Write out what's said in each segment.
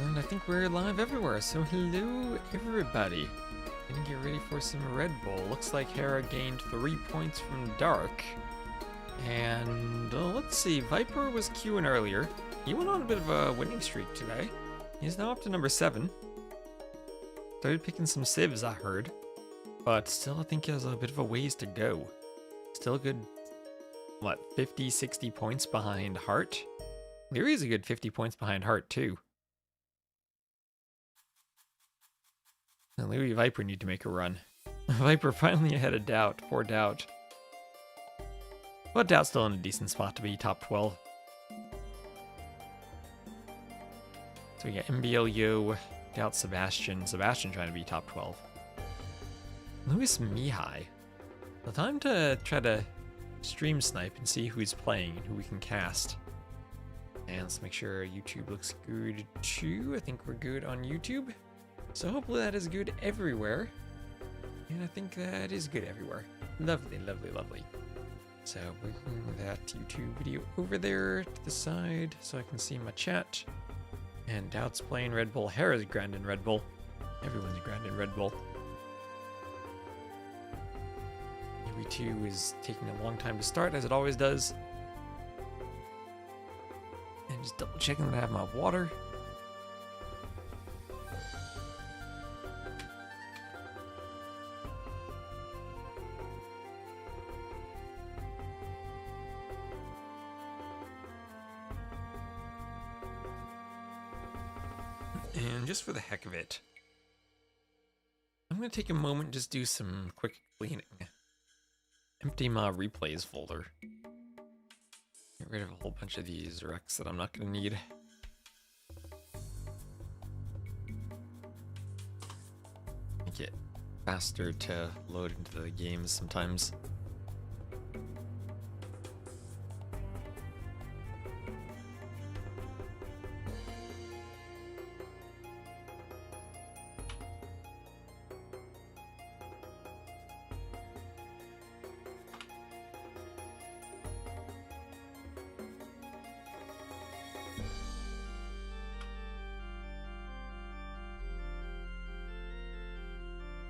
And I think we're live everywhere, so hello everybody. Gonna get ready for some Red Bull. Looks like Hera gained 3 points from Dark. And let's see, Viper was queuing earlier. He went on a bit of a winning streak today. He's now up to number 7. Started picking some civs, I heard. But still, I think he has a bit of a ways to go. Still a good, what, 50, 60 points behind Heart? Liry is a good 50 points behind Heart, too. And Liry Viper need to make a run. Viper finally ahead of Daut. Poor Daut. But Daut's still in a decent spot to be top 12. So we got MBLU, Daut, Sebastian. Sebastian trying to be top 12. Louis Mihi. The time to try to stream snipe and see who's playing and who we can cast. And let's make sure YouTube looks good too. I think we're good on YouTube. So hopefully that is good everywhere. And I think that is good everywhere. Lovely, lovely, lovely. So bringing that YouTube video over there to the side so I can see my chat. And Daut's playing Red Bull. Hera's grinding Red Bull. Everyone's grinding Red Bull. Liry 2 is taking a long time to start, as it always does. And just double checking that I have my water. And just for the heck of it, I'm going to take a moment and just do some quick cleaning. Empty my replays folder. Get rid of a whole bunch of these wrecks that I'm not going to need. Make it faster to load into the games sometimes.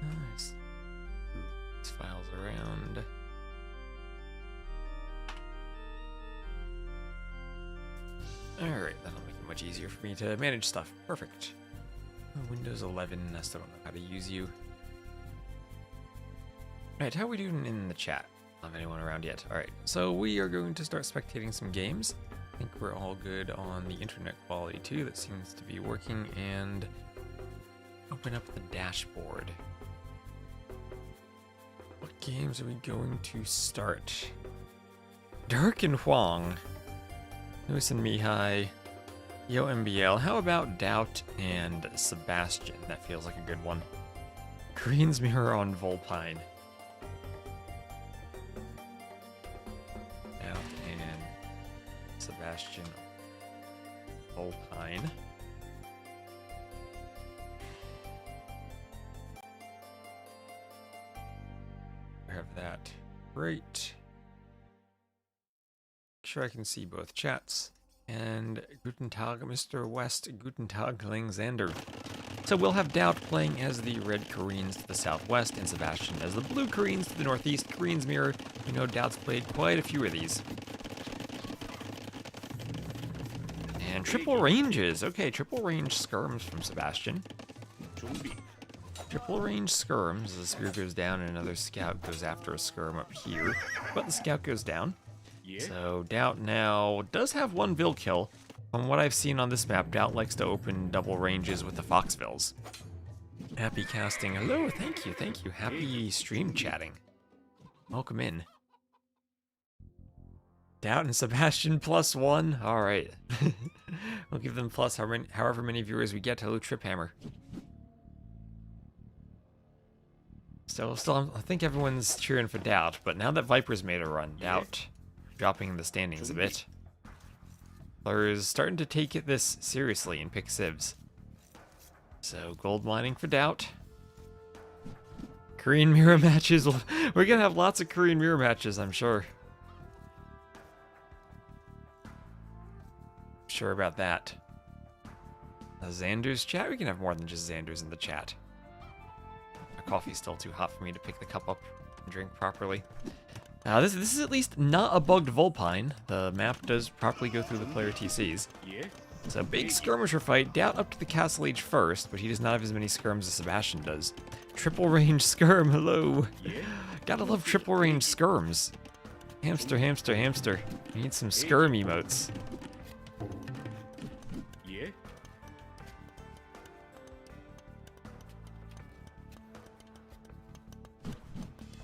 Nice. These files around. Alright, that'll make it much easier for me to manage stuff. Perfect. Windows 11, I still don't know how to use you. Alright, how are we doing in the chat? I don't have anyone around yet. Alright, so we are going to start spectating some games. I think we're all good on the internet quality too. That seems to be working. And open up the dashboard. What games are we going to start? Dark and Huang. Louis and Mihi. Yo MBL. How about Daut and Sebastian? That feels like a good one. Green's Mirror on Vulpine. Daut and Sebastian Vulpine. Have that. Great. Make sure I can see both chats. And Guten Tag, Mr. West. Guten Tag, Langsander. So we'll have Daut playing as the red Koreans to the southwest, and Sebastian as the blue Koreans to the northeast. Koreans Mirror. You know Daut's played quite a few of these. And triple ranges. Okay, triple range skirms from Sebastian. Triple range skirms. The spear goes down and another scout goes after a skirm up here. But the scout goes down. So Daut now does have one Vil kill. From what I've seen on this map, Daut likes to open double ranges with the Foxvilles. Happy casting. Hello, thank you, thank you. Happy stream chatting. Welcome in. Daut and Sebastian +1. Alright. We'll give them plus however many viewers we get. Hello, Triphammer. Still, I think everyone's cheering for Daut, but now that Viper's made a run, Daut dropping in the standings a bit. Players starting to take this seriously and pick civs. So, gold mining for Daut. Korean mirror matches. We're gonna have lots of Korean mirror matches, I'm sure. Sure about that. Xander's chat? We can have more than just Xander's in the chat. My coffee's still too hot for me to pick the cup up and drink properly. This is at least not a bugged Vulpine. The map does properly go through the player TCs. It's a big skirmisher fight. Daut up to the castle age first, but he does not have as many skirms as Sebastian does. Triple range skirm, hello. Gotta love triple range skirms. Hamster, hamster, hamster. We need some skirm emotes.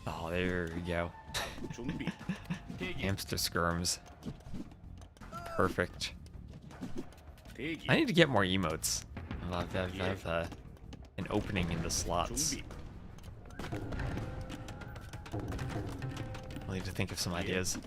Oh, there we go. Hamster skirms. Perfect. I need to get more emotes. I have an opening in the slots. I'll need to think of some ideas.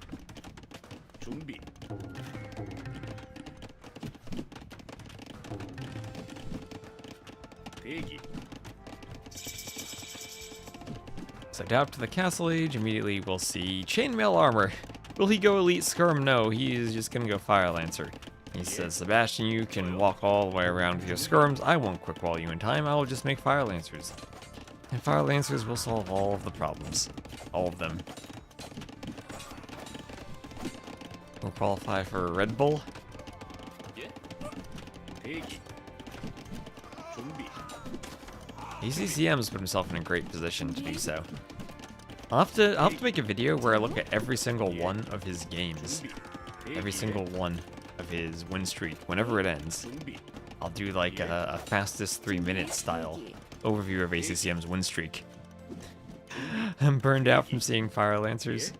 So Daut to the castle age, immediately we'll see chainmail armor. Will he go elite skirm? No, he is just gonna go fire lancer. He says, Sebastian, you can walk all the way around with your skirms. I won't quick wall you in time. I will just make fire lancers. And fire lancers will solve all of the problems. All of them. We'll qualify for Red Bull. ACCM's put himself in a great position to do so. I'll have to make a video where I look at every single one of his games. Every single one of his win streak, whenever it ends. I'll do like a fastest 3-minute style overview of ACCM's win streak. I'm burned out from seeing fire lancers.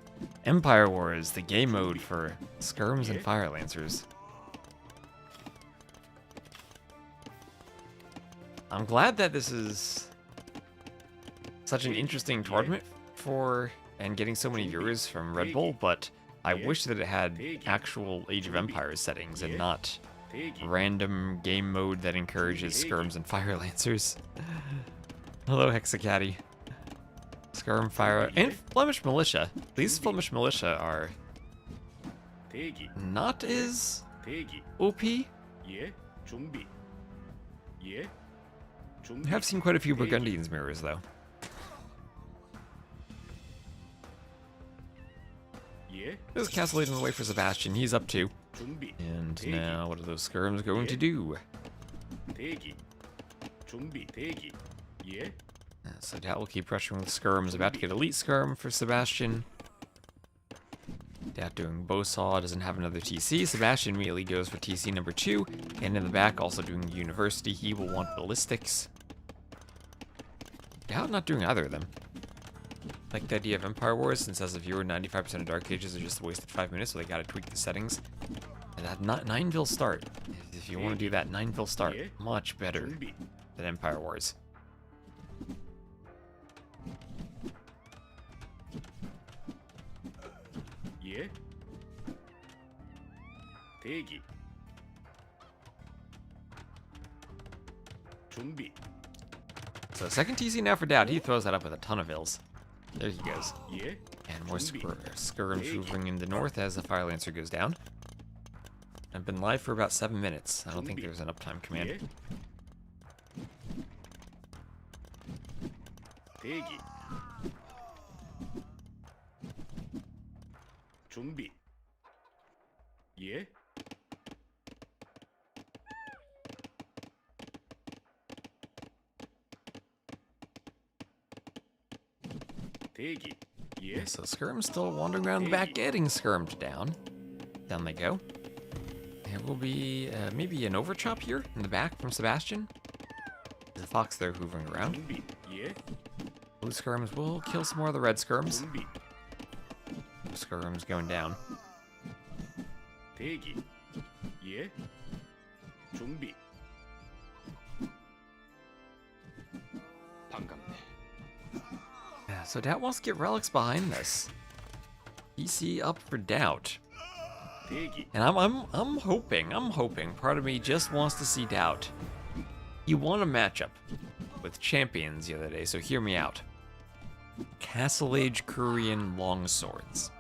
Empire Wars, the game mode for skirms and fire lancers. I'm glad that this is such an interesting tournament for and getting so many viewers from Red Bull, but I wish that it had actual Age of Empires settings and not random game mode that encourages skirms and fire lancers. Hello, Hexacaddy. Skirm, fire, and Flemish Militia. These Flemish Militia are not as OP. I have seen quite a few Burgundians mirrors, though. There's a castle leading the way for Sebastian. He's up 2. And now, what are those skirms going to do? So Daut will keep pressuring with skirms. About to get elite skirm for Sebastian. Daut doing bowsaw, doesn't have another TC. Sebastian immediately goes for TC number 2. And in the back, also doing university. He will want ballistics. Daut not doing either of them. Like the idea of Empire Wars, since as a viewer, 95% of Dark Ages are just a wasted 5 minutes, so they gotta tweak the settings. And that 9-Vil start. If you want to do that 9-Vil start, much better than Empire Wars. So second TC now for Daut. He throws that up with a ton of Vils. There he goes. And more skirms moving in the north as the Fire Lancer goes down. I've been live for about 7 minutes. I don't think there's an uptime command. So skirm's still wandering around the back, getting skirmed down. Down they go. There will be maybe an overchop here in the back from Sebastian. There's a fox there hoovering around. Blue skirms will kill some more of the red skirms. Blue skirms going down. So Daut wants to get relics behind this. EC up for Daut. And I'm hoping, part of me just wants to see Daut. He won a matchup with champions the other day, so hear me out. Castle Age Korean longswords.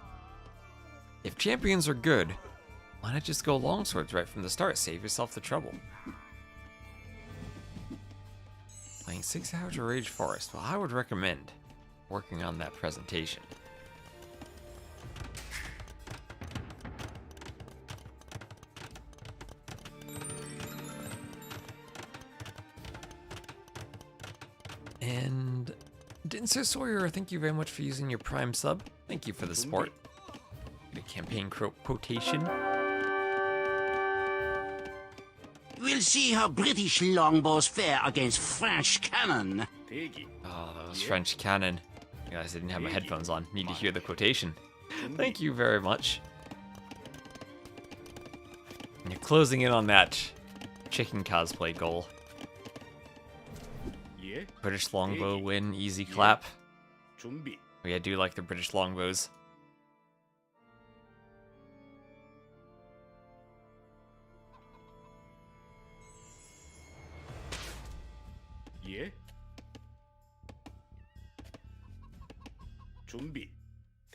If champions are good, why not just go longswords right from the start? Save yourself the trouble. Playing 6 hours of Rage Forest. Well, I would recommend working on that presentation. And Dinser Sawyer, thank you very much for using your Prime sub. Thank you for the support. Get a campaign quotation. We'll see how British longbows fare against French cannon. Oh, those French cannon. Guys, I didn't have my headphones on. Need to hear the quotation. Thank you very much. And you're closing in on that chicken cosplay goal. British longbow win, easy clap. Oh yeah, I do like the British longbows.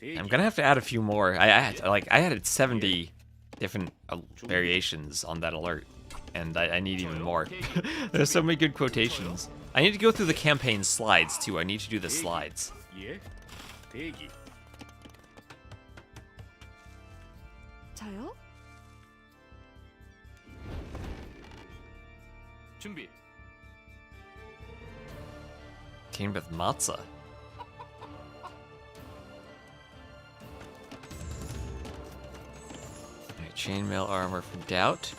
I'm gonna have to add a few more. I added 70 different variations on that alert, and I need even more. There's so many good quotations. I need to go through the campaign slides too. I need to do the slides. 저요? 준비. Teamed with Matza. Chainmail armor from Daut.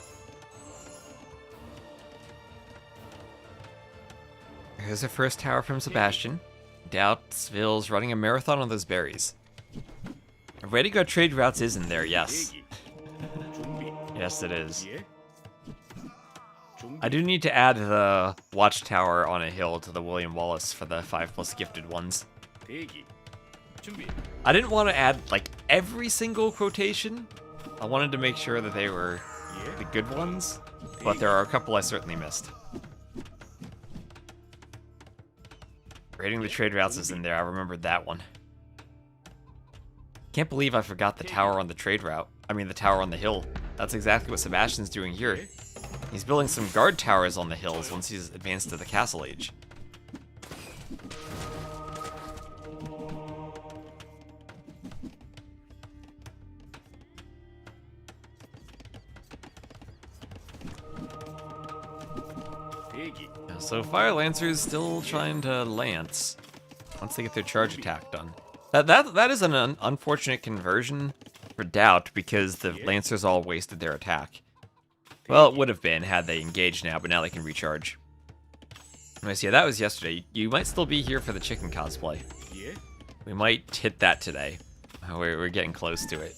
Here's the first tower from Sebastian. Daut, Ville's running a marathon on those berries. Ready to go trade routes is in there, yes. Yes, it is. I do need to add the watchtower on a hill to the William Wallace for the 5+ gifted ones. I didn't want to add, like, every single quotation. I wanted to make sure that they were the good ones, but there are a couple I certainly missed. Raiding the trade routes is in there. I remembered that one. Can't believe I forgot the tower on the trade route. I mean, the tower on the hill. That's exactly what Sebastian's doing here. He's building some guard towers on the hills once he's advanced to the castle age. So Fire Lancer's still trying to lance once they get their charge attack done. That is an unfortunate conversion for Daut because the Lancers all wasted their attack. Well, it would have been had they engaged now, but now they can recharge. Anyways, yeah, that was yesterday. You might still be here for the chicken cosplay. We might hit that today. We're getting close to it.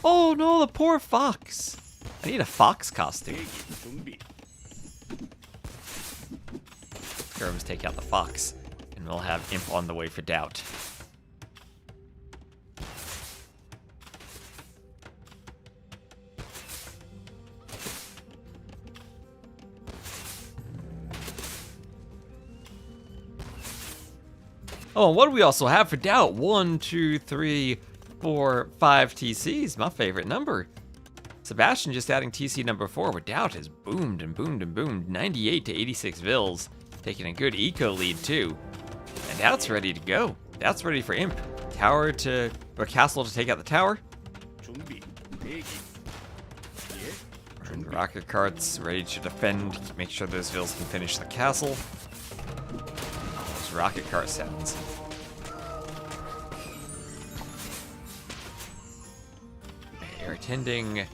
Oh no, the poor fox! I need a fox costume. Let's take out the fox, and we'll have Imp on the way for Daut. Oh, and what do we also have for Daut? 1, 2, 3, 4, 5 TCs. My favorite number. Sebastian just adding TC number 4, where Daut has boomed and boomed and boomed. 98 to 86 Villes. Taking a good eco lead too. And Daut's ready to go. Daut's ready for Imp. Tower to, or castle to take out the tower. And rocket carts ready to defend. Make sure those Villes can finish the castle. Those rocket cart sounds. They're attending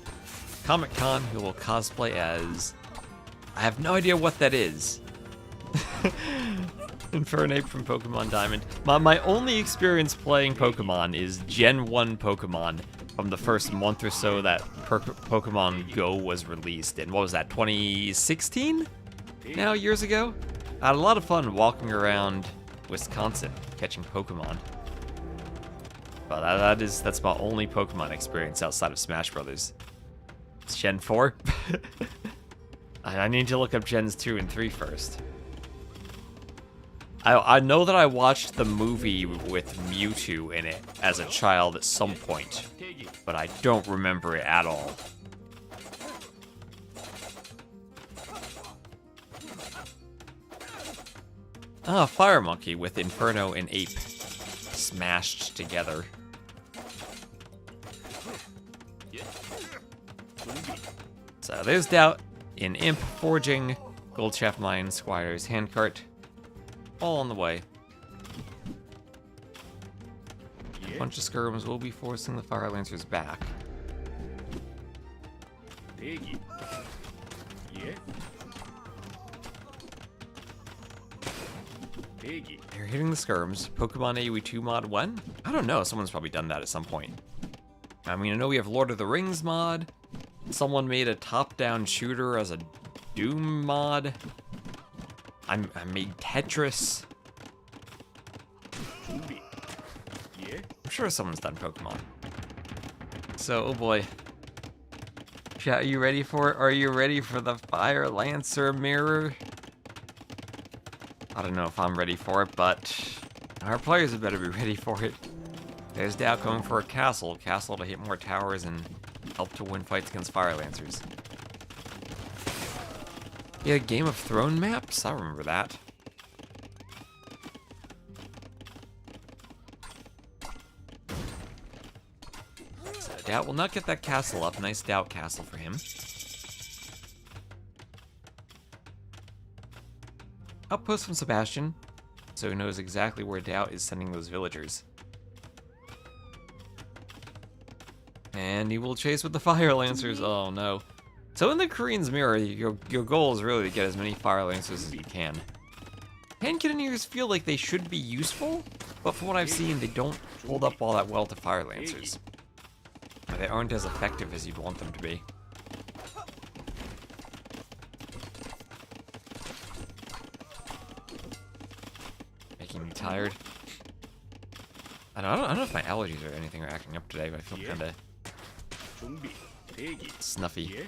Comic-Con, who will cosplay as... I have no idea what that is. Infernape from Pokemon Diamond. My only experience playing Pokemon is Gen 1 Pokemon from the first month or so that Pokemon Go was released in, what was that, 2016? Now, years ago? I had a lot of fun walking around Wisconsin catching Pokemon. But that's my only Pokemon experience outside of Smash Brothers. It's Gen 4? I need to look up Gens 2 and 3 first. I know that I watched the movie with Mewtwo in it as a child at some point, but I don't remember it at all. Ah, Fire Monkey with Inferno and Ape smashed together. So there's Daut in Imp, Forging, Gold Shaft Mine, Squire's Handcart. All on the way. A bunch of skirms will be forcing the Fire Lancers back. They're hitting the skirms. Pokemon AoE 2 mod 1? I don't know, someone's probably done that at some point. I mean, I know we have Lord of the Rings mod. Someone made a top-down shooter as a Doom mod. I made Tetris. I'm sure someone's done Pokemon. So, oh boy. Chat, are you ready for it? Are you ready for the Fire Lancer mirror? I don't know if I'm ready for it, but our players had better be ready for it. There's Daut going for a castle. Castle to hit more towers and help to win fights against Fire Lancers. Yeah, Game of Thrones maps? I remember that. So Daut will not get that castle up. Nice Daut castle for him. Outpost from Sebastian, so he knows exactly where Daut is sending those villagers. And he will chase with the Fire Lancers. Oh no. So in the Korean's Mirror, your goal is really to get as many Fire Lancers as you can. Hand Cannoneers feel like they should be useful, but from what I've seen, they don't hold up all that well to Fire Lancers. They aren't as effective as you'd want them to be. Making me tired. I don't know if my allergies or anything are acting up today, but I feel kind of snuffy.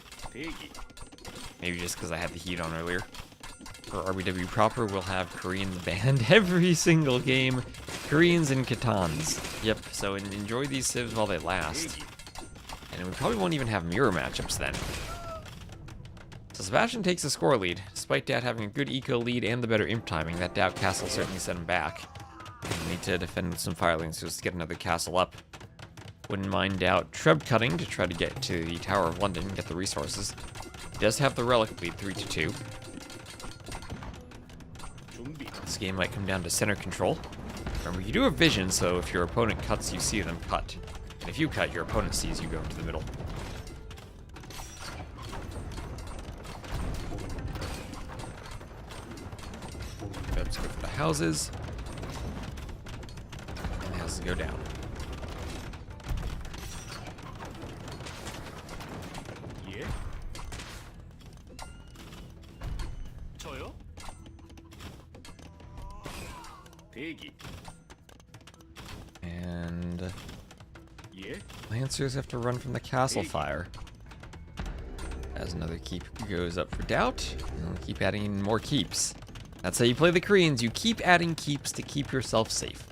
Maybe just because I had the heat on earlier. For RBW proper, we'll have Koreans banned every single game. Koreans and Catans. Yep, so enjoy these civs while they last. And we probably won't even have mirror matchups then. So Sebastian takes a score lead. Despite Daut having a good eco lead and the better imp timing, that Daut castle certainly set him back. We need to defend with some Fire Lancers to get another castle up. Wouldn't mind Daut treb cutting to try to get to the Tower of London and get the resources. He does have the relic lead 3-2. This game might come down to center control. Remember, you do have vision, so if your opponent cuts, you see them cut. And if you cut, your opponent sees you go into the middle. Let's go for the houses. And the houses go down. And Lancers have to run from the castle fire. As another keep goes up for Daut, and we'll keep adding in more keeps. That's how you play the Koreans. You keep adding keeps to keep yourself safe.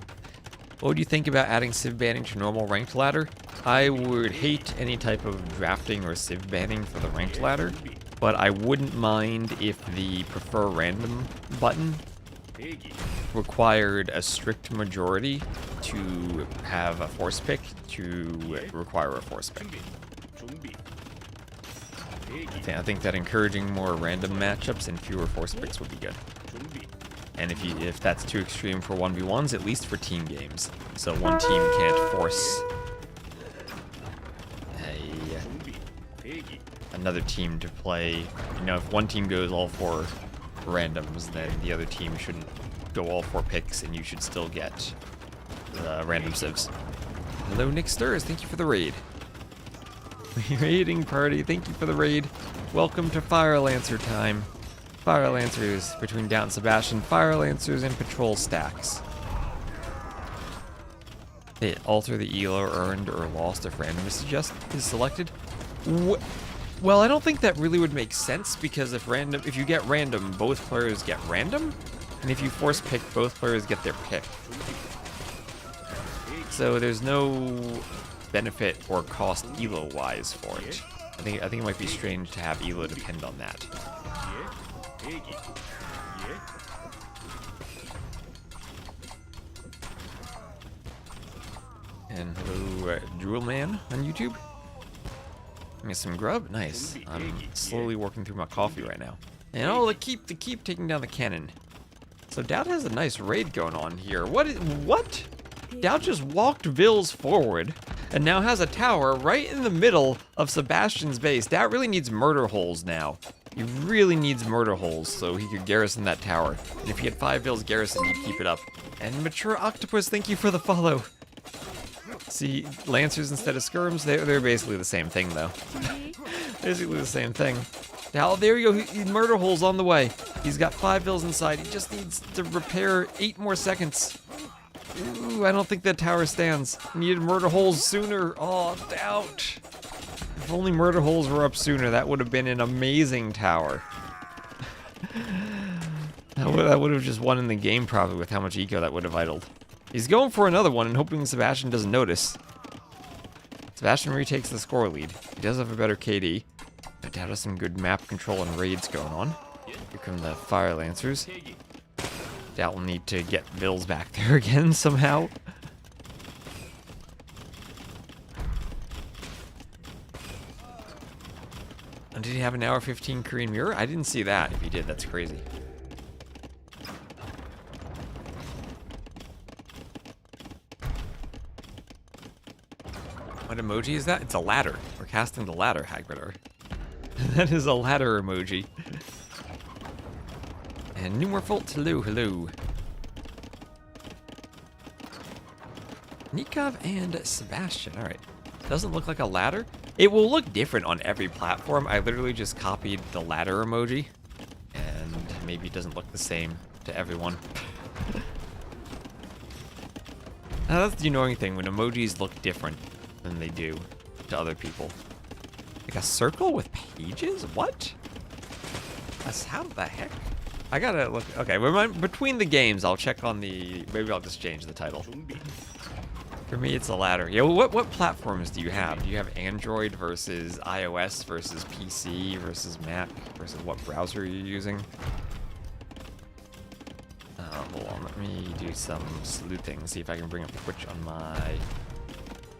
What would you think about adding civ banning to normal ranked ladder? I would hate any type of drafting or civ banning for the ranked ladder, but I wouldn't mind if the prefer random button required a strict majority to have a force pick to require a force pick. I think that encouraging more random matchups and fewer force picks would be good. And if that's too extreme for 1v1s, at least for team games. So one team can't force another team to play. You know, if one team goes all for randoms, then the other team shouldn't go all for picks, and you should still get random civs. Hello, Nick Stirs. Thank you for the raid. Raiding party. Thank you for the raid. Welcome to Fire Lancer time. Fire Lancers between Daut and Sebastian. Fire Lancers and patrol stacks. They alter the elo earned or lost if random is selected. Well, I don't think that really would make sense, because if you get random, both players get random, and if you force pick, both players get their pick. So there's no benefit or cost elo wise for it. I think it might be strange to have elo depend on that. And hello, Jewel Man on YouTube. Get some grub. Nice. I'm slowly working through my coffee right now. And oh, the keep taking down the cannon. So Daut has a nice raid going on here. What? Daut just walked Villes forward and now has a tower right in the middle of Sebastian's base. Daut really needs murder holes now. He really needs murder holes so he could garrison that tower. And if he had 5 Villes garrisoned, he'd keep it up. And Mature Octopus, thank you for the follow. See, Lancers instead of Skirms, they're basically the same thing, though. Basically the same thing. Now, there you go, he murder holes on the way. He's got 5 Villes inside, he just needs to repair 8 more seconds. Ooh, I don't think that tower stands. Needed murder holes sooner. Oh, Daut. If only murder holes were up sooner, that would have been an amazing tower. That would have just won in the game probably with how much eco that would have idled. He's going for another one and hoping Sebastian doesn't notice. Sebastian retakes the score lead. He does have a better KD. But Daut has some good map control and raids going on. Here come the Fire Lancers. Daut will need to get Villes back there again somehow. And did he have an hour 15 Korean mirror? I didn't see that. If he did, that's crazy. What emoji is that? It's a ladder. We're casting the ladder, Hagridor. That is a ladder emoji. And Numerfolt, hello. Nikov and Sebastian, alright. Doesn't look like a ladder. It will look different on every platform. I literally just copied the ladder emoji. And maybe it doesn't look the same to everyone. Now, that's the annoying thing, when emojis look different than they do to other people. Like a circle with pages? What? That's how the heck? I gotta look. Okay, between the games, I'll check on the. Maybe I'll just change the title. For me, it's a ladder. Yeah, what platforms do you have? Do you have Android versus iOS versus PC versus Mac versus what browser you're using? Hold on, let me do some sleuthing. See if I can bring up Twitch on my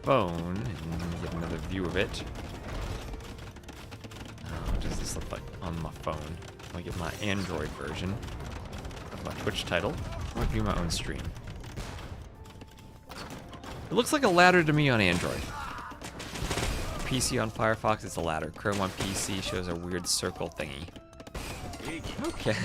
phone and get another view of it. What does this look like on my phone? Let me get my Android version of my Twitch title. I'm gonna view my own stream. It looks like a ladder to me on Android. PC on Firefox, it's a ladder. Chrome on PC shows a weird circle thingy. Okay.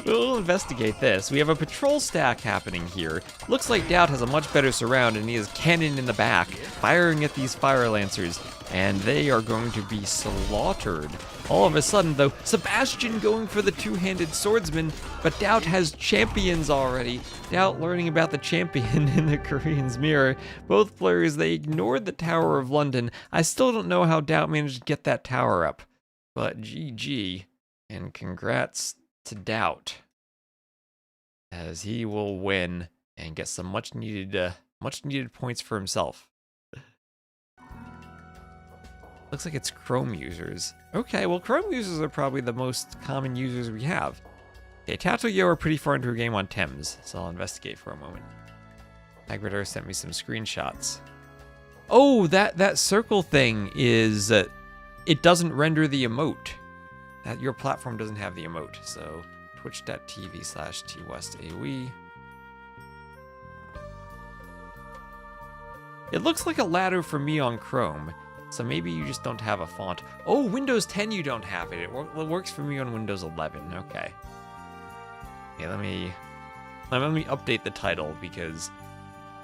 We'll investigate this. We have a patrol stack happening here. Looks like Daut has a much better surround, and he has cannon in the back, firing at these Fire Lancers, and they are going to be slaughtered. All of a sudden, though, Sebastian going for the two-handed swordsman, but Daut has champions already. Daut learning about the champion in the Korean's mirror. Both players, they ignored the Tower of London. I still don't know how Daut managed to get that tower up, but GG. And congrats to Daut, as he will win and get some much needed points for himself. Looks like it's Chrome users. Okay, well Chrome users are probably the most common users we have. Okay, Tatoyo are pretty far into a game on Thames, so I'll investigate for a moment. Hagridor sent me some screenshots. Oh, that circle thing is it doesn't render the emote. Your platform doesn't have the emote, so twitch.tv/twestaoe. It looks like a ladder for me on Chrome, so maybe you just don't have a font. Oh, Windows 10 you don't have it. It works for me on Windows 11. Okay. Okay, let me update the title, because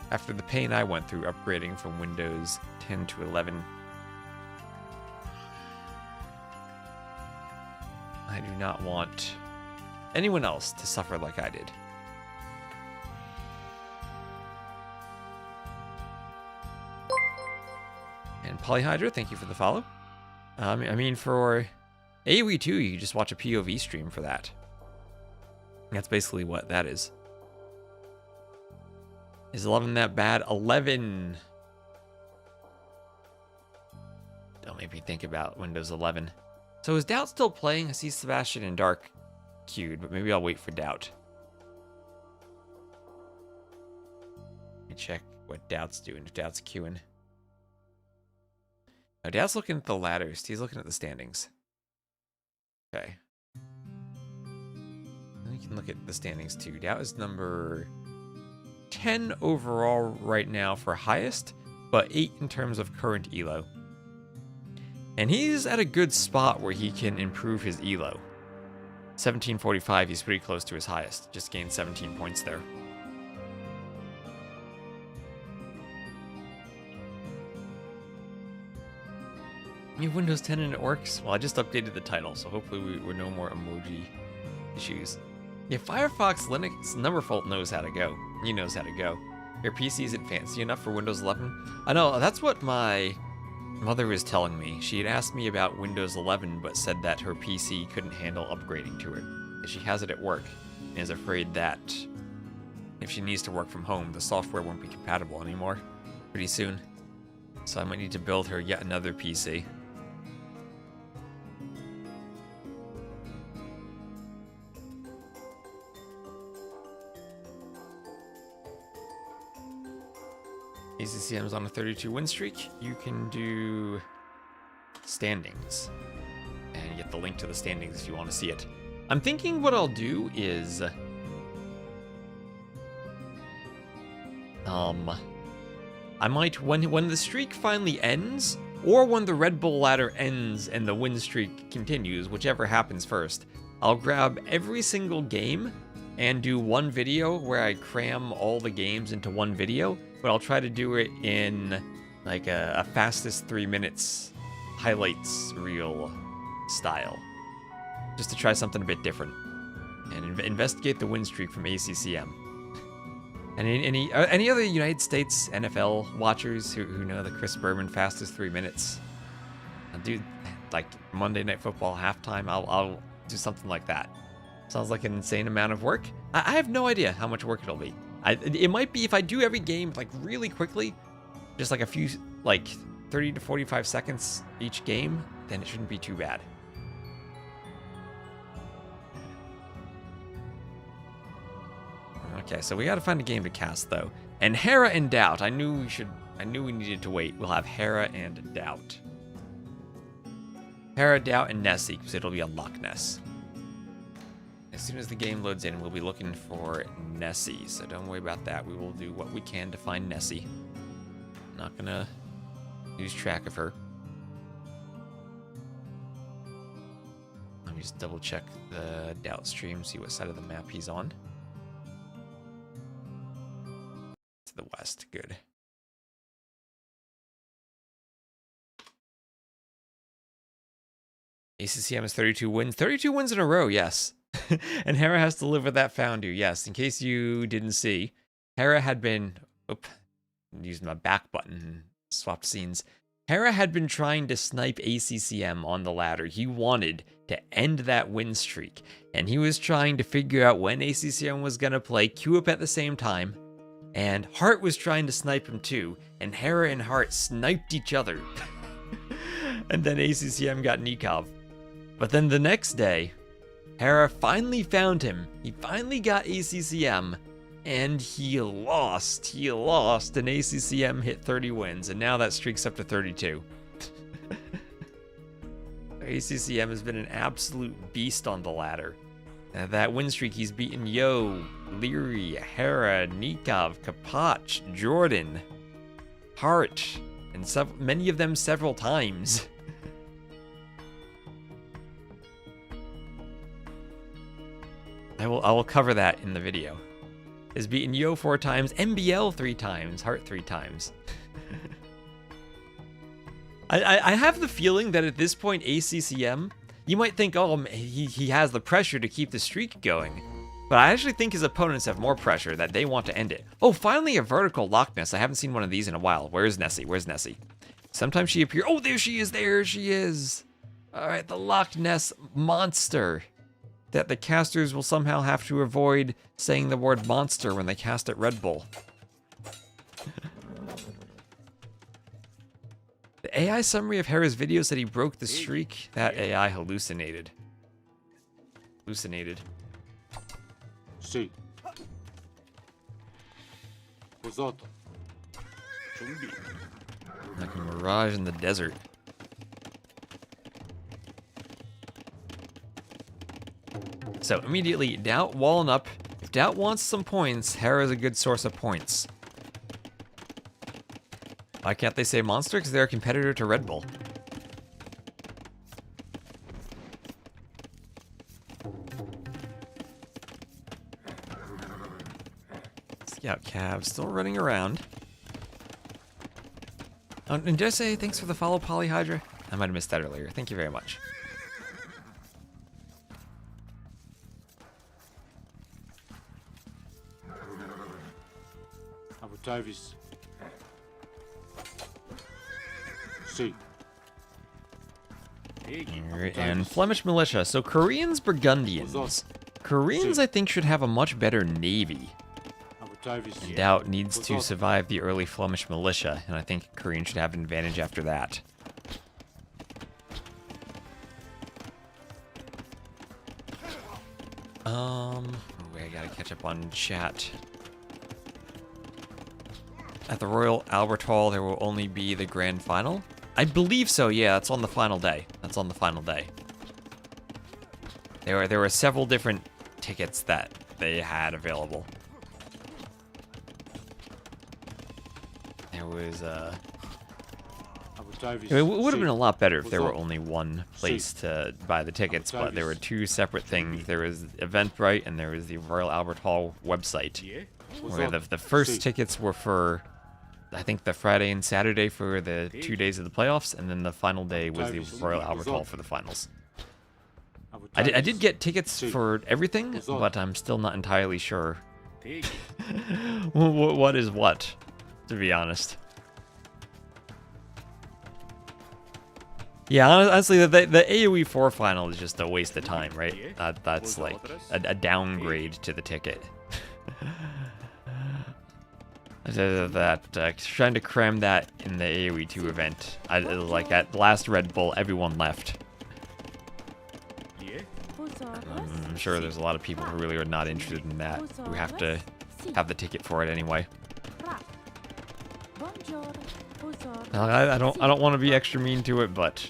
after the pain I went through upgrading from Windows 10 to 11, I do not want anyone else to suffer like I did. And Polyhydra, thank you for the follow. I mean, for AoE 2, you can just watch a POV stream for that. That's basically what that is. Is 11 that bad? 11. Don't make me think about Windows 11. So is Daut still playing? I see Sebastian and Dark queued, but maybe I'll wait for Daut. Let me check what Doubt's doing, if Doubt's queuing. No, Doubt's looking at the ladders. He's looking at the standings. Okay. We can look at the standings too. Dout is number 10 overall right now for highest, but 8 in terms of current elo. And he's at a good spot where he can improve his elo. 1745, he's pretty close to his highest. Just gained 17 points there. You have Windows 10 and it works? Well, I just updated the title, so hopefully we're no more emoji issues. Yeah, Firefox Linux Numberfault knows how to go. He knows how to go. Your PC isn't fancy enough for Windows 11? I know, that's what my mother was telling me. She had asked me about Windows 11, but said that her PC couldn't handle upgrading to it. And she has it at work, and is afraid that if she needs to work from home, the software won't be compatible anymore pretty soon. So I might need to build her yet another PC. ACCM is on a 32 win streak. You can do standings and get the link to the standings if you want to see it. I'm thinking what I'll do is I might, when the streak finally ends, or when the Red Bull ladder ends and the win streak continues, whichever happens first, I'll grab every single game and do one video where I cram all the games into one video, but I'll try to do it in like a fastest 3 minutes highlights reel style, just to try something a bit different and investigate the win streak from ACCM. And any other United States NFL watchers who know the Chris Berman fastest 3 minutes? I'll do like Monday Night Football halftime. I'll do something like that. Sounds like an insane amount of work. I have no idea how much work it'll be. It might be if I do every game like really quickly, just like a few, like 30 to 45 seconds each game, then it shouldn't be too bad. Okay, so we gotta find a game to cast though. And Hera and Daut. I knew we needed to wait. We'll have Hera and Daut. Hera, Daut, and Nessie, because it'll be a Loch Ness. As soon as the game loads in, we'll be looking for Nessie, so don't worry about that. We will do what we can to find Nessie. Not gonna lose track of her. Let me just double check the Daut stream, see what side of the map he's on. To the west, good. ACCM has 32 wins. 32 wins in a row, yes. And Hera has to live with that founder, yes. In case you didn't see, Hera had been... Oop, using my back button, swapped scenes. Hera had been trying to snipe ACCM on the ladder. He wanted to end that win streak. And he was trying to figure out when ACCM was going to play, queue up at the same time. And Hart was trying to snipe him too. And Hera and Hart sniped each other. And then ACCM got Nikov. But then the next day, Hera finally found him. He finally got ACCM, and he lost. He lost, and ACCM hit 30 wins, and now that streak's up to 32. ACCM has been an absolute beast on the ladder. That win streak, he's beaten Yo, Liry, Hera, Nikov, Kapach, Jordan, Hart, and many of them several times. I will cover that in the video. Has beaten Yo 4 times, MBL 3 times, Hart 3 times. I have the feeling that at this point, ACCM, you might think, oh, he has the pressure to keep the streak going. But I actually think his opponents have more pressure, that they want to end it. Oh, finally a vertical Loch Ness. I haven't seen one of these in a while. Where's Nessie? Where's Nessie? Sometimes she appears. Oh, there she is. There she is. All right, the Loch Ness monster. That the casters will somehow have to avoid saying the word monster when they cast at Red Bull. The AI summary of Hera's video said he broke the streak. That AI hallucinated. Hallucinated. Sì. Cos'otto? Like a mirage in the desert. So immediately, Daut walling up. If Daut wants some points, Hera is a good source of points. Why can't they say Monster? Because they're a competitor to Red Bull. Scout Cab still running around. Oh, and did I say thanks for the follow, Polyhydra? I might have missed that earlier. Thank you very much. Davis. See. And Flemish militia. So Koreans, Burgundians. Koreans, I think, should have a much better navy. And Daut needs to survive the early Flemish militia, and I think Koreans should have an advantage after that. I gotta catch up on chat. At the Royal Albert Hall, there will only be the grand final? I believe so, yeah, it's on the final day. That's on the final day. There were several different tickets that they had available. There was, it would have been a lot better if there were only one place to buy the tickets, but there were two separate things. There was Eventbrite and there was the Royal Albert Hall website, where the first tickets were for, I think, the Friday and Saturday for the 2 days of the playoffs, and then the final day was the Royal Albert Hall for the finals. I did get tickets for everything, but I'm still not entirely sure what is what, to be honest. Yeah, honestly, the AoE 4 final is just a waste of time, right? That's like a downgrade to the ticket. Trying to cram that in the AoE 2 event. Like at last Red Bull, everyone left. I'm sure there's a lot of people who really are not interested in that, who have to have the ticket for it anyway. I don't want to be extra mean to it, but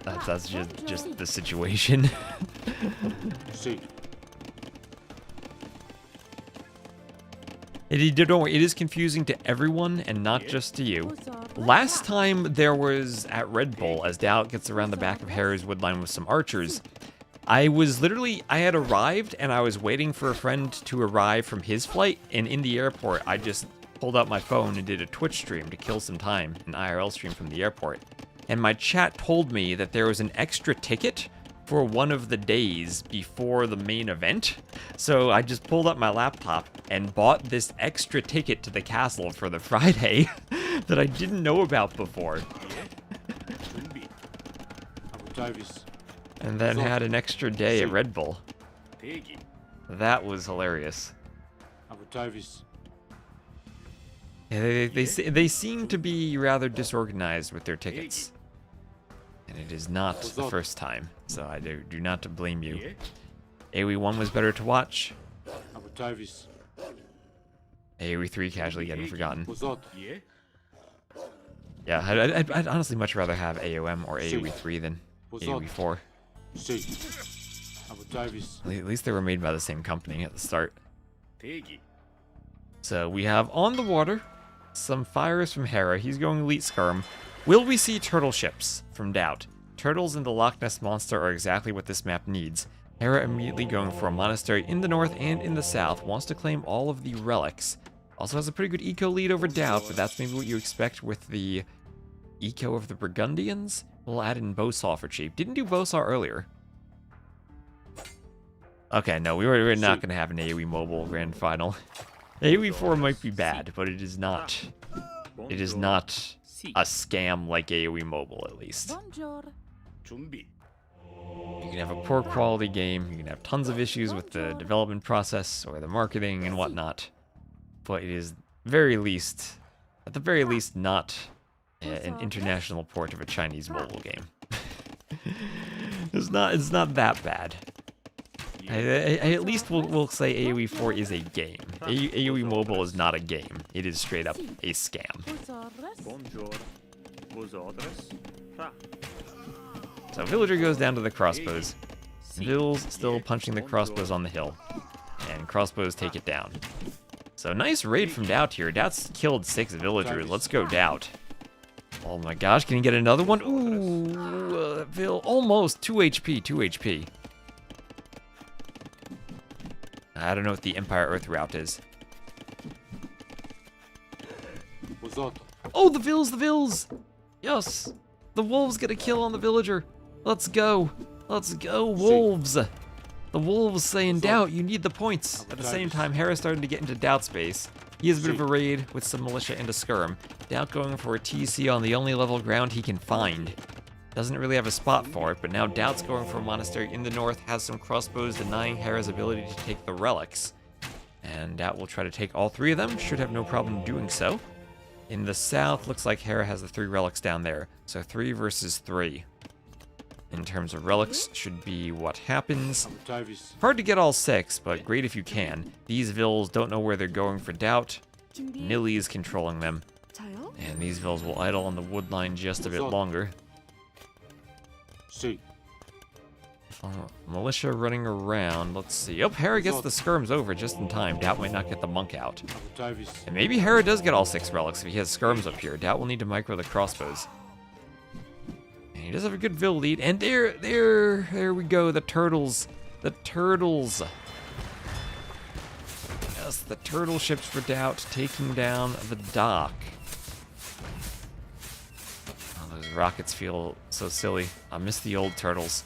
that's just the situation. Don't worry, it is confusing to everyone and not just to you. Last time there was at Red Bull, as Daut gets around the back of Hera's woodline with some archers, I had arrived and I was waiting for a friend to arrive from his flight, and in the airport I just pulled out my phone and did a Twitch stream to kill some time, an IRL stream from the airport. And my chat told me that there was an extra ticket for one of the days before the main event. So I just pulled up my laptop and bought this extra ticket to the castle for the Friday that I didn't know about before. And then had an extra day at Red Bull. That was hilarious. Yeah, they seem to be rather disorganized with their tickets. And it is not the first time, so I do not blame you. AoE 1 was better to watch. AoE 3 casually getting forgotten. Yeah, I'd honestly much rather have AOM or AoE 3 than AoE 4. At least they were made by the same company at the start. So we have on the water some fires from Hera. He's going Elite Skirm. Will we see turtle ships from Daut? Turtles and the Loch Ness Monster are exactly what this map needs. Hera immediately going for a monastery in the north and in the south. Wants to claim all of the relics. Also has a pretty good eco lead over Daut, but that's maybe what you expect with the eco of the Burgundians. We'll add in Bowsaw for cheap. Didn't do Bowsaw earlier. Okay, no, we're not going to have an AoE Mobile Grand Final. AoE 4 might be bad, but it is not. It is not a scam like AoE Mobile, at least. You can have a poor quality game, you can have tons of issues with the development process or the marketing and whatnot, but it is at the very least, not an international port of a Chinese mobile game. It's not that bad. I at least will say AoE 4 is a game. AoE Mobile is not a game. It is straight up a scam. Bonjour. Vosotros. Ra. So Villager goes down to the crossbows. Vill's still punching the crossbows on the hill. And crossbows take it down. So nice raid from Daut here. Daut's killed 6 villagers. Let's go Daut. Oh my gosh, can he get another one? Ooh, Vill, almost 2 HP, 2 HP. I don't know what the Empire Earth route is. Oh, the Vills! Yes! The wolves get a kill on the villager. Let's go. Let's go, wolves. The wolves saying, Daut, you need the points. At the same time, Hera's starting to get into Daut's space. He has a bit of a raid with some militia into skirm. Daut going for a TC on the only level ground he can find. Doesn't really have a spot for it, but now Daut's going for a monastery in the north, has some crossbows denying Hera's ability to take the relics. And Daut will try to take all 3 of them, should have no problem doing so. In the south, looks like Hera has the 3 relics down there, so 3 versus 3. In terms of relics, should be what happens. Hard to get all 6, but great if you can. These Vills don't know where they're going for Daut. Nilly is controlling them. And these Vills will idle on the wood line just a bit longer. Militia running around. Let's see. Oh, Hera gets the skirms over just in time. Daut might not get the monk out. And maybe Hera does get all 6 relics if he has skirms up here. Daut will need to micro the crossbows. And he does have a good Vill lead. And there we go. The turtles. The turtles. Yes, the turtle ships for Daut taking down the dock. Oh, those rockets feel so silly. I miss the old turtles.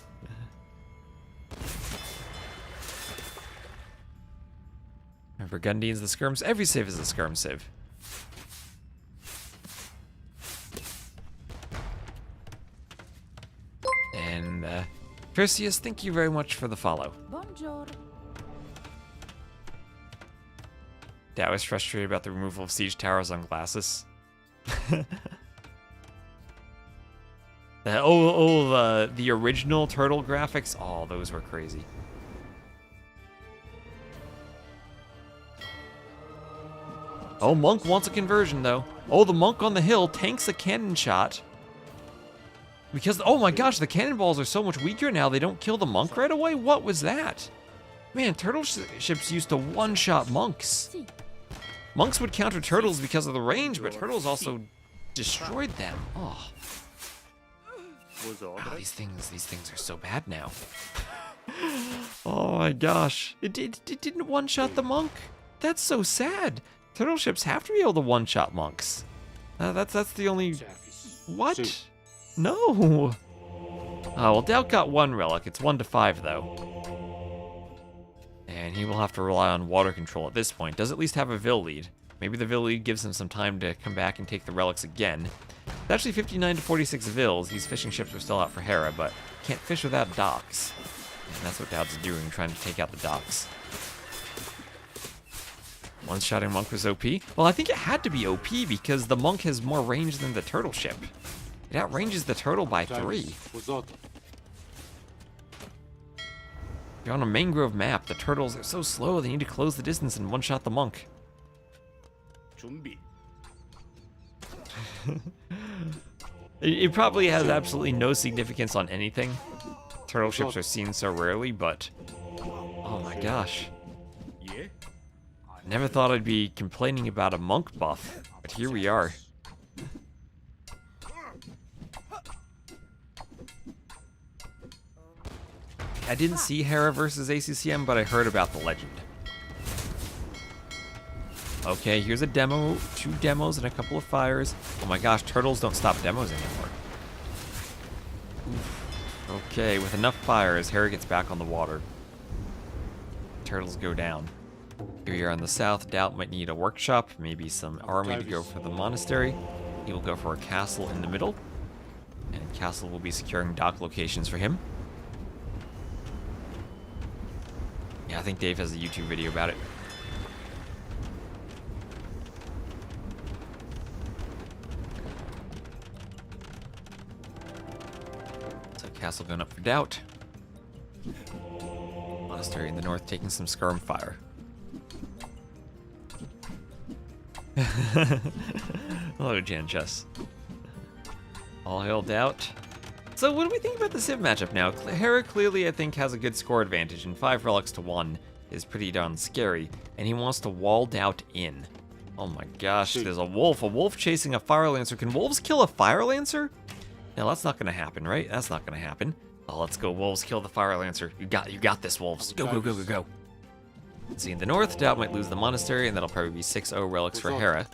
Burgundians, the skirms. Every civ is a skirm civ. And, Perseus, thank you very much for the follow. Bonjour. Daut was frustrated about the removal of siege towers on Glasses. The original turtle graphics. Oh, those were crazy. Oh, Monk wants a conversion, though. Oh, the Monk on the hill tanks a cannon shot. Because, oh my gosh, the cannonballs are so much weaker now, they don't kill the Monk right away? What was that? Man, turtle ships used to one-shot Monks. Monks would counter turtles because of the range, but turtles also destroyed them. Oh. Wow, these things are so bad now. Oh my gosh. It didn't one-shot the Monk. That's so sad. Turtle ships have to be able to one-shot monks. That's the only... What? No! Oh, well, Daut got 1 relic. It's 1 to 5, though. And he will have to rely on water control at this point. Does at least have a Vill lead. Maybe the Vill lead gives him some time to come back and take the relics again. It's actually 59 to 46 Vills. These fishing ships are still out for Hera, but can't fish without docks. And that's what Daut's doing, trying to take out the docks. One-shotting Monk was OP? Well, I think it had to be OP because the Monk has more range than the turtle ship. It outranges the turtle by 3. If you're on a mangrove map, the turtles are so slow they need to close the distance and one-shot the Monk. It probably has absolutely no significance on anything. Turtle ships are seen so rarely, but... Oh my gosh. Never thought I'd be complaining about a Monk buff, but here we are. I didn't see Hera versus ACCM, but I heard about the legend. Okay, here's a demo, 2 demos and a couple of fires. Oh my gosh, turtles don't stop demos anymore. Oof. Okay, with enough fires, Hera gets back on the water. Turtles go down. Here we are on the south. Daut might need a workshop, maybe some army to go for the monastery. He will go for a castle in the middle. And castle will be securing dock locations for him. Yeah, I think Dave has a YouTube video about it. So castle going up for Daut. Monastery in the north taking some skirm fire. Hello, Janchus. All hail Daut. So what do we think about the Civ matchup now? Hera clearly, I think, has a good score advantage, and 5 relics to 1 is pretty darn scary, and he wants to wall Daut in. Oh my gosh, there's a wolf chasing a Fire Lancer. Can wolves kill a Fire Lancer? No, that's not gonna happen, right? That's not gonna happen. Oh, let's go, wolves, kill the Fire Lancer. You got this, wolves. Go, go, go, go, go. See, in the north, Daut might lose the monastery, and that'll probably be 6-0 relics for Hera.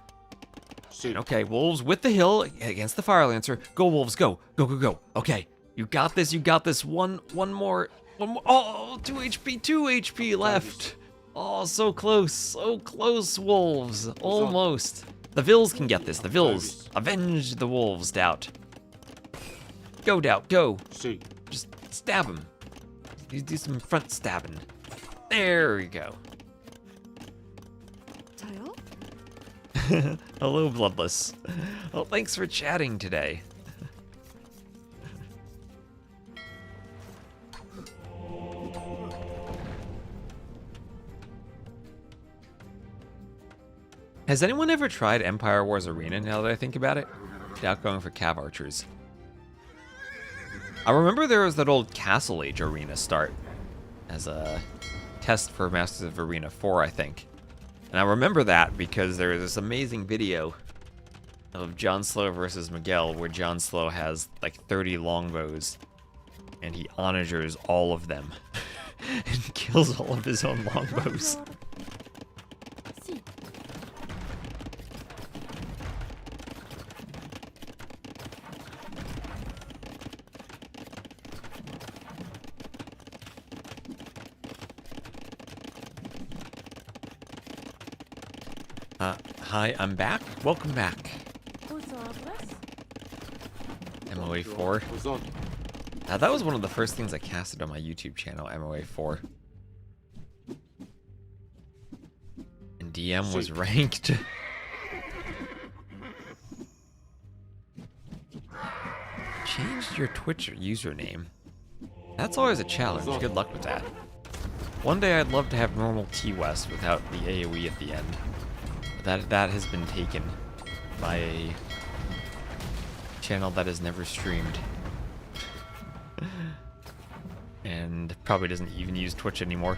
And okay, wolves with the hill against the Fire Lancer. Go, wolves, go. Go, go, go. Okay, you got this, you got this. One more. Oh, 2 HP, 2 HP left. Oh, so close, wolves. Almost. The Vills can get this, the Vills. Avenge the wolves, Daut. Go, Daut, go. Just stab him. You do some front stabbing. There we go. Tile? Hello, Bloodless. Well, thanks for chatting today. Has anyone ever tried Empire Wars Arena now that I think about it? Without going for Cav Archers. I remember there was that old Castle Age Arena start as a test for Masters of Arena 4, I think. And I remember that because there was this amazing video of John Slow versus Miguel where John Slow has like 30 longbows and he onagers all of them and kills all of his own longbows. Hi, I'm back. Welcome back. MOA 4. Now, that was one of the first things I casted on my YouTube channel, MOA 4. And DM was ranked. Changed your Twitch username. That's always a challenge. Good luck with that. One day I'd love to have normal T-West without the AoE at the end. That has been taken by a channel that has never streamed. And probably doesn't even use Twitch anymore.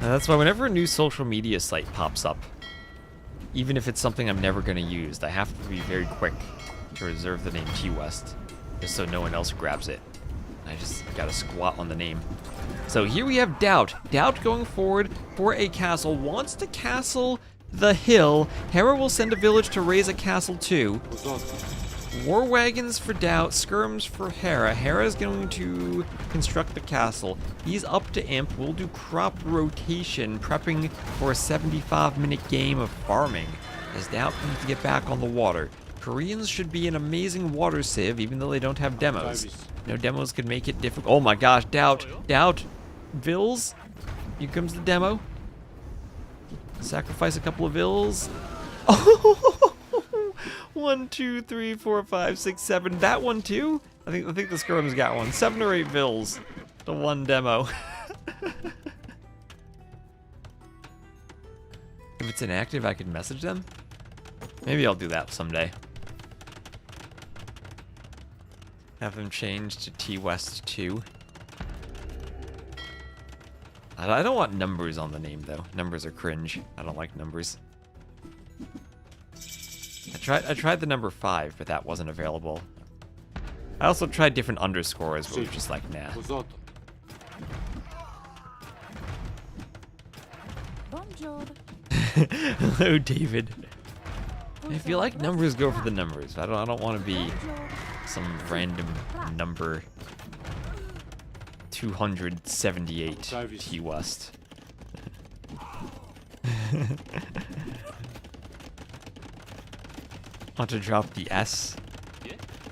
That's why whenever a new social media site pops up, even if it's something I'm never going to use, I have to be very quick to reserve the name T-West, just so no one else grabs it. I just gotta squat on the name. So here we have Daut. Daut going forward for a castle. Wants to castle the hill. Hera will send a village to raise a castle too. War wagons for Daut. Skirms for Hera. Hera's going to construct the castle. He's up to imp. We'll do crop rotation, prepping for a 75-minute game of farming as Daut needs to get back on the water. Koreans should be an amazing water civ, even though they don't have demos. No demos could make it difficult. Oh my gosh, Daut. Vills. Here comes the demo. Sacrifice a couple of Vills. Oh, 1, 2, 3, 4, 5, 6, 7. That one too? I think the Skirm's got one. 7 or 8 Vills. The one demo. If it's inactive, I could message them. Maybe I'll do that someday. Have them change to T-West 2. I don't want numbers on the name, though. Numbers are cringe. I don't like numbers. I tried the number 5, but that wasn't available. I also tried different underscores, but was just like, nah. Hello, David. If you like numbers, go for the numbers. I don't want to be some random number. 278 T-West. Want to drop the S?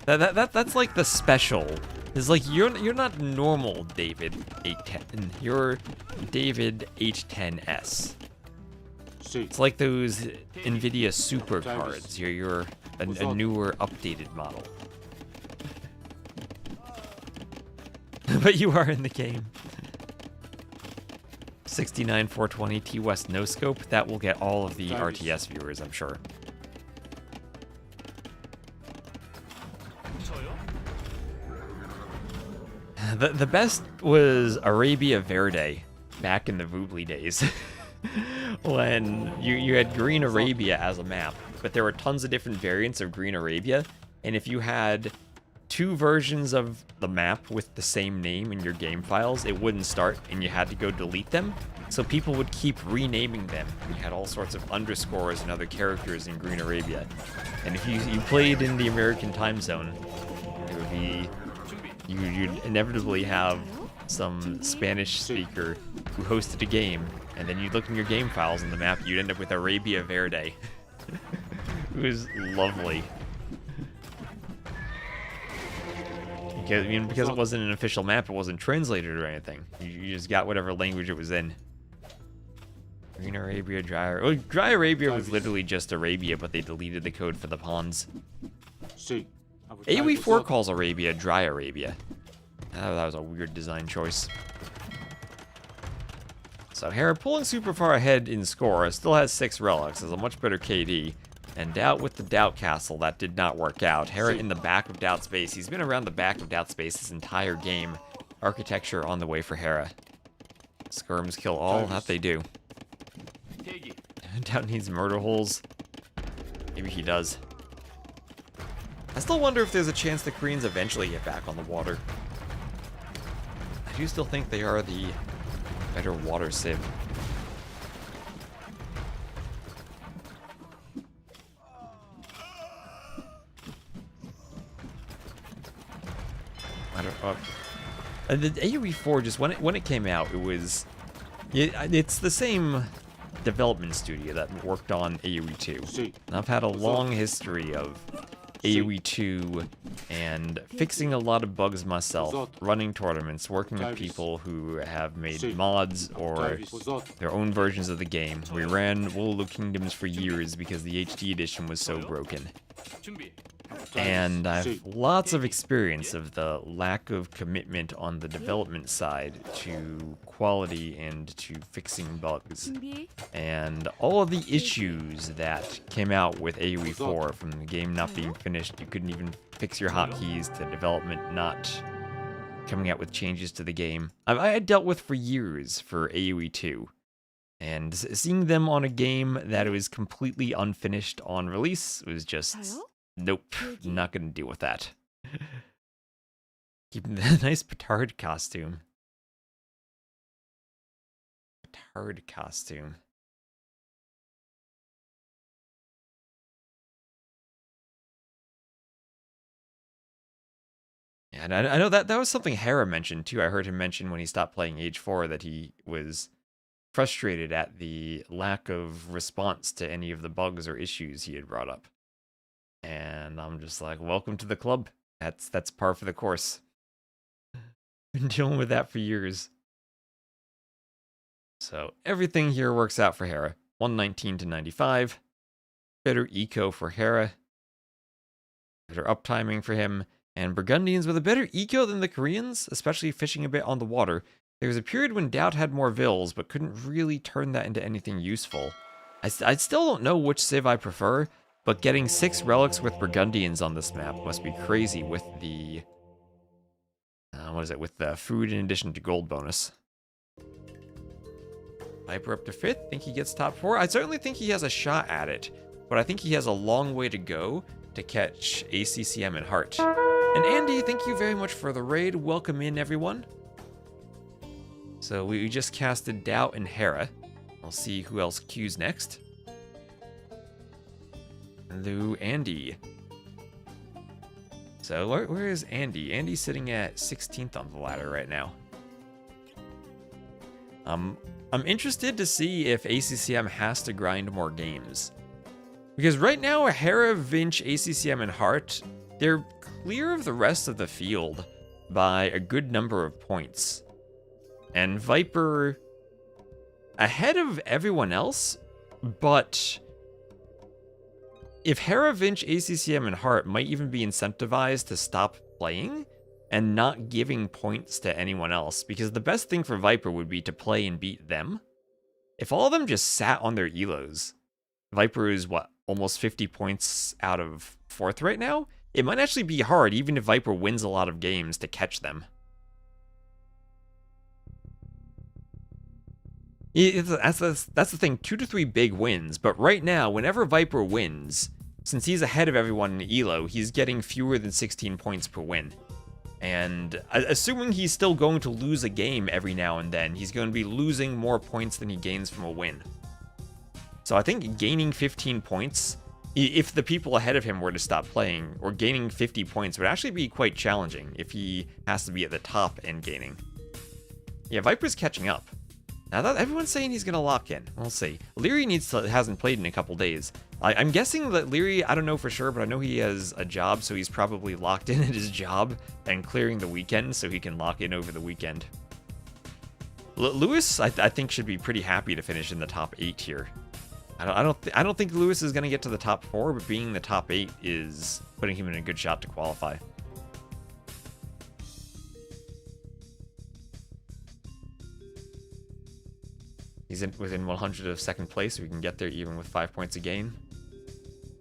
That's like the special. It's like you're not normal David 810. You're David H10S. It's like those NVIDIA super cards. You're a newer, updated model. But you are in the game. 69 420 T West no scope. That will get all of the RTS viewers, I'm sure. The best was Arabia Verde back in the Voobly days. When you had Green Arabia as a map, but there were tons of different variants of Green Arabia, and if you had 2 versions of the map with the same name in your game files, it wouldn't start and you had to go delete them. So people would keep renaming them. You had all sorts of underscores and other characters in Green Arabia. And if you played in the American time zone, it would be... You'd inevitably have some Spanish speaker who hosted a game, and then you'd look in your game files on the map, you'd end up with Arabia Verde. It was lovely. Because it wasn't an official map, it wasn't translated or anything. You just got whatever language it was in. Green Arabia, Dry Arabia was literally just Arabia, but they deleted the code for the pawns. AoE 4 calls Arabia Dry Arabia. Oh, that was a weird design choice. So Hera pulling super far ahead in score, still has 6 relics, has a much better KD. And Daut with the Daut Castle, that did not work out. Hera in the back of Daut's base. He's been around the back of Daut's base this entire game. Architecture on the way for Hera. Skirms kill all, that they do. Daut needs murder holes. Maybe he does. I still wonder if there's a chance the Koreans eventually get back on the water. I do still think they are the better water civ. I don't know. The AoE 4, just when it came out, it was... It's the same development studio that worked on AoE 2. And I've had a long history of AoE 2 and fixing a lot of bugs myself, running tournaments, working with people who have made mods or their own versions of the game. We ran Wooloo Kingdoms for years because the HD edition was so broken. And I have lots of experience of the lack of commitment on the development side to quality and to fixing bugs. And all of the issues that came out with AoE 4 from the game not being finished. You couldn't even fix your hotkeys, to development not coming out with changes to the game. I had dealt with for years for AoE 2. And seeing them on a game that was completely unfinished on release was just... Nope, not gonna deal with that. Keeping the nice petard costume. Petard costume. Yeah, and I know that was something Hera mentioned too. I heard him mention when he stopped playing Age 4 that he was frustrated at the lack of response to any of the bugs or issues he had brought up. And I'm just like, welcome to the club. That's par for the course. Been dealing with that for years. So everything here works out for Hera. 119 to 95. Better eco for Hera. Better uptiming for him. And Burgundians with a better eco than the Koreans, especially fishing a bit on the water. There was a period when Daut had more vills, but couldn't really turn that into anything useful. I still don't know which civ I prefer. But getting 6 relics with Burgundians on this map must be crazy with the... with the food in addition to gold bonus. Viper up to 5th, think he gets top 4? I certainly think he has a shot at it, but I think he has a long way to go to catch ACCM and Heart. And Andy, thank you very much for the raid. Welcome in, everyone. So we just casted Daut and Hera. I'll see who else queues next. Hello, Andy. So, where is Andy? Andy's sitting at 16th on the ladder right now. I'm interested to see if ACCM has to grind more games. Because right now, Hera, Vinch, ACCM, and Heart, they're clear of the rest of the field by a good number of points. And Viper ahead of everyone else, but... if Hera, Vinch, ACCM, and Heart might even be incentivized to stop playing and not giving points to anyone else, because the best thing for Viper would be to play and beat them if all of them just sat on their elos, Viper is, what, almost 50 points out of 4th right now? It might actually be hard, even if Viper wins a lot of games, to catch them. That's the thing, 2 to 3 big wins, but right now, whenever Viper wins, since he's ahead of everyone in Elo, he's getting fewer than 16 points per win. And assuming he's still going to lose a game every now and then, he's going to be losing more points than he gains from a win. So I think gaining 15 points, if the people ahead of him were to stop playing, or gaining 50 points would actually be quite challenging if he has to be at the top and gaining. Yeah, Viper's catching up. Now that everyone's saying he's going to lock in. We'll see. Liry hasn't played in a couple days. I'm guessing that Liry, I don't know for sure, but I know he has a job, so he's probably locked in at his job and clearing the weekend so he can lock in over the weekend. Lewis, I think, should be pretty happy to finish in the top 8 here. I don't think Lewis is going to get to the top 4, but being the top 8 is putting him in a good shot to qualify. He's within 100 of 2nd place, so we can get there even with 5 points a game.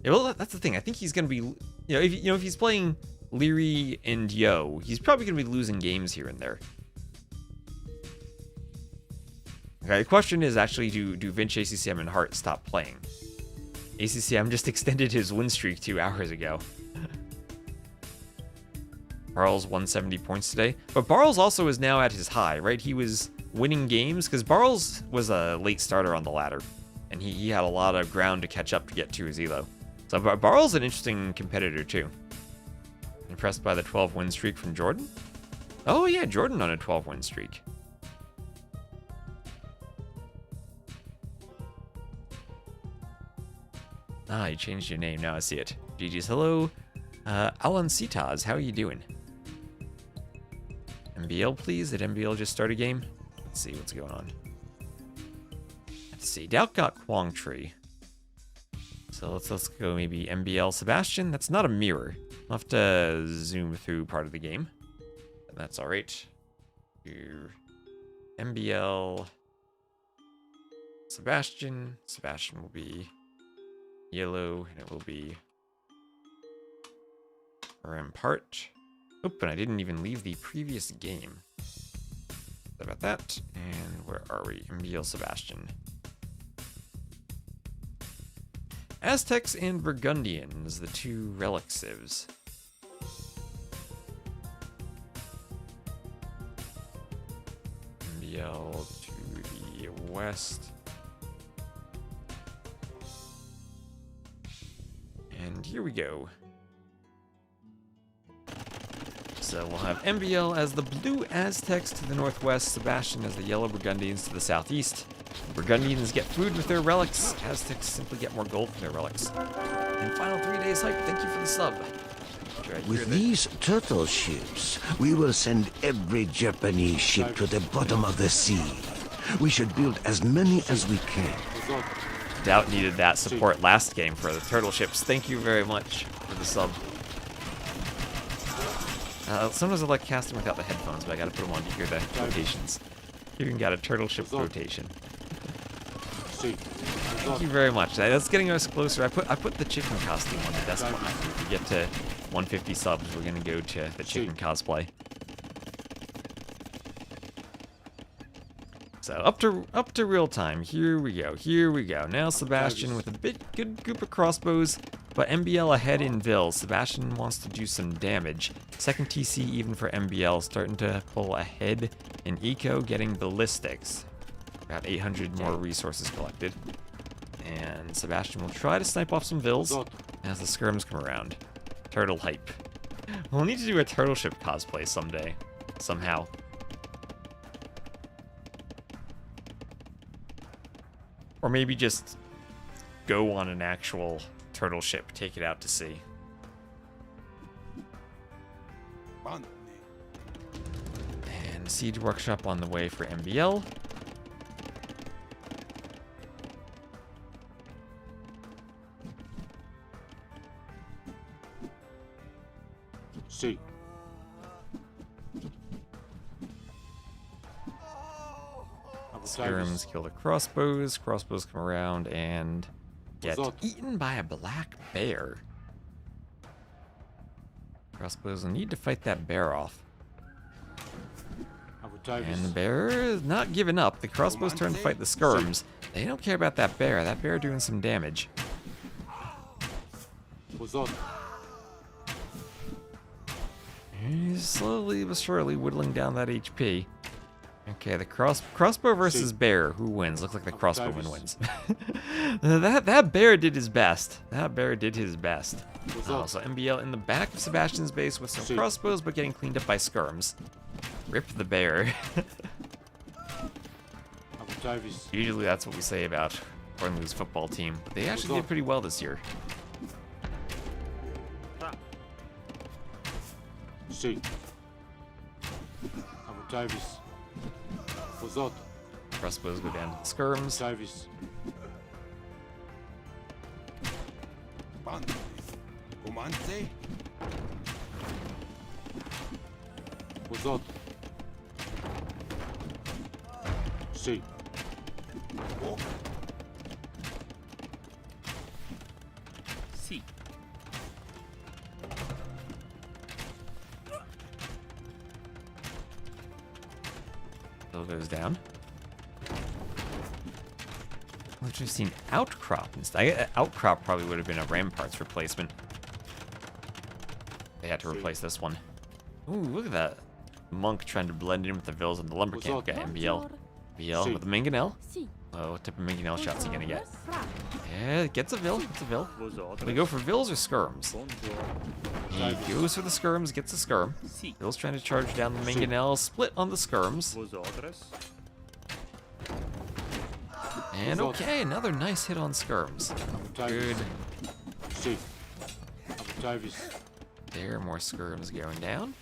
Yeah, well, that's the thing. I think he's going to be, if he's playing Liry and Yo, he's probably going to be losing games here and there. Okay, the question is actually, do Vinch, ACCM, and Hart stop playing? ACCM just extended his win streak 2 hours ago. Barles 170 points today, but Barles also is now at his high, right? He was winning games because Barles was a late starter on the ladder, and he had a lot of ground to catch up to get to his elo. So Barles an interesting competitor too. Impressed by the 12 win streak from Jordan? Oh yeah, Jordan on a 12 win streak. Ah, you changed your name. Now I see it. GG's hello. Alan Citaz, how are you doing? MBL, please. Did MBL just start a game? Let's see what's going on. Let's see. Daut got Kwong Tree. So let's go maybe MBL Sebastian. That's not a mirror. I'll have to zoom through part of the game. That's alright. Here. MBL Sebastian. Sebastian will be yellow, and it will be Rampart. Oop, and I didn't even leave the previous game. Sorry about that. And where are we? MBL Sebastian. Aztecs and Burgundians, the 2 relic civs. MBL to the west. And here we go. So we'll have MBL as the blue Aztecs to the northwest, Sebastian as the yellow Burgundians to the southeast. Burgundians get food with their relics, Aztecs simply get more gold from their relics. And final 3 days hype, thank you for the sub. With these turtle ships, we will send every Japanese ship to the bottom of the sea. We should build as many as we can. Daut needed that support last game for the turtle ships. Thank you very much for the sub. Sometimes I like casting without the headphones, but I gotta put them on to hear the rotations. You even got a turtle ship rotation. Thank you very much. That's getting us closer. I put the chicken costume on the desk behind me. If we get to 150 subs, we're gonna go to the chicken cosplay. So up to real time. Here we go. Here we go. Now Sebastian with a good group of crossbows, but MBL ahead in Villie. Sebastian wants to do some damage. Second TC even for MBL, starting to pull ahead in eco, getting ballistics. Got 800 more resources collected. And Sebastian will try to snipe off some Villes as the skirms come around. Turtle hype. We'll need to do a turtle ship cosplay someday. Somehow. Or maybe just go on an actual turtle ship, take it out to sea. And Siege Workshop on the way for MBL. See. Skirms kill the crossbows. Crossbows come around and get eaten by a black bear. Crossbows will need to fight that bear off. And the bear is not giving up. The crossbows turn to fight the skirms. They don't care about that bear. That bear doing some damage. He's slowly but surely whittling down that HP. Okay, the crossbow versus bear. Who wins? Looks like the crossbowman wins. that bear did his best. That bear did his best. So MBL in the back of Sebastian's base with some crossbows, but getting cleaned up by skirms. Rip the bear. Usually that's what we say about Cornlew's football team. They actually did pretty well this year. Crossbows go down to the skirms. Bill goes down. Which we've seen Outcrop instead. Outcrop probably would have been a Ramparts replacement. They had to replace this one. Ooh, look at that. Monk trying to blend in with the Vills and the Lumbercamp guy. MBL. BL with the Mangonel. Oh, what type of Mangonel shots he gonna get? Yeah, gets a Vill. Gets a Vill. We go for Vills or Skirms? He goes for the Skirms, gets a Skirm. Vill's trying to charge down the Mangonel. Split on the Skirms. And okay, another nice hit on Skirms. Good. There, more Skirms going down.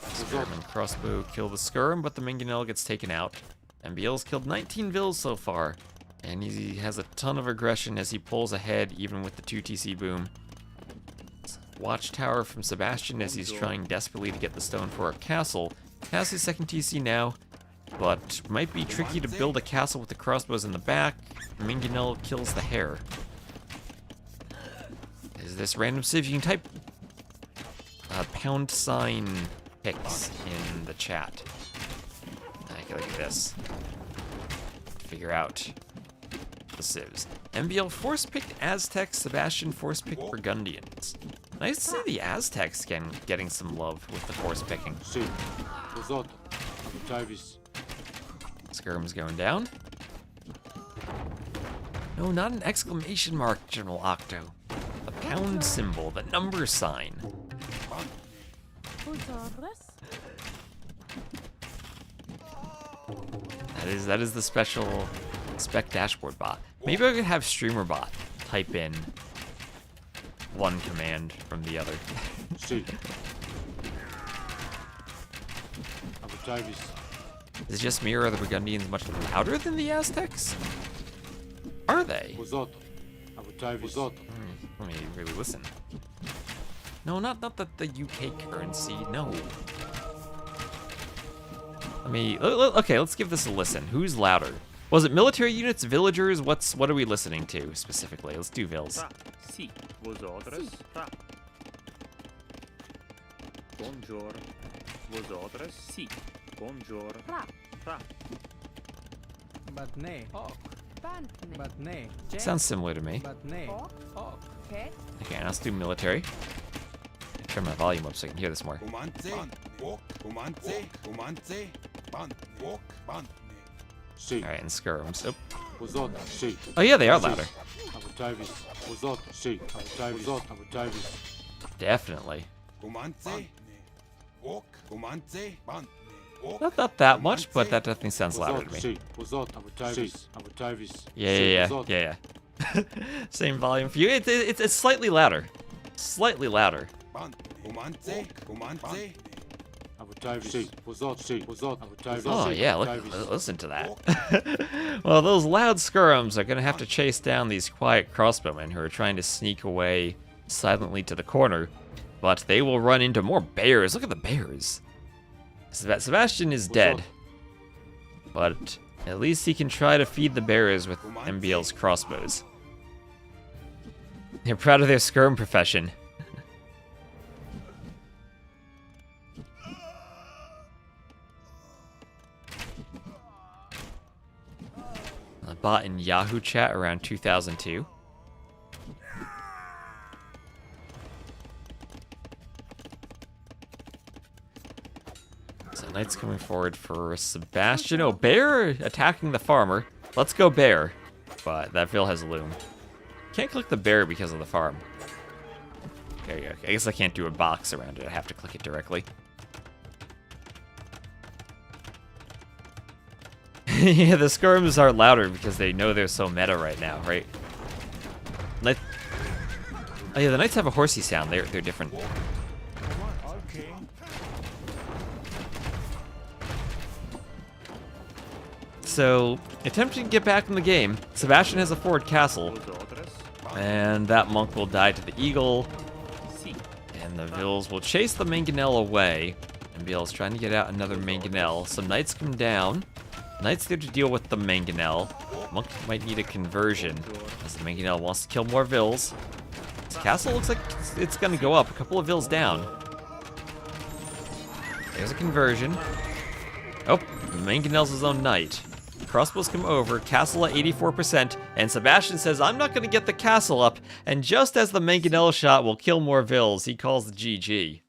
Skirm and crossbow kill the Skirm, but the Mangonel gets taken out. MBL's killed 19 Vills so far, and he has a ton of aggression as he pulls ahead, even with the 2 TC boom. Watchtower from Sebastian as he's trying desperately to get the stone for a castle. Has his second TC now, but might be tricky to build a castle with the crossbows in the back. Mangonel kills the hare. Is this random civ? You can type # picks in the chat. I can look at this. Figure out the civs. MBL force-picked Aztecs, Sebastian force-picked Burgundians. Nice to see the Aztecs getting some love with the force-picking. Skirm's going down. No, not an exclamation mark, General Octo. A pound symbol, the number sign. That is the special spec dashboard bot. Maybe I could have streamer bot type in one command from the other. Is it just me, or are the Burgundians much louder than the Aztecs? Are they? Let me really listen. No, not the UK currency, no. Okay, let's give this a listen. Who's louder? Was it military units, villagers? What are we listening to specifically? Let's do Vills. Bonjour. Vosotros? Si. Bonjour. Sounds similar to me. Okay, let's do military. Turn my volume up so I can hear this more. Alright, and skirms. Oh yeah, they are louder. Definitely. Not that much, but that definitely sounds louder to me. Yeah. Same volume for you. It's slightly louder. Slightly louder. Oh yeah, listen to that. Well, those loud skirms are gonna have to chase down these quiet crossbowmen who are trying to sneak away silently to the corner, but they will run into more bears. Look at the bears. Sebastian is dead, but At least he can try to feed the bearers with MBL's crossbows. They're proud of their skirm profession. I bought in Yahoo chat around 2002. So Knight's coming forward for Sebastian. Oh, Bear attacking the farmer. Let's go Bear. But that Vil has Loom. Can't click the Bear because of the farm. There you go. I guess I can't do a box around it. I have to click it directly. Yeah, the skirms are louder because they know they're so meta right now, right? Oh yeah, the Knights have a horsey sound. They're different. So, attempting to get back in the game, Sebastian has a forward castle, and that monk will die to the eagle, and the Vils will chase the mangonel away. MBL's trying to get out another mangonel. Some Knights come down. Knight's there to deal with the mangonel. Monk might need a conversion, as the mangonel wants to kill more Vils. This castle looks like it's gonna go up. A couple of Vils down. There's a conversion. Oh, mangonel's his own knight. Crossbows come over, castle at 84%, and Sebastian says, I'm not gonna get the castle up, and just as the mangonel shot will kill more Vils, he calls the GG.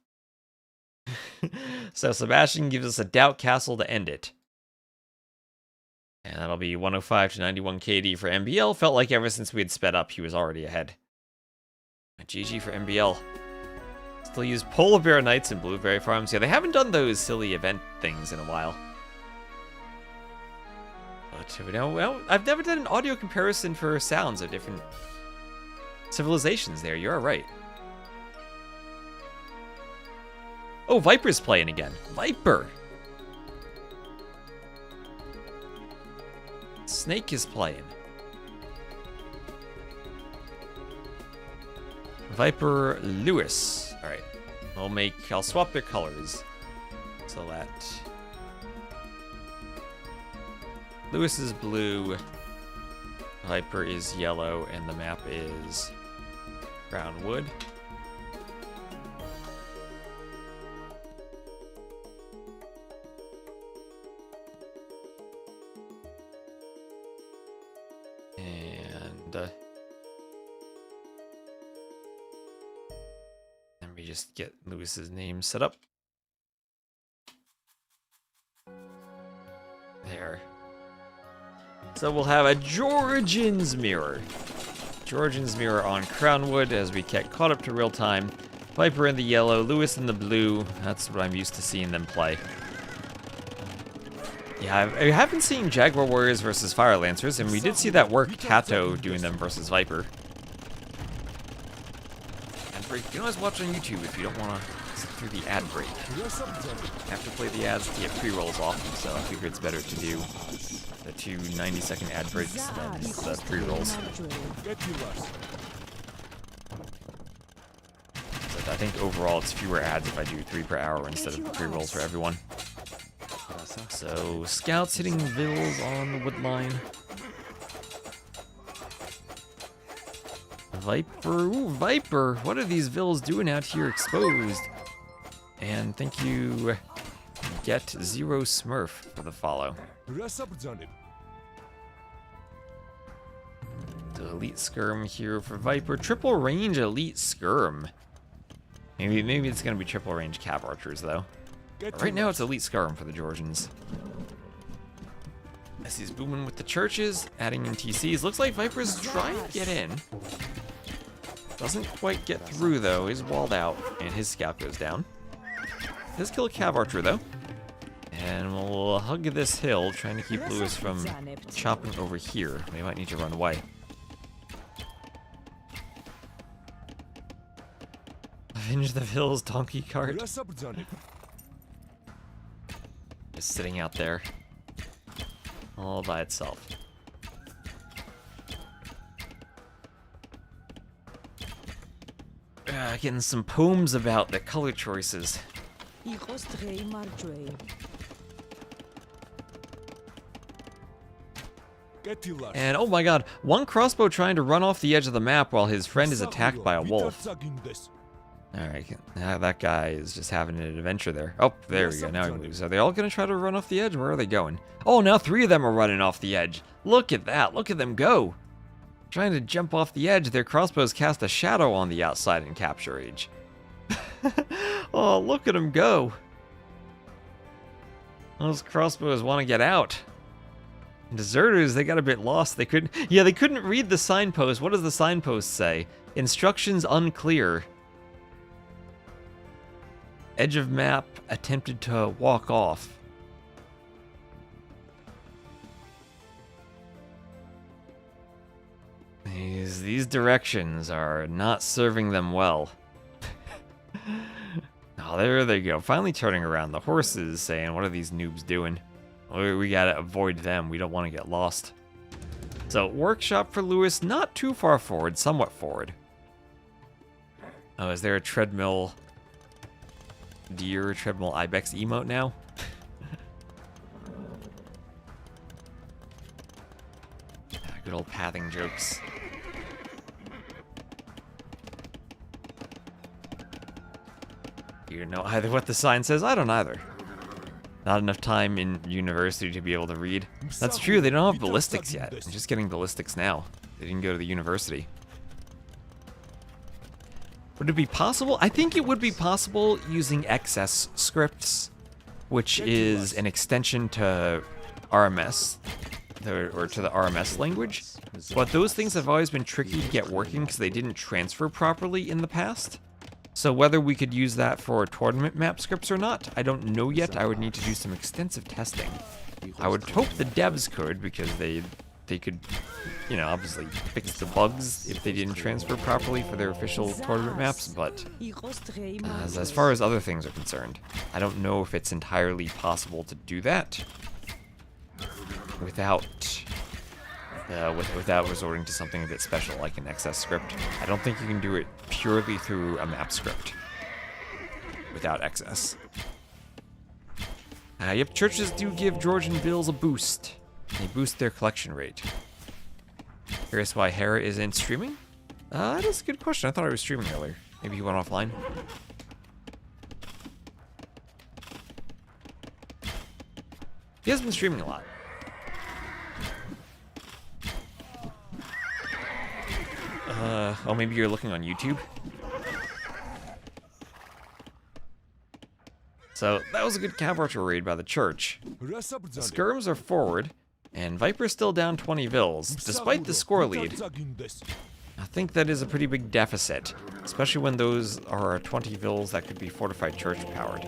So Sebastian gives us a Daut castle to end it. And that'll be 105 to 91 KD for MBL. Felt like ever since we had sped up, he was already ahead. GG for MBL. Still use Polar Bear Knights and Blueberry Farms. Yeah, they haven't done those silly event things in a while. But well, I've never done an audio comparison for sounds of different civilizations there. You're right. Oh, Viper's playing again. Viper! Snake is playing. Viper Lewis. Alright. I'll swap their colors. So that Lewis is blue, Viper is yellow, and the map is brown wood. Let me just get Lewis's name set up. There. So we'll have a Georgian's Mirror. Georgian's Mirror on Crownwood as we get caught up to real time. Viper in the yellow, Lewis in the blue. That's what I'm used to seeing them play. Yeah, I have been seeing Jaguar Warriors versus Fire Lancers, and we did see that work, Tato doing them versus Viper. Ad break. You can always watch on YouTube if you don't want to sit through the ad break. You have to play the ads to get pre-rolls off, so I figure it's better to do the 2 90-second ad breaks than the pre-rolls. So I think overall it's fewer ads if I do 3 per hour instead of pre-rolls for everyone. So, scouts hitting Vils on the wood line. Viper, ooh, Viper! What are these Vils doing out here exposed? And thank you, Get Zero Smurf, for the follow. The Elite Skirm here for Viper. Triple range Elite Skirm. Maybe it's gonna be triple range Cav Archers, though. Right now it's Elite Skirm for the Georgians. As he's booming with the churches, adding in TCs. Looks like Viper's trying to get in. Doesn't quite get through though, he's walled out, and his scout goes down. Does kill a Cav Archer though. And we'll hug this hill, trying to keep Lewis from chopping over here. We might need to run away. Avenge the Vils donkey cart. Just sitting out there, all by itself. Getting some poems about the color choices. And oh my god, one crossbow trying to run off the edge of the map while his friend is attacked by a wolf. Alright, now that guy is just having an adventure there. Oh, there we go, now he moves. Are they all gonna try to run off the edge? Where are they going? Oh, now 3 of them are running off the edge. Look at that, look at them go. Trying to jump off the edge, their crossbows cast a shadow on the outside and capture age. Oh, look at them go. Those crossbows want to get out. Deserters, they got a bit lost. They couldn't read the signpost. What does the signpost say? Instructions unclear. Edge of map attempted to walk off. These directions are not serving them well. Oh, there they go. Finally turning around. The horses saying, what are these noobs doing? We gotta avoid them. We don't want to get lost. So, workshop for Lewis, not too far forward, somewhat forward. Oh, is there a treadmill deer, treadmill ibex emote now? Good old pathing jokes. You don't know either what the sign says? I don't either. Not enough time in university to be able to read. That's true, they don't have ballistics yet. I'm just getting ballistics now. They didn't go to the university. Would it be possible? I think it would be possible using XS scripts, which is an extension to RMS, or to the RMS language. But those things have always been tricky to get working because they didn't transfer properly in the past. So whether we could use that for tournament map scripts or not, I don't know yet. I would need to do some extensive testing. I would hope the devs could, because they could, you know, obviously fix the bugs if they didn't transfer properly for their official tournament maps, but as far as other things are concerned, I don't know if it's entirely possible to do that without resorting to something a bit special like an XS script. I don't think you can do it purely through a map script without XS. Yep, churches do give Georgian bills a boost. They boost their collection rate. Curious why Hera isn't streaming? That is a good question. I thought I was streaming earlier. Maybe he went offline. He has been streaming a lot. Oh, maybe you're looking on YouTube? So, that was a good cav archer raid by the church. The skirms are forward, and Viper's still down 20 vills, despite the score lead. I think that is a pretty big deficit, especially when those are 20 vills that could be fortified church powered.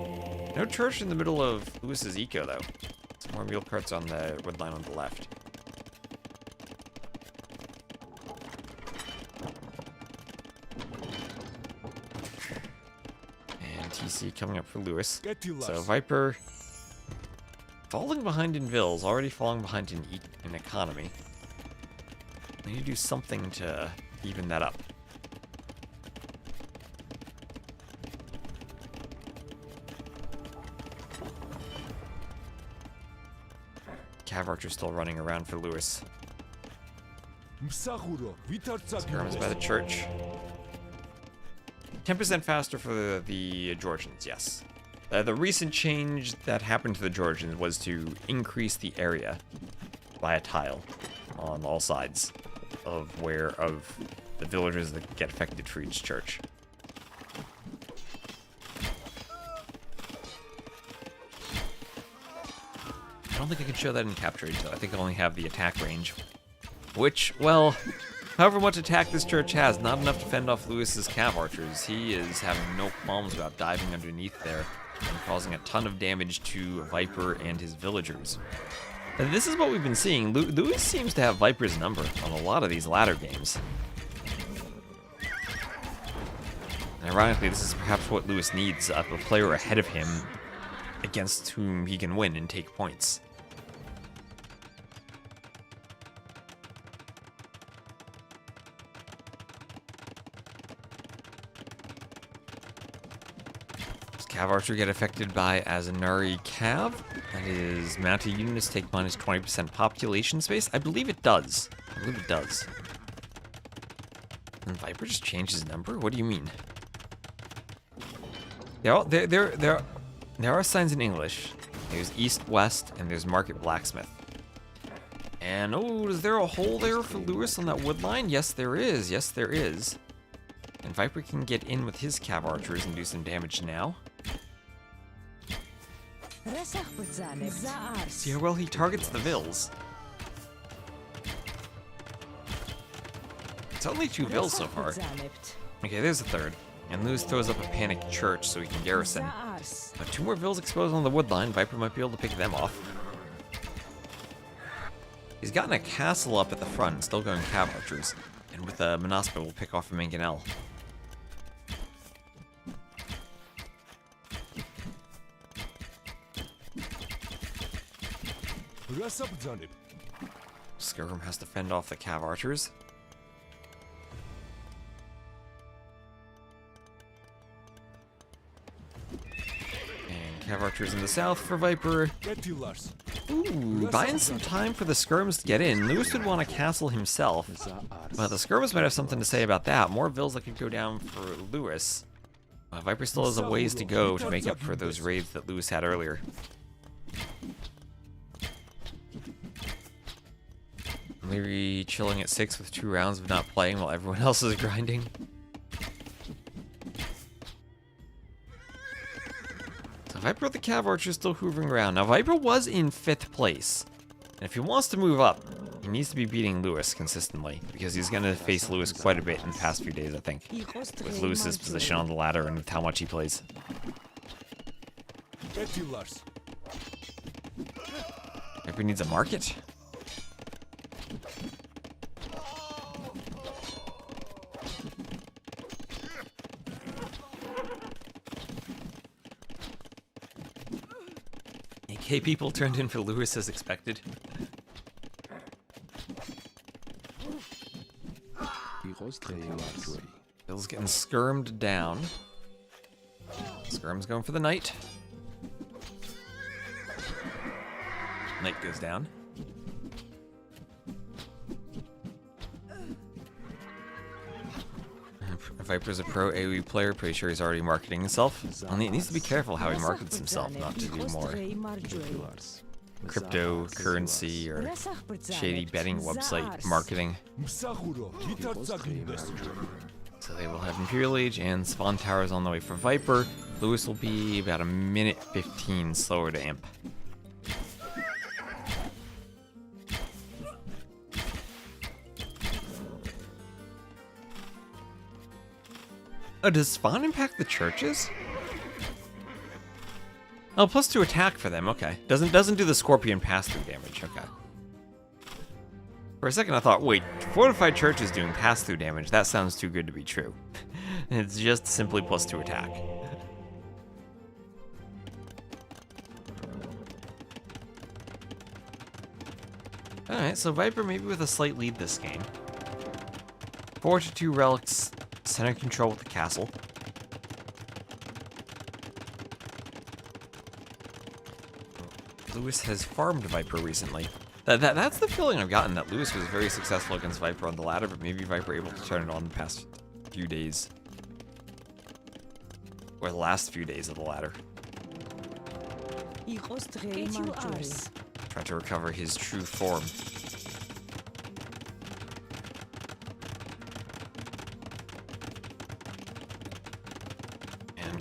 No church in the middle of Lewis's eco, though. Some more mule carts on the wood line on the left. TC coming up for Lewis. So Viper falling behind in vills, already falling behind in economy. I need to do something to even that up. Cav Archer still running around for Lewis. Skirms by the church. 10% faster for the Georgians, yes. The recent change that happened to the Georgians was to increase the area by a tile on all sides of the villagers that get affected for each church. I don't think I can show that in capture range, though. I think I only have the attack range, which, well, however much attack this church has, not enough to fend off Lewis's cav archers. He is having no qualms about diving underneath there and causing a ton of damage to Viper and his villagers. And this is what we've been seeing. Lewis seems to have Viper's number on a lot of these ladder games. And ironically, this is perhaps what Lewis needs, a player ahead of him against whom he can win and take points. Cav Archer get affected by Azanari Cav. That is, mounted units take minus 20% population space. I believe it does. I believe it does. And Viper just changed his number? What do you mean? There are signs in English. There's East, West, and there's Market Blacksmith. And, oh, is there a hole there for Lewis on that wood line? Yes, there is. Yes, there is. And Viper can get in with his Cav Archers and do some damage now. See how well he targets the Vills. It's only 2 Vills so far. Okay, there's a third. And Lewis throws up a panicked church so he can garrison. But 2 more Vills exposed on the wood line. Viper might be able to pick them off. He's gotten a castle up at the front, still going Cav Archers. And with a Monaspa, we'll pick off a Mangonel. Skirm has to fend off the Cav Archers. And Cav Archers in the south for Viper. Ooh, buying some time for the Skirms to get in. Lewis would want a castle himself, but the Skirms might have something to say about that. More Vills that could go down for Lewis. Viper still has a ways to go to make up for those raids that Lewis had earlier. Liry chilling at 6 with 2 rounds of not playing while everyone else is grinding. So Viper with the Cav Archer still hoovering around. Now Viper was in 5th place. And if he wants to move up, he needs to be beating Lewis consistently. Because he's going to face Lewis quite a bit in the past few days, I think. With Lewis's position on the ladder and with how much he plays. Viper needs a market. AK people turned in for Lewis as expected. Bill's getting skirmed down. Skirm's going for the knight. Knight goes down. Viper's a pro AoE player, pretty sure he's already marketing himself. Well, he needs to be careful how he markets himself, not to do more cryptocurrency or shady betting website marketing. So they will have Imperial Age and Spawn Towers on the way for Viper. Lewis will be about a minute 15 slower to imp. Oh, does Spawn impact the churches? Oh, +2 attack for them, okay. Doesn't do the Scorpion pass-through damage, okay. For a second I thought, wait, fortified churches doing pass-through damage, that sounds too good to be true. It's just simply +2 attack. Alright, so Viper maybe with a slight lead this game. 4-2 relics. Center control with the castle. Lewis has farmed Viper recently. That's the feeling I've gotten, that Lewis was very successful against Viper on the ladder, but maybe Viper able to turn it on the past few days. Or the last few days of the ladder. Try to recover his true form.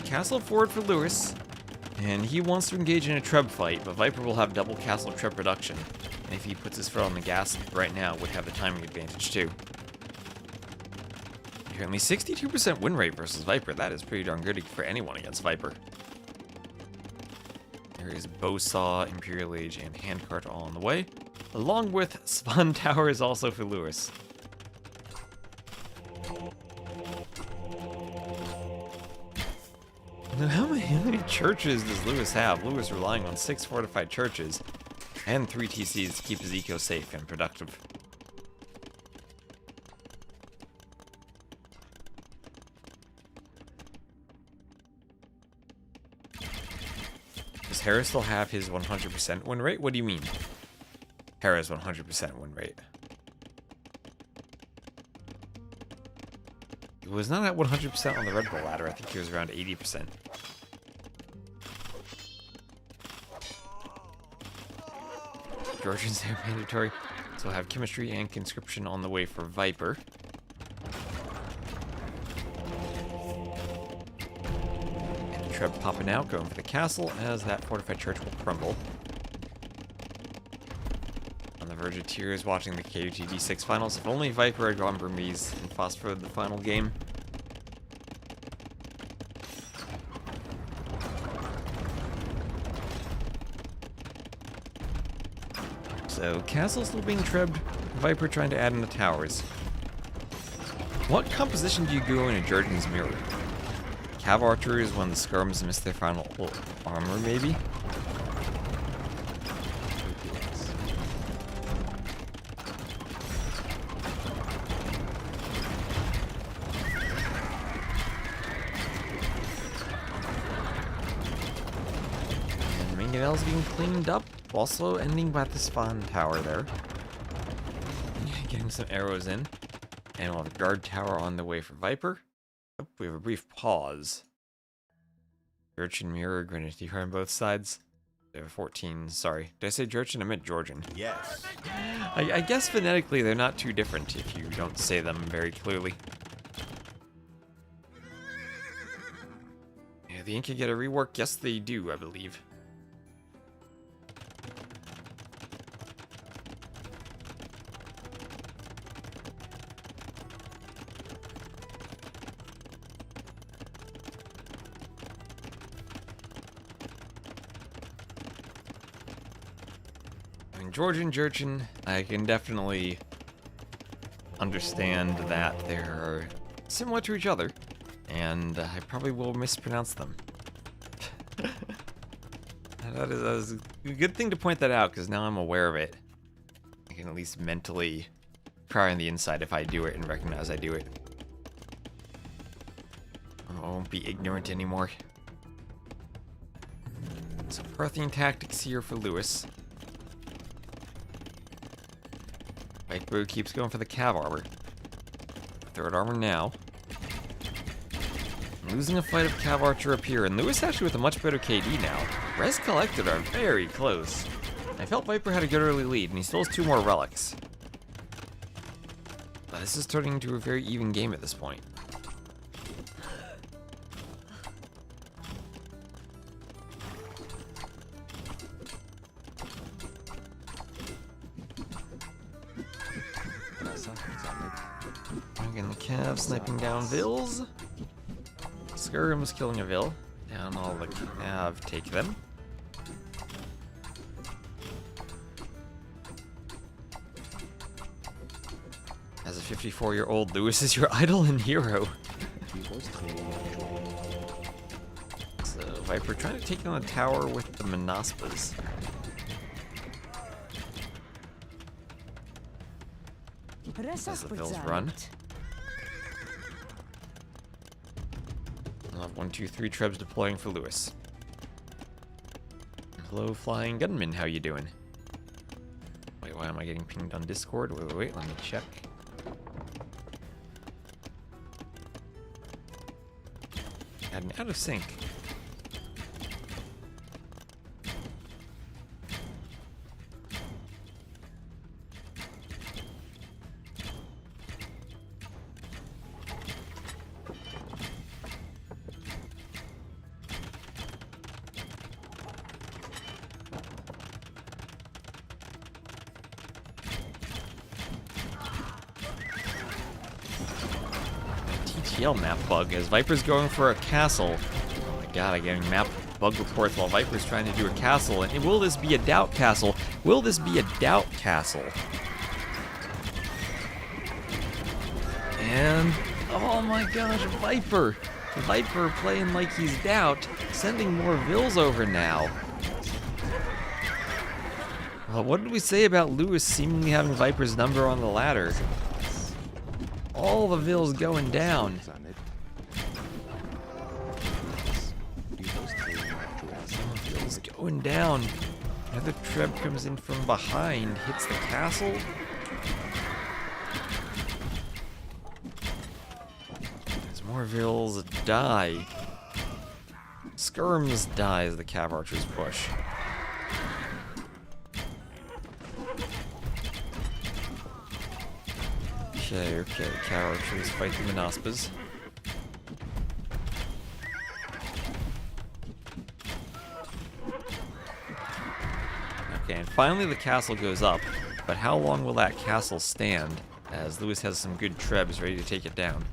Castle forward for Lewis, and he wants to engage in a Treb fight, but Viper will have double castle Treb production, and if he puts his foot on the gas right now, would have the timing advantage too. Currently 62% win rate versus Viper, that is pretty darn good for anyone against Viper. There is Bowsaw, Imperial Age, and Handcart all on the way, along with Spawn Towers also for Lewis. Now, how many churches does Lewis have? Lewis relying on 6 fortified churches and 3 TCs to keep his eco safe and productive. Does Hera still have his 100% win rate? What do you mean? Hera's 100% win rate. He was not at 100% on the Red Bull ladder. I think he was around 80%. Georgians are mandatory. So we'll have chemistry and conscription on the way for Viper. And Treb popping out, going for the castle as that fortified church will crumble. On the verge of tears watching the KUT 6 finals. If only Viper had gone Burmese and phosphored the final game. So, castle still being trebbed, Viper trying to add in the towers. What composition do you go in a Jurgen's mirror? Cav archers when the skirms miss their final armor, maybe? And Mangonel's being cleaned up. Also ending by the spawn tower there. Getting some arrows in. And we'll have a guard tower on the way for Viper. Oh, we have a brief pause. Jurchen mirror, Grenadier on both sides. They have 14, sorry. Did I say Jurchen? I meant Georgian. Yes. I guess phonetically they're not too different if you don't say them very clearly. Yeah, the Inca get a rework? Yes, they do, I believe. Georgian Jurchen, I can definitely understand that they're similar to each other, and I probably will mispronounce them. that is a good thing to point that out, because now I'm aware of it. I can at least mentally cry on the inside if I do it and recognize I do it. I won't be ignorant anymore. So Parthian tactics here for Lewis. Viper keeps going for the cav armor. Third armor now. Losing a fight of cav archer up here, and Lewis actually with a much better KD now. Res collected are very close. I felt Viper had a good early lead, and he still has 2 more relics. But this is turning into a very even game at this point. Again, the Cav sniping down Vills. Skirm's killing a Vill. Down all the Cav, take them. As a 54-year-old, Lewis is your idol and hero. So, Viper trying to take on the tower with the Manaspas. As the Vills run. I'll have 1, 2, 3 Trebs deploying for Lewis. Hello, Flying Gunman, how you doing? Wait, why am I getting pinged on Discord? Wait, let me check. Had an out of sync. Map bug as Viper's going for a castle. Oh my god, I'm getting map bug reports while Viper's trying to do a castle. And will this be a Daut castle? Will this be a Daut castle? And oh my gosh, Viper playing like he's Daut, sending more Vills over now. Well, what did we say about Lewis seemingly having Viper's number on the ladder? All the Vills going down. Vills is going down. Another Treb comes in from behind, hits the castle. As more Villes die. Skirms die as the Cav Archers push. Okay, Cav Archers fight the Manaspas. Okay, and finally the castle goes up, but how long will that castle stand, as Lewis has some good Trebs ready to take it down?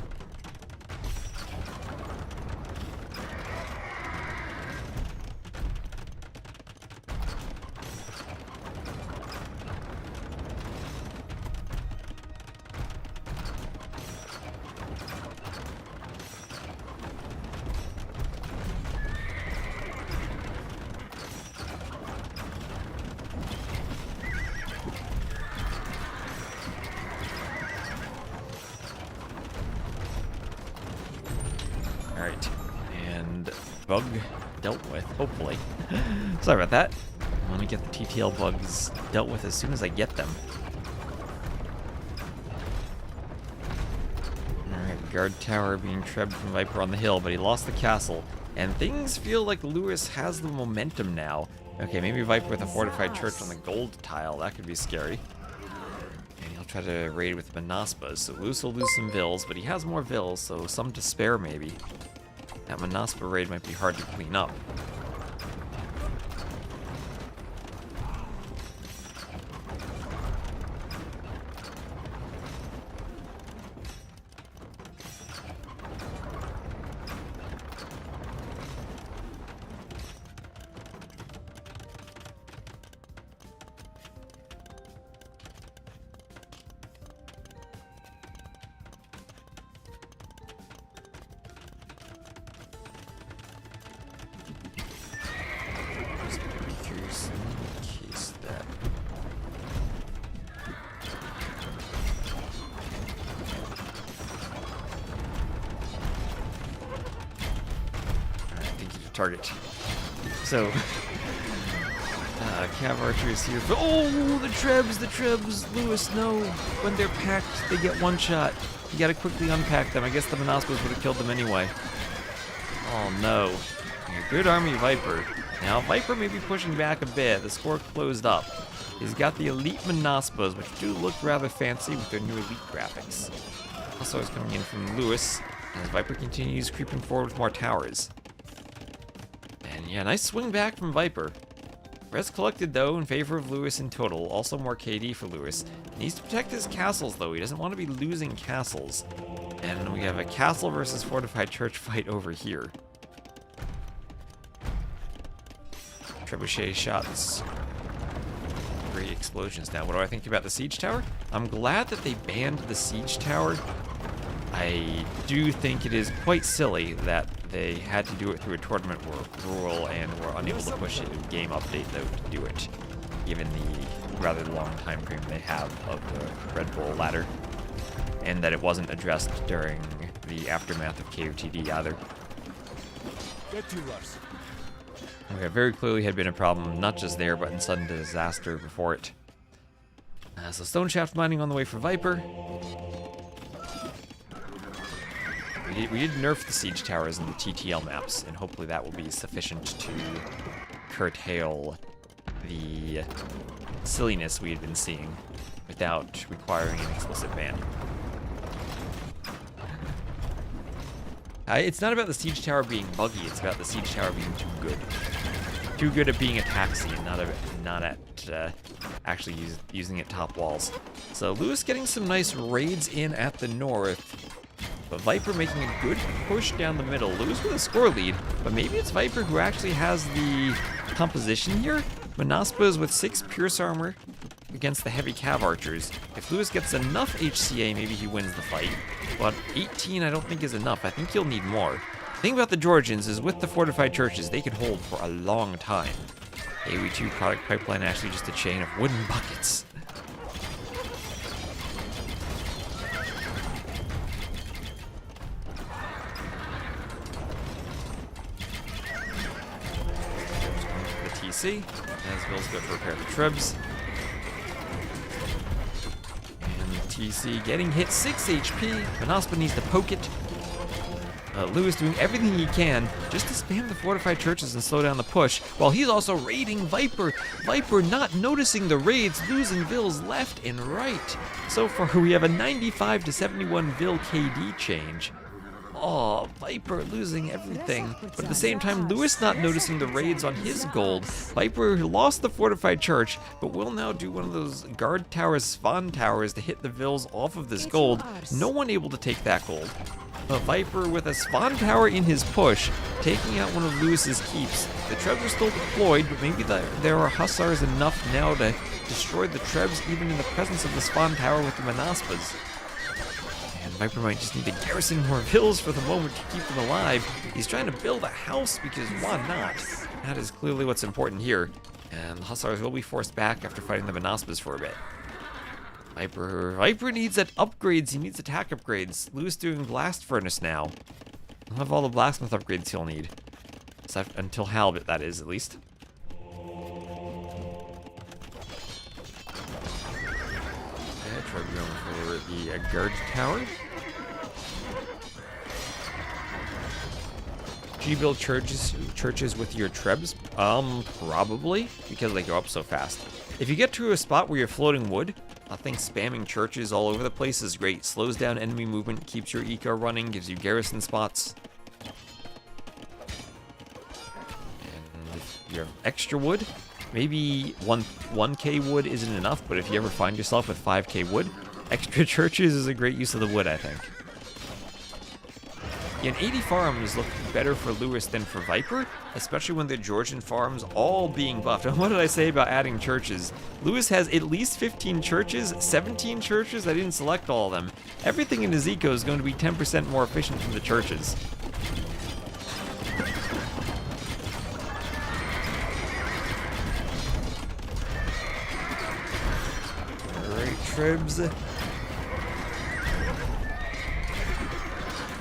Alright, and bug dealt with, hopefully. Sorry about that. Let me get the TTL bugs dealt with as soon as I get them. Alright, guard tower being trebbed from Viper on the hill, but he lost the castle. And things feel like Lewis has the momentum now. Okay, maybe Viper with a fortified church on the gold tile, that could be scary. And he'll try to raid with Manaspas, so Lewis will lose some Villes, but he has more Villes, so some to spare maybe. That Manaspa raid might be hard to clean up. Target. So, Cav Archer is here. Oh, the Trebs! Lewis, no. When they're packed, they get one shot. You gotta quickly unpack them. I guess the Manaspas would have killed them anyway. Oh no. Good army Viper. Now, Viper may be pushing back a bit. The score closed up. He's got the elite Manaspas, which do look rather fancy with their new elite graphics. Also is coming in from Lewis, as Viper continues creeping forward with more towers. And yeah, nice swing back from Viper. Res collected, though, in favor of Lewis in total. Also more KD for Lewis. Needs to protect his castles, though. He doesn't want to be losing castles. And we have a castle versus fortified church fight over here. Trebuchet shots. Great explosions now. What do I think about the siege tower? I'm glad that they banned the siege tower. I do think it is quite silly that they had to do it through a tournament rule and were unable to push it in game update, though, to do it, given the rather long time frame they have of the Red Bull ladder, and that it wasn't addressed during the aftermath of KOTD either. Okay, very clearly had been a problem, not just there, but in sudden disaster before it. So Stone Shaft mining on the way for Viper. We did nerf the siege towers in the TTL maps, and hopefully that will be sufficient to curtail the silliness we had been seeing without requiring an explicit ban. It's not about the siege tower being buggy, it's about the siege tower being too good. Too good at being a taxi and not at actually using it top walls. So Lewis getting some nice raids in at the north. But Viper making a good push down the middle. Lewis with a score lead, but maybe it's Viper who actually has the composition here. Manaspas with 6 Pierce Armor against the heavy Cav Archers. If Lewis gets enough HCA, maybe he wins the fight. But 18 I don't think is enough. I think he'll need more. The thing about the Georgians is with the fortified churches, they could hold for a long time. AoE2 product pipeline actually just a chain of wooden buckets. TC, as Vil's go to repair the Trebs. And TC getting hit 6 HP. Manaspa needs to poke it. Lewis doing everything he can just to spam the fortified churches and slow down the push, while he's also raiding Viper. Viper not noticing the raids, losing Vills left and right. So far, we have a 95 to 71 Vill KD change. Oh, Viper losing everything. But at the same time, Lewis not noticing the raids on his gold. Viper lost the fortified church, but will now do one of those guard towers, spawn towers to hit the Vills off of this gold. No one able to take that gold. Viper with a spawn tower in his push, taking out one of Lewis's keeps. The Trebs are still deployed, but maybe there are Hussars enough now to destroy the Trebs even in the presence of the spawn tower with the Manaspas. And Viper might just need to garrison more Vills for the moment to keep them alive. He's trying to build a house because why not? That is clearly what's important here. And the Hussars will be forced back after fighting the Manaspas for a bit. Viper needs upgrades. He needs attack upgrades. Lewis doing Blast Furnace now. He'll have all the Blacksmith upgrades he'll need. Until Halbert, that is, at least. Okay, try going for the guard tower. Do you build churches with your Trebs? Probably, because they go up so fast. If you get to a spot where you're floating wood, I think spamming churches all over the place is great. Slows down enemy movement, keeps your eco running, gives you garrison spots. And if you have extra wood, maybe 1k wood isn't enough, but if you ever find yourself with 5k wood, extra churches is a great use of the wood, I think. Yeah, and 80 farms look better for Lewis than for Viper, especially when the Georgian farms all being buffed. And what did I say about adding churches? Lewis has at least 15 churches, 17 churches. I didn't select all of them. Everything in his eco is going to be 10% more efficient from the churches. Alright, Trebs.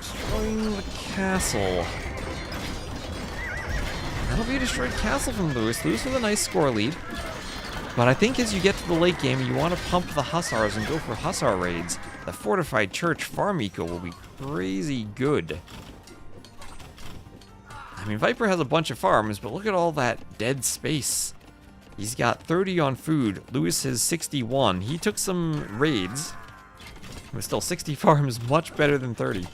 Destroying the castle. That'll be a destroyed castle from Lewis. Lewis with a nice score lead. But I think as you get to the late game, you want to pump the Hussars and go for Hussar raids. The fortified church farm eco will be crazy good. I mean, Viper has a bunch of farms, but look at all that dead space. He's got 30 on food. Lewis has 61. He took some raids. But still, 60 farms, much better than 30.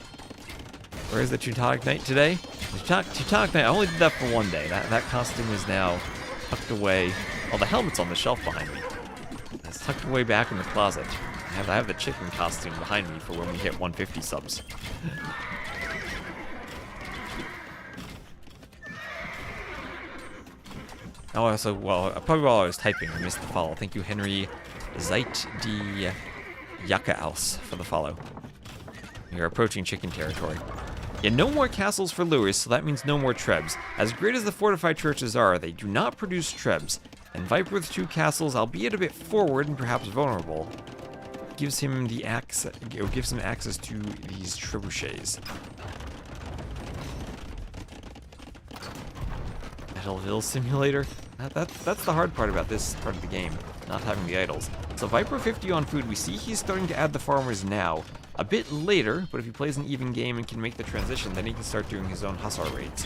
Where is the Teutonic Knight today? The Teutonic Knight, I only did that for one day. That costume is now tucked away. Oh, the helmet's on the shelf behind me. It's tucked away back in the closet. I have the chicken costume behind me for when we hit 150 subs. Oh, so, well, probably while I was typing, I missed the follow. Thank you, Henry Zeit de Yakaus, for the follow. You're approaching chicken territory. Yeah, no more castles for Lewis, so that means no more Trebs. As great as the fortified churches are, they do not produce Trebs. And Viper with 2 castles, albeit a bit forward and perhaps vulnerable, gives him the access to these trebuchets. Battleville Simulator. That's the hard part about this part of the game, not having the idols. So Viper 50 on food, we see he's starting to add the farmers now. A bit later, but if he plays an even game and can make the transition, then he can start doing his own Hussar raids.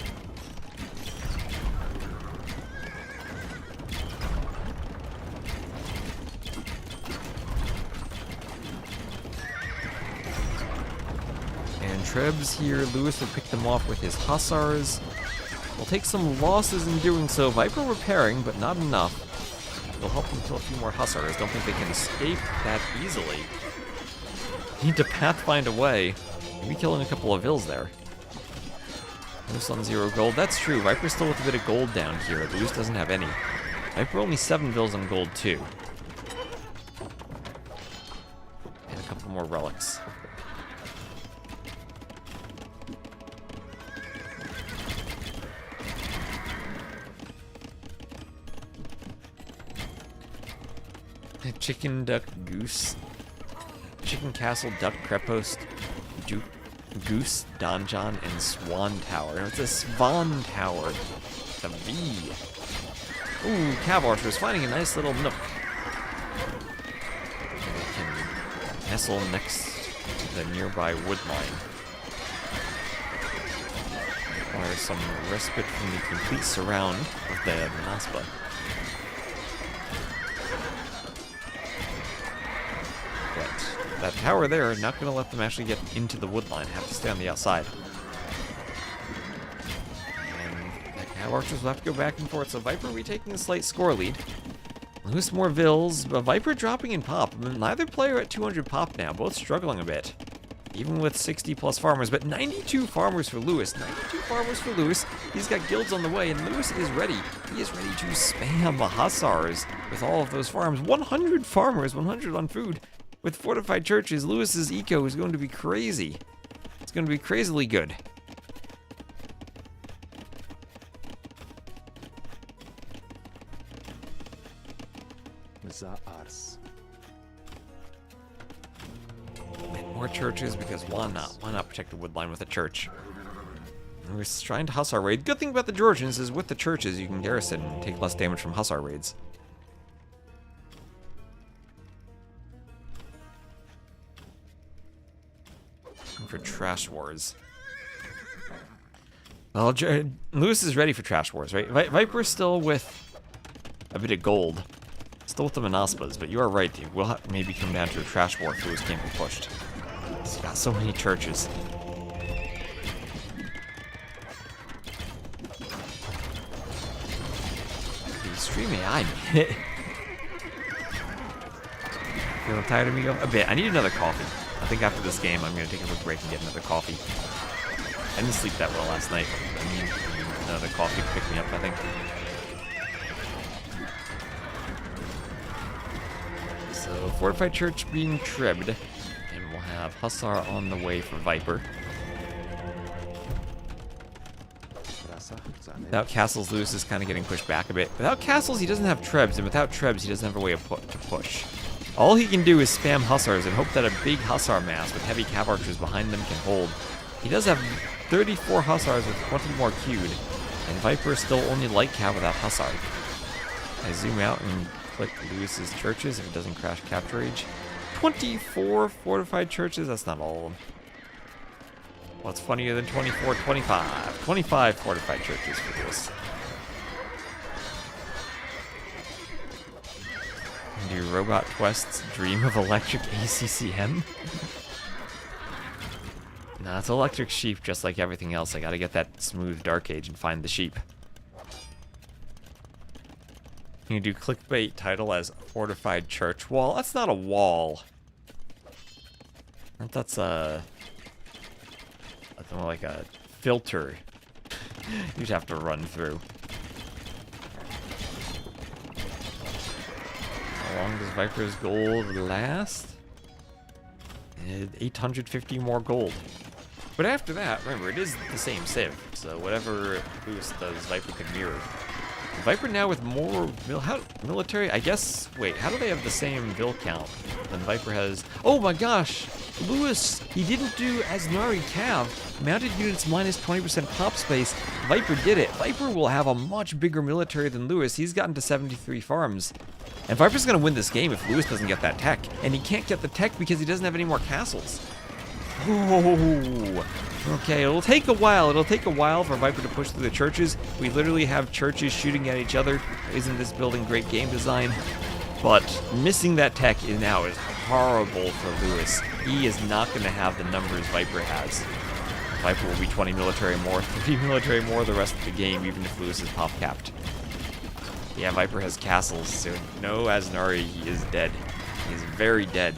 And Trebs here, Lewis will pick them off with his Hussars. We'll take some losses in doing so. Viper repairing, but not enough. We'll help them kill a few more Hussars. Don't think they can escape that easily. Need to pathfind away. Maybe killing a couple of Vills there. Lewis on 0 gold. That's true. Viper's still with a bit of gold down here. Lewis doesn't have any. Viper only 7 Vills on gold too. And a couple more relics. Chicken, duck, goose. Chicken Castle, Duck Crepost, Goose, Donjon, and Swan Tower. It's a Swan Tower. The V. Ooh, Cav Archers finding a nice little nook. They can nestle next to the nearby wood line. Require some respite from the complete surround of the Naspa. But that tower there, not going to let them actually get into the wood line. Have to stay on the outside. Now Archers will have to go back and forth, so Viper will be taking a slight score lead. Lewis more Vills, but Viper dropping in pop. I mean, neither player at 200 pop now, both struggling a bit. Even with 60 plus farmers, but 92 farmers for Lewis. 92 farmers for Lewis. He's got guilds on the way, and Lewis is ready. He is ready to spam Hussars with all of those farms. 100 farmers, 100 on food. With fortified churches, Lewis's eco is going to be crazy. It's going to be crazily good. More churches, because why not? Why not protect the wood line with a church? And we're trying to Hussar raid. Good thing about the Georgians is with the churches you can garrison and take less damage from Hussar raids. And for trash wars. Well, Lewis is ready for trash wars, right? Viper's still with a bit of gold. Still with the Manaspas, but you are right, dude. We'll maybe come down to a trash war if Lewis can't be pushed. He's got so many churches. The stream AI, man. Feeling tired of me? A bit. I need another coffee. I think after this game, I'm going to take a quick break and get another coffee. I didn't sleep that well last night. I need another coffee to pick me up, I think. So, fortified church being tribbed, and we'll have Hussar on the way for Viper. Without castles, Lewis is kind of getting pushed back a bit. Without castles, he doesn't have trebs, and without trebs, he doesn't have a way to push. All he can do is spam Hussars and hope that a big Hussar mass with heavy cav archers behind them can hold. He does have 34 Hussars with 20 more queued, and Viper is still only light cav without Hussar. I zoom out and click Lewis's churches if it doesn't crash capture age. 24 fortified churches? That's not all of them. What's funnier than 24? 25. 25 fortified churches for Lewis. Do Robot Quest's dream of electric ACCM? Nah, it's electric sheep just like everything else. I gotta get that smooth Dark Age and find the sheep. You do clickbait title as fortified church wall. That's not a wall. That's more like a filter you'd have to run through. How long does Viper's gold last? 850 more gold. But after that, remember, it is the same civ, so whatever Lewis does, Viper can mirror. Viper now with more military, I guess. Wait, how do they have the same Vil count than Viper has? Oh my gosh! Lewis, he didn't do Asnari Cav. Mounted units minus 20% pop space. Viper did it. Viper will have a much bigger military than Lewis. He's gotten to 73 farms. And Viper's gonna win this game if Lewis doesn't get that tech. And he can't get the tech because he doesn't have any more castles. Oh, okay, it'll take a while. It'll take a while for Viper to push through the churches. We literally have churches shooting at each other. Isn't this building great game design? But missing that tech now is horrible for Lewis. He is not going to have the numbers Viper has. Viper will be 20 military more, 30 military more the rest of the game, even if Lewis is pop capped. Yeah, Viper has castles, so no Asnari, he is dead. He is very dead.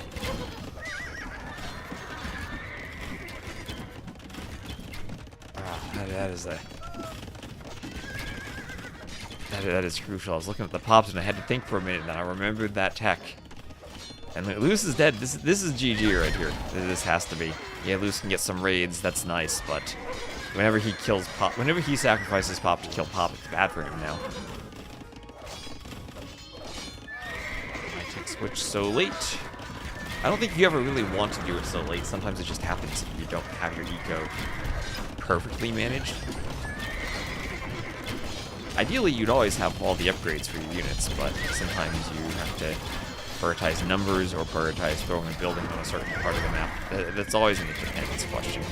That is crucial. I was looking at the pops and I had to think for a minute, and then I remembered that tech. And Lewis is dead. This is GG right here. This has to be. Yeah, Lewis can get some raids. That's nice, but whenever he kills Pop, whenever he sacrifices Pop to kill Pop, it's bad for him now. I take switch so late. I don't think you ever really want to do it so late. Sometimes it just happens if you don't have your eco perfectly managed. Ideally, you'd always have all the upgrades for your units, but sometimes you have to prioritize numbers or prioritize throwing a building on a certain part of the map. That's always an independence question.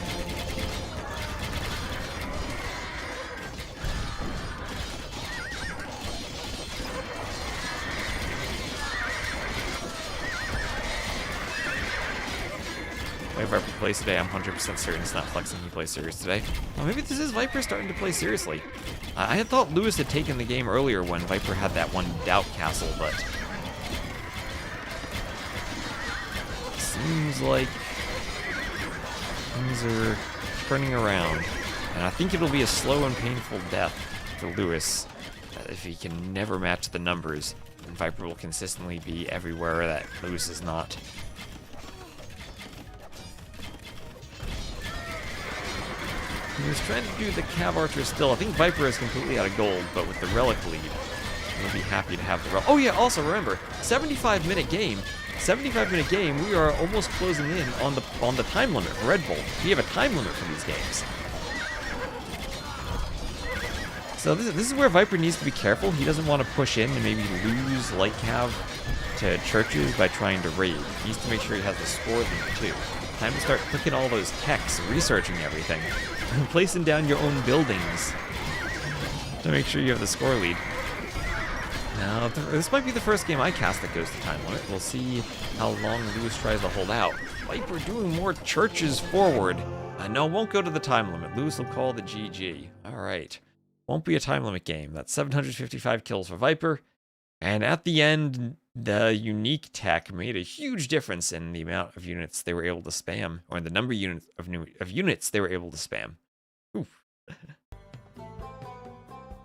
The way Viper plays today, I'm 100% certain it's not flexing he plays serious today. Well, maybe this is Viper starting to play seriously. I had thought Lewis had taken the game earlier when Viper had that one Daut castle, but seems like things are turning around. And I think it'll be a slow and painful death for Lewis if he can never match the numbers. And Viper will consistently be everywhere that Lewis is not. He was trying to do the Cav Archer still. I think Viper is completely out of gold, but with the Relic lead, we'll be happy to have the Relic. Oh yeah, also remember, 75-minute game. 75-minute game, we are almost closing in on the time limit for Red Bull. We have a time limit for these games. So this is where Viper needs to be careful. He doesn't want to push in and maybe lose Light Cav to churches by trying to raid. He needs to make sure he has the score lead too. Time to start clicking all those techs, researching everything, and placing down your own buildings to make sure you have the score lead. Now, this might be the first game I cast that goes to time limit. We'll see how long Lewis tries to hold out. Viper doing more churches forward. No, won't go to the time limit. Lewis will call the GG. All right. Won't be a time limit game. That's 755 kills for Viper. And at the end, the unique tech made a huge difference in the amount of units they were able to spam, or in the number of units they were able to spam. Oof.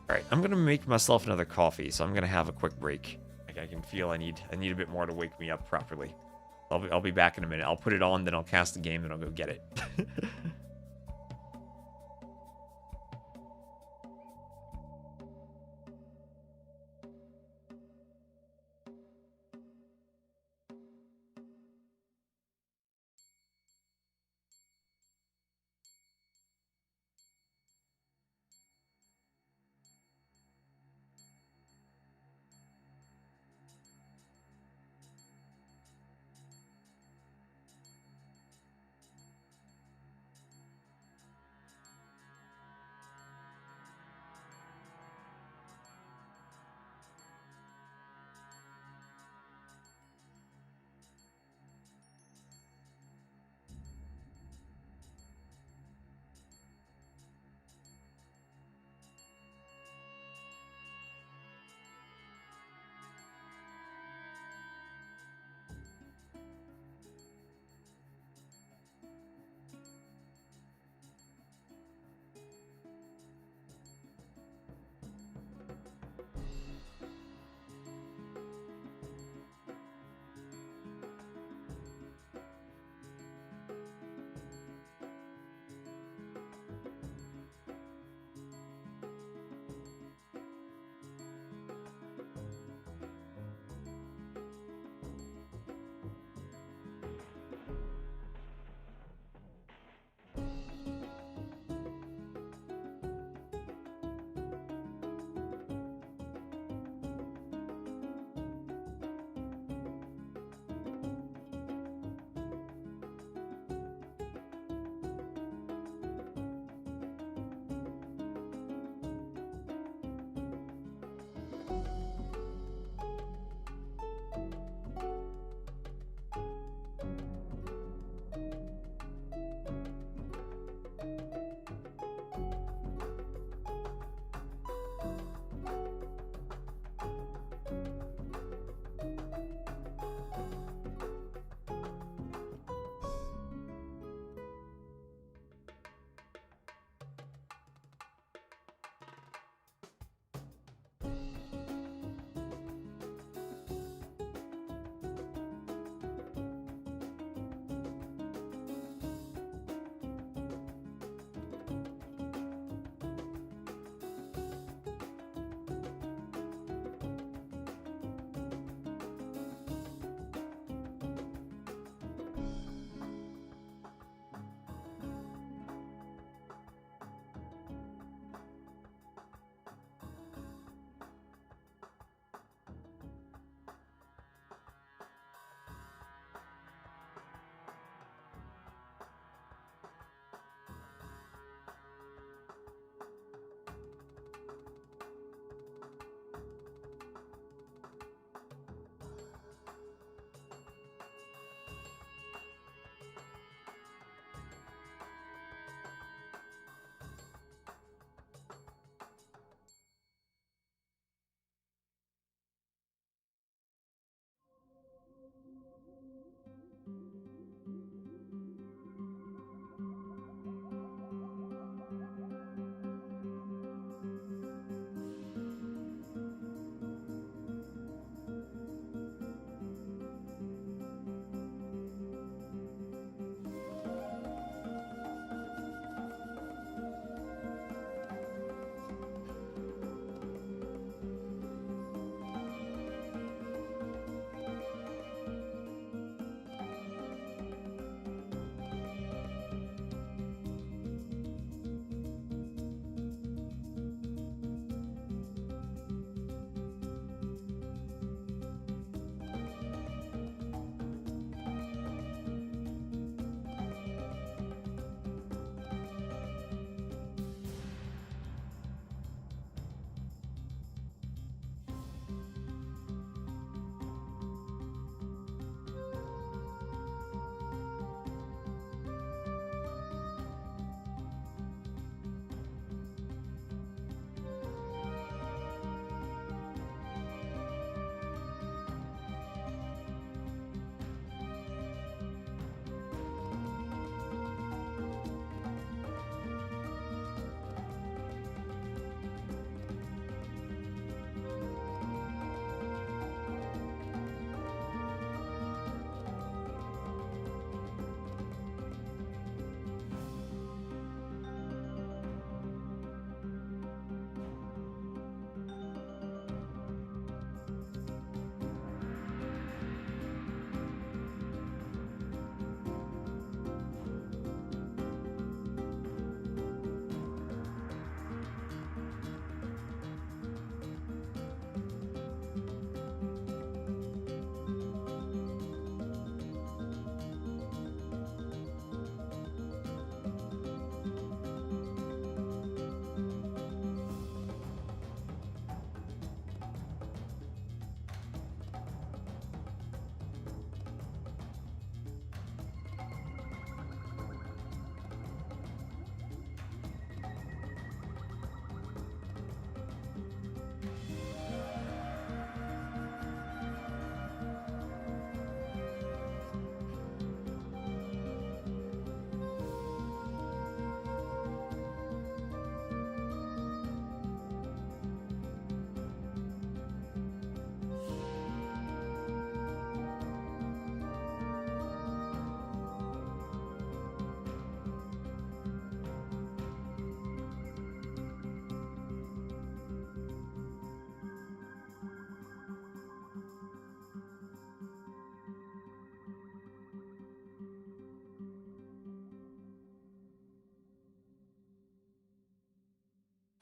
Alright, I'm gonna make myself another coffee, so I'm gonna have a quick break. Like I can feel I need a bit more to wake me up properly. I'll be back in a minute. I'll put it on, then I'll cast the game, then I'll go get it.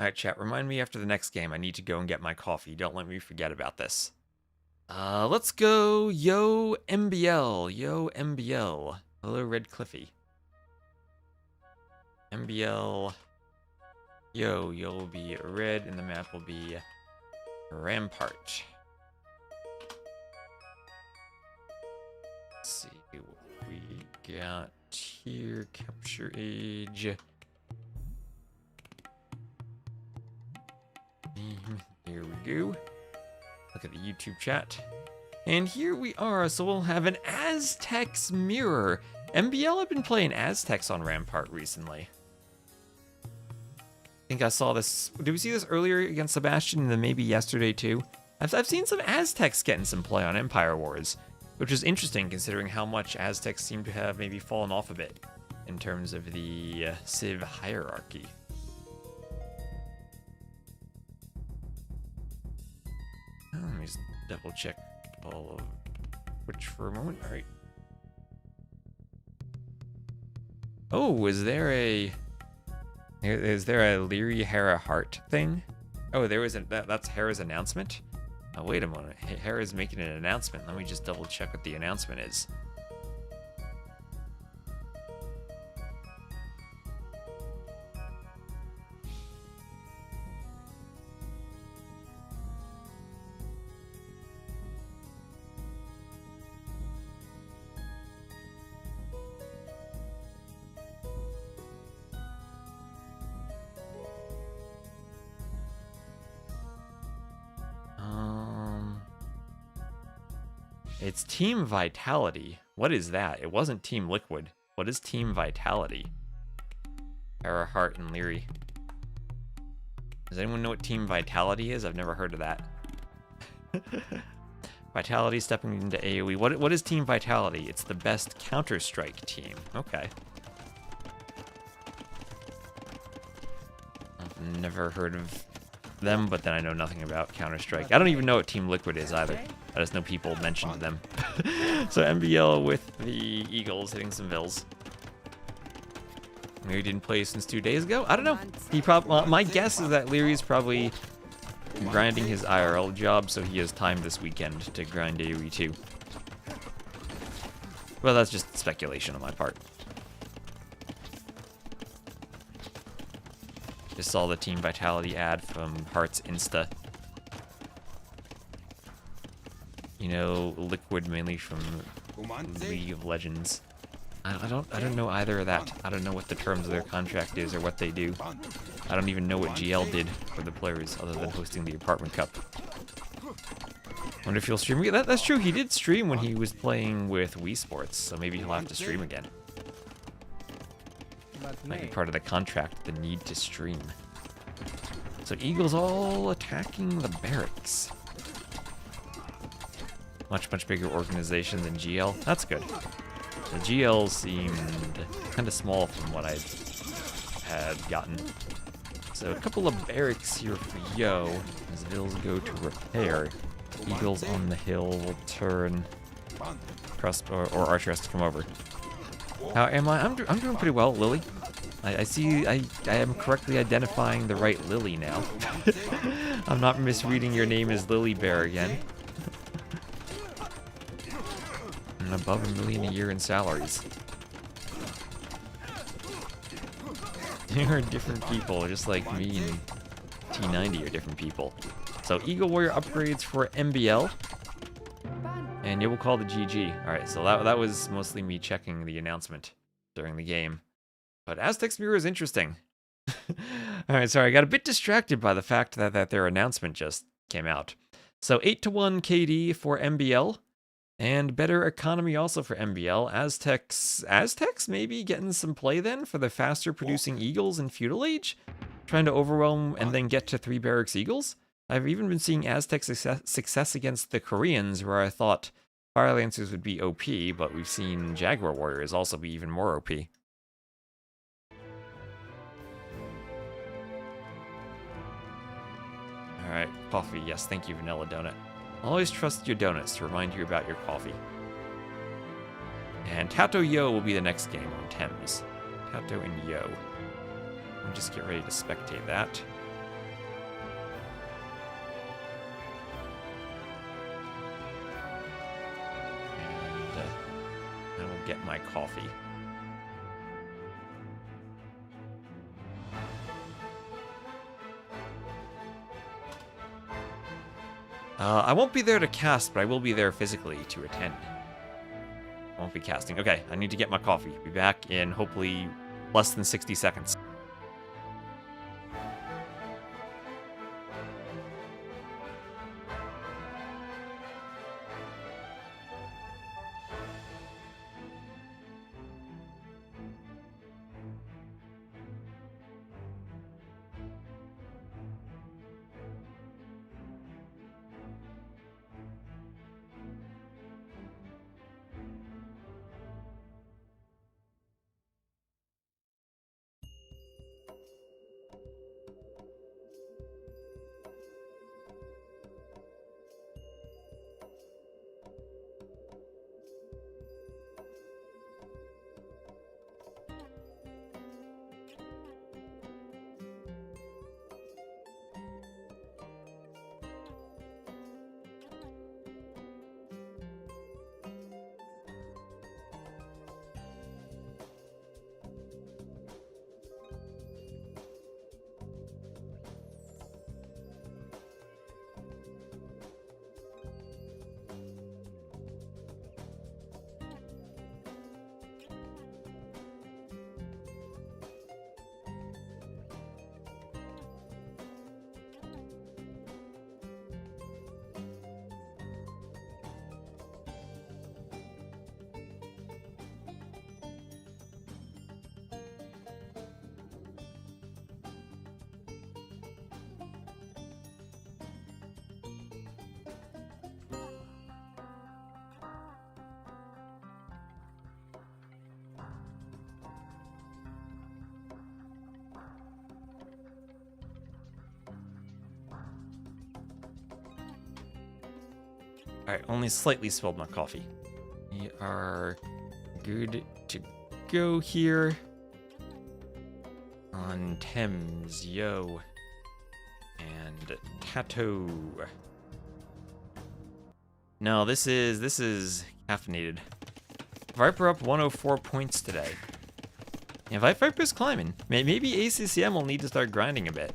Alright, chat, remind me after the next game. I need to go and get my coffee. Don't let me forget about this. Let's go Yo MBL. Yo MBL. Hello, Red Cliffy. MBL. Yo, you'll be red, and the map will be Rampart. Let's see what we got here. Capture age. Here we go. Look at the YouTube chat. And here we are. So we'll have an Aztecs mirror. MBL have been playing Aztecs on Rampart recently. I think I saw this. Did we see this earlier against Sebastian and then maybe yesterday too? I've seen some Aztecs getting some play on Empire Wars, which is interesting considering how much Aztecs seem to have maybe fallen off a bit in terms of the Civ hierarchy. Let me just double check all of which for a moment. All right. Oh, is there a Liry Hera heart thing? Oh, there was that's Hera's announcement. Oh, wait a moment. Hera's making an announcement. Let me just double check what the announcement is. It's Team Vitality. What is that? It wasn't Team Liquid. What is Team Vitality? Hera, Heart, and Liry. Does anyone know what Team Vitality is? I've never heard of that. Vitality stepping into AoE. What is Team Vitality? It's the best Counter-Strike team. Okay. I've never heard of them, but then I know nothing about Counter-Strike. I don't even know what Team Liquid is either. I just know people mentioned them. So MBL with the Eagles hitting some Vills. Maybe didn't play since 2 days ago? I don't know. He probably. My guess is that Liry's probably grinding his IRL job, so he has time this weekend to grind AoE too. Well, that's just speculation on my part. Just saw the Team Vitality ad from Heart's Insta. You know, Liquid mainly from League of Legends. I don't know either of that. I don't know what the terms of their contract is or what they do. I don't even know what GL did for the players other than hosting the Apartment Cup. Wonder if he'll stream again. That's true, he did stream when he was playing with Wii Sports, so maybe he'll have to stream again. Might be part of the contract, the need to stream. So Eagles all attacking the barracks. Much bigger organization than GL. That's good. The GL seemed kind of small from what I had gotten. So a couple of barracks here for Yo as Vills go to repair. Eagles on the hill will turn. Or Archer has to come over. How am I? I'm doing pretty well, Lily. I see I am correctly identifying the right Lily now. I'm not misreading your name as Lily Bear again. And above $1 million a year in salaries. You're different people, just like me and T90 are different people. So Eagle Warrior upgrades for MBL. And you will call the GG. Alright, so that was mostly me checking the announcement during the game. But Aztec's Mirror is interesting. Alright, sorry, I got a bit distracted by the fact that their announcement just came out. So 8-1 KD for MBL. And better economy also for MBL. Aztecs maybe getting some play then for the faster producing Eagles in Feudal Age? Trying to overwhelm and then get to 3 Barracks Eagles? I've even been seeing Aztec success against the Koreans, where I thought Fire Lancers would be OP, but we've seen Jaguar Warriors also be even more OP. Alright, coffee, yes, thank you, Vanilla Donut. Always trust your donuts to remind you about your coffee. And Tato Yo will be the next game on Thames. Tato and Yo. I'll just get ready to spectate that. get my coffee. I won't be there to cast, but I will be there physically to attend. I won't be casting. Okay, I need to get my coffee. Be back in hopefully less than 60 seconds. Alright, only slightly spilled my coffee. We are good to go here. On Thames, yo. And Tato. No, this is caffeinated. Viper up 104 points today. Yeah, Viper's climbing. Maybe ACCM will need to start grinding a bit.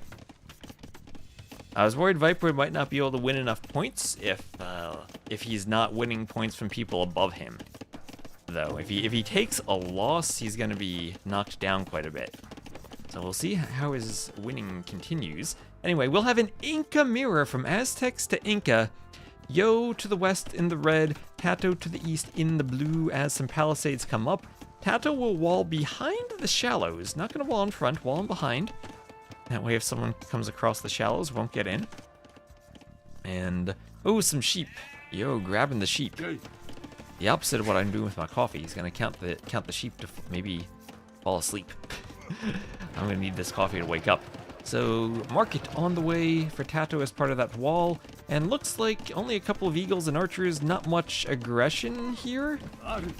I was worried Viper might not be able to win enough points if he's not winning points from people above him. Though, if he takes a loss, he's gonna be knocked down quite a bit. So we'll see how his winning continues. Anyway, we'll have an Inca mirror from Aztecs to Inca. Yo to the west in the red, Tato to the east in the blue as some palisades come up. Tato will wall behind the shallows, not gonna wall in front, wall in behind. That way if someone comes across the shallows, won't get in. And, oh, some sheep. Yo, grabbing the sheep. The opposite of what I'm doing with my coffee. He's gonna count the sheep to maybe fall asleep. I'm gonna need this coffee to wake up. So, market on the way for Tato as part of that wall. And looks like only a couple of eagles and archers, not much aggression here.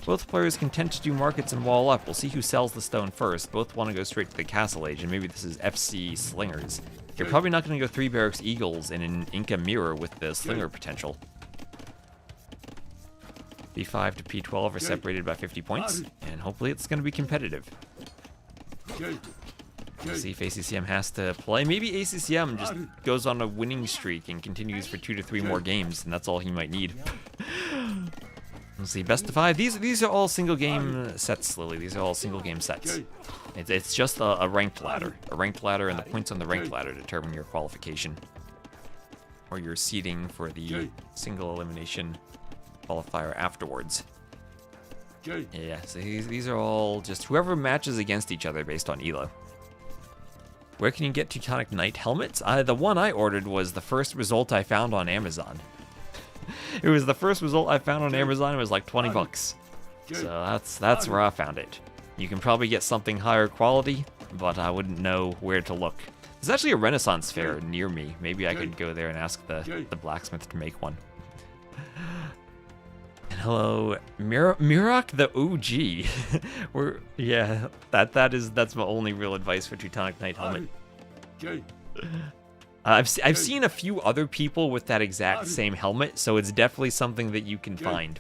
Both players content to do markets and wall up. We'll see who sells the stone first. Both want to go straight to the castle age, and maybe this is FC slingers. You're probably not going to go 3 barracks eagles in an Inca mirror with the slinger potential. B5 to P12 are separated by 50 points, and hopefully it's going to be competitive. We'll see if ACCM has to play. Maybe ACCM just goes on a winning streak and continues for 2 to 3 more games, and that's all he might need. We'll see. Best of 5. These are all single game sets, Lily. These are all single game sets. It's just a ranked ladder. A ranked ladder, and the points on the ranked ladder determine your qualification. Or your seeding for the single elimination qualifier afterwards. Yeah, so these are all just whoever matches against each other based on ELO. Where can you get Teutonic Knight helmets? The one I ordered was the first result I found on Amazon. It was the first result I found on Amazon. It was like 20 bucks. So that's where I found it. You can probably get something higher quality, but I wouldn't know where to look. There's actually a Renaissance fair near me. Maybe I could go there and ask the blacksmith to make one. And hello, Mirak the OG. That's my only real advice for Teutonic Knight helmet. I've seen a few other people with that exact same helmet, so it's definitely something that you can find.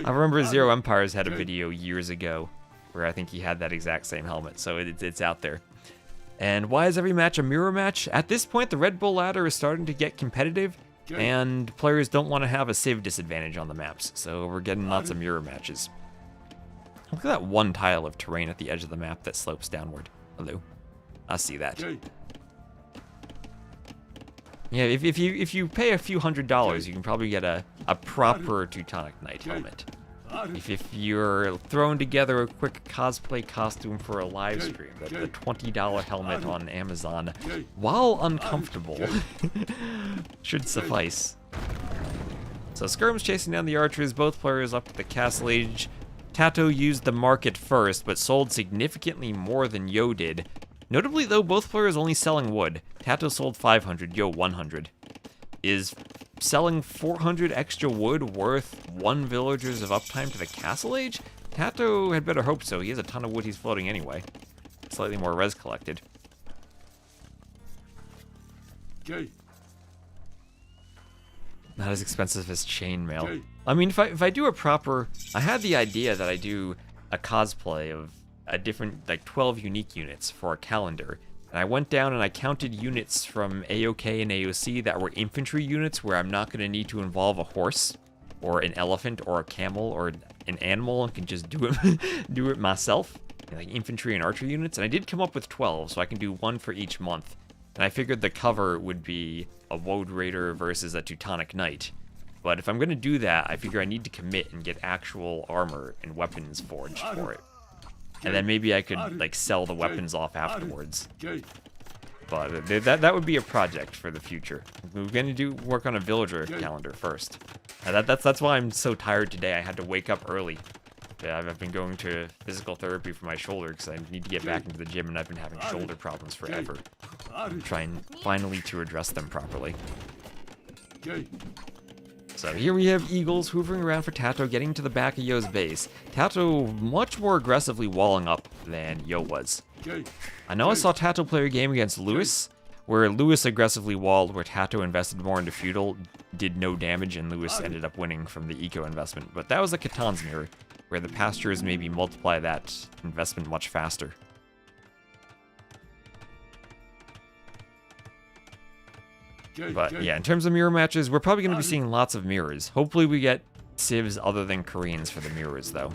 I remember Zero Empires had a video years ago where I think he had that exact same helmet, so it's out there. And why is every match a mirror match? At this point, the Red Bull ladder is starting to get competitive, and players don't want to have a civ disadvantage on the maps, so we're getting lots of mirror matches. Look at that one tile of terrain at the edge of the map that slopes downward. Hello. I see that. Yeah, if you pay a few $100s, you can probably get a proper Teutonic Knight helmet. If you're throwing together a quick cosplay costume for a live stream, the $20 helmet on Amazon, while uncomfortable, should suffice. So Skirm's chasing down the archers, both players up to the castle age. Tato used the market first, but sold significantly more than Yo did. Notably though, both players only selling wood. Tato sold 500, Yo 100. Is selling 400 extra wood worth 1 villagers of uptime to the castle age? Tato had better hope so. He has a ton of wood he's floating anyway. Slightly more res collected. Not as expensive as chainmail. I mean, if I do a proper... I had the idea that I do a cosplay of a different, like 12 unique units for a calendar. And I went down and I counted units from AOK and AOC that were infantry units where I'm not going to need to involve a horse or an elephant or a camel or an animal and can just do it myself. Like infantry and archer units. And I did come up with 12, so I can do one for each month. And I figured the cover would be a Woad Raider versus a Teutonic Knight. But if I'm going to do that, I figure I need to commit and get actual armor and weapons forged for it. And then maybe I could like sell the weapons off afterwards. But that would be a project for the future. We're going to work on a villager calendar first. And that's why I'm so tired today. I had to wake up early. I've been going to physical therapy for my shoulder because I need to get back into the gym, and I've been having shoulder problems forever. I'm trying finally to address them properly. So here we have Eagles hoovering around for Tato, getting to the back of Yo's base. Tato much more aggressively walling up than Yo was. I know I saw Tato play a game against Lewis, where Lewis aggressively walled, where Tato invested more into feudal, did no damage, and Lewis ended up winning from the eco investment. But that was a Catan's mirror, where the pastures maybe multiply that investment much faster. But yeah, in terms of mirror matches, we're probably going to be seeing lots of mirrors. Hopefully we get civs other than Koreans for the mirrors, though.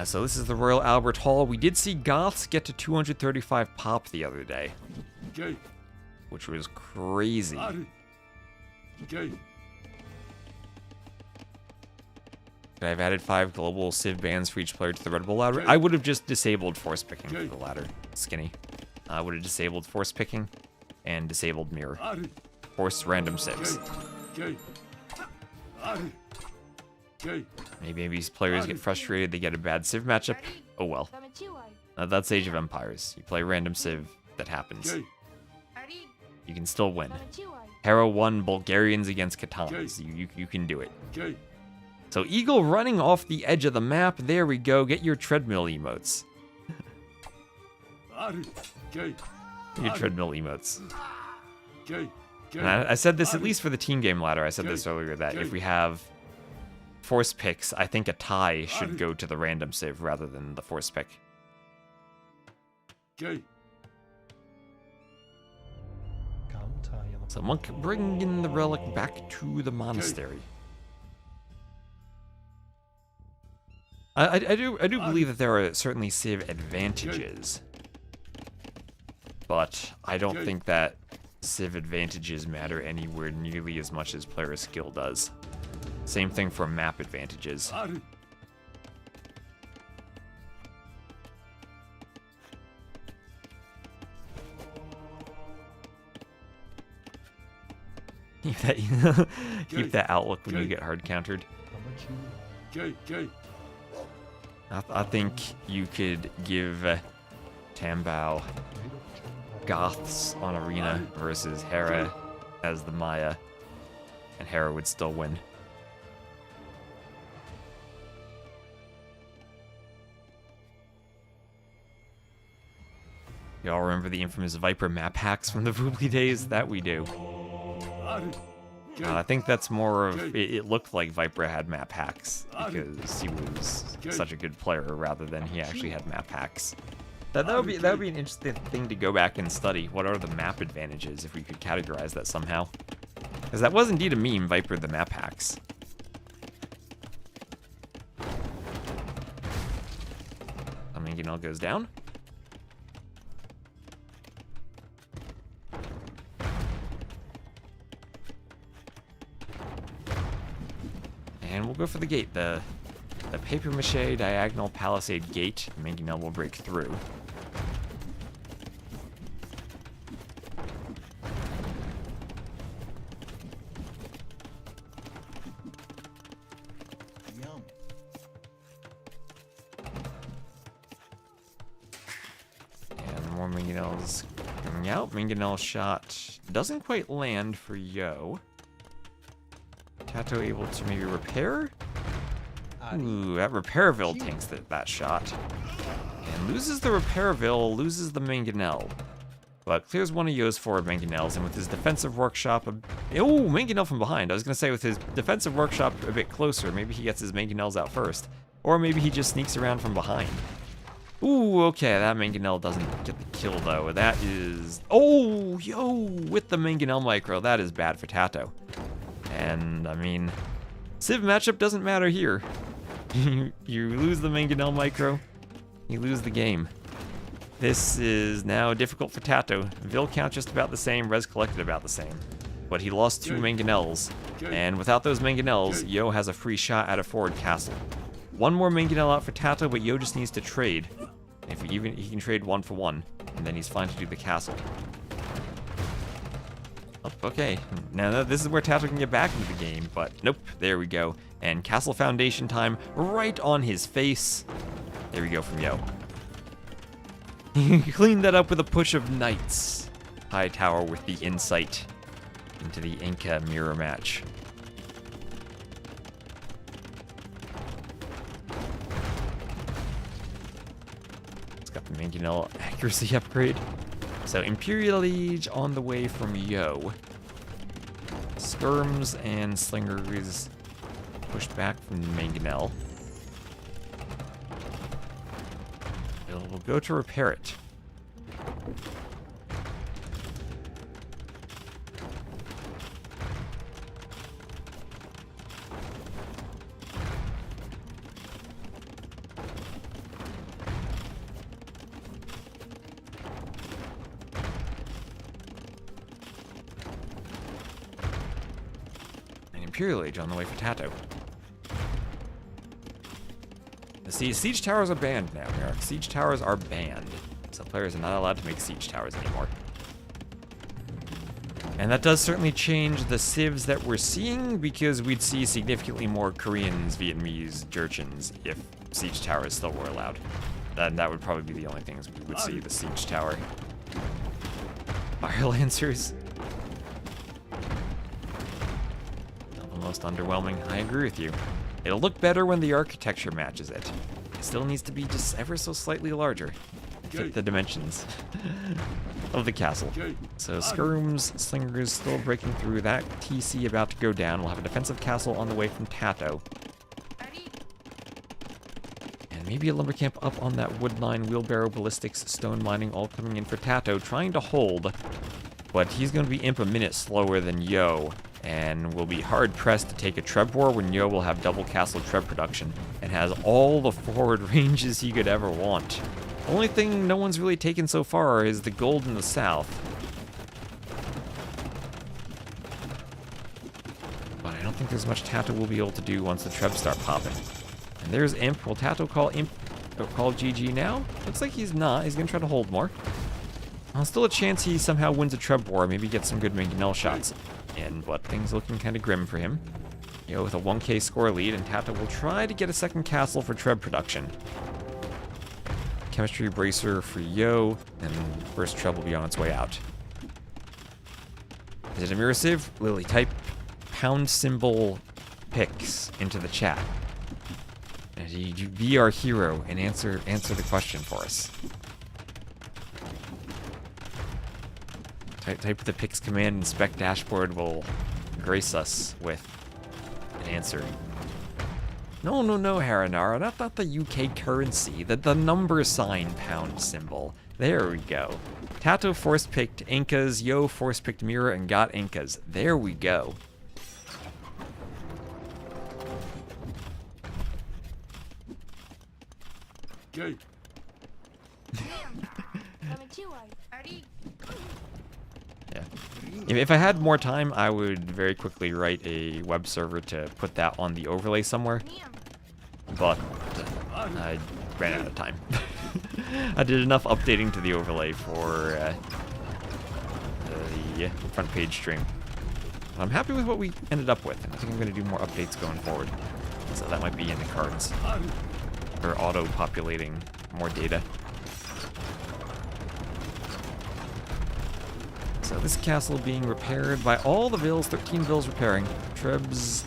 So this is the Royal Albert Hall. We did see Goths get to 235 pop the other day, which was crazy. I've added 5 global civ bans for each player to the Red Bull ladder. I would have just disabled force picking for the ladder. Skinny. I would have disabled force picking and disabled mirror. Force random civs. Maybe these players get frustrated, they get a bad civ matchup. Oh well. That's Age of Empires. You play random civ, that happens. You can still win. Hera won Bulgarians against Catans. You can do it. So Eagle running off the edge of the map. There we go. Get your treadmill emotes. Your treadmill emotes. And I said this at least for the team game ladder. I said this earlier that if we have force picks, I think a tie should go to the random civ rather than the force pick. So Monk bringing the relic back to the monastery. I do believe that there are certainly civ advantages, but I don't think that civ advantages matter anywhere nearly as much as player skill does. Same thing for map advantages. Keep that outlook when you get hard countered. I think you could give Tambao Goths on Arena versus Hera as the Maya, and Hera would still win. Y'all remember the infamous Viper map hacks from the Villie days? That we do. I think that's more of... It looked like Viper had map hacks because he was such a good player rather than he actually had map hacks. That would be an interesting thing to go back and study. What are the map advantages if we could categorize that somehow? Because that was indeed a meme, Viper the map hacks. Mangonel goes down. And we'll go for the gate. The papier-mâché diagonal palisade gate. Mangonel will break through. Mangonel's coming out. Mangonel's shot doesn't quite land for Yo. Tato able to maybe repair? Ooh, that Repairville tanks that shot. And loses the Repairville, loses the Mangonel. But clears one of Yo's forward Mangonels, and with his defensive workshop... Oh, Mangonel from behind. I was going to say with his defensive workshop a bit closer, maybe he gets his Mangonels out first. Or maybe he just sneaks around from behind. Ooh, okay, that Mangonel doesn't get the kill, though. That is... Oh, Yo, with the Mangonel micro. That is bad for Tato. And, I mean, Civ matchup doesn't matter here. You lose the Mangonel micro, you lose the game. This is now difficult for Tato. Vil count just about the same, res collected about the same. But he lost 2 Mangonels, and without those Mangonels, Yo has a free shot at a forward castle. One more Mangonel out for Tato, but Yo just needs to trade. If he can trade 1 for 1, and then he's fine to do the castle. Oh, okay, now this is where Tato can get back into the game, but nope, there we go. And Castle Foundation time right on his face. There we go from Yo. He cleaned that up with a push of Knights. High Tower with the insight into the Inca mirror match. It's got the Mangonel accuracy upgrade. So Imperial Age on the way from Yo. Skirms and Slingers pushed back from Mangonel. We'll go to repair it. Imperial Age on the way for Tato. See, siege towers are banned now, Eric. Siege towers are banned. So players are not allowed to make siege towers anymore. And that does certainly change the civs that we're seeing, because we'd see significantly more Koreans, Vietnamese, Jurchens if siege towers still were allowed. That would probably be the only things we would see, the siege tower. Fire Lancers. Most underwhelming. I agree with you. It'll look better when the architecture matches it. It still needs to be just ever so slightly larger. Fit the dimensions of the castle. So Skirms, Slingers still breaking through. That TC about to go down. We'll have a defensive castle on the way from Tato. And maybe a lumber camp up on that wood line, wheelbarrow, ballistics, stone mining, all coming in for Tato, trying to hold. But he's going to be imp a minute slower than Yo, and will be hard-pressed to take a Treb war when Yo will have double castle Treb production and has all the forward ranges he could ever want. Only thing no one's really taken so far is the gold in the south. But I don't think there's much Tato will be able to do once the Trebs start popping. And there's Imp. Will Tato call Imp or call GG now? Looks like he's not. He's going to try to hold more. Well, still a chance he somehow wins a Treb war, maybe gets some good Mangonel shots in, but things looking kind of grim for him. Yo with a 1k score lead, and Tato will try to get a second castle for Treb production. Chemistry Bracer for Yo, and first Treb will be on its way out. Is it a mirror civ? Lily, type pound symbol pics into the chat. And you be our hero and answer the question for us. Type the pix command, inspect dashboard will grace us with an answer. No, Hera, not the UK currency, the number sign pound symbol. There we go. Tato force-picked Incas, Yo force-picked Mira and got Incas. There we go. Okay. Yeah. If I had more time, I would very quickly write a web server to put that on the overlay somewhere. But I ran out of time. I did enough updating to the overlay for the front page stream. I'm happy with what we ended up with, and I think I'm going to do more updates going forward. So that might be in the cards. For auto-populating more data. So this castle being repaired by all the vills, 13 vills repairing. Trebs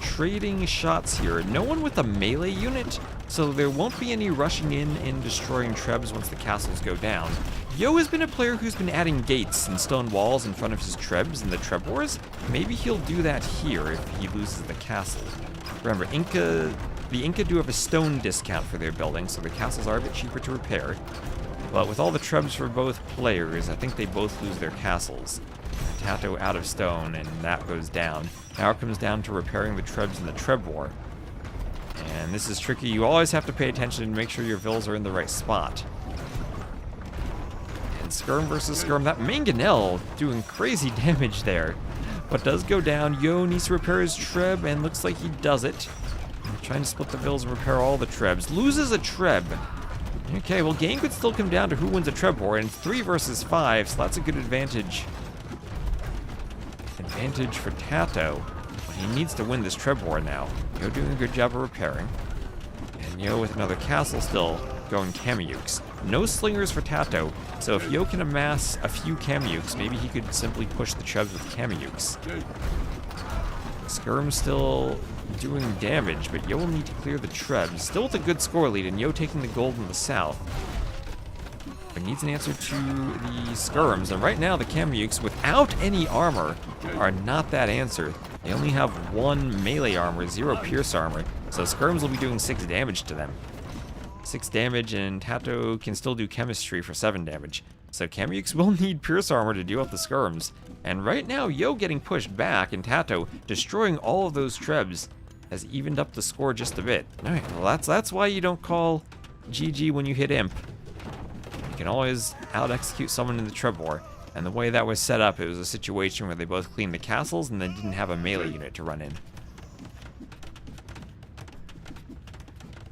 trading shots here. No one with a melee unit, so there won't be any rushing in and destroying Trebs once the castles go down. Yo has been a player who's been adding gates and stone walls in front of his Trebs in the Treb Wars. Maybe he'll do that here if he loses the castle. Remember, the Inca do have a stone discount for their buildings, so the castles are a bit cheaper to repair. But with all the Trebs for both players, I think they both lose their castles. Tato out of stone, and that goes down. Now it comes down to repairing the Trebs in the Treb War. And this is tricky. You always have to pay attention and make sure your vills are in the right spot. And Skirm versus Skirm. That Mangonel doing crazy damage there. But does go down. Yo needs to repair his Treb, and looks like he does it. Trying to split the vills and repair all the Trebs. Loses a Treb. Okay, well, game could still come down to who wins a Treb war, and it's 3 versus 5, so that's a good advantage. Advantage for Tato. But he needs to win this Treb war now. Yo doing a good job of repairing. And Yo with another castle still going Kamiyuks. No slingers for Tato, so if Yo can amass a few Kamiyuks, maybe he could simply push the Trebs with Kamiyuks. Skirm still doing damage, but Yo will need to clear the Trebs. Still with a good score lead, and Yo taking the gold in the south. But needs an answer to the Skirms, and right now the Kamiyuks, without any armor, are not that answer. They only have 1 melee armor, 0 pierce armor, so Skirms will be doing 6 damage to them. 6 damage, and Tato can still do chemistry for 7 damage. So Kamiyuks will need pierce armor to deal with the Skirms. And right now, Yo getting pushed back, and Tato destroying all of those Trebs has evened up the score just a bit. Alright, well that's why you don't call GG when you hit Imp. You can always out-execute someone in the Treb War. And the way that was set up, it was a situation where they both cleaned the castles and then didn't have a melee unit to run in.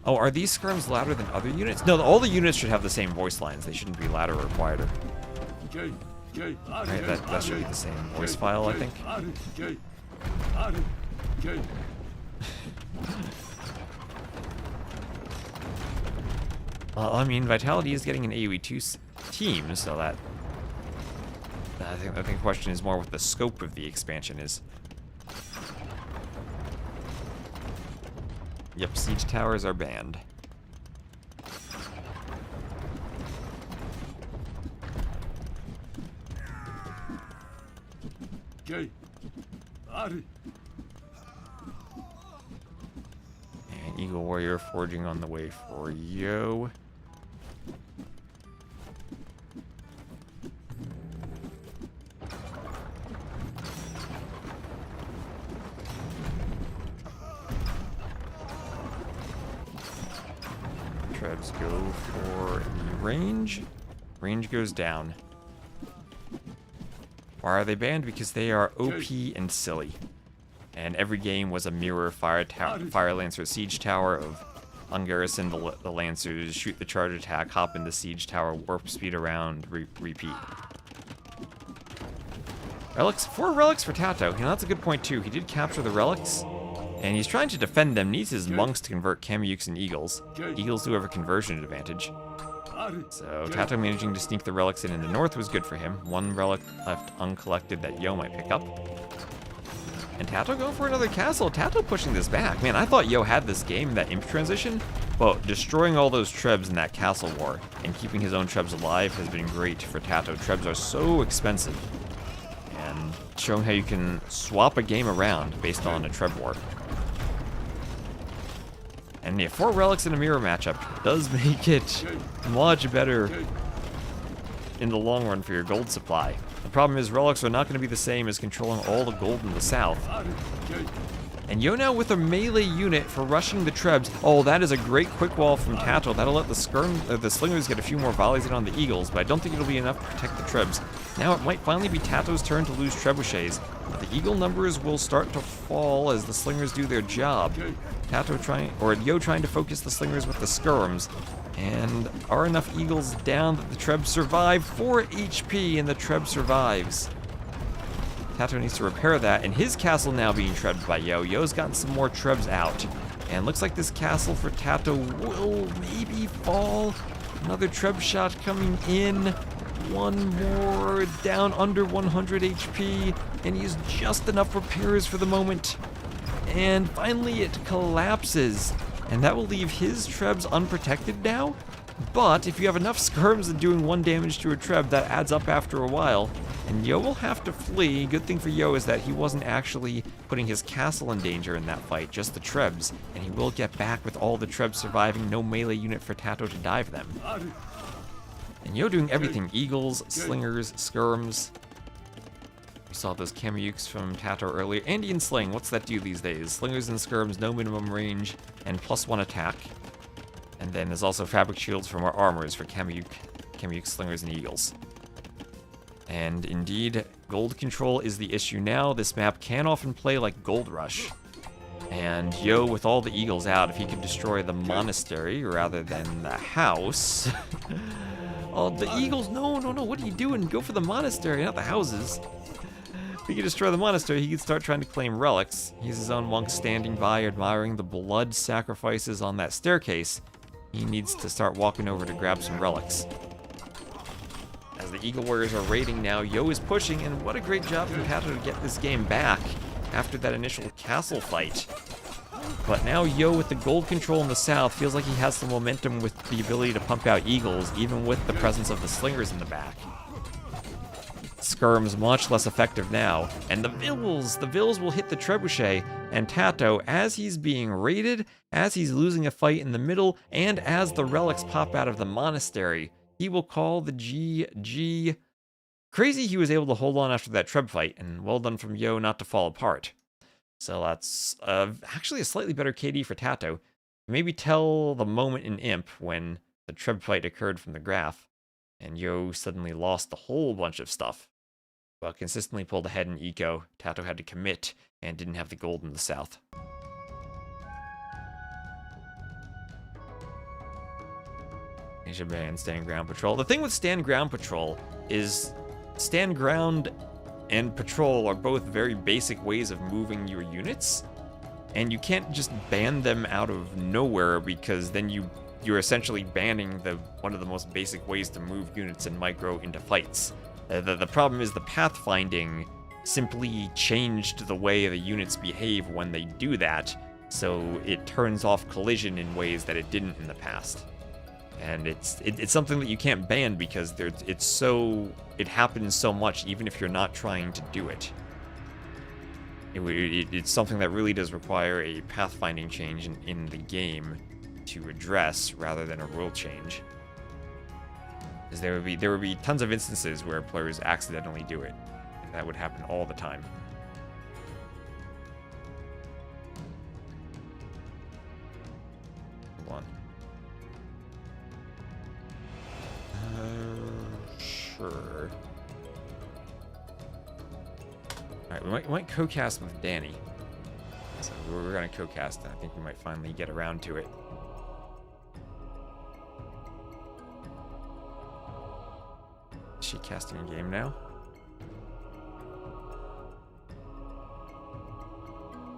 Oh, are these Skirms louder than other units? No, all the units should have the same voice lines. They shouldn't be louder or quieter. Right, that should be the same voice file, I think. Well, I mean, Vitality is getting an AoE 2 team, so that... I think the question is more what the scope of the expansion is. Yep, siege towers are banned. Okay. And Eagle Warrior forging on the way for Yo. Trebs go for the range. Range goes down. Why are they banned? Because they are OP and silly. And every game was a mirror Fire Lancer Siege Tower of ungarrison the Lancers, shoot the charge attack, hop into Siege Tower, warp speed around, repeat. Relics, 4 relics for Tato. You know, that's a good point too. He did capture the relics, and he's trying to defend them. Needs his monks to convert Kamiyuks and Eagles. Eagles do have a conversion advantage. So Tato managing to sneak the relics in the north was good for him. 1 relic left uncollected that Yo might pick up. And Tato going for another castle. Tato pushing this back. Man, I thought Yo had this game, that imp transition. But destroying all those Trebs in that castle war and keeping his own Trebs alive has been great for Tato. Trebs are so expensive. showing how you can swap a game around based on a Treb War. And yeah, 4 relics in a mirror matchup does make it much better in the long run for your gold supply. The problem is relics are not going to be the same as controlling all the gold in the south. And Yo now with a melee unit for rushing the Trebs. Oh, that is a great quick wall from Tato. That'll let the Slingers get a few more volleys in on the Eagles, but I don't think it'll be enough to protect the Trebs. Now it might finally be Tato's turn to lose Trebuchets, but the Eagle numbers will start to fall as the Slingers do their job. Yo trying to focus the Slingers with the Skirms. And are enough Eagles down that the Treb survive? 4 HP and the Treb survives. Tato needs to repair that, and his castle now being trebbed by Yo. Yo's gotten some more Trebs out. And looks like this castle for Tato will maybe fall. Another Treb shot coming in. One more down under 100 HP. And he has just enough repairs for the moment. And finally it collapses. And that will leave his Trebs unprotected now. But if you have enough Skirms and doing 1 damage to a Treb, that adds up after a while. And Yo will have to flee. Good thing for Yo is that he wasn't actually putting his castle in danger in that fight, just the Trebs. And he will get back with all the Trebs surviving, no melee unit for Tato to dive them. And Yo doing everything, Eagles, Slingers, Skirms. We saw those Kameyuks from Tato earlier. Andean Sling, what's that do these days? Slingers and Skirms, no minimum range, and +1 attack. And then there's also Fabric Shields for more armors for Kameyuk, Slingers, and Eagles. And indeed, gold control is the issue now. This map can often play like Gold Rush. And Yo, with all the Eagles out, if he could destroy the monastery rather than the house... Oh, the Eagles, no, what are you doing? Go for the monastery, not the houses. If he could destroy the monastery, he could start trying to claim relics. He's his own monk standing by, admiring the blood sacrifices on that staircase. He needs to start walking over to grab some relics. As the Eagle Warriors are raiding now, Yo is pushing, and what a great job from Tato to get this game back after that initial castle fight. But now Yo, with the gold control in the south, feels like he has some momentum with the ability to pump out Eagles, even with the presence of the Slingers in the back. Skirm's much less effective now, and the Vills will hit the Trebuchet, and Tato, as he's being raided, as he's losing a fight in the middle, and as the relics pop out of the monastery, he will call the GG. Crazy he was able to hold on after that Treb fight, and well done from Yo not to fall apart. So that's actually a slightly better KD for Tato. Maybe tell the moment in Imp when the Treb fight occurred from the graph, and Yo suddenly lost a whole bunch of stuff. Well, consistently pulled ahead in Eco, Tato had to commit and didn't have the gold in the south. Asia ban Stand Ground Patrol. The thing with Stand Ground Patrol is Stand Ground and Patrol are both very basic ways of moving your units, and you can't just ban them out of nowhere because then you're essentially banning one of the most basic ways to move units in Micro into fights. The problem is the pathfinding simply changed the way the units behave when they do that, so it turns off collision in ways that it didn't in the past. And it's something that you can't ban because it happens so much even if you're not trying to do it. It's something that really does require a pathfinding change in the game to address rather than a rule change. Because there would be tons of instances where players accidentally do it. And that would happen all the time. Hold on. Sure. Alright, we might co-cast with Danny. So we're gonna co-cast, and I think we might finally get around to it. Is she casting a game now?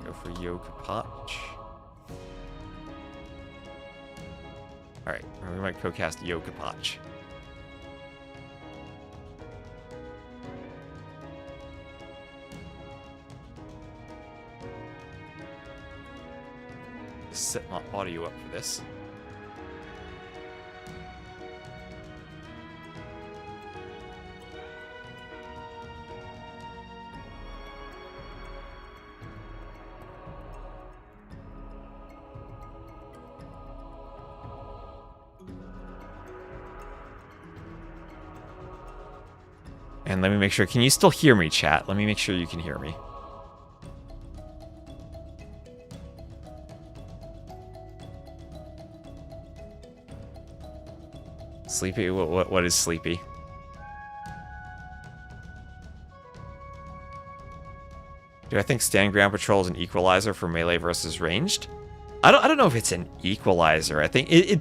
Go for Yo Kapach. Alright, we might co-cast Yo Kapach. Set my audio up for this. And let me make sure, can you still hear me, chat? Let me make sure you can hear me. Sleepy? What is sleepy? Do I think stand ground patrol is an equalizer for melee versus ranged? I don't know if it's an equalizer. I think it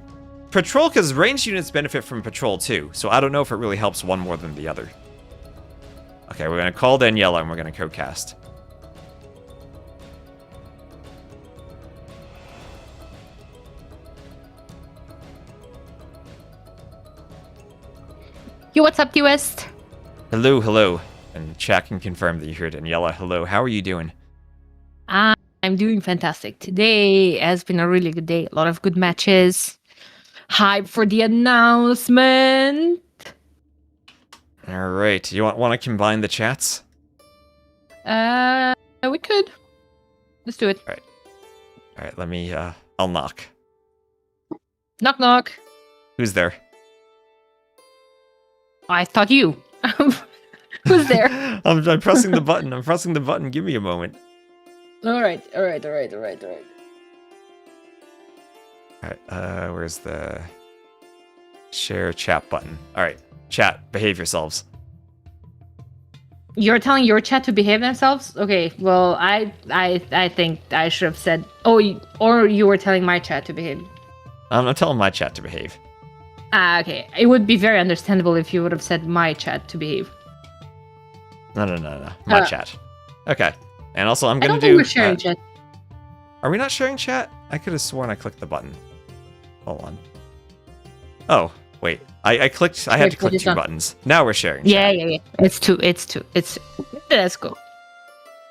patrol, because ranged units benefit from patrol too, so I don't know if it really helps one more than the other. Okay, we're gonna call Daniela and we're gonna co-cast. Yo, what's up, West? Hello, hello. And chat can confirm that you hear Daniela. Hello, how are you doing? I'm doing fantastic. Today has been a really good day. A lot of good matches. Hype for the announcement. All right, you want to combine the chats? We could. Let's do it. All right. Let me. I'll knock. Knock, knock. Who's there? I thought you. Who's there? I'm pressing the button. I'm pressing the button. Give me a moment. All right. All right. Where's the share chat button? All right, chat. Behave yourselves. You're telling your chat to behave themselves? Okay. Well, I think I should have said. Oh, or you were telling my chat to behave. I'm not telling my chat to behave. Okay. It would be very understandable if you would have said my chat to behave. No. My chat. Okay. And also, I'm gonna I don't think we're sharing chat. Are we not sharing chat? I could have sworn I clicked the button. Hold on. Oh, wait. I clicked. I had to click two buttons. Now we're sharing chat. Yeah. It's two. Let's go.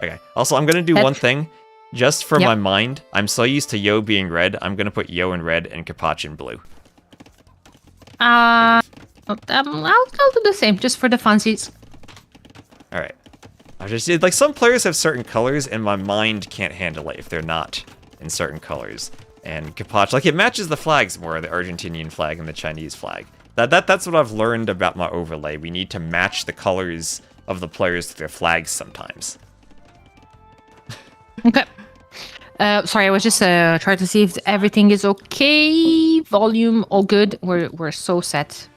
Okay. Also, I'm gonna do one thing. Just for my mind, I'm so used to Yo being red, I'm gonna put Yo in red and Kapach in blue. I'll do the same, just for the funsies. All right. I just like some players have certain colors, and my mind can't handle it if they're not in certain colors. And Kapach, like it matches the flags more, the Argentinian flag and the Chinese flag. That's what I've learned about my overlay. We need to match the colors of the players to their flags sometimes. Okay. Sorry, I was just trying to see if everything is okay. Volume, all good. We're so set.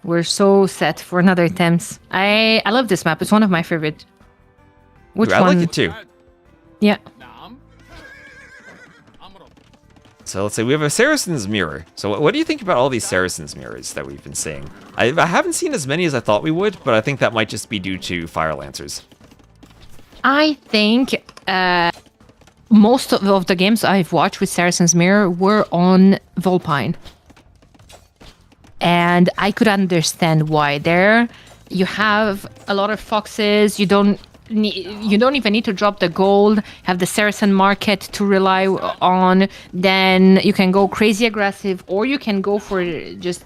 We're so set for another attempt. I love this map. It's one of my favorite. Which one? I like it too. Yeah. So let's say we have a Saracen's Mirror. So what do you think about all these Saracen's Mirrors that we've been seeing? I haven't seen as many as I thought we would, but I think that might just be due to Fire Lancers. I think most of the games I've watched with Saracen's Mirror were on Volpine. And I could understand why. There you have a lot of foxes, you don't even need to drop the gold, have the Saracen market to rely on, then you can go crazy aggressive, or you can go for just,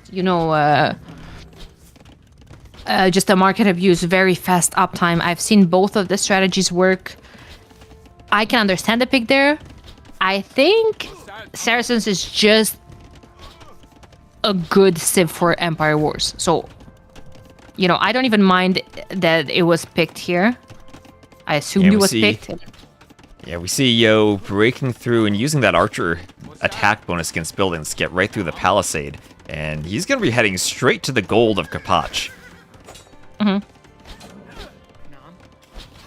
just a market abuse, very fast uptime. I've seen both of the strategies work. I can understand the pick there. I think Saracens is just a good civ for Empire Wars. So, I don't even mind that it was picked here. I assumed it was picked. Yeah, we see Yo breaking through and using that archer attack bonus against buildings to get right through the palisade. And he's going to be heading straight to the gold of Kapach. Mm-hmm.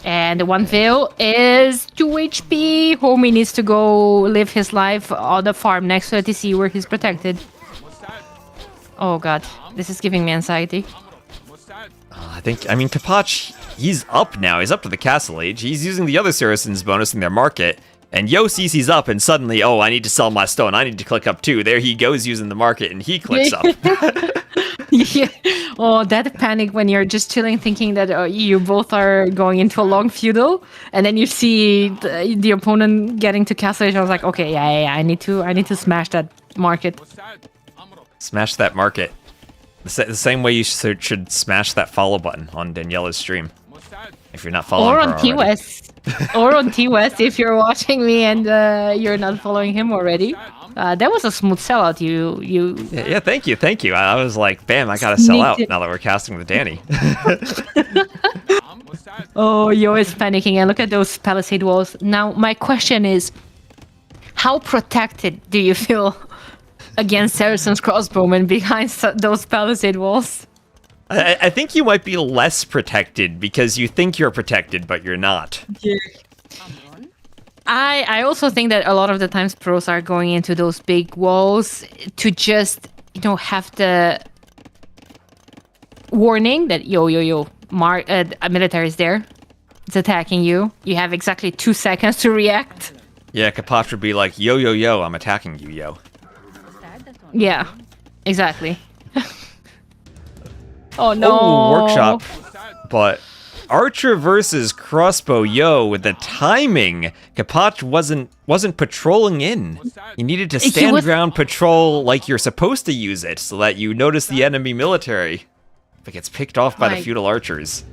And the one veil is 2 HP. Homie needs to go live his life on the farm next to the TC where he's protected. Oh god, this is giving me anxiety. Kapach, he's up now. He's up to the castle age. He's using the other Saracens bonus in their market. And Yo sees he's up and suddenly, I need to sell my stone. I need to click up too. There he goes using the market and he clicks up. Yeah. Oh, that panic when you're just chilling thinking that you both are going into a long feudal. And then you see the opponent getting to castle age. I was like, okay, yeah, I need to smash that market. Smash that market. The same way you should smash that follow button on Daniela's stream. If you're not following her already. Or on T-West. Or on T-West if you're watching me and you're not following him already. That was a smooth sellout. You. Yeah, thank you. I was like, bam, I gotta sell out Sneaked it. now that we're casting with Danny. Oh, you're always panicking. And look at those palisade walls. Now, my question is, how protected do you feel against Saracen's crossbowmen behind those palisade walls? I think you might be less protected because you think you're protected, but you're not. Yeah. I also think that a lot of the times pros are going into those big walls to just, have the warning that military is there. It's attacking you. You have exactly 2 seconds to react. Yeah, Kapach would be like, yo, I'm attacking you, yo. Yeah, exactly. Oh no. Oh, workshop. But archer versus crossbow, yo, with the timing, Kapach wasn't patrolling in. You needed to stand ground patrol like you're supposed to use it so that you notice the enemy military. If it gets picked off by the feudal archers.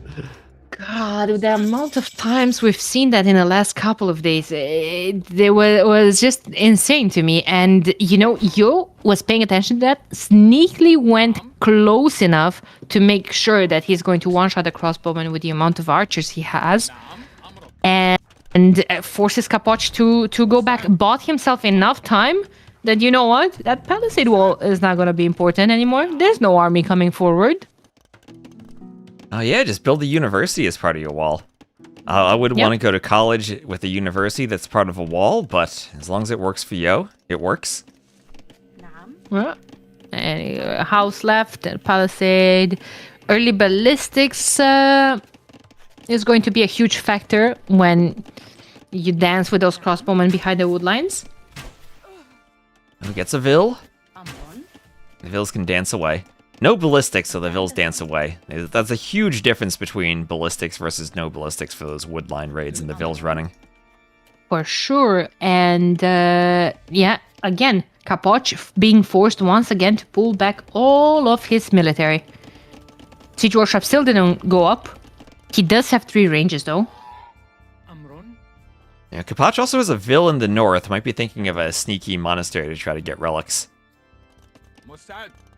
God, the amount of times we've seen that in the last couple of days, it was just insane to me. And, Yo was paying attention to that, sneakily went close enough to make sure that he's going to one-shot the crossbowman with the amount of archers he has. And forces Kapach to go back, bought himself enough time that, you know what, that palisade wall is not going to be important anymore. There's no army coming forward. Oh yeah, just build a university as part of your wall. I wouldn't want to go to college with a university that's part of a wall, but as long as it works for Yo, it works. And a house left, and palisade. Early ballistics is going to be a huge factor when you dance with those crossbowmen behind the wood lines. Who gets a Vill? The Vills can dance away. No ballistics, so the Vills dance away. That's a huge difference between ballistics versus no ballistics for those woodline raids and the Vills running. For sure. And again, Kapach being forced once again to pull back all of his military. Siege Workshop still didn't go up. He does have 3 ranges though. Yeah, Kapach also has a Vill in the north. Might be thinking of a sneaky monastery to try to get relics.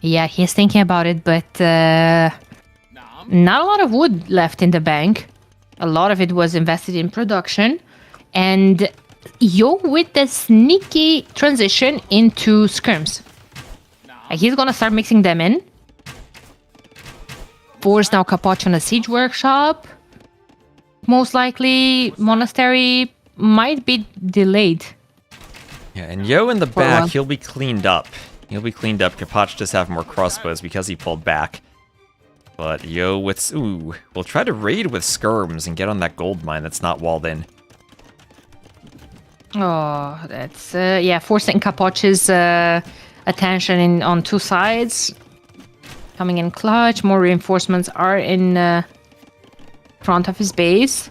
Yeah, he's thinking about it, but not a lot of wood left in the bank. A lot of it was invested in production. And Yo with the sneaky transition into skirms. He's gonna start mixing them in. Force now Kapach on a siege workshop. Most likely, monastery might be delayed. Yeah, and Yo in the back, he'll be cleaned up. Kapach just have more crossbows because he pulled back. But Yo with... Ooh, we'll try to raid with skirms and get on that gold mine that's not walled in. Oh, that's... forcing Kapach's attention on 2 sides. Coming in clutch. More reinforcements are in front of his base.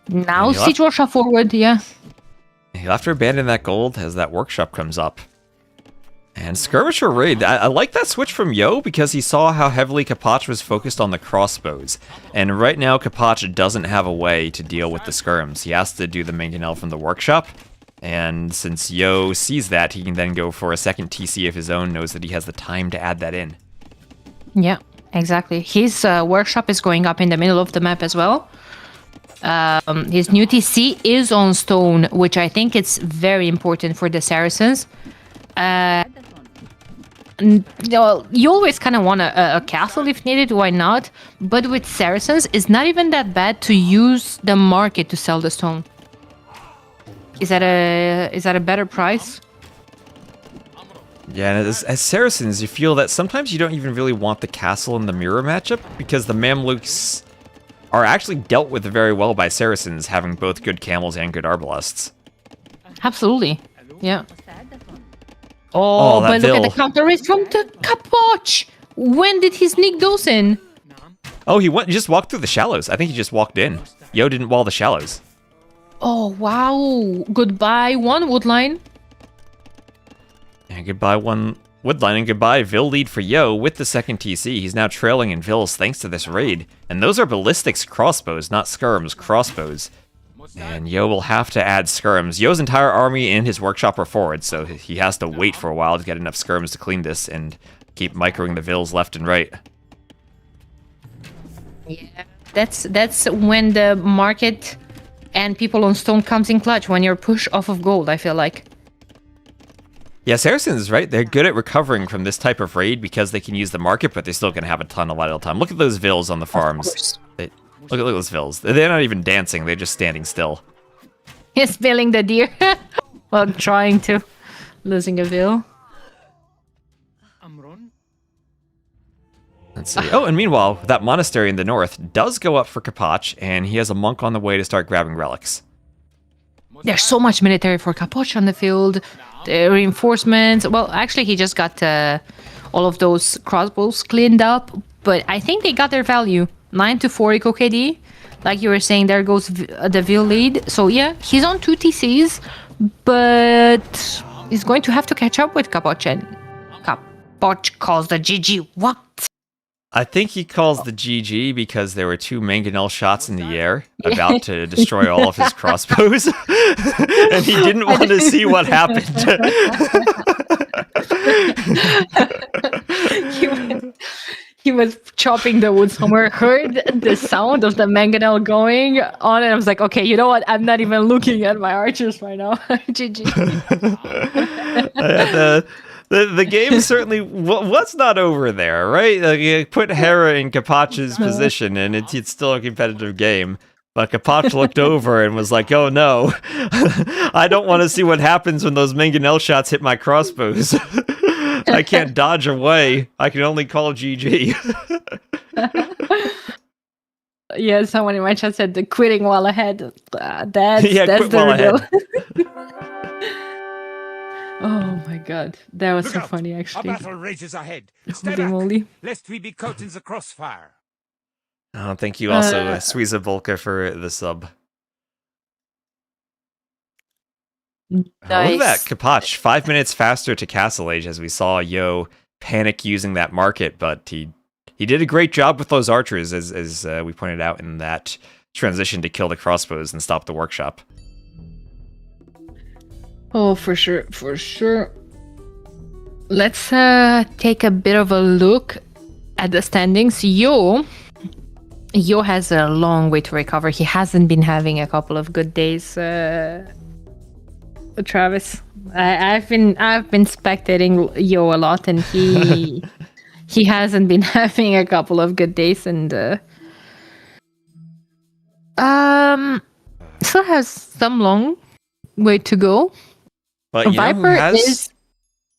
Now siege workshop forward, yeah. He'll have to abandon that gold as that workshop comes up. And skirmisher raid, I like that switch from Yo because he saw how heavily Kapach was focused on the crossbows. And right now Kapach doesn't have a way to deal with the skirms. He has to do the mangonel from the workshop. And since Yo sees that, he can then go for a second TC of his own, knows that he has the time to add that in. Yeah, exactly. His workshop is going up in the middle of the map as well. His new TC is on stone, which I think it's very important for the Saracens. You always kind of want a castle if needed, why not? But with Saracens, it's not even that bad to use the market to sell the stone. Is that a better price? Yeah, and as Saracens, you feel that sometimes you don't even really want the castle in the mirror matchup because the Mamluks are actually dealt with very well by Saracens, having both good camels and good arbalests. Absolutely, yeah. Oh, but look at the counter race from the Kapach! When did he sneak those in? Oh, he just walked through the shallows. I think he just walked in. Yo didn't wall the shallows. Oh, wow. Goodbye, one woodline. Yeah, goodbye, one woodline, and goodbye, Vill lead for Yo with the second TC. He's now trailing in Vills thanks to this raid. And those are ballistics crossbows, not skirms, crossbows. And Yo will have to add skirms. Yo's entire army and his workshop are forward, so he has to wait for a while to get enough skirms to clean this and keep microing the vills left and right. Yeah, that's when the market and people on stone comes in clutch, when you're push off of gold, I feel like. Yeah, Saracens, right? They're good at recovering from this type of raid because they can use the market, but they're still going to have a ton of idle time. Look at those vills on the farms. Look at those vills. They're not even dancing. They're just standing still. He's spilling the deer while trying to. Losing a vill. Let's see. Oh, and meanwhile, that monastery in the north does go up for Kapach, and he has a monk on the way to start grabbing relics. There's so much military for Kapach on the field. The reinforcements. Well, actually, he just got all of those crossbows cleaned up, but I think they got their value. 9 to 4 eco KD. Like you were saying, there goes the Vill lead. So yeah, he's on 2 TCs, but he's going to have to catch up with Kapach, and Kapach calls the GG. What? I think he calls the GG because there were 2 mangonel shots in the air about to destroy all of his crossbows, and he didn't want to see what happened. He was chopping the wood somewhere, heard the sound of the mangonel going on, and I was like, okay, you know what? I'm not even looking at my archers right now. GG. The game certainly what's not over there, right? Like, you put Hera in Kapach's position, and it's still a competitive game. But Kapach looked over and was like, "Oh no, I don't want to see what happens when those mangonel shots hit my crossbows. I can't dodge away. I can only call GG." Yeah, someone in my chat said the quitting while ahead. That's quit the while reveal. ahead. Oh my god, that was Look so out. funny Our actually. battle rages ahead. Stay Holy back, moly. lest we be caught in the crossfire. Oh, thank you also, Suiza Volka, for the sub. Nice. Look at that, Kapach, 5 minutes faster to Castle Age as we saw Yo panic using that market, but he did a great job with those archers, as we pointed out in that transition to kill the crossbows and stop the workshop. Oh, for sure, for sure. Let's take a bit of a look at the standings. Yo has a long way to recover. He hasn't been having a couple of good days. Travis, I've been spectating Yo a lot, and he hasn't been having a couple of good days, and still has some long way to go. But you know who Viper has... is.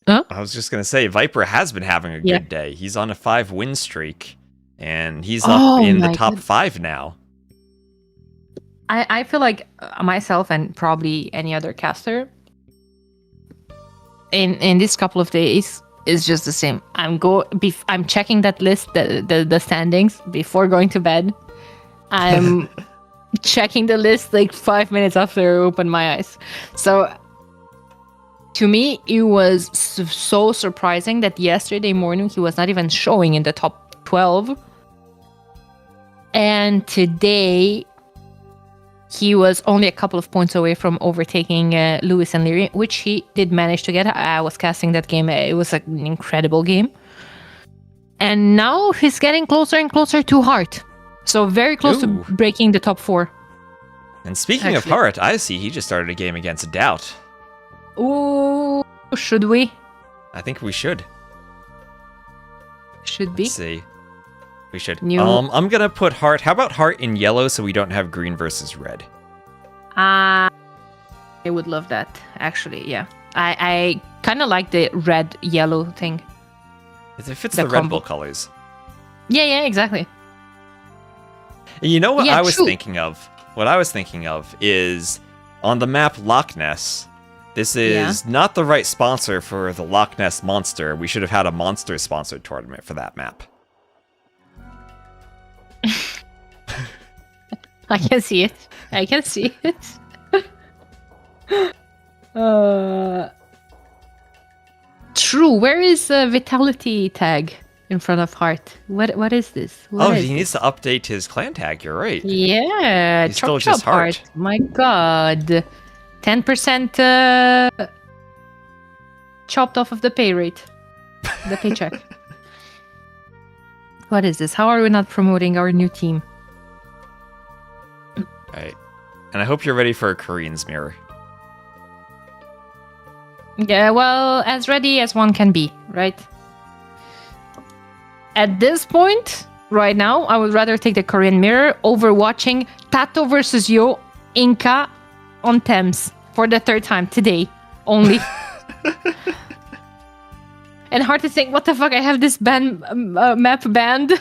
Huh? I was just gonna say, Viper has been having a good day. He's on a 5-win streak, and he's up in the top 5 now. I feel like myself and probably any other caster in this couple of days is just the same. I'm checking that list, the standings before going to bed. I'm checking the list like 5 minutes after I open my eyes. So to me, it was so surprising that yesterday morning he was not even showing in the top 12. And today, he was only a couple of points away from overtaking Lewis and Liry, which he did manage to get. I was casting that game. It was an incredible game. And now he's getting closer and closer to Heart. So very close to breaking the top 4. And speaking of Heart, I see he just started a game against Daut. Ooh, should we? I think we should. Should be. Let's see. We should. I'm gonna put Heart. How about Heart in yellow so we don't have green versus red? I would love that, actually, yeah. I kind of like the red-yellow thing. It fits the Red Bull colors. Yeah, exactly. You know what I was thinking of? What I was thinking of is on the map Loch Ness. This is not the right sponsor for the Loch Ness Monster. We should have had a monster-sponsored tournament for that map. I can see it. True. Where is Vitality tag? in front of Heart. What is this? What Oh, is he this? needs to update his clan tag. You're right. Yeah, He's still chop just Heart. My god. 10% chopped off of the pay rate. The paycheck. What is this? How are we not promoting our new team? Right. And I hope you're ready for a Korean's mirror. Yeah, well, as ready as one can be, right? At this point, right now, I would rather take the Korean mirror over watching Tato versus Yo Inca on Thames for the third time today only. And hard to think, what the fuck, I have this map banned.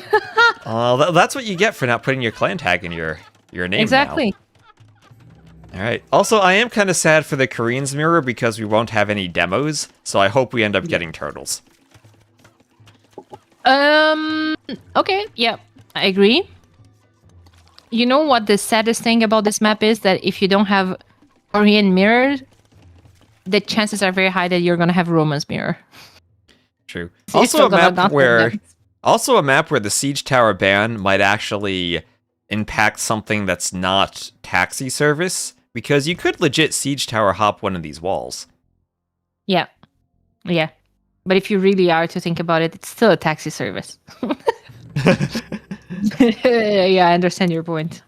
Oh, that's what you get for not putting your clan tag in your name Exactly. Now. All right. Also, I am kind of sad for the Korean's mirror because we won't have any demos, so I hope we end up getting turtles. Okay, yeah, I agree. You know what the saddest thing about this map is? That if you don't have Korean mirror, the chances are very high that you're gonna have Roman's mirror. True. So Also a map not where them. the siege tower ban might actually impact something that's not taxi service, because you could legit siege tower hop one of these walls. Yeah. But if you really are to think about it, it's still a taxi service. Yeah, I understand your point.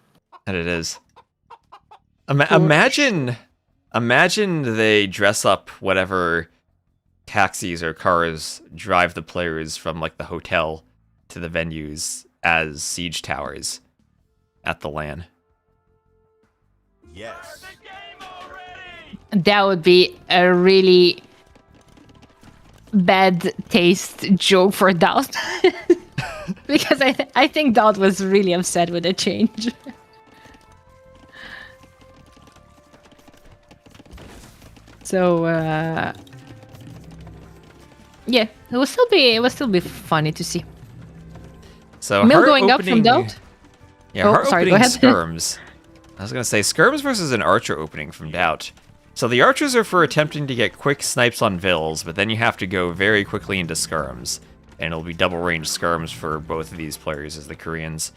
And it is. Imagine they dress up whatever taxis or cars drive the players from like the hotel to the venues as siege towers at the LAN. Yes. That would be a really bad taste joke for Daut. Because I think Daut was really upset with the change. So yeah, it will still be funny to see. So Mill Heart going up from opening- Daut. Yeah, Oh, Heart sorry, go opening ahead. skirms. I was gonna say skirms versus an archer opening from Daut. So the archers are for attempting to get quick snipes on vills, but then you have to go very quickly into skirms. And it'll be double range skirms for both of these players as the Koreans.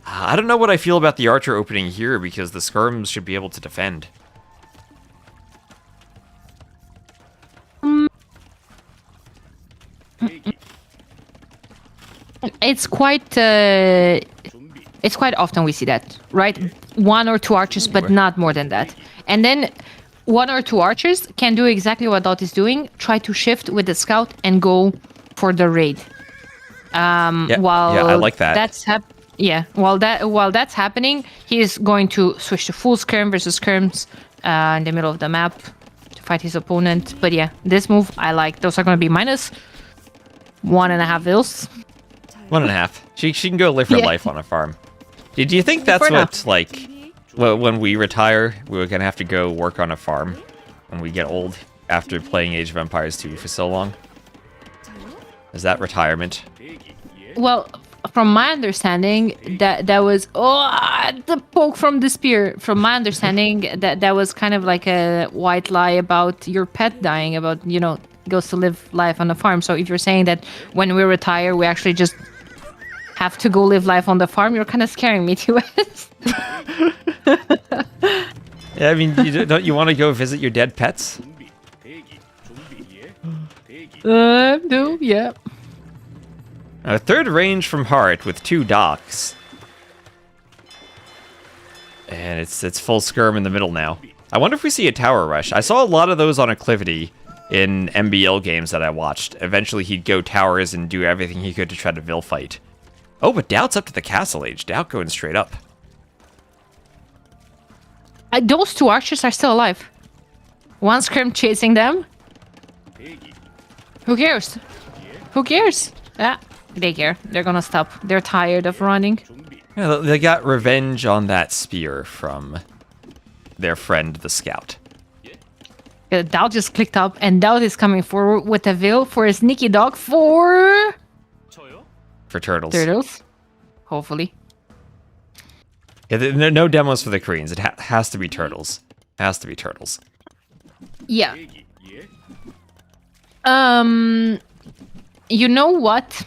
I don't know what I feel about the archer opening here, because the skirms should be able to defend. It's quite often we see that, right? One or two archers, but not more than that. And then one or two archers can do exactly what Daut is doing, try to shift with the scout and go for the raid. While I like that. While that's happening, he is going to switch to full skirm versus skirms in the middle of the map to fight his opponent. But yeah, this move I like. Those are going to be minus 1.5 vills. 1.5. She can go live her Yeah. life on a farm. Do you think that's Fair enough. what, like, when we retire, we're going to have to go work on a farm when we get old after playing Age of Empires 2 for so long? Is that retirement? Well, from my understanding, that was the poke from the spear. From my understanding, that was kind of like a white lie about your pet dying, about goes to live life on the farm. So if you're saying that when we retire, we actually just have to go live life on the farm, you're kind of scaring me, T-West. Yeah, I mean, don't you want to go visit your dead pets? No, yeah. A third range from Heart with 2 docks. And it's full skirm in the middle now. I wonder if we see a tower rush. I saw a lot of those on Acclivity in MBL games that I watched. Eventually he'd go towers and do everything he could to try to Vill fight. Oh, but Daut's up to the castle age. Daut going straight up. Those two archers are still alive. One skirm chasing them. Who cares? Who cares? Yeah, they care. They're gonna stop. They're tired of running. Yeah, they got revenge on that spear from their friend, the scout. Daut just clicked up, and Daut is coming forward with a veil for a sneaky dog for For turtles. turtles. Hopefully. Yeah, no demos for the Koreans. It has to be turtles. Has to be turtles. Yeah. You know what?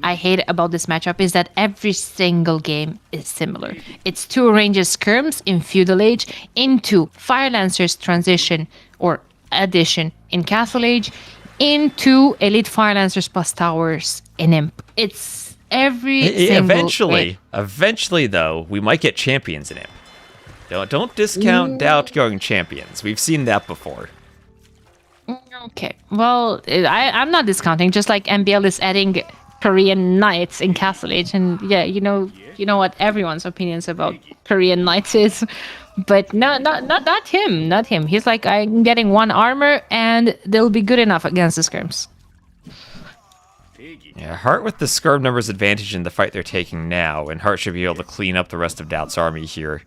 I hate about this matchup is that every single game is similar. It's 2 ranges skirms in Feudal Age into Fire Lancers transition or addition in Castle Age into Elite Fire Lancers plus towers in Imp. It's every single game. Eventually, though, we might get champions in Imp. Don't discount Daut going champions. We've seen that before. Okay, well, I'm not discounting. Just like MBL is adding Korean Knights in Castle Age, and yeah, you know what everyone's opinions about Korean Knights is, but not him. He's like, I'm getting 1 armor, and they'll be good enough against the skirms. Yeah, Heart with the skirm numbers advantage in the fight they're taking now, and Heart should be able to clean up the rest of Daut's army here.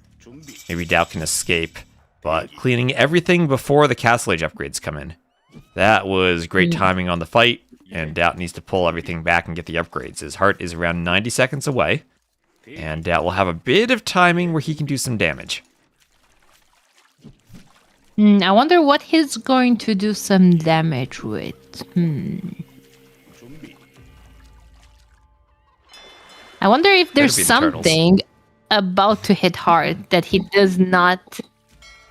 Maybe Daut can escape, but cleaning everything before the Castle Age upgrades come in. That was great timing on the fight, and Daut needs to pull everything back and get the upgrades. His Heart is around 90 seconds away, and Daut will have a bit of timing where he can do some damage. I wonder what he's going to do some damage with. I wonder if there's something about to hit hard that he does not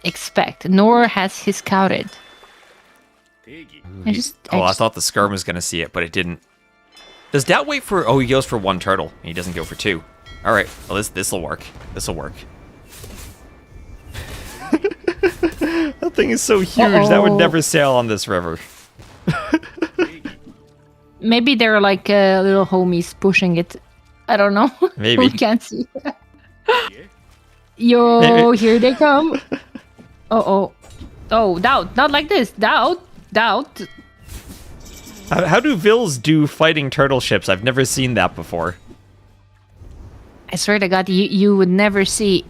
expect, nor has he scouted. I thought the skirm was going to see it, but it didn't. Does Daut wait for... Oh, he goes for 1 turtle, and he doesn't go for 2. All right, well, this'll work. This'll work. That thing is so huge. That would never sail on this river. Maybe they're like little homies pushing it. I don't know. Maybe. We can't see. Yo, here they come. Oh, Daut, not like this. Daut. How do Vills do fighting turtle ships? I've never seen that before. I swear to God, you would never see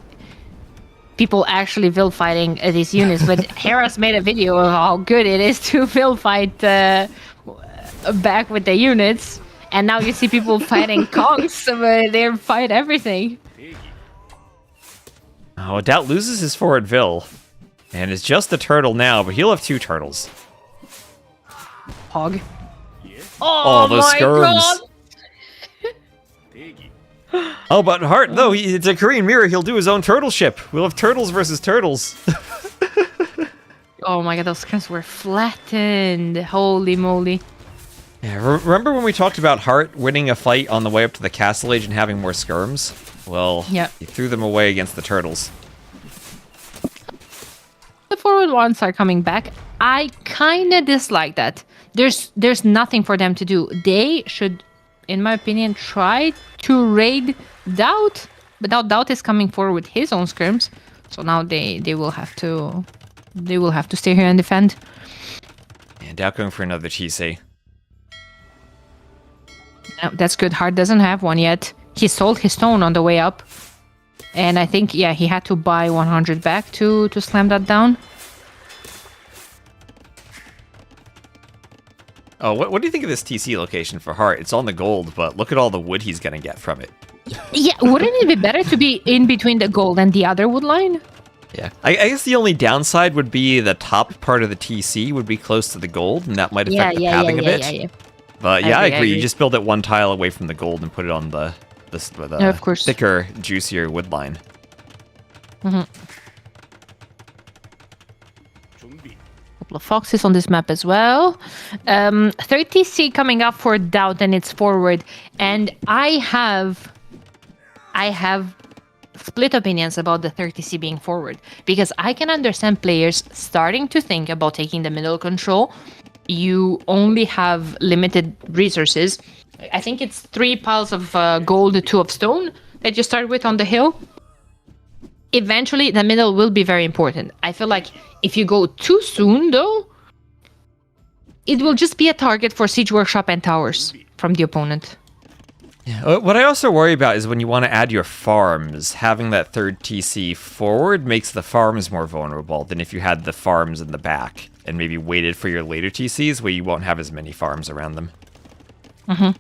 people actually Vill fighting these units, but Hera's made a video of how good it is to Vill fight back with the units, and now you see people fighting Kongs, but they fight everything. Oh, Daut loses his forward Vill, and it's just the turtle now, but he'll have 2 turtles. Hog. Oh, those skirms. Oh, but Heart, though, it's a Korean mirror. He'll do his own turtle ship. We'll have turtles versus turtles. Oh my God, those skirms were flattened. Holy moly. Yeah, remember when we talked about Heart winning a fight on the way up to the Castle Age and having more skirms? Well, yeah. He threw them away against the turtles. The forward ones are coming back. I kind of dislike that. There's nothing for them to do. They should, in my opinion, try to raid Daut, but now Daut is coming forward with his own skirms, so now they will have to stay here and defend. And Daut going for another TC. No, that's good. Heart doesn't have one yet. He sold his stone on the way up, and I think he had to buy 100 back to slam that down. Oh, what do you think of this TC location for Heart? It's on the gold, but look at all the wood he's gonna get from it. Yeah, wouldn't it be better to be in between the gold and the other wood line? Yeah, I guess the only downside would be the top part of the TC would be close to the gold, and that might affect the pathing a bit. Yeah. But yeah, I agree. You just build it 1 tile away from the gold and put it on the of course. thicker, juicier wood line. Mm-hmm. Couple of foxes on this map as well. 30C coming up for Daut and it's forward, and I have split opinions about the 30C being forward, because I can understand players starting to think about taking the middle control. You only have limited resources. I think it's 3 piles of gold, 2 of stone that you start with on the hill. Eventually, the middle will be very important. I feel like if you go too soon, though, it will just be a target for Siege Workshop and towers from the opponent. Yeah. What I also worry about is when you want to add your farms, having that 3rd TC forward makes the farms more vulnerable than if you had the farms in the back and maybe waited for your later TCs where you won't have as many farms around them. Mm-hmm.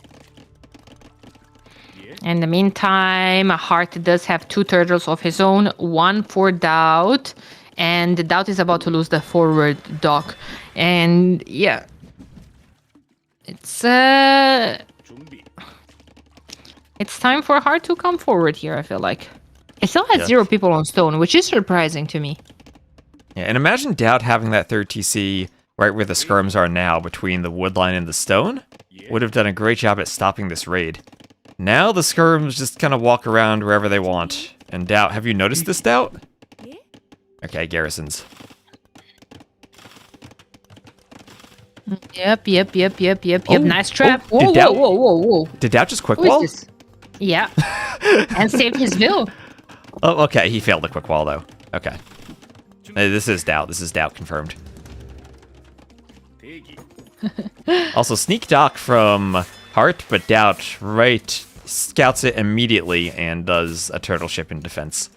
In the meantime, Heart does have 2 turtles of his own, 1 for Daut, and Daut is about to lose the forward dock. And yeah, it's It's time for Heart to come forward here, I feel like. It still has Yeah. 0 people on stone, which is surprising to me. Yeah, and imagine Daut having that third TC right where the skirms are now, between the wood line and the stone. Would have done a great job at stopping this raid. Now the skirms just kind of walk around wherever they want. And Daut, have you noticed this, Daut? Okay, garrisons. Yep. Oh, Nice trap. oh, Whoa, did Daut- whoa. Did Daut just quick Who wall? is this? Yeah. And saved his bill. Oh, okay, he failed the quick wall, though. Okay. This is Daut. This is Daut confirmed. Also, sneak dock from Heart, but Daut scouts it immediately and does a turtle ship in defense.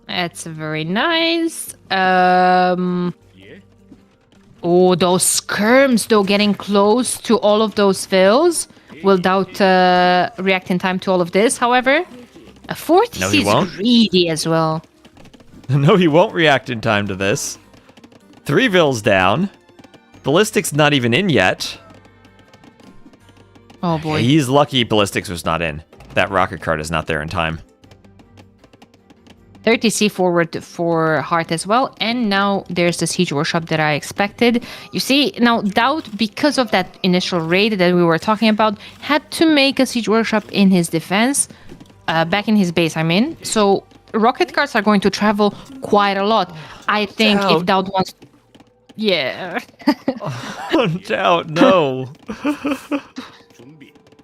That's very nice. Oh, those skirms, though, getting close to all of those fills. Will Daut react in time to all of this, however? A 4th No, he is won't. greedy as well. No, he won't react in time to this. 3 vills down. Ballistic's not even in yet. Oh, boy. He's lucky Ballistics was not in. That rocket cart is not there in time. 30C forward for Heart as well. And now there's the Siege Workshop that I expected. You see, now Daut, because of that initial raid that we were talking about, had to make a Siege Workshop in his defense. Back in his base, I mean. So rocket carts are going to travel quite a lot. I think if Daut wants... Yeah. Daut, no.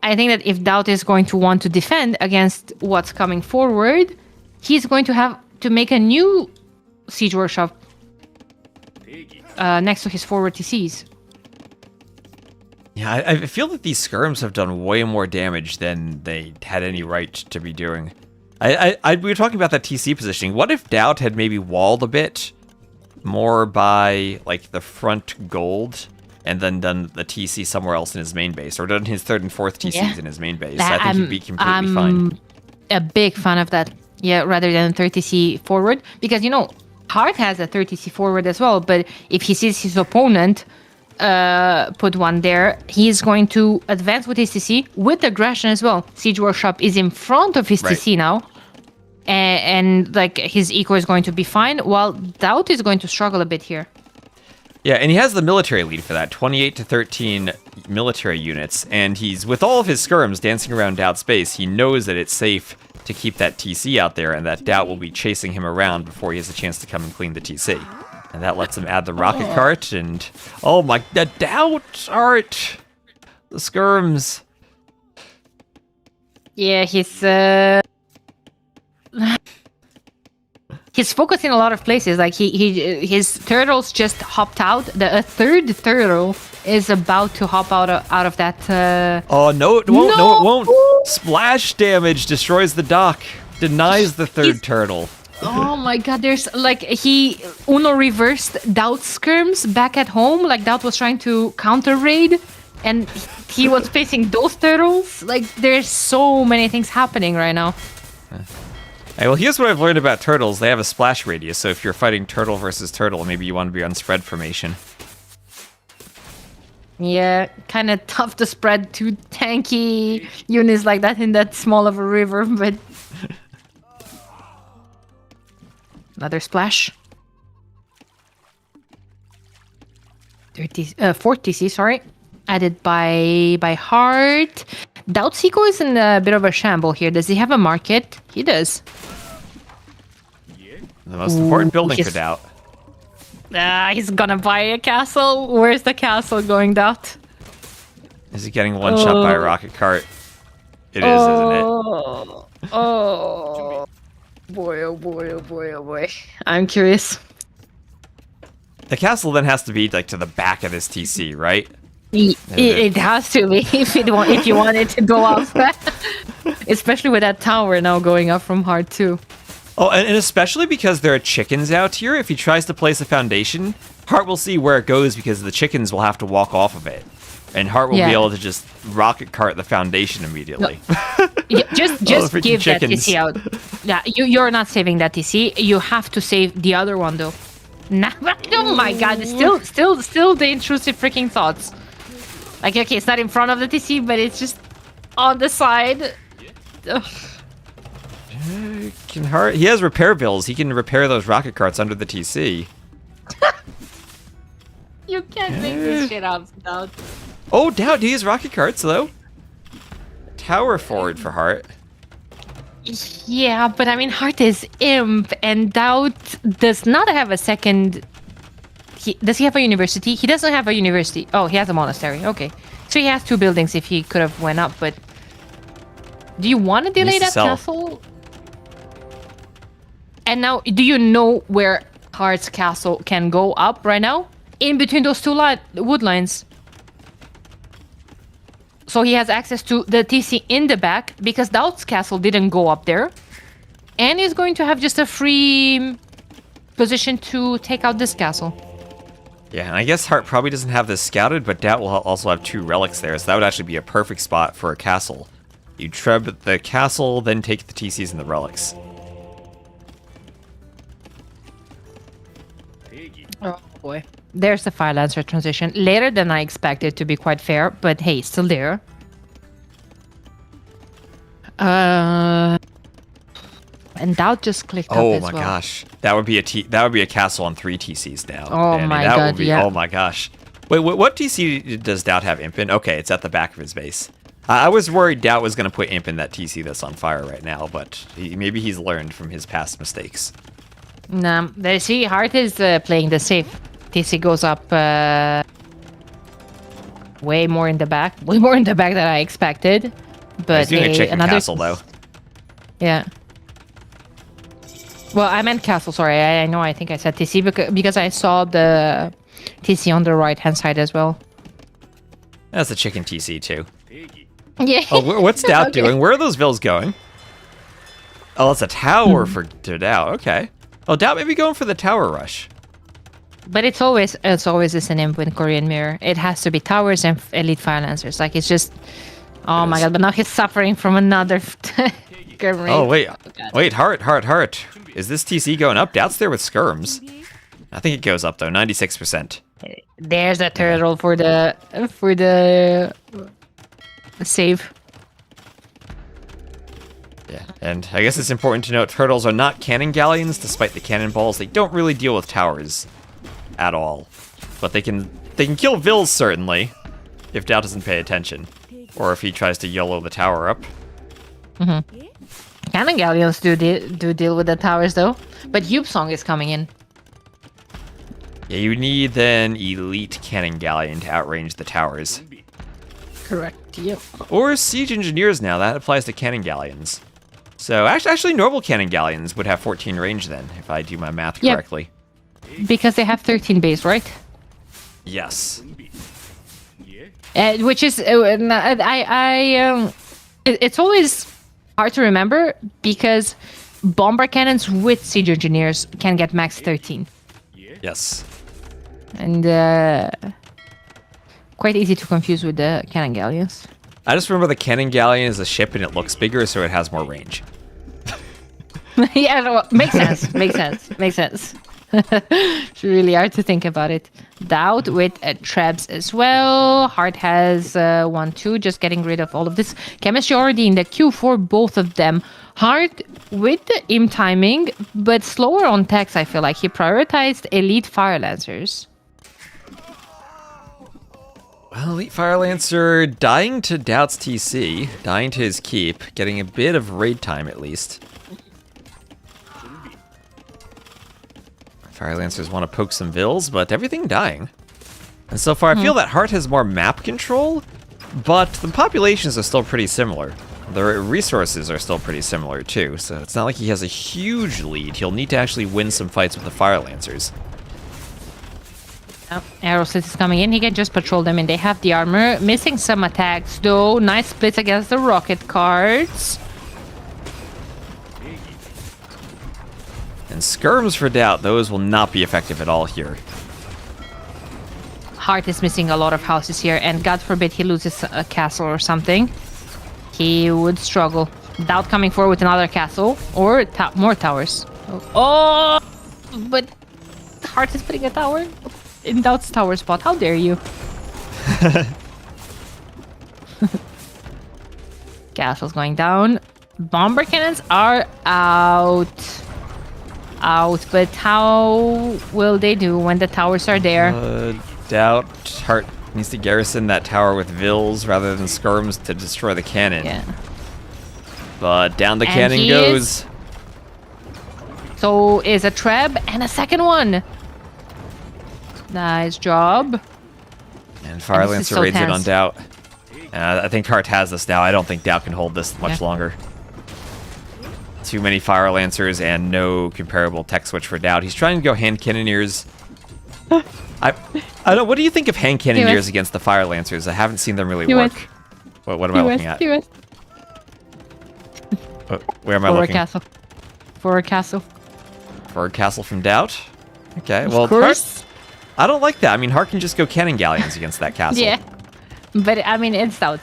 I think that if Daut is going to want to defend against what's coming forward, he's going to have to make a new Siege Workshop next to his forward TCs. Yeah, I feel that these skirms have done way more damage than they had any right to be doing. We were talking about that TC positioning. What if Daut had maybe walled a bit more by, like, the front gold and then done the TC somewhere else in his main base, or done his 3rd and 4th TCs in his main base? I think he'd be completely fine. A big fan of that. Yeah, rather than 30C forward. Because, you know, Heart has a 30C forward as well, but if he sees his opponent put one there, he's going to advance with his TC with aggression as well. Siege Workshop is in front of his TC now. And like, his eco is going to be fine, while Daut is going to struggle a bit here. Yeah, and he has the military lead for that, 28 to 13 military units, and he's, with all of his skirms dancing around Daut's base, he knows that it's safe to keep that TC out there, and that Daut will be chasing him around before he has a chance to come and clean the TC. And that lets him add the rocket cart, and... Oh my... The Daut art! The skirms. Yeah, he's focusing a lot of places. Like his turtles just hopped out. A 3rd turtle is about to hop out of that. Oh no! It won't! No, it won't! Splash damage destroys the dock. Denies the 3rd turtle. Oh my god! There's like he Uno reversed Daut's skirms back at home. Like Daut was trying to counter raid, and he was facing those turtles. Like there's so many things happening right now. Hey, well, here's what I've learned about turtles. They have a splash radius, so if you're fighting turtle versus turtle, maybe you want to be on spread formation. Yeah, kind of tough to spread 2 tanky units like that in that small of a river, but... Another splash. 4th TC, sorry. Added by Heart. Daut Seco is in a bit of a shamble here. Does he have a market? He does. The most important building for Daut. He's gonna buy a castle. Where's the castle going, Daut? Is he getting one shot by a rocket cart? It is, isn't it? Oh boy, oh boy, oh boy, oh boy. I'm curious. The castle then has to be like to the back of this TC, right? It has to be if you want it to go off. Especially with that tower now going up from Heart too. Oh, and especially because there are chickens out here. If he tries to place a foundation, Heart will see where it goes because the chickens will have to walk off of it. And Heart will be able to just rocket cart the foundation immediately. No. Just give chickens. that TC out. Yeah, you're not saving that TC. You have to save the other one though. Nah, oh my god, still the intrusive freaking thoughts. Like, okay, it's not in front of the TC, but it's just on the side. Ugh. He has repair bills. He can repair those rocket carts under the TC. You can't make this shit up, Daut. Oh, Daut, he has rocket carts though. Tower forward for Hart. Yeah, but I mean, Hart is imp, and Daut does not have a second. Does he have a university? He doesn't have a university. Oh, he has a monastery. Okay, so he has 2 buildings if he could have went up. But do you want to delay that castle? And now, do you know where Hart's castle can go up right now? In between those 2 wood lines. So he has access to the TC in the back because Daut's castle didn't go up there. And he's going to have just a free position to take out this castle. Yeah, and I guess Hart probably doesn't have this scouted, but Daut will also have 2 relics there, so that would actually be a perfect spot for a castle. You treb the castle, then take the TCs and the relics. Oh boy. There's the Fire Lancer transition. Later than I expected, to be quite fair, but hey, still there. And Daut just clicked up as well. Oh my gosh. That would be a castle on 3 TCs now. Oh Danny. my That god, would be, yeah. Oh my gosh. Wait, what TC does Daut have imp in? Okay, it's at the back of his base. I was worried Daut was going to put imp in that TC that's on fire right now, but maybe he's learned from his past mistakes. Nah, they see Hart is playing the safe. TC goes up way more in the back. Way more in the back than I expected. But He's doing a chicken castle, though. Yeah. Well, I meant castle, sorry. I know I think I said TC because I saw the TC on the right-hand side as well. That's a chicken TC, too. Yeah. Oh, what's Daut doing? Where are those vills going? Oh, it's a tower for Daut. Okay. Oh, Daut may be going for the tower rush. But it's always the imp with Korean Mirror. It has to be towers and elite fire lancers. Like it's just, oh my god! But now he's suffering from another. Oh wait, wait, Hart. Is this TC going up? Daut's there with skirms. I think it goes up though, 96%. There's a turtle for the save. Yeah, and I guess it's important to note turtles are not cannon galleons, despite the cannonballs. They don't really deal with towers at all, but they can kill vills certainly if Daut doesn't pay attention, or if he tries to YOLO the tower up. Cannon galleons do deal with the towers though, but Song is coming in. Yeah, you need an elite cannon galleon to outrange the towers. Correct. Yep. Or siege engineers now. That applies to cannon galleons. So actually normal cannon galleons would have 14 range then, if I do my math correctly. Because they have 13 base, right? Yes. Which is it's always hard to remember because bomber cannons with siege engineers can get max 13. Yes. And quite easy to confuse with the cannon galleons. I just remember the cannon galleon is a ship and it looks bigger, so it has more range. Yeah, no, makes sense. Makes sense. It's really hard to think about it. Daut with Trebs as well. Hart has 1-2, just getting rid of all of this. Chemistry already in the queue for both of them. Hart with the imp timing, but slower on techs, I feel like. He prioritized elite fire lancers. Well, elite fire lancer dying to Daut's TC, dying to his keep, getting a bit of raid time at least. Fire Lancers want to poke some vills, but everything dying. And so far, I feel that Hart has more map control, but the populations are still pretty similar. The resources are still pretty similar, too, so it's not like he has a huge lead. He'll need to actually win some fights with the Fire Lancers. Oh, Aerosmith is coming in. He can just patrol them, and they have the armor. Missing some attacks, though. Nice splits against the rocket cards. And skirms for Daut, those will not be effective at all here. Hart is missing a lot of houses here, and God forbid he loses a castle or something. He would struggle. Daut coming forward with another castle, or more towers. Oh, but Hart is putting a tower in Daut's tower spot. How dare you? Castle's going down. Bomber cannons are out. Out, but how will they do when the towers are there? Daut. Hart needs to garrison that tower with Villes rather than skirms to destroy the cannon. Yeah. But down the And cannon he goes. So is a Treb and a second one. Nice job. And Fire And this is Lancer so raids it on tense. Daut. I think Hart has this now. I don't think Daut can hold this much longer. Too many Fire Lancers and no comparable tech switch for Daut. He's trying to go hand cannoneers. I don't. What do you think of hand cannoneers against the Fire Lancers? I haven't seen them really work. What am I looking at? Where am I looking? Castle. Forward castle. Forward castle from Daut. Okay. Well, Of course. Hart, I don't like that. I mean, Hart can just go cannon galleons against that castle. Yeah. But I mean, it's Daut.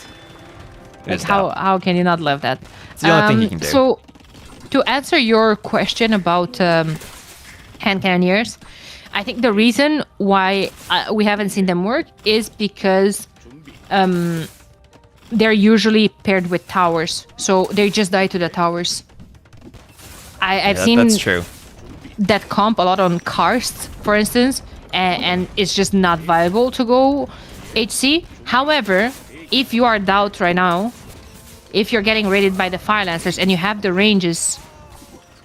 It is How Daut. how can you not love that? It's the only thing he can do. So, to answer your question about hand cannoneers, I think the reason why we haven't seen them work is because they're usually paired with towers, so they just die to the towers. I've seen that's true. that comp a lot on karsts, for instance, and it's just not viable to go HC. However, if you are Daut right now, if you're getting raided by the Fire Lancers and you have the ranges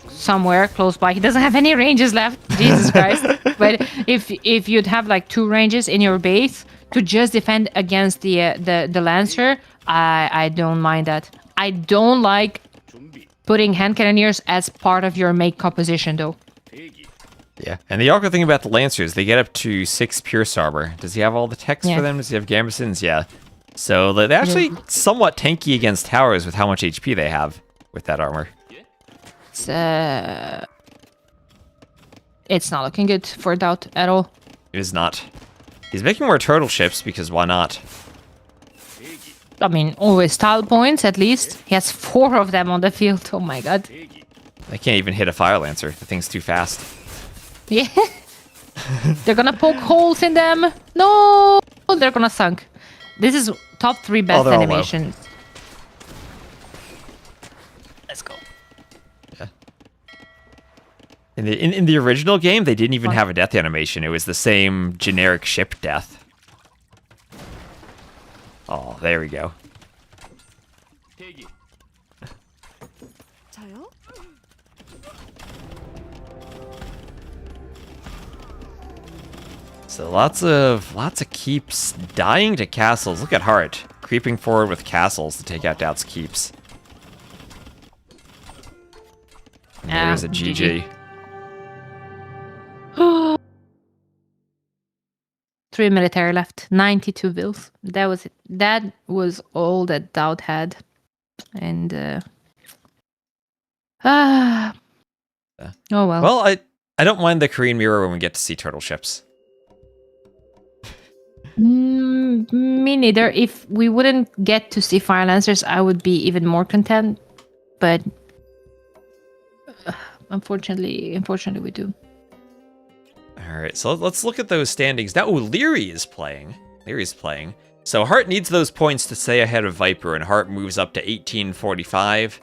somewhere close by, he doesn't have any ranges left, Jesus Christ. But if you'd have like 2 ranges in your base to just defend against the Lancer, I don't mind that. I don't like putting hand cannoneers as part of your make composition though. Yeah, and the awkward thing about the Lancers, they get up to 6 Pierce Armor. Does he have all the techs for them? Does he have Gambesons? Yeah. So they're actually somewhat tanky against towers with how much HP they have with that armor. It's not looking good for Daut at all. It is not. He's making more turtle ships because why not? I mean, always tile points at least. He has 4 of them on the field. Oh my god. They can't even hit a Fire Lancer. The thing's too fast. Yeah. They're gonna poke holes in them. No, they're gonna sunk. This is top 3 best they're all low. animations. Let's go. Yeah. In the original game, they didn't even have a death animation. It was the same generic ship death. Oh, there we go. So lots of keeps dying to castles. Look at Hart creeping forward with castles to take out Daut's keeps. And there's a GG. 3 military left, 92 vills. That was it. That was all that Daut had, and oh well. Well, I don't mind the Korean mirror when we get to see turtle ships. Me neither. If we wouldn't get to see Fire Lancers, I would be even more content. But unfortunately, we do. All right, so let's look at those standings now. Oh, Liry is playing. Liry's playing. So Hart needs those points to stay ahead of Viper, and Hart moves up to 1845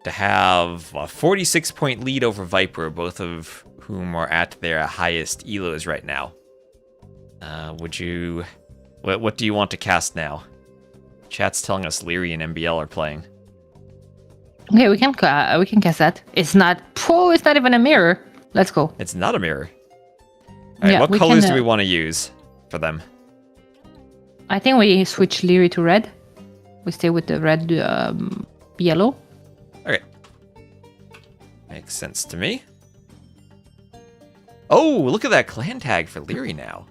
to have a 46-point lead over Viper, both of whom are at their highest elos right now. What do you want to cast now? Chat's telling us Liry and MBL are playing. Okay, we can cast that. It's not even a mirror. Let's go. It's not a mirror. All right, what colors do we want to use for them? I think we switch Liry to red. We stay with the red, yellow. Okay. Makes sense to me. Oh, look at that clan tag for Liry now.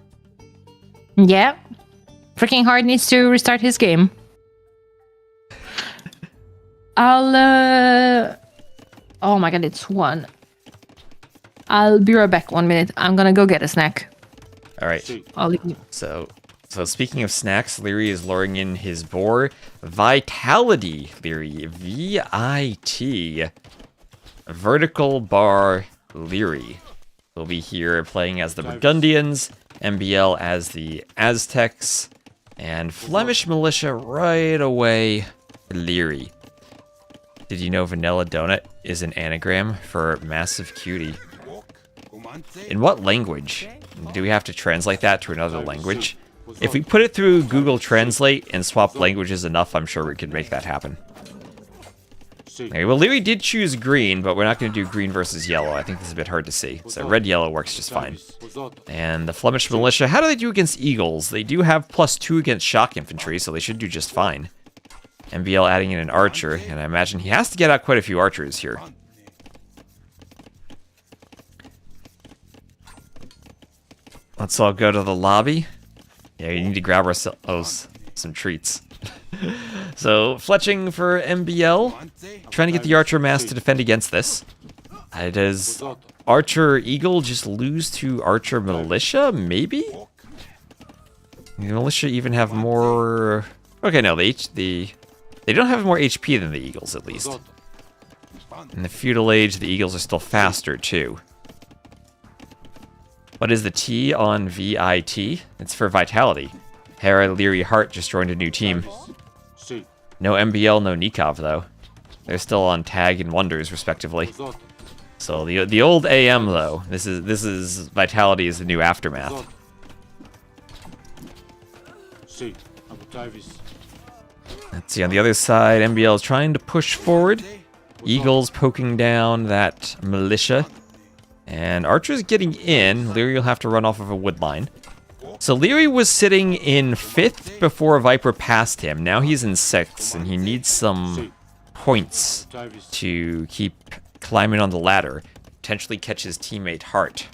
Yeah. Freaking Hard needs to restart his game. Oh my god, it's 1. I'll be right back 1 minute. I'm gonna go get a snack. All right. I'll leave you. So speaking of snacks, Liry is luring in his boar. Vitality, Liry. V-I-T. Vertical bar Liry. Will be here playing as the Burgundians, MBL as the Aztecs, and Flemish Militia right away, Liry. Did you know Vanilla Donut is an anagram for massive cutie? In what language? Do we have to translate that to another language? If we put it through Google Translate and swap languages enough, I'm sure we could make that happen. Okay, well, Liry did choose green, but we're not going to do green versus yellow. I think this is a bit hard to see. So red-yellow works just fine. And the Flemish Militia, how do they do against Eagles? They do have +2 against shock infantry, so they should do just fine. MBL adding in an archer, and I imagine he has to get out quite a few archers here. Let's all go to the lobby. Yeah, you need to grab ourselves some treats. So, fletching for MBL. Trying to get the Archer Mass to defend against this. Does Archer Eagle just lose to Archer Militia? Maybe? The Militia even have more... Okay, no, they don't have more HP than the Eagles, at least. In the Feudal Age, the Eagles are still faster, too. What is the T on VIT? It's for Vitality. Hera, Liry, Hart just joined a new team. No MBL, no Nikov, though. They're still on Tag and Wonders, respectively. So the old AM, though. This is Vitality is the new Aftermath. Let's see, on the other side, MBL is trying to push forward. Eagles poking down that Militia. And Archer's getting in. Liry will have to run off of a wood line. So Liry was sitting in 5th before Viper passed him. Now he's in 6th, and he needs some points to keep climbing on the ladder. Potentially catch his teammate Hart.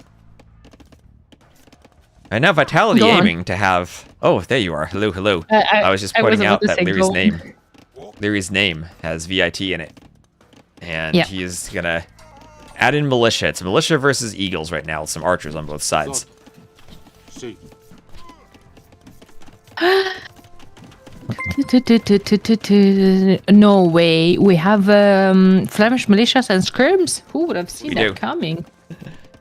Right now, Vitality aiming to have... Oh, there you are. Hello, hello. I was just pointing out that Liry's name has VIT in it. And he is going to add in Militia. It's Militia versus Eagles right now with some archers on both sides. No way. We have Flemish militias and scrims. Who would have seen that coming?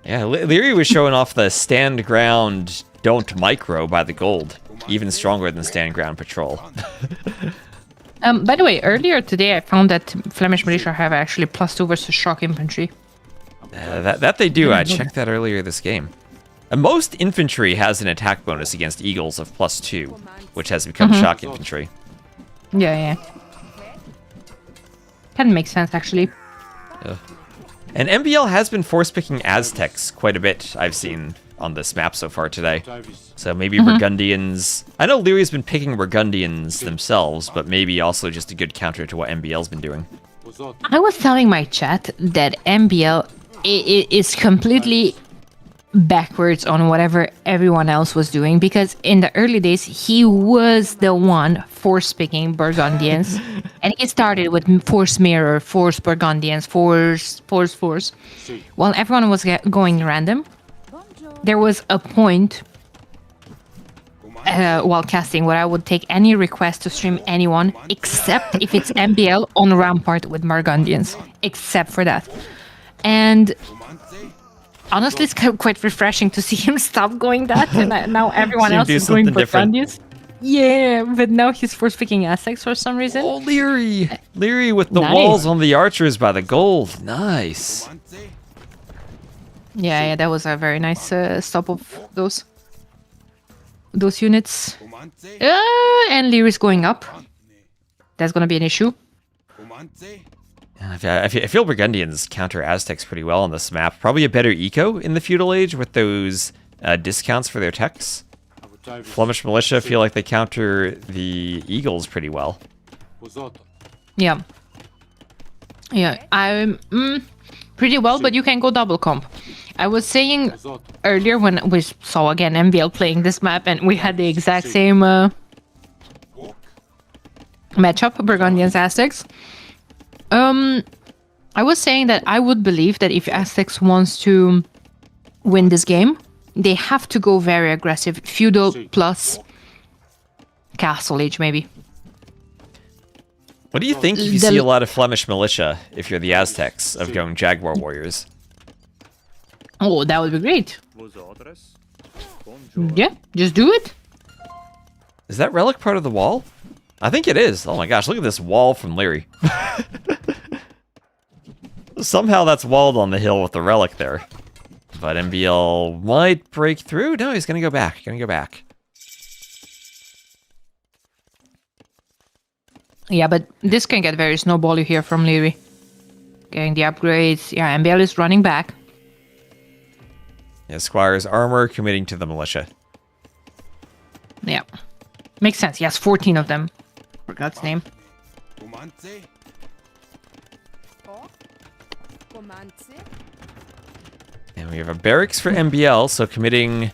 Yeah, Liry was showing off the stand ground don't micro by the gold. Even stronger than stand ground patrol. By the way, earlier today I found that Flemish militia have actually +2 versus shock infantry. That they do. I checked that earlier this game. Most infantry has an attack bonus against Eagles of +2, which has become shock infantry. Yeah. Kind of makes sense, actually. And MBL has been force-picking Aztecs quite a bit, I've seen on this map so far today. So maybe Burgundians... I know Liry's been picking Burgundians themselves, but maybe also just a good counter to what MBL's been doing. I was telling my chat that MBL is completely backwards on whatever everyone else was doing, because in the early days he was the one force picking Burgundians and he started with force mirror, force Burgundians, force while everyone was going random. There was a point while casting where I would take any request to stream anyone except if it's MBL on Rampart with Burgundians, except for that. And honestly, it's quite refreshing to see him stop going that, and now everyone else is going Burgundians. Yeah, but now he's force-picking Aztecs for some reason. Oh, Liry! Liry with the walls on the archers by the gold. Nice. Yeah, that was a very nice stop of those units. And Liry's going up. That's going to be an issue. I feel Burgundians counter Aztecs pretty well on this map. Probably a better eco in the Feudal Age with those discounts for their techs. Flemish Militia feel like they counter the Eagles pretty well. Yeah, I'm pretty well, but you can go double comp. I was saying earlier when we saw again MVL playing this map and we had the exact same matchup, Burgundians Aztecs. I was saying that I would believe that if Aztecs wants to win this game, they have to go very aggressive. Feudal plus Castle Age, maybe. What do you think if you see a lot of Flemish Militia, if you're the Aztecs, of going Jaguar Warriors? Oh, that would be great. Yeah, just do it. Is that relic part of the wall? I think it is. Oh my gosh, look at this wall from Liry. Somehow that's walled on the hill with the relic there. But MBL might break through. No, he's gonna go back. Gonna go back. Yeah, but this can get very snowbally here from Liry. Getting the upgrades. Yeah, MBL is running back. Yeah, Squire's armor committing to the militia. Yeah. Makes sense. He has 14 of them. For God's name. And we have a barracks for MBL, so committing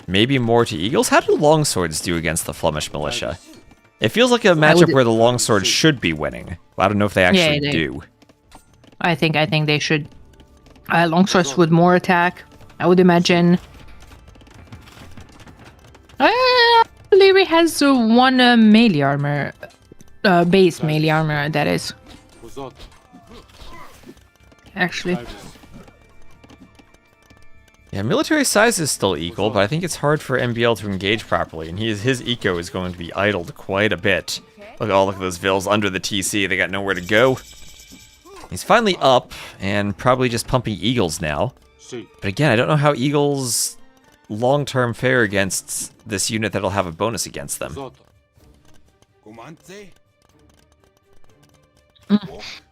maybe more to Eagles. How do longswords do against the Flemish militia? It feels like a matchup where the longswords should be winning. I don't know if they actually do. I think they should. Longswords with more attack, I would imagine. Liry has one melee armor. Base melee armor, that is. Actually. Yeah, military size is still equal, but I think it's hard for MBL to engage properly, and his eco is going to be idled quite a bit. Look at those vills under the TC, they got nowhere to go. He's finally up, and probably just pumping Eagles now. But again, I don't know how Eagles long-term fare against this unit that'll have a bonus against them.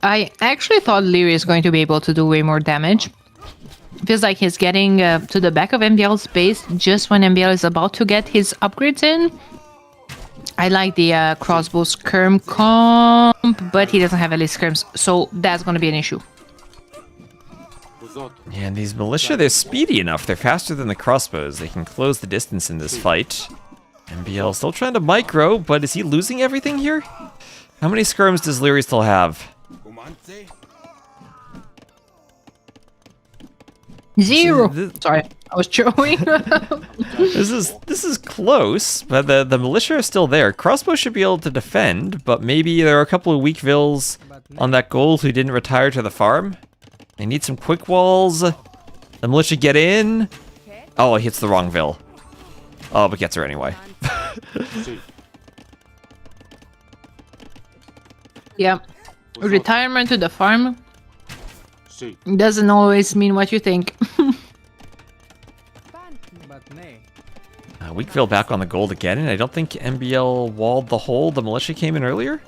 I actually thought Liry is going to be able to do way more damage. Feels like he's getting to the back of MBL's base just when MBL is about to get his upgrades in. I like the crossbow skirm comp, but he doesn't have any skirms, so that's going to be an issue. Yeah, and these militia, they're speedy enough. They're faster than the crossbows. They can close the distance in this fight. MBL still trying to micro, but is he losing everything here? How many skirms does Liry still have? 0. Sorry, I was showing. This is close, but the militia are still there. Crossbow should be able to defend, but maybe there are a couple of weak vills on that gold who didn't retire to the farm. They need some quick walls. The militia get in. Oh, he hits the wrong vill. Oh, but gets her anyway. Yeah, retirement to the farm doesn't always mean what you think. Weakville back on the gold again, and I don't think MBL walled the hole. The militia came in earlier.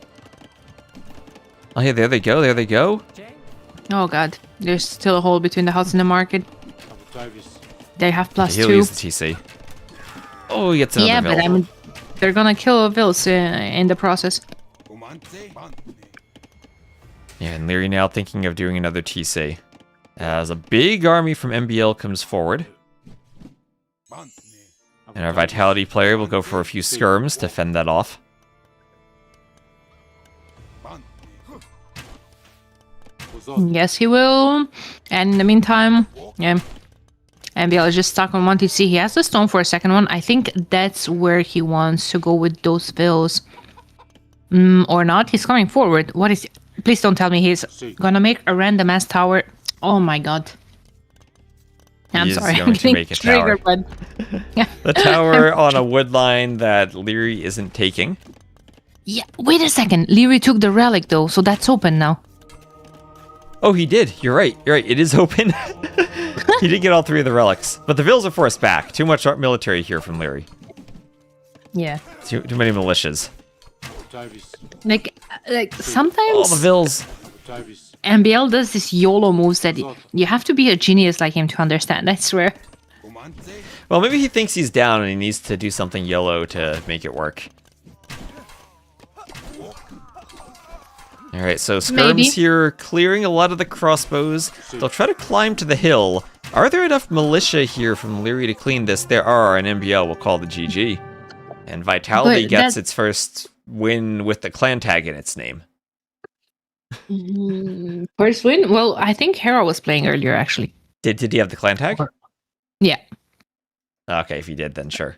Oh, yeah, there they go, there they go. Oh god, there's still a hole between the house and the market. They have +2. He'll use the TC. Oh, he gets another vill. But I mean, they're gonna kill vills in the process. Yeah, and Liry now thinking of doing another TC. As a big army from MBL comes forward. And our Vitality player will go for a few skirms to fend that off. Yes, he will. And in the meantime, yeah, MBL is just stuck on one TC. He has the stone for a second one. I think that's where he wants to go with those vills. Or not. He's coming forward. What is... Please don't tell me he's gonna make a random ass tower. Oh my god. I'm sorry. Going to make a tower. The tower on a wood line that Liry isn't taking. Yeah, wait a second. Liry took the relic though, so that's open now. Oh, he did. You're right. You're right. It is open. He did get all 3 of the relics. But the vills are forced back. Too much military here from Liry. Yeah. Too many militias. Like sometimes... All the vills. MBL does this YOLO moves that you have to be a genius like him to understand, I swear. Well, maybe he thinks he's down and he needs to do something YOLO to make it work. Alright, so skirms here clearing a lot of the crossbows. They'll try to climb to the hill. Are there enough militia here from Liry to clean this? There are, and MBL will call the GG. And Vitality gets its first win with the clan tag in its name. First win? Well, I think Hera was playing earlier, actually. Did he have the clan tag? Yeah. Okay, if he did, then sure.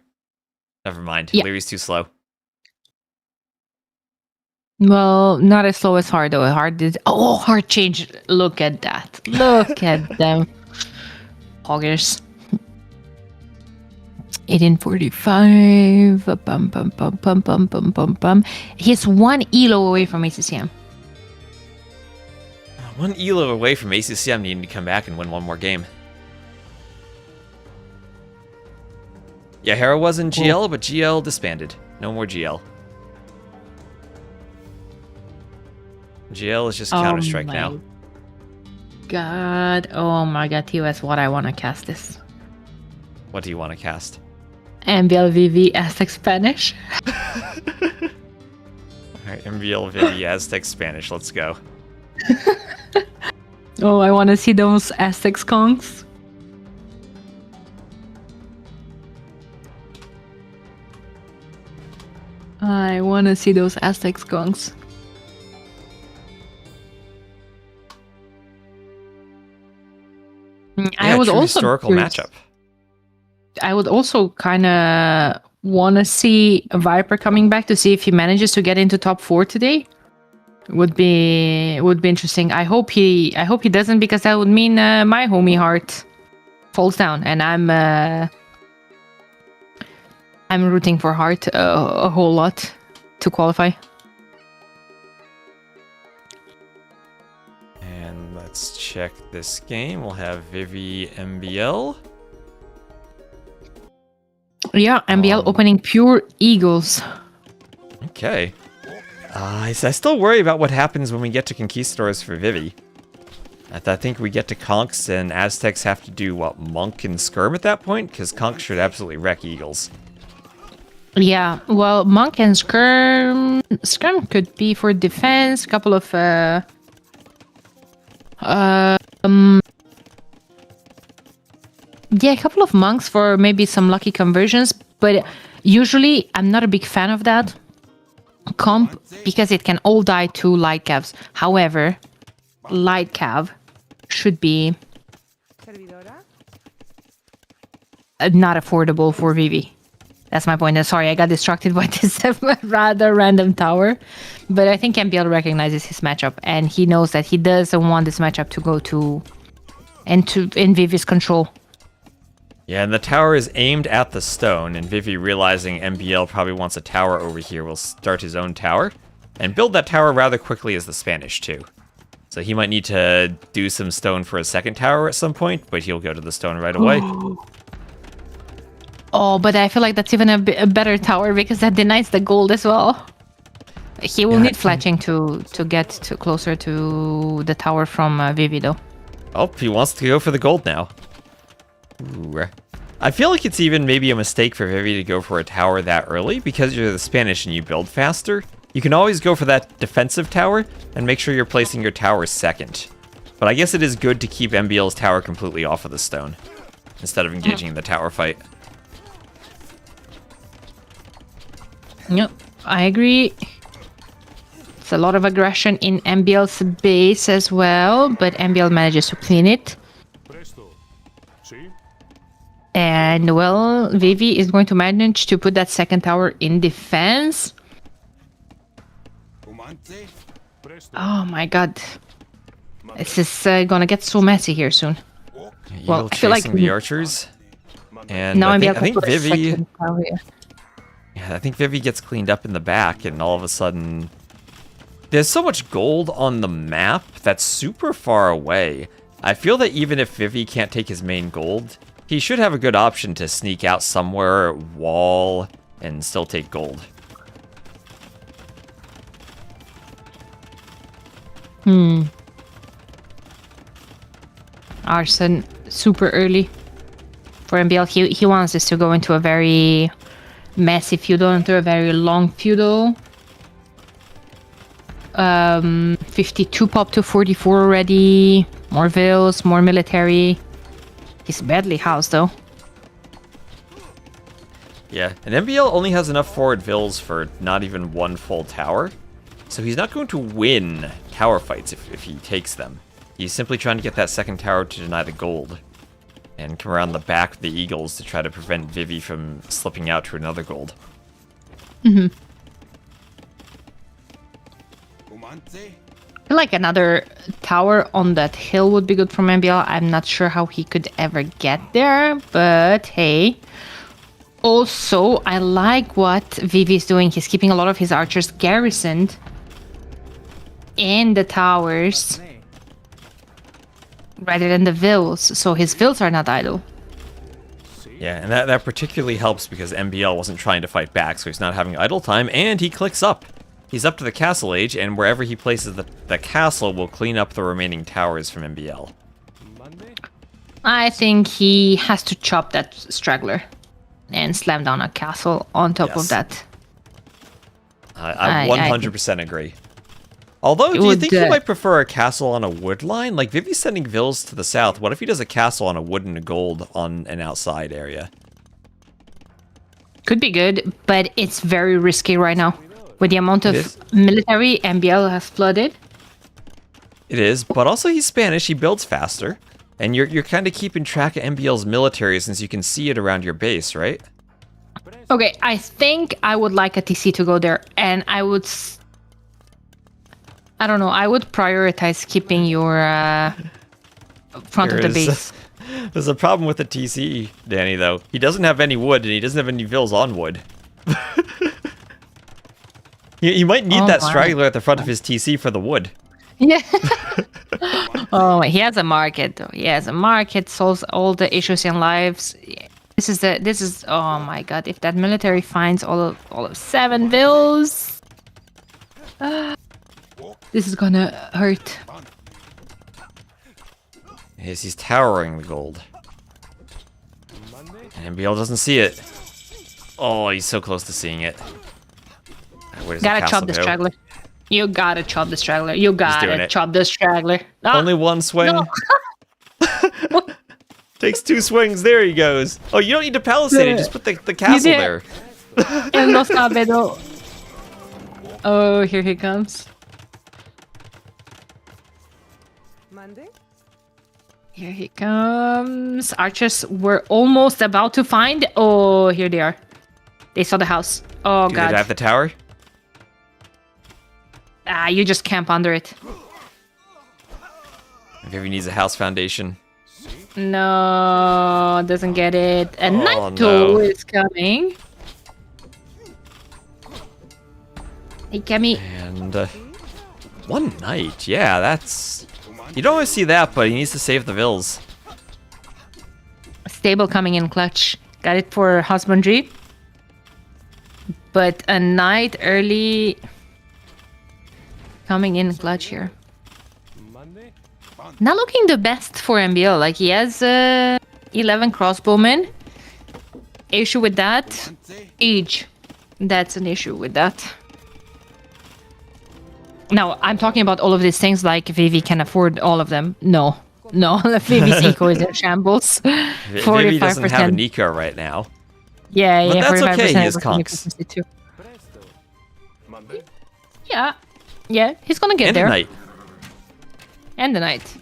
Never mind. Yeah. Liry's too slow. Well, not as slow as Hard, though. Hard did... Oh, Hard changed. Look at that. Look at them. Hoggers. 1845. Bum, bum, bum, bum, bum, bum, bum, bum. He's 1 elo away from ACCM. One elo away from ACCM needing to come back and win one more game. Yeah, Hera was in GL, but GL disbanded. No more GL. GL is just Counter-Strike now. God. Oh my god, TOS, what I want to cast this. What do you want to cast? MBL VV Aztec Spanish. Alright, MBL Villie Aztec Spanish, let's go. Oh, I want to see those Aztec skunks. I want to see those Aztec skunks. I would true also historical matchup. I would also kind of want to see Viper coming back to see if he manages to get into top 4 today. Would be interesting. I hope he doesn't, because that would mean my homie Heart falls down, and I'm rooting for Heart a whole lot to qualify. And let's check this game. We'll have Vivi MBL. Yeah, MBL opening pure Eagles. Okay. I still worry about what happens when we get to Conquistadors for Vivi. I think we get to Conks and Aztecs have to do, what, Monk and Skirm at that point? Because Conks should absolutely wreck Eagles. Yeah, well, Monk and Skirm could be for defense. A couple of a couple of monks for maybe some lucky conversions, but usually I'm not a big fan of that comp because it can all die to light cavs. However, light cav should be not affordable for Vivi. That's my point. Sorry, I got distracted by this rather random tower. But I think MBL recognizes his matchup, and he knows that he doesn't want this matchup to go in Vivi's control. Yeah, and the tower is aimed at the stone, and Vivi, realizing MBL probably wants a tower over here, will start his own tower, and build that tower rather quickly as the Spanish, too. So he might need to do some stone for a second tower at some point, but he'll go to the stone right away. Oh, but I feel like that's even a better tower, because that denies the gold as well. He will need fletching to get closer to the tower from Vivi, though. Oh, he wants to go for the gold now. Ooh. I feel like it's even maybe a mistake for Vivi to go for a tower that early, because you're the Spanish and you build faster. You can always go for that defensive tower and make sure you're placing your tower second. But I guess it is good to keep MBL's tower completely off of the stone, instead of engaging in the tower fight. Yep, I agree. It's a lot of aggression in MBL's base as well, but MBL manages to clean it. And, well, Vivi is going to manage to put that second tower in defense. Oh my god. This is gonna get so messy here soon. Well, I feel like the archers. And now I think Vivi... Yeah, I think Vivi gets cleaned up in the back, and all of a sudden... There's so much gold on the map that's super far away. I feel that even if Vivi can't take his main gold, he should have a good option to sneak out somewhere, wall, and still take gold. Arson, super early for MBL. He wants this to go into a very messy feudal, into a very long feudal. 52 pop to 44 already. More vills, more military. He's badly housed though. Yeah, and MBL only has enough forward vills for not even one full tower. So he's not going to win tower fights if he takes them. He's simply trying to get that second tower to deny the gold. And come around the back of the Eagles to try to prevent Vivi from slipping out to another gold. I feel like another tower on that hill would be good from MBL. I'm not sure how he could ever get there, but hey. Also, I like what Vivi is doing. He's keeping a lot of his archers garrisoned in the towers rather than the vills, so his vills are not idle. Yeah, and that particularly helps because MBL wasn't trying to fight back, so he's not having idle time, and he clicks up. He's up to the castle age, and wherever he places the castle will clean up the remaining towers from MBL. I think he has to chop that straggler and slam down a castle on top of that. I 100% agree. Although, do you think he might prefer a castle on a wood line? Like, Vivie's sending vills to the south. What if he does a castle on a wood and a gold on an outside area? Could be good, but it's very risky right now. With the amount of military MBL has flooded. It is, but also he's Spanish. He builds faster. And you're kind of keeping track of MBL's military since you can see it around your base, right? Okay, I think I would like a TC to go there, and I would... I don't know, I would prioritize keeping your front of the base. There's a problem with the TC, Danny, though. He doesn't have any wood, and he doesn't have any vills on wood. He might need that straggler at the front of his TC for the wood. Yeah. Oh, he has a market, though. He has a market, solves all the issues in lives. This is, oh my god, if that military finds all of 7 vills... this is gonna hurt. Yes, he's towering the gold. And MBL doesn't see it. Oh, he's so close to seeing it. Gotta chop the straggler. You gotta chop the straggler. You gotta chop the straggler. Oh, only one swing. No. Takes 2 swings. There he goes. Oh, you don't need to palisade it. Just put the castle there. Él no sabe, no. Oh, here he comes. Here he comes. Archers were almost about to find. Oh, here they are. They saw the house. Oh, God. God. Do they have the tower? Ah, you just camp under it. Maybe he needs a house foundation. No, doesn't get it. And Naito is coming. Hey, Kemi. And one knight. Yeah, that's... You don't always see that, but he needs to save the vills. Stable coming in clutch. Got it for husbandry. But a knight early... coming in clutch here. Not looking the best for MBL. Like, he has 11 crossbowmen. Issue with that? Age. That's an issue with that. Now, I'm talking about all of these things like Vivi can afford all of them. No. No, Vivi's eco is in shambles. 45%. Vivi doesn't have an eco right now. Yeah, but yeah, that's 45%. Okay, he has conks. Yeah. Yeah, he's gonna get there. And the knight. And the knight.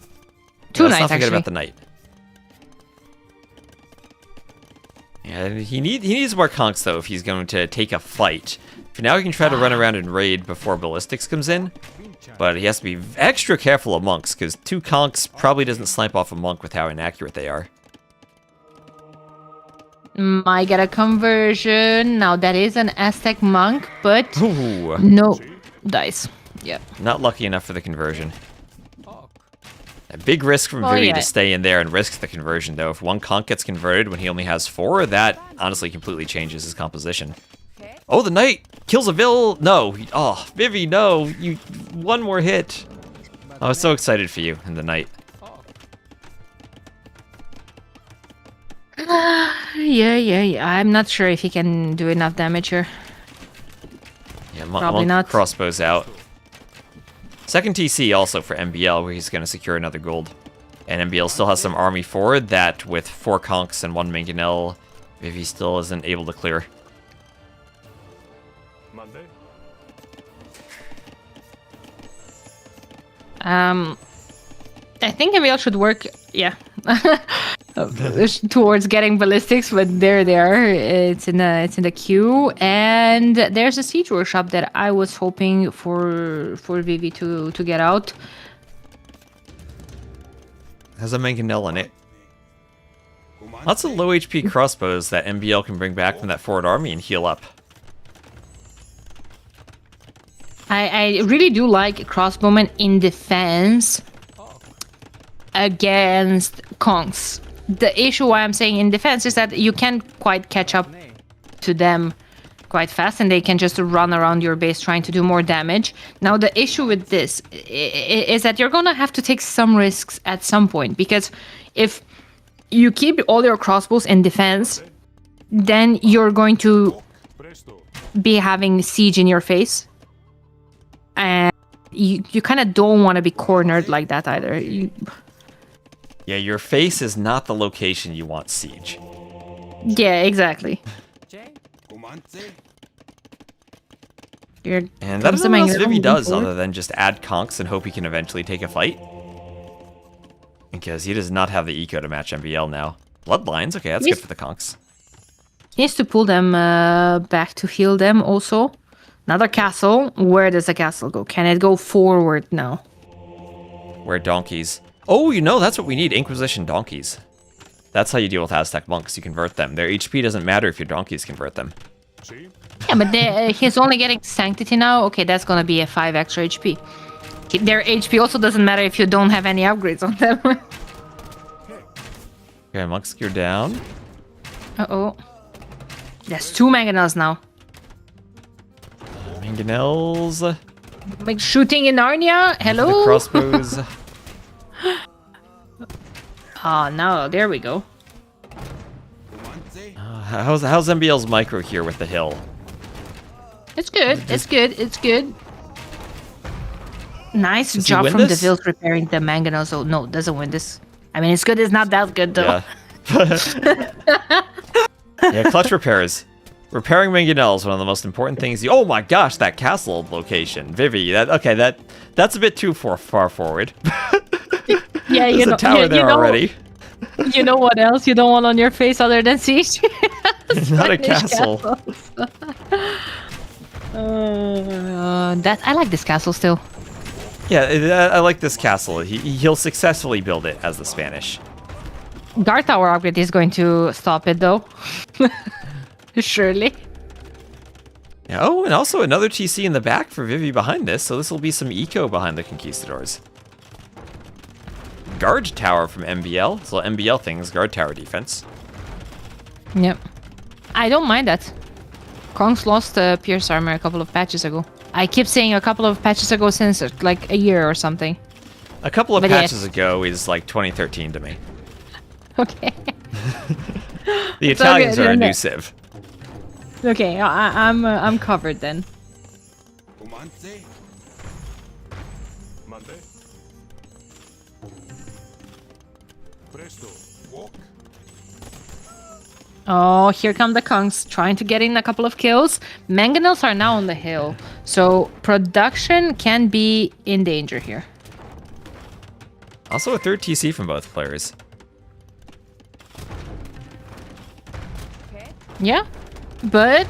2 knights, Let's not forget actually. about the knight. Yeah, he needs more conks, though, if he's going to take a fight. For now, he can try to run around and raid before ballistics comes in. But he has to be extra careful of monks, because 2 conks probably doesn't snipe off a monk with how inaccurate they are. Might get a conversion. Now, that is an Aztec monk, but Ooh. no dice. Yeah. Not lucky enough for the conversion. A big risk from Villie to stay in there and risk the conversion, though. If 1 conk gets converted when he only has 4, that honestly completely changes his composition. Oh, the knight kills a vill. No. Oh, Vivi, no. You 1 more hit. I was so excited for you and the knight. Yeah. I'm not sure if he can do enough damage here. Yeah, Probably not. Crossbows out. Second TC also for MBL, where he's going to secure another gold. And MBL still has some army forward that, with 4 conks and 1 mangonel, Vivi still isn't able to clear. I think MBL should work, towards getting ballistics, but there they are. It's in the queue, and there's a siege workshop that I was hoping for Vivi to get out. Has a mangonel in it. Lots of low HP crossbows that MBL can bring back from that forward army and heal up. I really do like crossbowmen in defense. against Kongs. The issue why I'm saying in defense is that you can't quite catch up to them quite fast, and they can just run around your base trying to do more damage. Now, the issue with this is that you're gonna have to take some risks at some point, because if you keep all your crossbows in defense, then you're going to be having siege in your face, and you kind of don't want to be cornered like that either. Yeah, your face is not the location you want siege. Yeah, exactly. And that is what else Vivi does other than just add conks and hope he can eventually take a fight. Because he does not have the eco to match MBL now. Bloodlines, okay, that's good for the conks. He needs to pull them back to heal them also. Another castle. Where does the castle go? Can it go forward now? Where donkeys? Oh, you know, that's what we need, Inquisition donkeys. That's how you deal with Aztec monks, you convert them. Their HP doesn't matter if your donkeys convert them. Yeah, but he's only getting Sanctity now. Okay, that's gonna be a 5 extra HP. Their HP also doesn't matter if you don't have any upgrades on them. Okay, monks gear down. Uh-oh. There's 2 mangonels now. Mangonels. Like shooting in Narnia. Hello? The crossbows. Oh, no, there we go. How's MBL's micro here with the hill? It's good, it's good, it's good. Nice Does job he win from this? Deville preparing the mangonels. Oh, no, doesn't win this. I mean, it's good, it's not that good, though. Yeah. Yeah, clutch repairs. Repairing mangonels, one of the most important things. Oh my gosh, that castle location. Vivi, that's a bit too far forward. Yeah, There's a tower there already. You know what else you don't want on your face other than siege? Not a castle. I like this castle still. Yeah, I like this castle. He'll successfully build it as the Spanish. Guard tower upgrade is going to stop it though. Surely. Yeah, oh, and also another TC in the back for Vivi behind this, so this will be some eco behind the Conquistadors. Guard tower from MBL. So MBL things, guard tower defense. Yep. I don't mind that. Kongs lost Pierce armor a couple of patches ago. I keep saying a couple of patches ago since like a year or something. A couple of But patches yes. ago is like 2013 to me. Okay. The It's Italians okay, are a then. new civ. Okay, I'm covered then. Monday. Presto. Walk. Oh, here come the Kongs trying to get in a couple of kills. Mangonels are now on the hill, so production can be in danger here. Also a third TC from both players. Yeah, but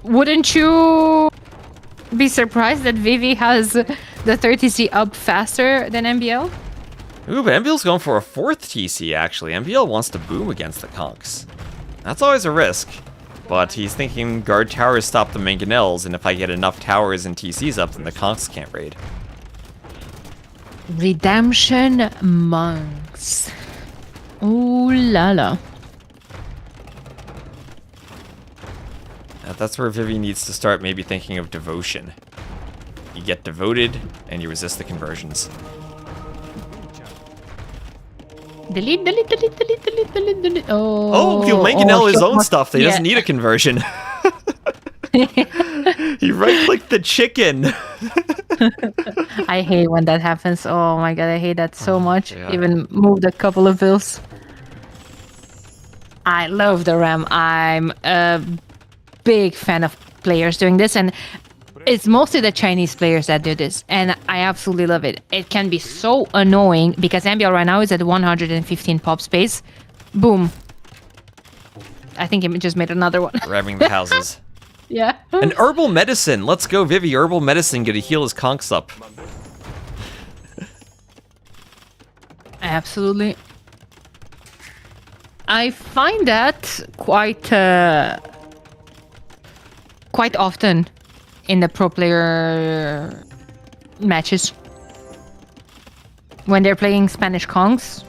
wouldn't you be surprised that Vivi has the 30C up faster than MBL? Ooh, but MBL's going for a fourth TC, actually. MBL wants to boom against the conks. That's always a risk. But he's thinking guard towers stop the mangonels, and if I get enough towers and TCs up, then the conks can't raid. Redemption monks. Ooh la la. That's where Vivi needs to start maybe thinking of devotion. You get devoted, and you resist the conversions. Delete, delete, delete, delete, delete, delete, delete. Oh, he'll mangonel his own stuff. He yeah. doesn't need a conversion. He right-clicked the chicken. I hate when that happens. Oh my god, I hate that so much. yeah. Even moved a couple of bills. I love the RAM. I'm a big fan of players doing this, and it's mostly the Chinese players that do this, and I absolutely love it. It can be so annoying because MBL right now is at 115 pop space. Boom. I think he just made another one. Grabbing the houses. Yeah. An herbal medicine. Let's go, Vivi. Herbal medicine. Gonna heal his conks up. Absolutely. I find that quite often in the pro player matches. When they're playing Spanish Kongs,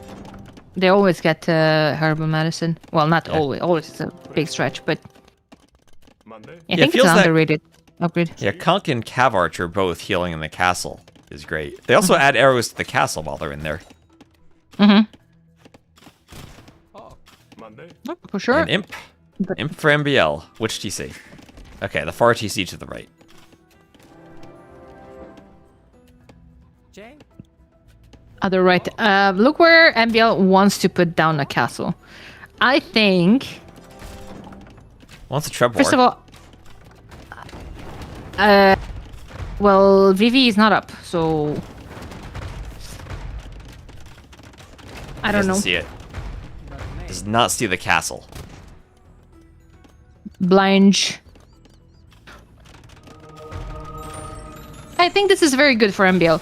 they always get herbal medicine. Well, not always. Always is a big stretch, but Monday. I think it's an underrated upgrade. Yeah, Conk and Cav Arch are both healing in the castle. Is great. They also add arrows to the castle while they're in there. Mm-hmm. Monday. For sure. And Imp. Imp for MBL. Which TC? Okay, the far TC to the right. Other right. Look where MBL wants to put down a castle. I think. Wants a Treb First War. of all, well, Vivi is not up, so I don't know. Doesn't see it. Does not see the castle. Blind. I think this is very good for MBL.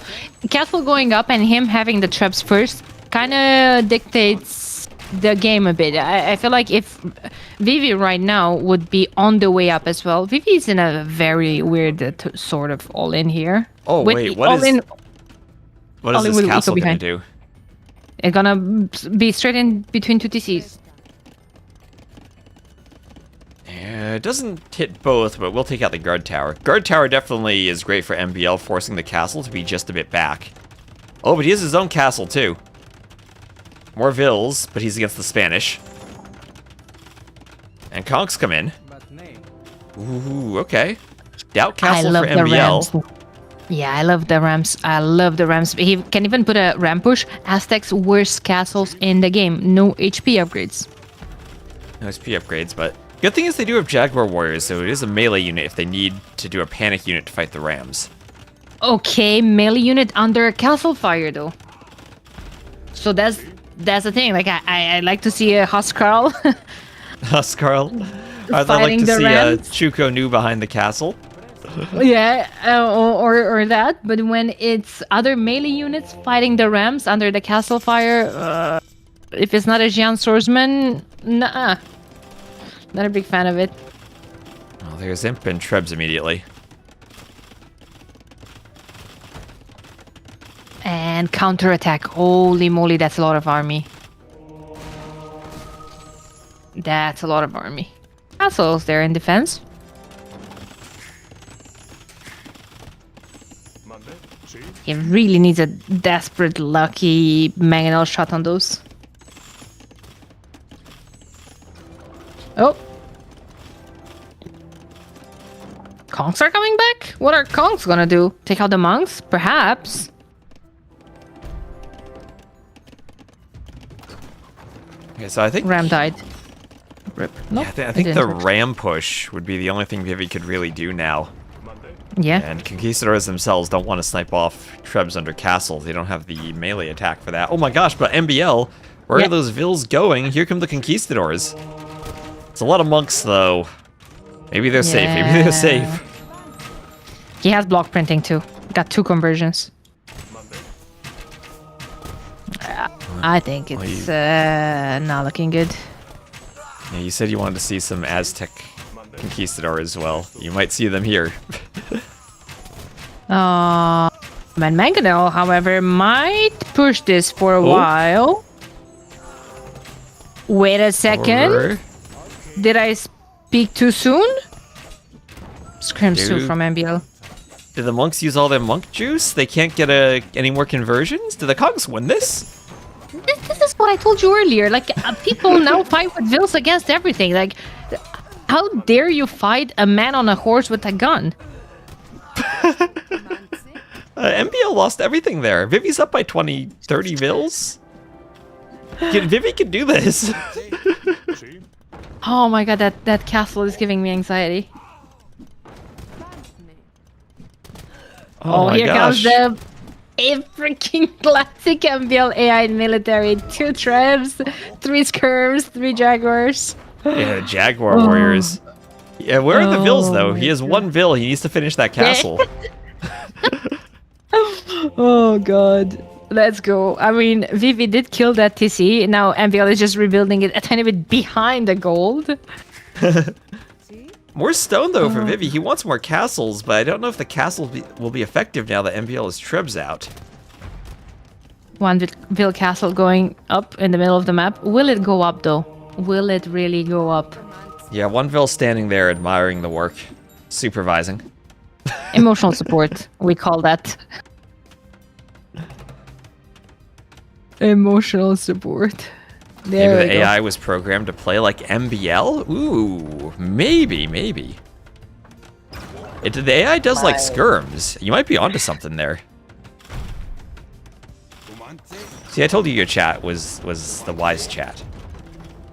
Castle going up and him having the traps first kind of dictates the game a bit. I feel like if Vivi right now would be on the way up as well. Vivi is in a very weird sort of all-in here. Oh, wait, what is this with castle Eco gonna behind. do? It's gonna be straight in between two TCs. Yeah, it doesn't hit both, but we'll take out the guard tower. Guard tower definitely is great for MBL, forcing the castle to be just a bit back. Oh, but he has his own castle, too. More Villes, but he's against the Spanish. And Conks come in. Ooh, okay. Doubt castle for MBL. Rams. Yeah, I love the Rams. I love the Rams. He can even put a ram push. Aztec's worst castles in the game. No HP upgrades. No SP upgrades, but good thing is they do have Jaguar Warriors, so it is a melee unit if they need to do a panic unit to fight the Rams. Okay, melee unit under castle fire though. So that's the thing. Like I like to see a Huskarl. Huskarl. I'd like Fighting to the see Rams. Chuko Nu behind the castle. Yeah, or that. But when it's other melee units fighting the Rams under the castle fire, if it's not a Jian swordsman, nah. Not a big fan of it. Oh, there's Imp and Trebs immediately. And counterattack. Holy moly, that's a lot of army. That's a lot of army. Castles there in defense. Monday. See. He really needs a desperate, lucky mangonel shot on those. Oh. Kongs are coming back? What are Kongs gonna do? Take out the monks? Perhaps. Okay, so I think Ram died. Rip. Nope, I it think didn't the work. ram push would be the only thing Vivi could really do now. Monday. Yeah. And Conquistadors themselves don't want to snipe off Trebs under castle. They don't have the melee attack for that. Oh my gosh, but MBL, where Yeah. are those Villes going? Here come the Conquistadors. It's a lot of monks, though. Maybe they're safe. Maybe they're safe. He has block printing too. Got 2 conversions. Monday. I think it's not looking good. Yeah, you said you wanted to see some Aztec Conquistador as well. You might see them here. Man, Mangonel, however, might push this for a while. Wait a second. Or- Did I speak too soon? Scrims too Dude. from MBL. Did the monks use all their monk juice? They can't get any more conversions? Did the Cogs win this? This is what I told you earlier. Like, people now fight with Vills against everything. Like, how dare you fight a man on a horse with a gun? MBL lost everything there. Vivi's up by 20, 30 Vills. Vivi can do this. See. Oh my god, that castle is giving me anxiety. Oh, my here gosh. comes a freaking classic MBL AI military. 2 Trebs, 3 Skirms, 3 Jaguars. Yeah, Jaguar Warriors. Yeah, where are the Vills, though? He has 1 Vill. He needs to finish that castle. Oh god. Let's go. I mean, Vivi did kill that TC. Now MBL is just rebuilding it a tiny bit behind the gold. More stone, though, for Vivi. He wants more castles, but I don't know if the castle will be effective now that MBL is Trebs out. One Ville castle going up in the middle of the map. Will it go up though? Will it really go up? Yeah, one Ville standing there admiring the work, supervising. Emotional support, we call that. Emotional support. There Maybe we the go. AI was programmed to play like MBL? Ooh, maybe. The AI does like skirms. You might be onto something there. See, I told you your chat was the wise chat.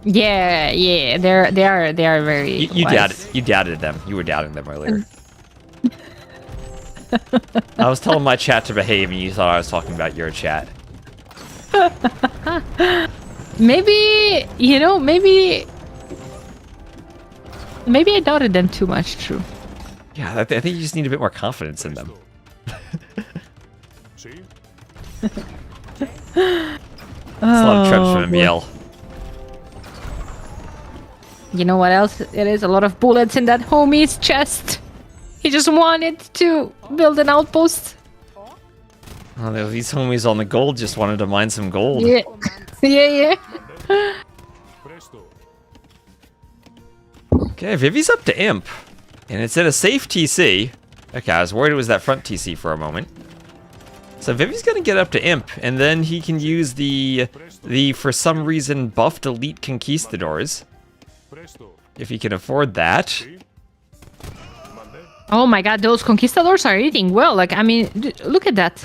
Yeah, they are very. You wise. doubted them. You were doubting them earlier. I was telling my chat to behave, and you thought I was talking about your chat. Maybe I doubted them too much. True. Yeah, I think you just need a bit more confidence in them. See? It's a lot of trebs from MBL. You know what else it is? A lot of bullets in that homie's chest. He just wanted to build an outpost. Oh, these homies on the gold just wanted to mine some gold. Yeah. yeah. Presto. Okay, Vivi's up to Imp. And it's in a safe TC. Okay, I was worried it was that front TC for a moment. So Vivi's gonna get up to Imp, and then he can use the for some reason buffed elite conquistadors. Presto. If he can afford that. Oh my god, those conquistadors are eating well. Like, I mean, look at that.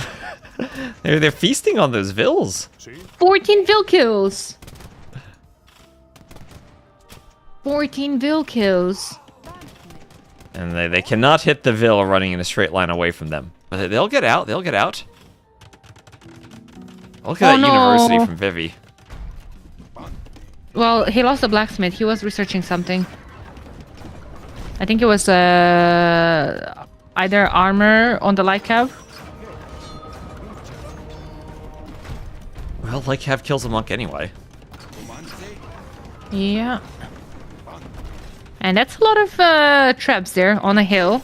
They're feasting on those vills. See? 14 Ville kills. 14 Ville kills. And they cannot hit the Vill running in a straight line away from them. But they'll get out. Look at that university from Vivi. Well, he lost the blacksmith. He was researching something. I think it was either armor on the light cab. Well, like Cav kills a monk anyway. Yeah. And that's a lot of traps there on a hill.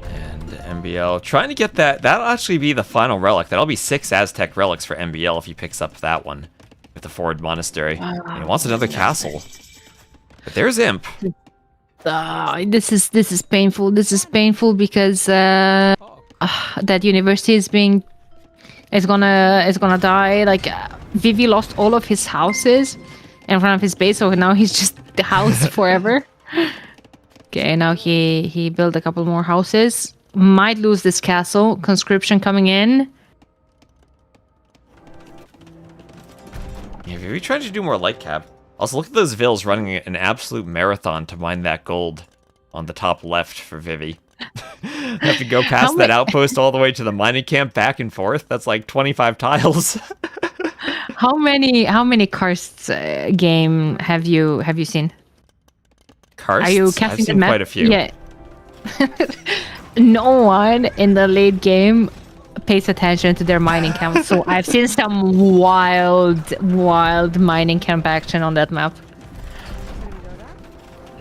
And MBL trying to get that. That'll actually be the final relic. That'll be 6 Aztec relics for MBL if he picks up that one with the Forward Monastery. And he wants another castle. But there's Imp. This is painful. This is painful because that university is gonna die. Like Vivi lost all of his houses in front of his base, so now he's just the house forever. Okay, now he built a couple more houses. Might lose this castle. Conscription coming in. Yeah, Vivi tried to do more light cap. Also, look at those Vills running an absolute marathon to mine that gold on the top left for Vivi. Have to go past that outpost all the way to the mining camp back and forth. That's like 25 tiles. How many karsts game have you seen? Karsts? Are you I've casting the seen map? quite a few. Yeah. No one in the late game pays attention to their mining camp, so I've seen some wild mining camp action on that map.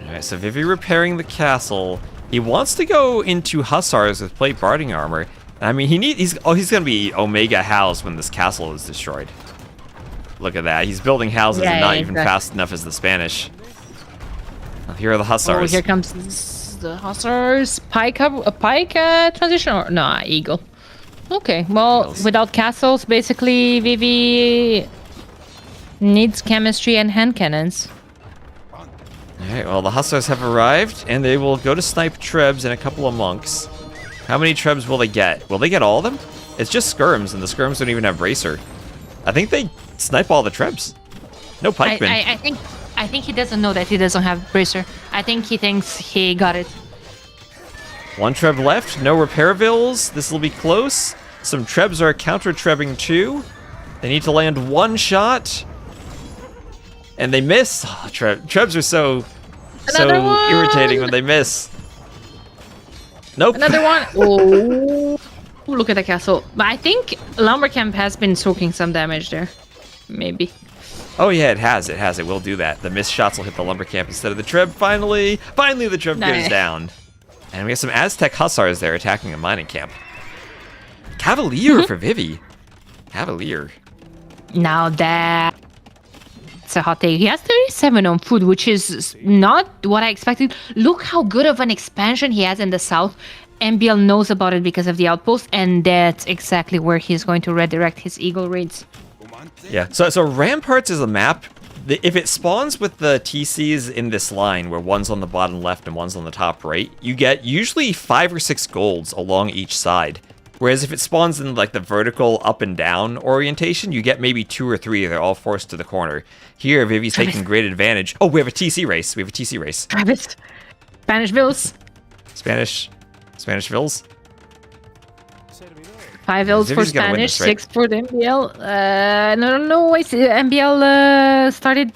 Alright, so Vivi repairing the castle. He wants to go into Hussars with plate barding armor. I mean, he's gonna be Omega housed when this castle is destroyed. Look at that. He's building houses and not even fast enough as the Spanish. Oh, here are the Hussars. Oh, here comes the Hussars. Pike transition or no, Eagle. Okay, well, Eagles. without castles, basically Vivi needs chemistry and hand cannons. Alright, well, the Hussars have arrived, and they will go to snipe Trebs and a couple of monks. How many Trebs will they get? Will they get all of them? It's just skirms, and the skirms don't even have bracer. I think they snipe all the Trebs. No pikemen. I think he doesn't know that he doesn't have bracer. I think he thinks he got it. One Treb left, no repair vills. This will be close. Some Trebs are counter-trebbing too. They need to land one shot. And they miss. Oh, Trebs are so irritating when they miss. Nope. Another one. Oh, look at the castle. But I think Lumber Camp has been soaking some damage there. Maybe. Oh yeah, it has. It will do that. The missed shots will hit the lumber camp instead of the Treb. Finally the Treb goes down. And we have some Aztec Hussars there attacking a mining camp. Cavalier for Villie. Cavalier. Now that's a hot take. He has 37 on food, which is not what I expected. Look how good of an expansion he has in the south. MBL knows about it because of the outpost, and that's exactly where he's going to redirect his eagle raids. Yeah, so Ramparts is a map. If it spawns with the TCs in this line, where one's on the bottom left and one's on the top right, you get usually 5 or 6 golds along each side. Whereas if it spawns in like the vertical up and down orientation, you get maybe 2 or 3. They're all forced to the corner. Here, Vivie's taking great advantage. Oh, we have a TC race. We have a TC race. Travis. Spanish Vills. Spanish Vills. 5 Vills for Vivie's gonna win Spanish, this, right? 6 for the MBL. No, I see MBL started...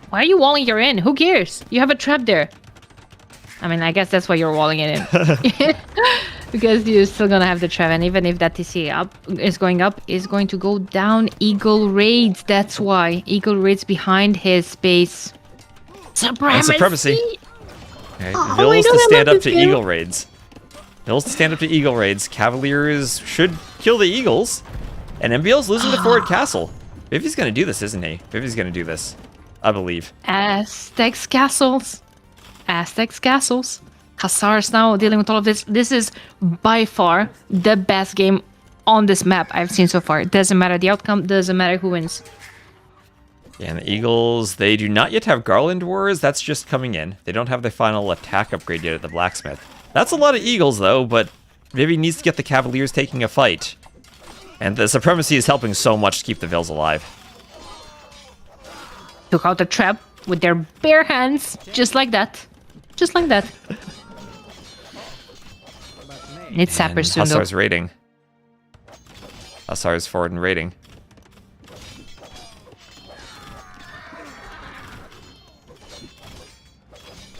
Why are you walling your in? Who cares? You have a trap there. I mean, I guess that's why you're walling it in. Because you're still gonna have the trap, and even if that TC is going up, is going to go down. Eagle raids, that's why. Eagle raids behind his base. Supremacy! Okay, Oh Vills my to God, I stand love up to this game. eagle raids. Vills to stand up to eagle raids. Cavaliers should kill the eagles. And MBL's losing the forward castle. Vivie's gonna do this, isn't he? Vivie's gonna do this. I believe. Aztecs castles. Hussars now dealing with all of this. This is by far the best game on this map I've seen so far. It doesn't matter the outcome, doesn't matter who wins. Yeah, and the Eagles, they do not yet have Garland Wars. That's just coming in. They don't have the final attack upgrade yet at the Blacksmith. That's a lot of Eagles, though, but Vivie needs to get the Cavaliers taking a fight. And the Supremacy is helping so much to keep the Vills alive. Took out the trap with their bare hands, just like that. Just like that. It's sappers soon, though. Hussar's raiding. Hussar's forward and raiding.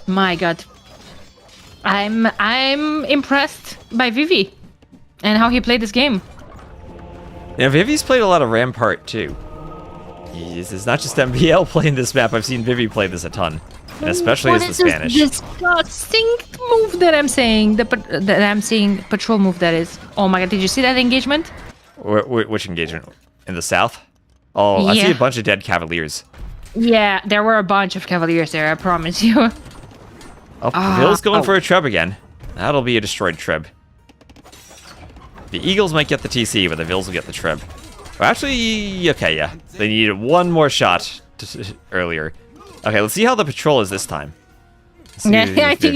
My God. I'm impressed by Vivie and how he played this game. Yeah, Vivie's played a lot of Rampart, too. It's not just MBL playing this map. I've seen Vivie play this a ton. And especially What as the is this Spanish. disgusting move that I'm saying? That I'm seeing patrol move that is. Oh my God! Did you see that engagement? Which engagement? In the south? Oh, I see Yeah. a bunch of dead Cavaliers. Yeah, there were a bunch of Cavaliers there. I promise you. Oh, Vill's going for a Treb again. That'll be a destroyed Treb. The Eagles might get the TC, but the Vills will get the Treb. Well, actually, okay, yeah. They needed one more shot earlier. Okay, let's see how the patrol is this time. Yeah, I think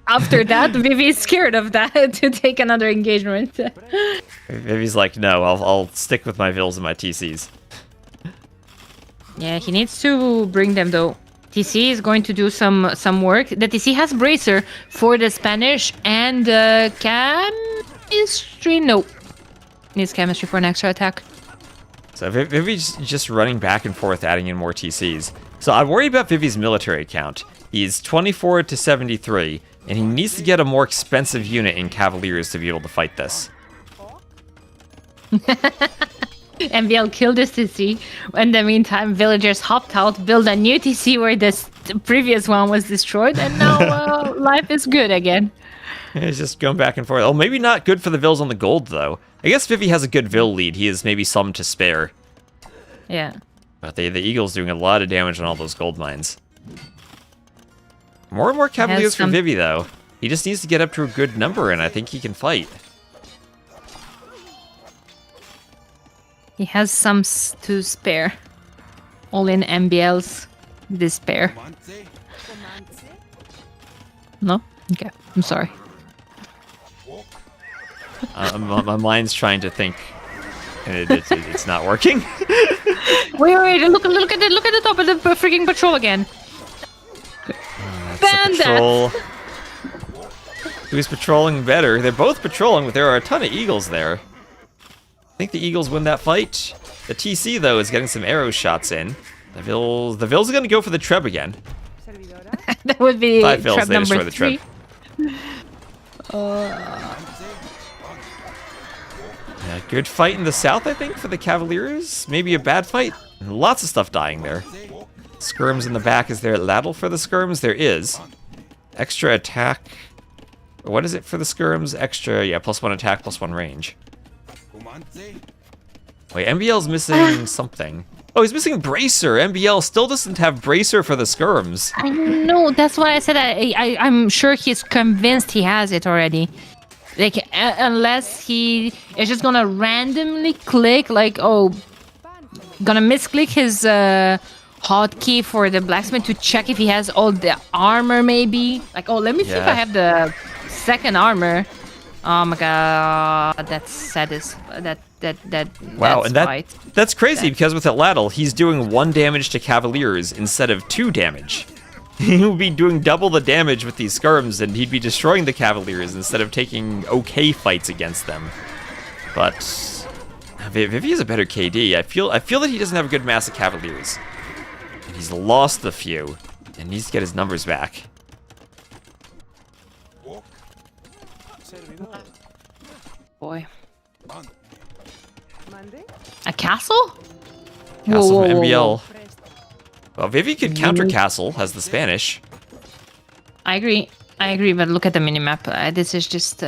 after that, Vivie is scared of that to take another engagement. Vivie's like, no, I'll stick with my Vills and my TCs. Yeah, he needs to bring them though. TC is going to do some work. The TC has Bracer for the Spanish and chemistry. No, needs chemistry for an extra attack. So Vivie's just running back and forth, adding in more TCs. So I'm worried about Vivie's military count. He's 24 to 73, and he needs to get a more expensive unit in Cavaliers to be able to fight this. MBL killed this TC. In the meantime, villagers hopped out, built a new TC where the previous one was destroyed, and now life is good again. He's just going back and forth. Oh, maybe not good for the Vills on the gold, though. I guess Vivie has a good Vill lead. He has maybe some to spare. Yeah. But the Eagle's doing a lot of damage on all those gold mines. More and more Cavaliers for Vivie, though. He just needs to get up to a good number, and I think he can fight. He has some to spare. All in MBL's despair. No? Okay, I'm sorry. My mind's trying to think, and it's not working. Wait, look at the top of the freaking patrol again. Ban Patrol. Who's patrolling better? They're both patrolling, but there are a ton of Eagles there. I think the Eagles win that fight. The TC, though, is getting some arrow shots in. The Vills are going to go for the Treb again. That would be 5 Vills, trap they destroy number the 3. Treb. Yeah, good fight in the south, I think, for the Cavaliers. Maybe a bad fight. Lots of stuff dying there. Skirms in the back. Is there ladle for the Skirms? There is. Extra attack. What is it for the Skirms? Extra, yeah, +1 attack, +1 range. Wait, MBL's missing something. Oh, he's missing Bracer. MBL still doesn't have Bracer for the skirms. I know. That's why I said I'm sure he's convinced he has it already. Like, unless he is just gonna randomly click, like, oh, gonna misclick his hotkey for the blacksmith to check if he has all the armor, maybe. Like, oh, let me see if I have the second armor. Oh my god, that's saddest. Wow, that's and right. that's crazy because with Atlatl, he's doing 1 damage to Cavaliers instead of 2 damage. He would be doing double the damage with these skirms, and he'd be destroying the Cavaliers instead of taking okay fights against them. But Vivi is a better KD. I feel that he doesn't have a good mass of Cavaliers. And he's lost a few, and needs to get his numbers back. Boy. A castle? Castle Whoa, from whoa, MBL. Well, Vivi could counter castle, has the Spanish. I agree, but look at the minimap. This is just...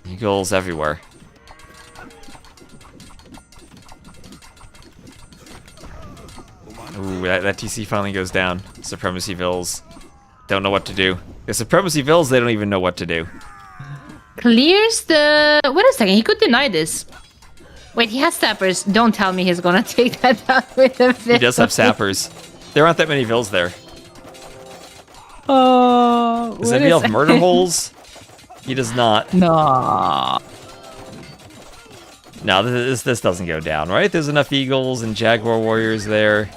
Eagles everywhere. Ooh, that TC finally goes down. Supremacy Vills don't know what to do. The Supremacy Vills, they don't even know what to do. Clears the... Wait a second, he could deny this. Wait, he has sappers. Don't tell me he's gonna take that out with a Vill. He does have sappers. There aren't that many Vills there. Oh... Does MBL have murder holes? He does not. No. No, this doesn't go down, right? There's enough Eagles and Jaguar Warriors there.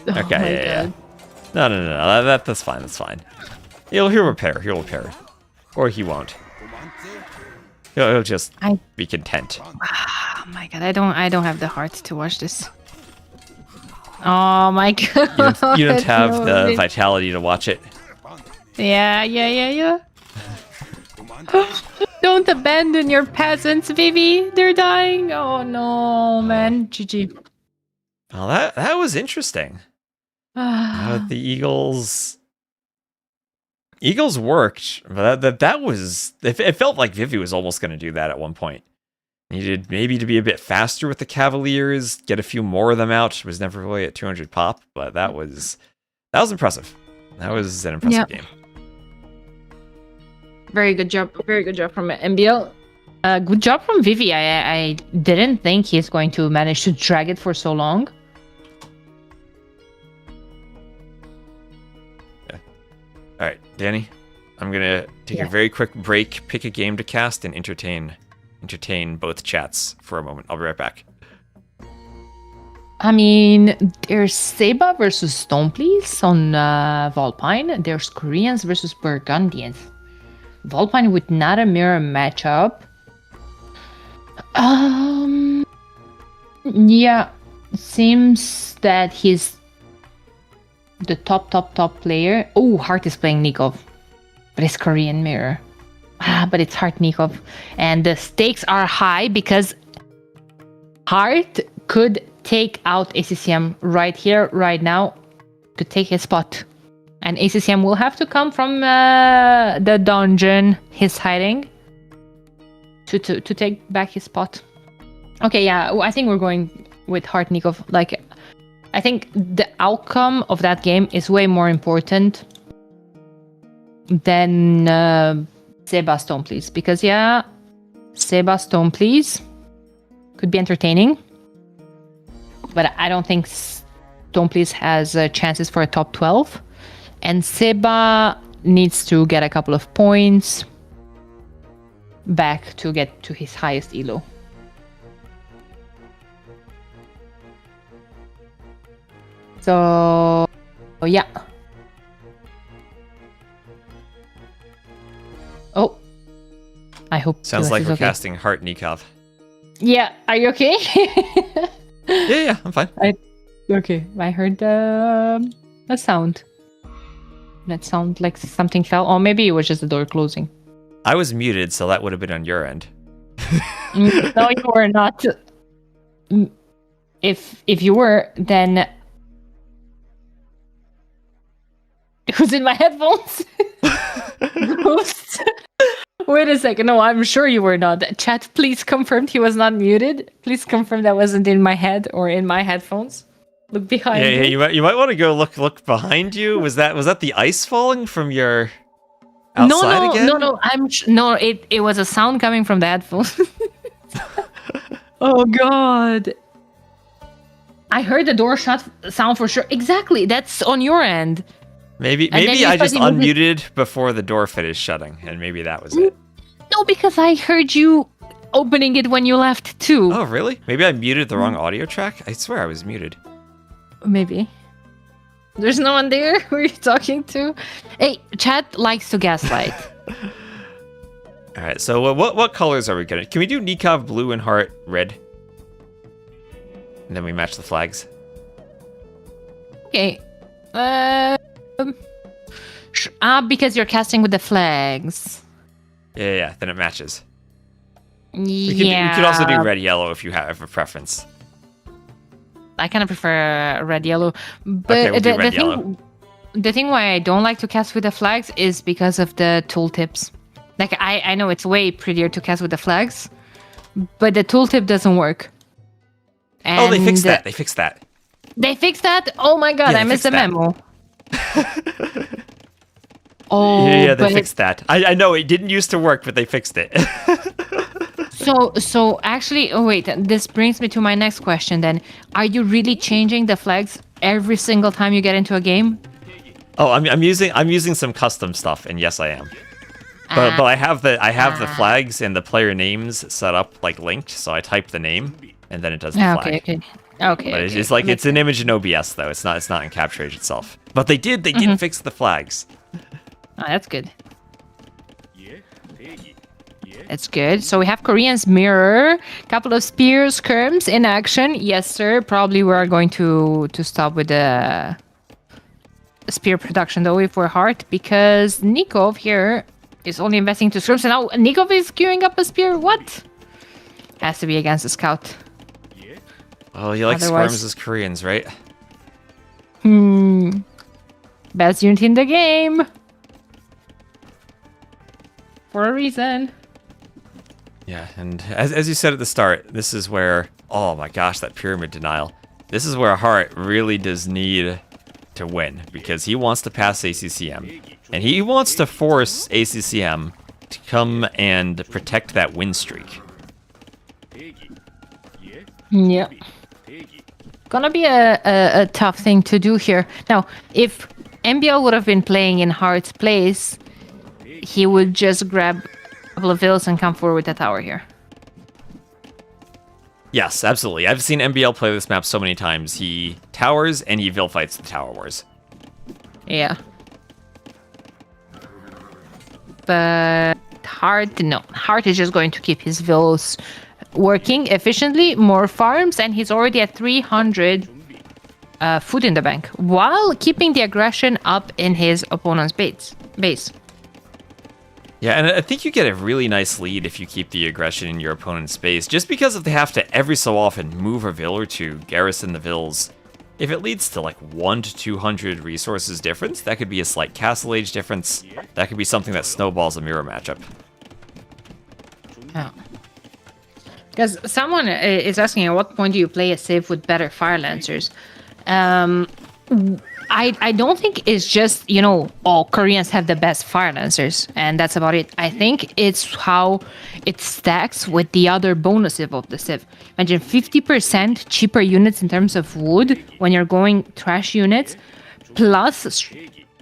Okay, yeah. No. That's fine. That's fine. He'll repair. He'll repair, or he won't. He'll just be content. Oh my god, I don't have the heart to watch this. Oh my god. You don't have the vitality to watch it. Yeah. Don't abandon your peasants, Vivi. They're dying. Oh no, man. GG. Well, that was interesting. The Eagles worked, but that was... It felt like Vivi was almost going to do that at one point. Needed maybe to be a bit faster with the Cavaliers, get a few more of them out. It was never really at 200 pop, but that was impressive. That was an impressive game. Very good job from MBL. Good job from Vivi. I didn't think he's going to manage to drag it for so long. All right, Danny, I'm gonna take a very quick break, pick a game to cast, and entertain both chats for a moment. I'll be right back. I mean, there's Seba versus Stoneplease on Volpine. There's Koreans versus Burgundians. Volpine with not a mirror matchup. Yeah, seems that he's the top player. Oh, Hart is playing Nikov, but it's Korean mirror. But it's Hart Nikov, and the stakes are high because Hart could take out ACCM right here, right now, to take his spot, and ACCM will have to come from the dungeon he's hiding to take back his spot. Okay, yeah, I think we're going with Hart Nikov. Like, I think the outcome of that game is way more important than Seba Stoneplease, because Seba Stoneplease could be entertaining, but I don't think Stoneplease has chances for a top 12, and Seba needs to get a couple of points back to get to his highest elo. So, yeah. Oh, I hope. Sounds like we're okay. casting Hart Nikov. Yeah, are you okay? Yeah, I'm fine. Okay, I heard a sound. That sounded like something fell. Or maybe it was just the door closing. I was muted, so that would have been on your end. No, you were not. If you were, then who was in my headphones. Ghost. Wait a second. No, I'm sure you were not. Chat, please confirm he was not muted. Please confirm that wasn't in my head or in my headphones. Look behind Yeah, you. you might want to go look behind you. Was that the ice falling from your outside again? No. No. It was a sound coming from the headphones. Oh God. I heard the door shut sound for sure. Exactly. That's on your end. Maybe you I just started moving- unmuted before the door finished shutting, and maybe that was it. No, because I heard you opening it when you left too. Oh, really? Maybe I muted the wrong audio track? I swear I was muted. Maybe. There's no one there who you're talking to. Hey, chat likes to gaslight. All right, so what colors are we gonna? Can we do Nikov blue and Heart red? And then we match the flags. Okay. Because you're casting with the flags. Yeah. Then it matches. Yeah. We could also do red yellow if you have a preference. I kind of prefer red yellow, but Okay, we'll do red yellow. The thing why I don't like to cast with the flags is because of the tooltips. Like I know it's way prettier to cast with the flags, but the tooltip doesn't work. And Oh, they fixed that. They fixed that. They fixed that? Oh my god, Yeah, I they missed the fixed that. memo. Oh, Yeah, they but fixed that. I know it didn't used to work, but they fixed it. So actually, oh wait, this brings me to my next question then. Are you really changing the flags every single time you get into a game? Oh, I'm using some custom stuff, and yes, I am. But I have the flags and the player names set up like linked, so I type the name and then it does the flag. Okay. But it's like it's an image in OBS though. It's not in Capture Age itself. But they did fix the flags. Oh, that's good. That's good. So we have Korean's mirror, couple of spears, skirms in action. Yes, sir. Probably we are going to stop with the spear production though if we're hard, because Nikov here is only investing 2 skirms, and now Nikov is queuing up a spear. What? Has to be against the scout. Oh, you like Otherwise- squirms as Koreans, right? Best unit in the game. For a reason. Yeah, and as you said at the start, this is where, oh my gosh, that pyramid denial. This is where Hart really does need to win, because he wants to pass ACCM. And he wants to force ACCM to come and protect that win streak. Yeah. Gonna be a tough thing to do here. Now, if MBL would have been playing in Hart's place, he would just grab a couple of vills and come forward with the tower here. Yes, absolutely. I've seen MBL play this map so many times. He towers and he Vil fights the tower wars. Yeah. But Hart, no. Hart is just going to keep his vills working efficiently, more farms, and he's already at 300 food in the bank, while keeping the aggression up in his opponent's base. Yeah, and I think you get a really nice lead if you keep the aggression in your opponent's base, just because if they have to every so often move a Vil or two, garrison the Vils. If it leads to like 1 to 200 resources difference, that could be a slight castle age difference. That could be something that snowballs a mirror matchup. Oh. Because someone is asking, at what point do you play a Civ with better Fire Lancers? I don't think it's just, all Koreans have the best Fire Lancers, and that's about it. I think it's how it stacks with the other bonuses of the Civ. Imagine 50% cheaper units in terms of wood when you're going trash units, plus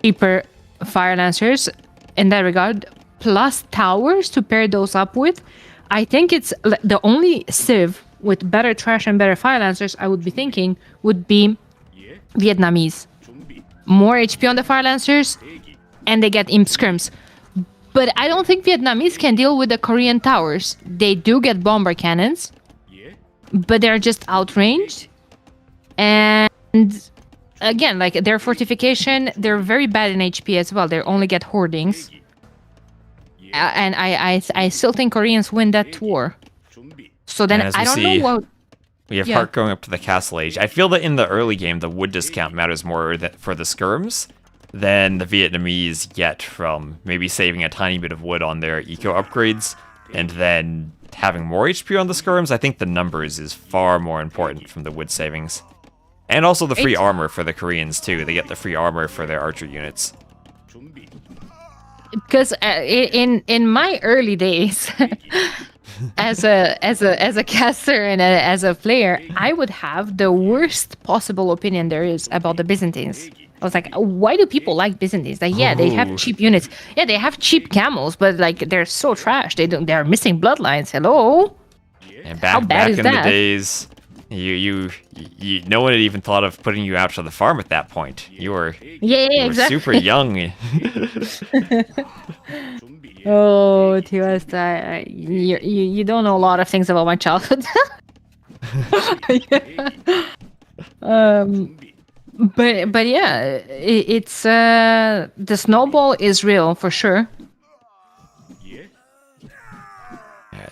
cheaper Fire Lancers in that regard, plus towers to pair those up with. I think it's the only Civ with better trash and better Fire Lancers I would be thinking would be Vietnamese. More HP on the Fire Lancers, and they get Imp Scrims. But I don't think Vietnamese can deal with the Korean towers. They do get bomber cannons, but they're just outranged. And again, like their fortification, they're very bad in HP as well. They only get hoardings. And I still think Koreans win that war. So then And as we I don't see, know what... We have Yeah. Hart going up to the castle age. I feel that in the early game, the wood discount matters more for the skirms, than the Vietnamese get from maybe saving a tiny bit of wood on their eco upgrades and then having more HP on the skirms. I think the numbers is far more important from the wood savings. And also the free armor for the Koreans too. They get the free armor for their archer units. Because in my early days, as a caster and as a player, I would have the worst possible opinion there is about the Byzantines. I was like, why do people like Byzantines? Like, yeah, they have cheap units. Yeah, they have cheap camels, but like they're so trash. They're missing bloodlines. Hello. And How bad back is in that? the days, you no one had even thought of putting you out to the farm at that point. You were Exactly. super young. Oh, Tiwesta, you don't know a lot of things about my childhood. But yeah, it's the snowball is real for sure.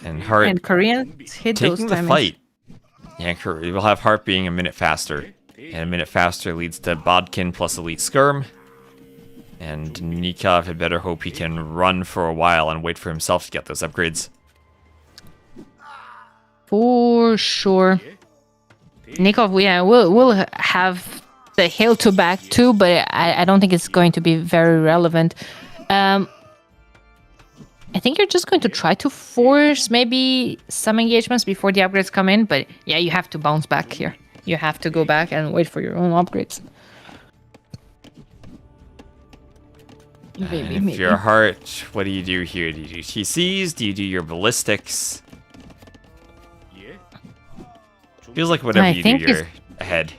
And Hart And Koreans hit those taking the timings. fight. Yeah, we'll have Hart being a minute faster. And a minute faster leads to Bodkin plus Elite Skirm. And Nikov had better hope he can run for a while and wait for himself to get those upgrades. For sure. Nikov, yeah, we'll have the hail to back too, but I don't think it's going to be very relevant. I think you're just going to try to force maybe some engagements before the upgrades come in, but yeah, you have to bounce back here. You have to go back and wait for your own upgrades. Maybe. If you're Hart, what do you do here? Do you do TCs? Do you do your ballistics? Feels like whatever you do, you're ahead.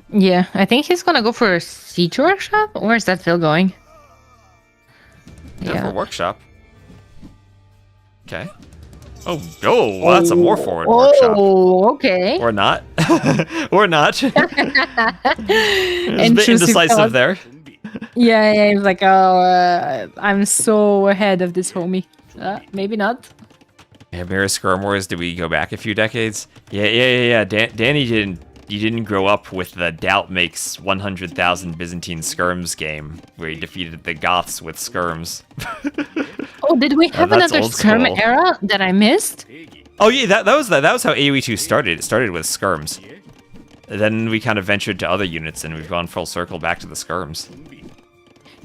Yeah, I think he's gonna go for a siege workshop. Where's that Phil going? Go for a workshop. Okay. Oh, well, that's a more forward workshop. Oh, okay. Or not. Or not. It was a bit Intrusive indecisive thought. there. Yeah, he's like, oh, I'm so ahead of this homie. Maybe not. Yeah, Mirror Skirm Wars, did we go back a few decades? Yeah. Danny didn't grow up with the Daut makes 100,000 Byzantine skirms game, where he defeated the Goths with skirms. Oh, did we have that's another old skirm school. era that I missed? Oh yeah, that was how AoE2 started. It started with skirms. Then we kind of ventured to other units, and we've gone full circle back to the skirms.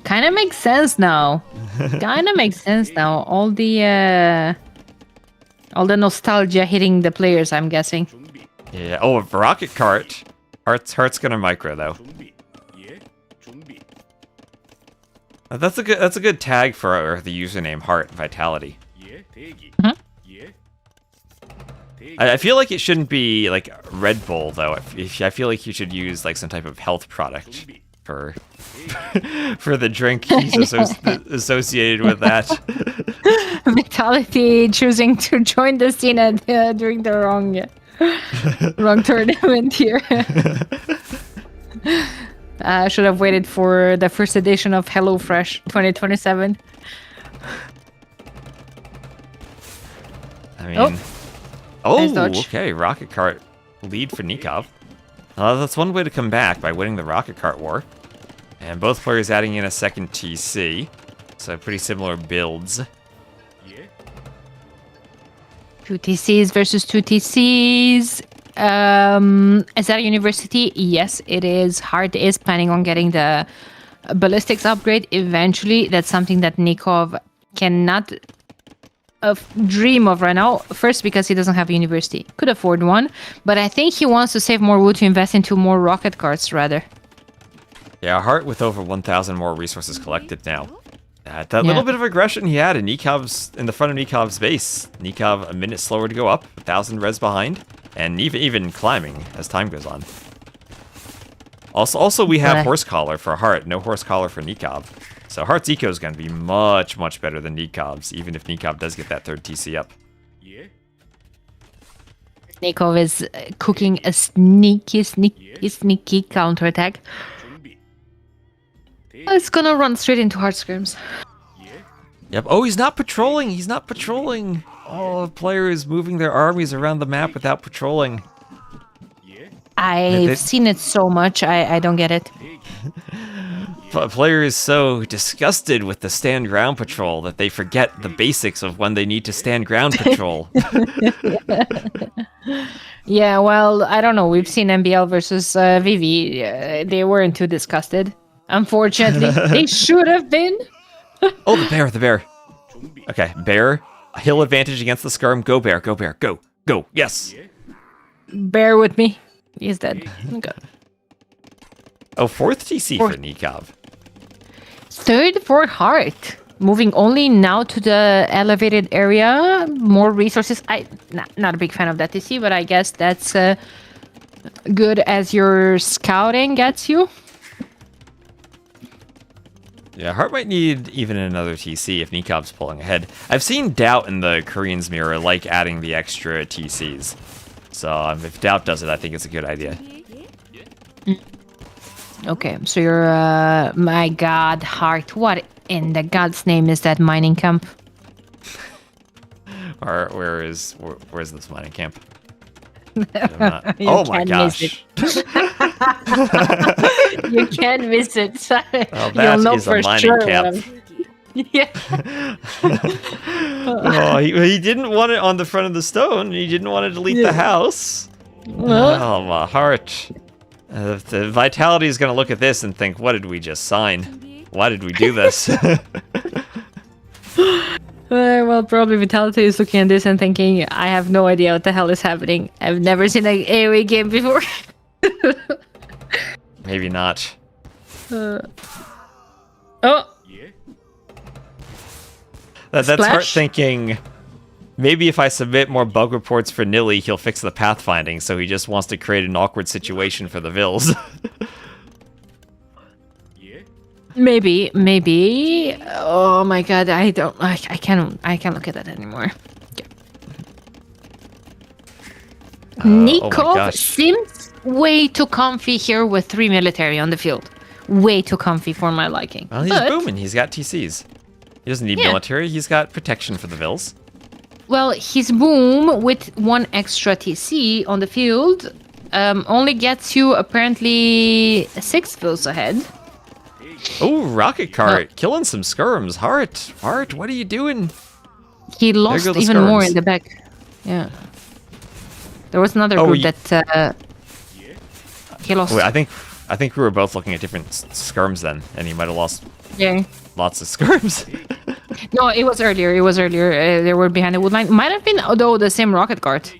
Kind of makes sense now. All the nostalgia hitting the players, I'm guessing. Yeah. Oh, a rocket cart. Heart's gonna micro though. That's a good tag for the username Heart Vitality. I feel like it shouldn't be like Red Bull though. I feel like you should use like some type of health product for for the drink he's associated with that. Vitality choosing to join the scene during the wrong tournament here. I should have waited for the first edition of HelloFresh 2027. I mean, Nice dodge. Okay, rocket cart lead for Nikov. That's one way to come back by winning the rocket cart war. And both players adding in a second TC. So pretty similar builds. 2 TCs versus 2 TCs. Is that a university? Yes, it is. Hart is planning on getting the ballistics upgrade eventually. That's something that Nikov cannot dream of right now. First, because he doesn't have a university. Could afford one, but I think he wants to save more wood to invest into more rocket carts, rather. Yeah, Hart with over 1,000 more resources collected now. That little bit of aggression he had in the front of Nikov's base. Nikov a minute slower to go up, 1,000 res behind, and even climbing as time goes on. Also we have horse collar for Hart, no horse collar for Nikov. So Hart's eco is going to be much better than Nikov's, even if Nikov does get that third TC up. Nikov is cooking a sneaky counterattack. It's gonna run straight into hard scrims. Yep. Oh, he's not patrolling. Oh, players moving their armies around the map without patrolling. I've seen it so much. I don't get it. player is so disgusted with the stand ground patrol that they forget the basics of when they need to stand ground patrol. Yeah, well, I don't know. We've seen MBL versus Vivi. They weren't too disgusted. Unfortunately, they should have been. Oh, the bear. Okay, bear. Hill advantage against the skirm. Go bear, go. Yes. Bear with me. He's dead. Okay. Oh, fourth TC for Nikov. Third for Heart. Moving only now to the elevated area. More resources. Not a big fan of that TC, but I guess that's good as your scouting gets you. Yeah, Hart might need even another TC if Nikov's pulling ahead. I've seen Daut in the Korean's Mirror like adding the extra TCs. So if Daut does it, I think it's a good idea. Okay, so you're, my god, Hart, what in the god's name is that mining camp? Where's this mining camp? You my can't gosh. miss it. You can't miss it. Well, You'll know is for a mining sure. camp. Yeah. Oh, he didn't want it on the front of the stone. He didn't want to delete the house. Oh, my heart. The Vitality is going to look at this and think, what did we just sign? Why did we do this? Well, probably Vitality is looking at this and thinking, I have no idea what the hell is happening. I've never seen an AoE game before. Maybe not. Oh, That's Splash? Hart thinking, maybe if I submit more bug reports for Nilly, he'll fix the pathfinding, so he just wants to create an awkward situation for the Vills. maybe. Oh my god, I can't look at that anymore. Okay. Oh my Nikov gosh. seems way too comfy here with 3 military on the field. Way too comfy for my liking. Well, he's But- booming. He's got TCs. He doesn't need Yeah. military. He's got protection for the Vills. Well, his boom with 1 extra TC on the field only gets you apparently 6 fills ahead. Oh, rocket cart. Killing some skirms. Hart, what are you doing? He lost go the even more skirms. in the back. Yeah. There was another Oh, group you- that he lost. Wait, I think we were both looking at different skirms then, and he might have lost Yeah. lots of skirms. No, it was earlier. They were behind the wood line. Might have been, though, the same rocket cart.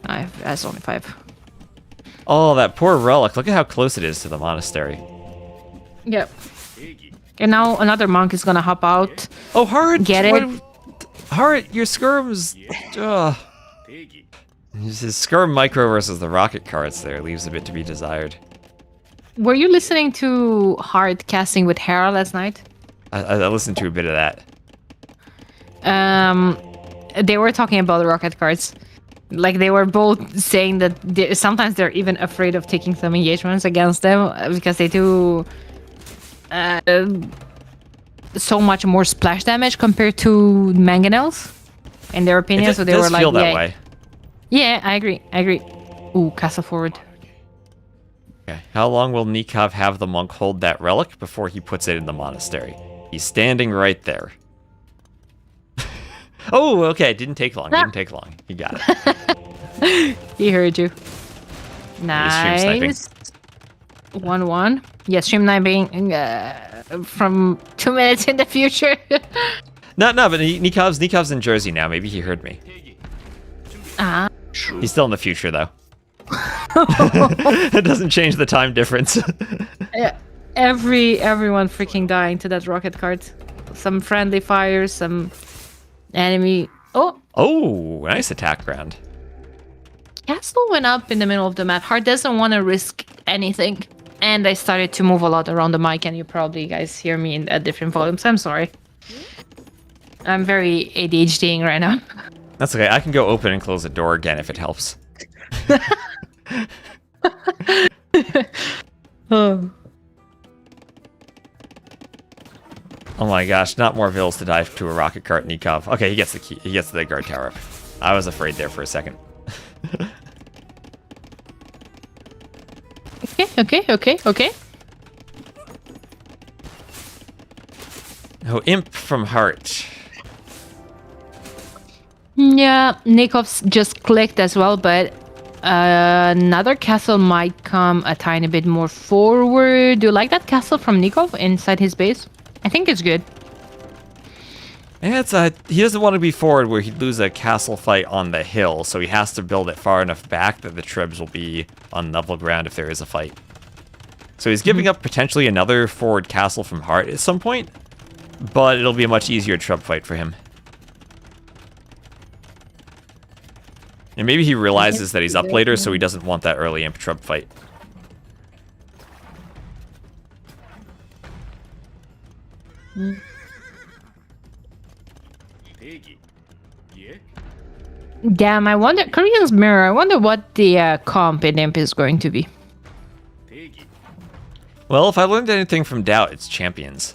That's only 5. Oh, that poor relic. Look at how close it is to the monastery. Yep. And now another monk is gonna hop out. Oh, Hart! Get it? Hart, your skirms. Ugh. His skirm micro versus the rocket carts there leaves a bit to be desired. Were you listening to Hard casting with Hera last night? I listened to a bit of that. They were talking about the rocket carts. Like, they were both saying that sometimes they're even afraid of taking some engagements against them because they do so much more splash damage compared to mangonels, in their opinion. So they does were like, feel that yeah, way. yeah, I agree. Ooh, castle forward. Okay. How long will Nikov have the monk hold that relic before he puts it in the monastery? He's standing right there. Oh, okay. Didn't take long. He got it. He heard you. Stream Nice. 1-1. Yeah, stream 9 being from 2 minutes in the future. No, but Nikov's in Jersey now. Maybe he heard me. Ah. He's still in the future, though. It doesn't change the time difference. Yeah, everyone freaking dying to that rocket cart. Some friendly fires, some enemy. Oh, nice attack round. Castle went up in the middle of the map. Hard doesn't want to risk anything. And I started to move a lot around the mic, and you probably guys hear me at different volumes. I'm sorry. I'm very ADHDing right now. That's okay. I can go open and close the door again if it helps. Oh. Oh my gosh, not more Vills to dive to a rocket cart, Nikov. Okay, he gets the key. He gets the guard tower up. I was afraid there for a second. Okay. Oh, Imp from Heart. Yeah, Nikov's just clicked as well, but another castle might come a tiny bit more forward. Do you like that castle from Nikov inside his base? I think it's good. Yeah, he doesn't want to be forward where he'd lose a castle fight on the hill, so he has to build it far enough back that the Trebs will be on level ground if there is a fight. So he's giving up potentially another forward castle from Heart at some point, but it'll be a much easier Treb fight for him. And maybe he realizes that he's up later, so he doesn't want that early Imp Treb fight. Damn, I wonder... Korean's Mirror, I wonder what the comp in Imp is going to be. Well, if I learned anything from Daut, it's champions.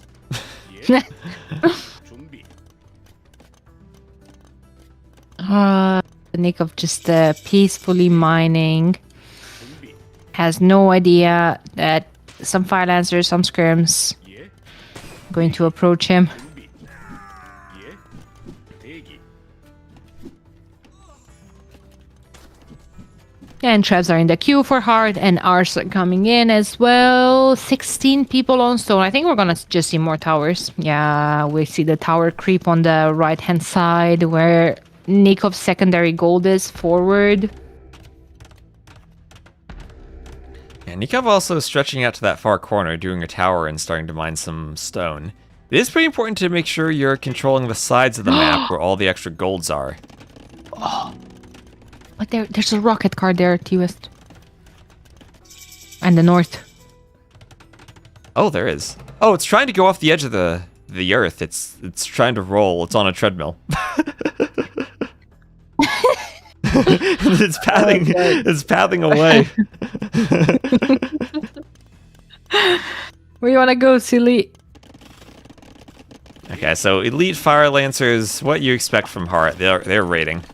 Nikov just peacefully mining. Has no idea that some fire lancers, some skirms going to approach him. And Trebs are in the queue for Heart, and Ars are coming in as well. 16 people on stone. I think we're gonna just see more towers. Yeah, we see the tower creep on the right-hand side where Nikov's secondary gold is forward. And Nikov also stretching out to that far corner, doing a tower and starting to mine some stone. It is pretty important to make sure you're controlling the sides of the map where all the extra golds are. Oh. But there's a rocket card there to west. And the north. Oh, there is. Oh, it's trying to go off the edge of the earth. It's trying to roll. It's on a treadmill. It's pathing. It's pathing away. Where you wanna go, silly? Okay, so elite fire lancers. What you expect from Heart? They're raiding.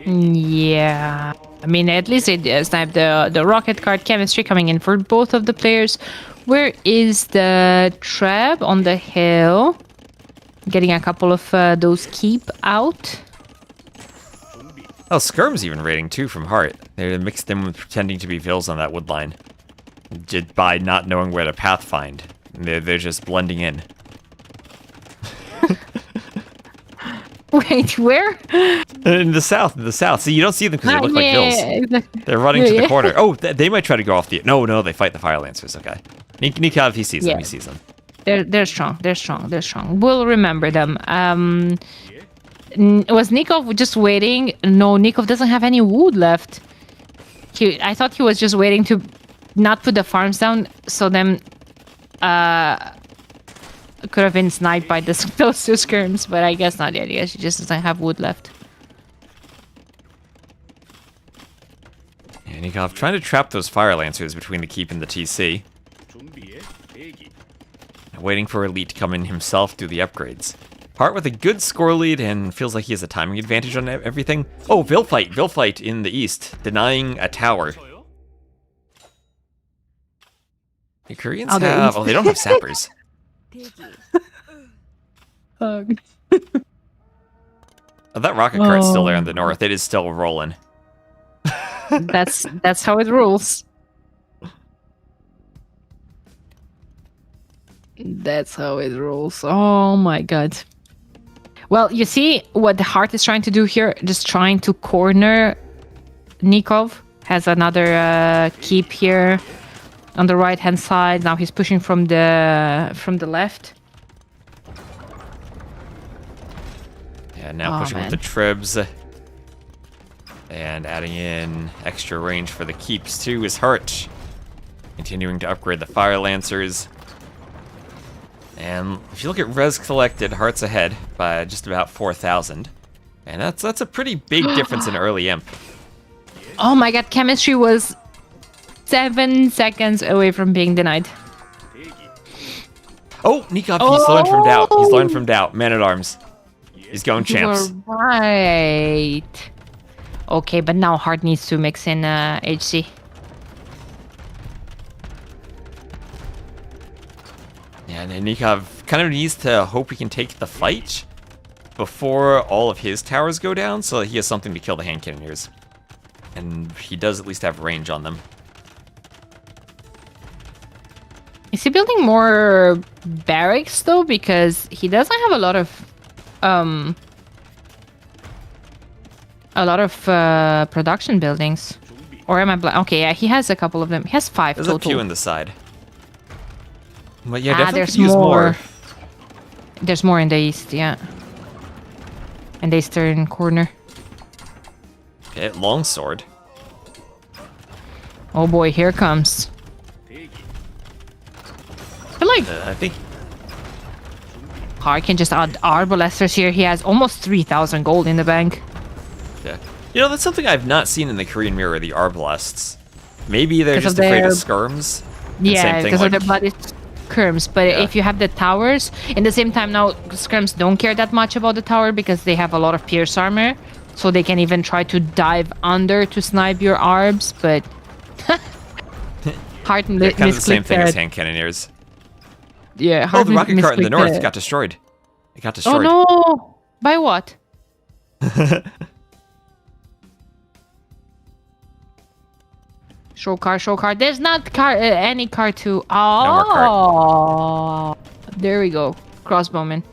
Yeah, I mean, at least it sniped the rocket card. Chemistry coming in for both of the players. Where is the Treb? On the hill. Getting a couple of those keep out. Oh, Skirm's even raiding too from Heart. They mixed them with pretending to be Vills on that wood line. Just by not knowing where to pathfind. They're just blending in. Wait, where? In the south, See, you don't see them because they look like Vills. Exactly. They're running to the corner. Oh, they might try to go off the... No, they fight the Fire Lancers, okay. Nikov, he sees them, he sees them. They're strong, they're strong. We'll remember them. Was Nikov just waiting? No, Nikov doesn't have any wood left. I thought he was just waiting to not put the farms down, so then... could have been sniped by those two skirms, but I guess not yet. I guess he just doesn't have wood left. And Nikov trying to trap those Fire Lancers between the keep and the TC. Waiting for Elite to come in himself, do the upgrades. Heart with a good score lead and feels like he has a timing advantage on everything. Oh, Vill fight in the east, denying a tower. The Koreans have... Oh, they don't have sappers. Oh, that rocket cart's still there in the north. It is still rolling. That's how it rolls. That's how it rolls. Oh my god. Well, you see what the Heart is trying to do here? Just trying to corner Nikov. Has another keep here on the right hand side. Now he's pushing from the left. Yeah, now pushing with the Trebs. And adding in extra range for the keeps too is Heart. Continuing to upgrade the Fire Lancers. And if you look at res collected, Heart's ahead by just about 4,000. And that's a pretty big difference in early imp. Oh my god, chemistry was 7 seconds away from being denied. Oh, Nikov, he's learned from Daut. He's learned from Daut. Man-at-Arms. He's going champs. You're right. Okay, but now Heart needs to mix in HC. Yeah, Yeah, and Nikov kind of needs to hope he can take the fight before all of his towers go down, so that he has something to kill the hand cannoneers. And he does at least have range on them. Is he building more barracks though? Because he doesn't have a lot of production buildings. Or am I blind? Okay, yeah, he has a couple of them. He has 5 There's total. a few in the side. But yeah, definitely there's could use more. There's more in the east, yeah. In the eastern corner. Okay, longsword. Oh boy, here it comes. I feel like I think Hart can just add arbalesters here. He has almost 3,000 gold in the bank. yeah. You know, that's something I've not seen in the Korean Mirror, the arbalests. Maybe they're Because just of afraid their- of skirms. And Yeah, same thing, because like, of the bloody skirms. But Yeah. if you have the towers, in the same time now, skirms don't care that much about the tower because they have a lot of pierce armor. So they can even try to dive under to snipe your arbs, but... Hart yeah, kind of the same misclicked thing as that. hand cannoneers. Yeah, Oh, Hart the rocket cart in the misclicked north that. got destroyed. It got Oh destroyed. no! By what? Show car. There's not any car to... more cart. Oh! There we go. Crossbowman.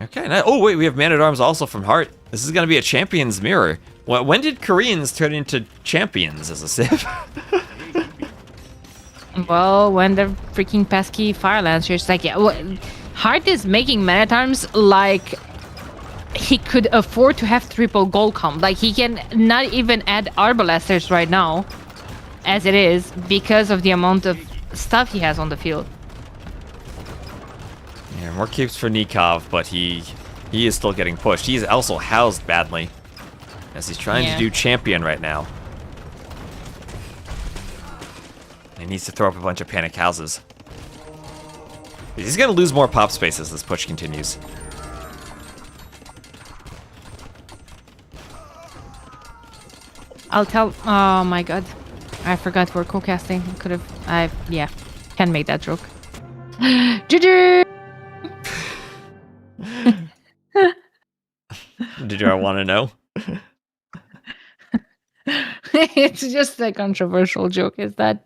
Okay, oh wait, we have man-at-arms also from Hart. This is going to be a champion's mirror. When did Koreans turn into champions as a civ? Well, when the freaking pesky fire lancers, like, yeah, Hart is making man-at-arms like he could afford to have triple gold comp. Like, he can not even add arbalesters right now, as it is, because of the amount of stuff he has on the field. Yeah, more keeps for Nikov, but he is still getting pushed. He's also housed badly, as he's trying to do champion right now. He needs to throw up a bunch of panic houses. He's going to lose more pop space as this push continues. I'll tell... Oh my god. I forgot we're co-casting. Could have... Yeah. Can make that joke. GG! Did I want to know? It's just a controversial joke, is that...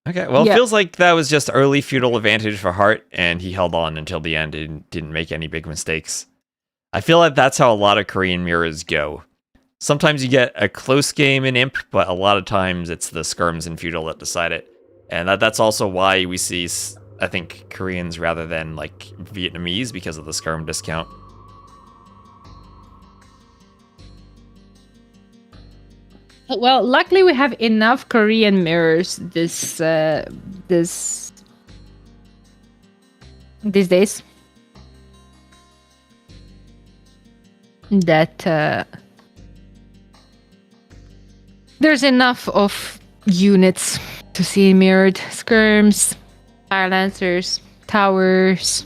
Okay, well, Yeah. it feels like that was just early feudal advantage for Hart, and he held on until the end and didn't make any big mistakes. I feel like that's how a lot of Korean mirrors go. Sometimes you get a close game in Imp, but a lot of times it's the skirms in feudal that decide it. And that's also why we see, I think, Koreans rather than, like, Vietnamese because of the skirm discount. Well, luckily we have enough Korean mirrors these days that there's enough of units to see mirrored. Skirms, fire lancers, towers.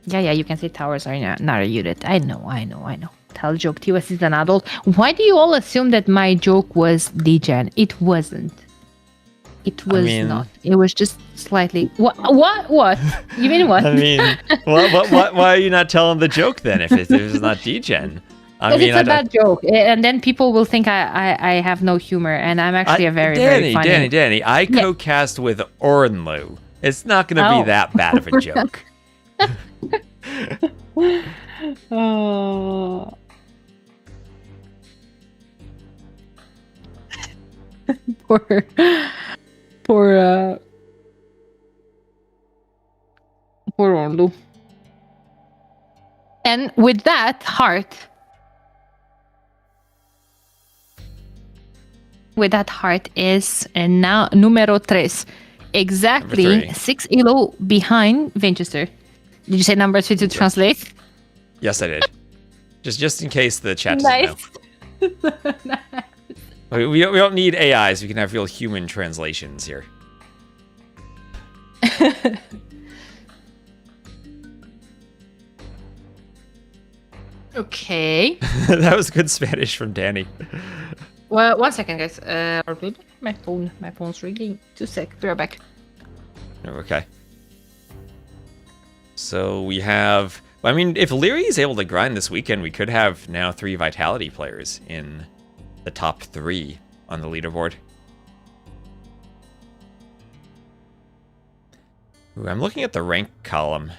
Yeah, you can say towers are not a unit. I know. Tell joke. TOS is an adult. Why do you all assume that my joke was degen? It wasn't. It was not. It was just slightly. What? You mean what? I mean, why are you not telling the joke then if it's not degen? I mean, it's a bad joke, and then people will think I have no humor, and I'm actually a very very funny. Danny, I co-cast with Ornlu. It's not going to be that bad of a joke. Oh. poor Orlu. And with that, Hart is now numero 3. Exactly Number 3. 6 elo behind Winchester. Did you say number 3 to translate? Yes, I did. Just in case the chat doesn't know. We don't need AIs. We can have real human translations here. Okay. Okay. That was good Spanish from Danny. Well, 1 second, guys. My phone's ringing. 2 sec. Be right back. Okay. So we have... I mean, if Liry is able to grind this weekend, we could have now 3 Vitality players in the top 3 on the leaderboard. Ooh, I'm looking at the rank column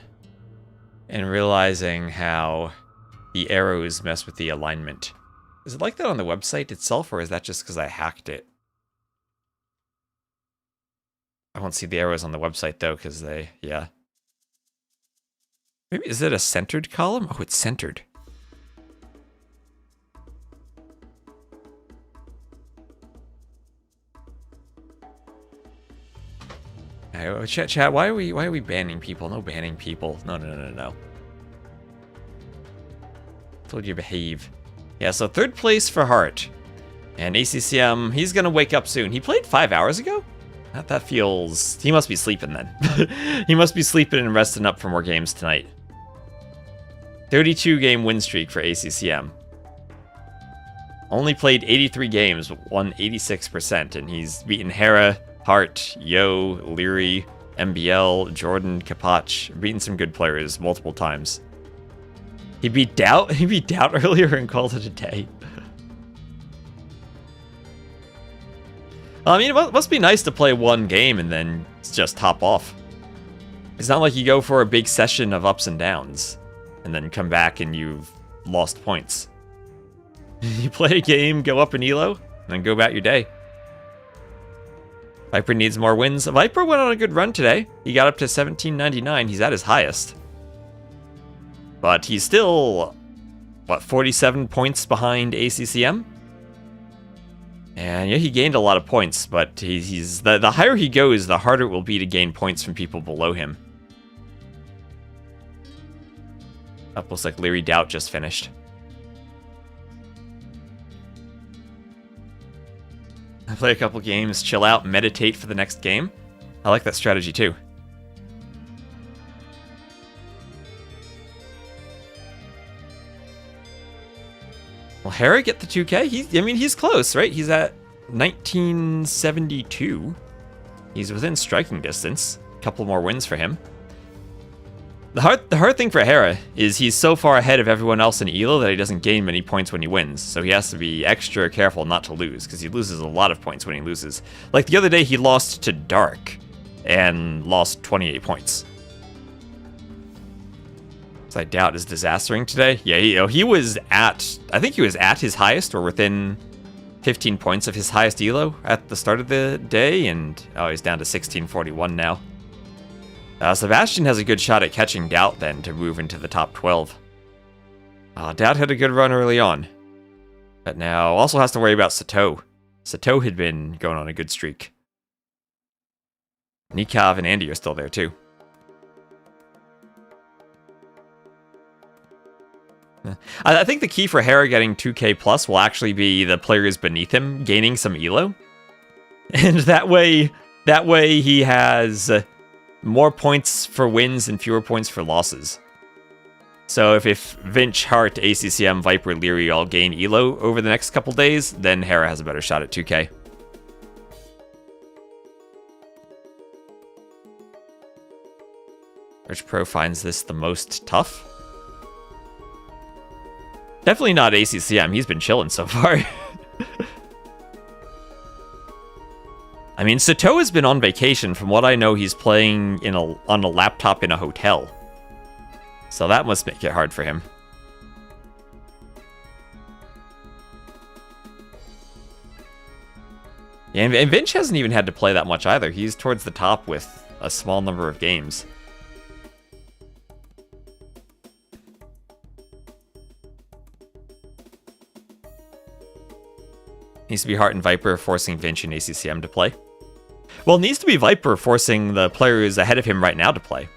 and realizing how the arrows mess with the alignment. Is it like that on the website itself, or is that just because I hacked it? I won't see the arrows on the website, though, because they... yeah. Maybe, is it a centered column? Oh, it's centered. Chat, why are we banning people? No banning people. No. Told you to behave. Yeah, so 3rd place for Hart. And ACCM, he's gonna wake up soon. He played 5 hours ago? That feels... he must be sleeping then. He must be sleeping and resting up for more games tonight. 32 game win streak for ACCM. Only played 83 games, won 86%, and he's beaten Hera, Hart, Yo, Liry, MBL, Jordan, Kapach, beaten some good players multiple times. He beat Daut? He beat Daut earlier and called it a day. I mean, it must be nice to play 1 game and then just hop off. It's not like you go for a big session of ups and downs and then come back and you've lost points. You play a game, go up in elo, and then go about your day. Viper needs more wins. Viper went on a good run today. He got up to 1799. He's at his highest. But he's still, what, 47 points behind ACCM? And yeah, he gained a lot of points, but he's the higher he goes, the harder it will be to gain points from people below him. Up looks like Liry Daut just finished. I play a couple games, chill out, meditate for the next game. I like that strategy too. Will Hera get the 2K? I mean, he's close, right? He's at 1972. He's within striking distance. A couple more wins for him. The hard thing for Hera is he's so far ahead of everyone else in Elo that he doesn't gain many points when he wins. So he has to be extra careful not to lose, because he loses a lot of points when he loses. Like the other day, he lost to Dark and lost 28 points. So I doubt is disastering today. Yeah, he was at, I think he was at his highest or within 15 points of his highest Elo at the start of the day, and oh, he's down to 1641 now. Sebastian has a good shot at catching Daut then to move into the top 12. Daut had a good run early on, but now also has to worry about Sato. Sato had been going on a good streak. Nikov and Andy are still there too. I think the key for Hera getting 2K plus will actually be the players beneath him gaining some Elo. And that way he has more points for wins and fewer points for losses. So if Vinch, Hart, ACCM, Viper, Liry all gain Elo over the next couple days, then Hera has a better shot at 2K. Which pro finds this the most tough? Definitely not ACCM. He's been chilling so far. I mean, Sato has been on vacation. From what I know, he's playing on a laptop in a hotel. So that must make it hard for him. Yeah, and Vinch hasn't even had to play that much either. He's towards the top with a small number of games. Needs to be Hart and Viper forcing Vinch and ACCM to play. Well, it needs to be Viper forcing the players ahead of him right now to play.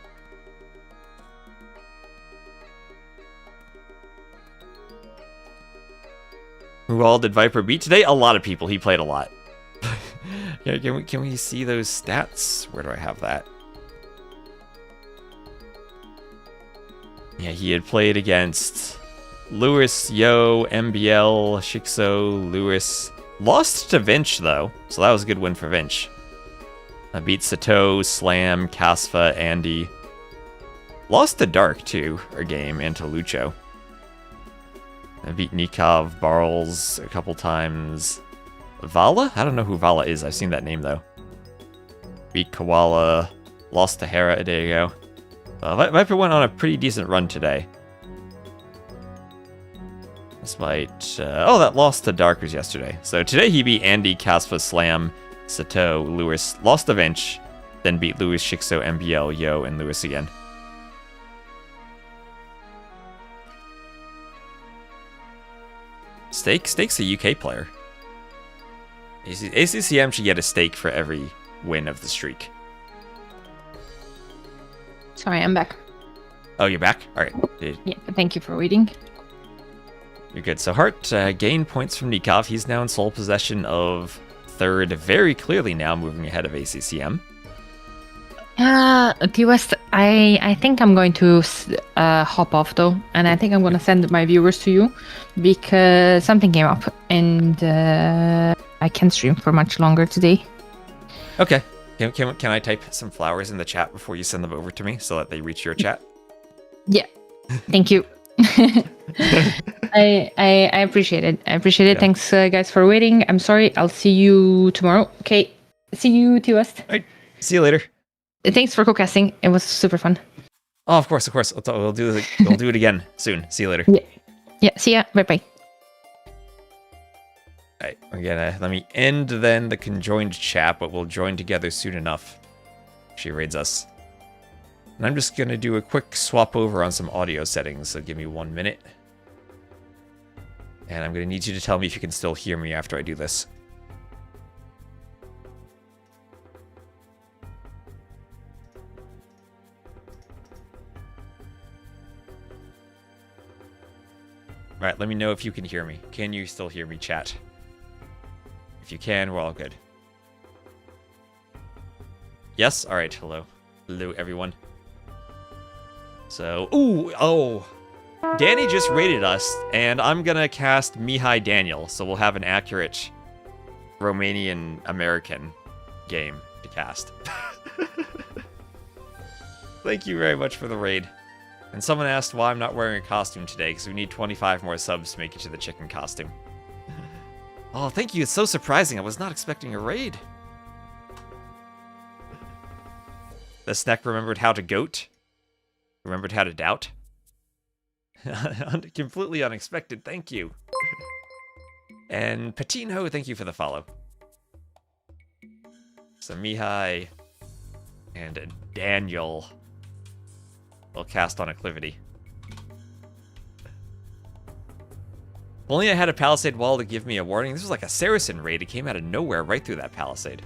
Who all did Viper beat today? A lot of people. He played a lot. Yeah, can we see those stats? Where do I have that? Yeah, he had played against Lewis, Yo, MBL, Shixo, Lewis. Lost to Vinch, though, so that was a good win for Vinch. I beat Sato, Slam, Kasfa, Andy. Lost to Dark, too, a game, and to Lucho. I beat Nikov, Barles a couple times. Vala? I don't know who Vala is. I've seen that name, though. Beat Koala. Lost to Hera a day ago. Viper went on a pretty decent run today. Despite... oh, that lost to Dark was yesterday. So today he beat Andy, Kaspa, Slam, Sato, Lewis. Lost to Vinch. Then beat Lewis, Shixo, MBL, Yo, and Lewis again. Stake's a UK player. ACCM should get a stake for every win of the streak. Sorry, I'm back. Oh, you're back? Alright. Yeah, thank you for waiting. You're good. So Hart gained points from Nikov. He's now in sole possession of third, very clearly now moving ahead of ACCM. T-West, I think I'm going to hop off though, and I think I'm going to send my viewers to you because something came up and I can't stream for much longer today. Okay. Can I type some flowers in the chat before you send them over to me so that they reach your chat? Yeah. Thank you. I appreciate it. I appreciate it. Yeah. Thanks, guys, for waiting. I'm sorry. I'll see you tomorrow. Okay. See you, T-West. All right. See you later. Thanks for co-casting. It was super fun. Oh, of course. We'll do it again soon. See you later. Yeah. Yeah. See ya. Bye. Alright, let me end then the conjoined chat, but we'll join together soon enough. She raids us. And I'm just gonna do a quick swap over on some audio settings, so give me 1 minute. And I'm gonna need you to tell me if you can still hear me after I do this. Alright, let me know if you can hear me. Can you still hear me, chat? If you can, we're all good. Yes? Alright, hello. Hello, everyone. So, Danny just raided us, and I'm gonna cast Mihi Daniel, so we'll have an accurate Romanian-American game to cast. Thank you very much for the raid. And someone asked why I'm not wearing a costume today, because we need 25 more subs to make it to the chicken costume. Oh, thank you. It's so surprising. I was not expecting a raid. The snack remembered how to goat. Remembered how to doubt. Completely unexpected. Thank you. And Patino, thank you for the follow. So Mihi and Daniel will cast on Acclivity. If only I had a palisade wall to give me a warning. This was like a Saracen raid. It came out of nowhere right through that palisade.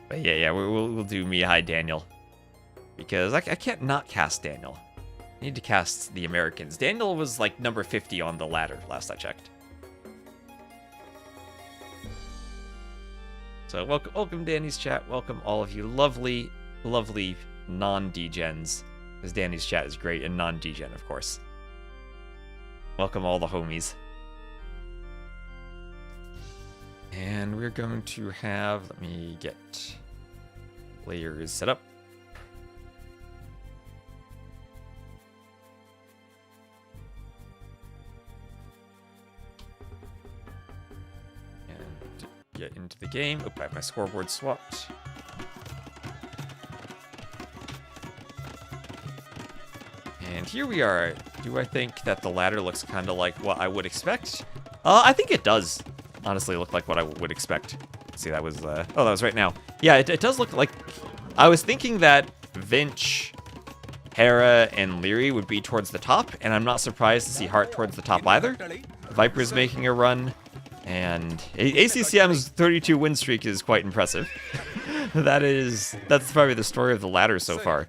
But yeah, we'll do Mihi Daniel. Because I can't not cast Daniel. I need to cast the Americans. Daniel was like number 50 on the ladder last I checked. So welcome Danny's chat. Welcome all of you lovely non-degens. Because Danny's chat is great and non-degen, of course. Welcome all the homies. And we're going to have, let me get layers set up. And get into the game. Oh, I have my scoreboard swapped. And here we are. Do I think that the ladder looks kind of like what I would expect? I think it does honestly look like what I would expect. See, that was, that was right now. Yeah, it does look like, I was thinking that Vinch, Hera, and Liry would be towards the top, and I'm not surprised to see Hart towards the top either. Viper's making a run, and ACCM's 32 win streak is quite impressive. That's probably the story of the ladder so far.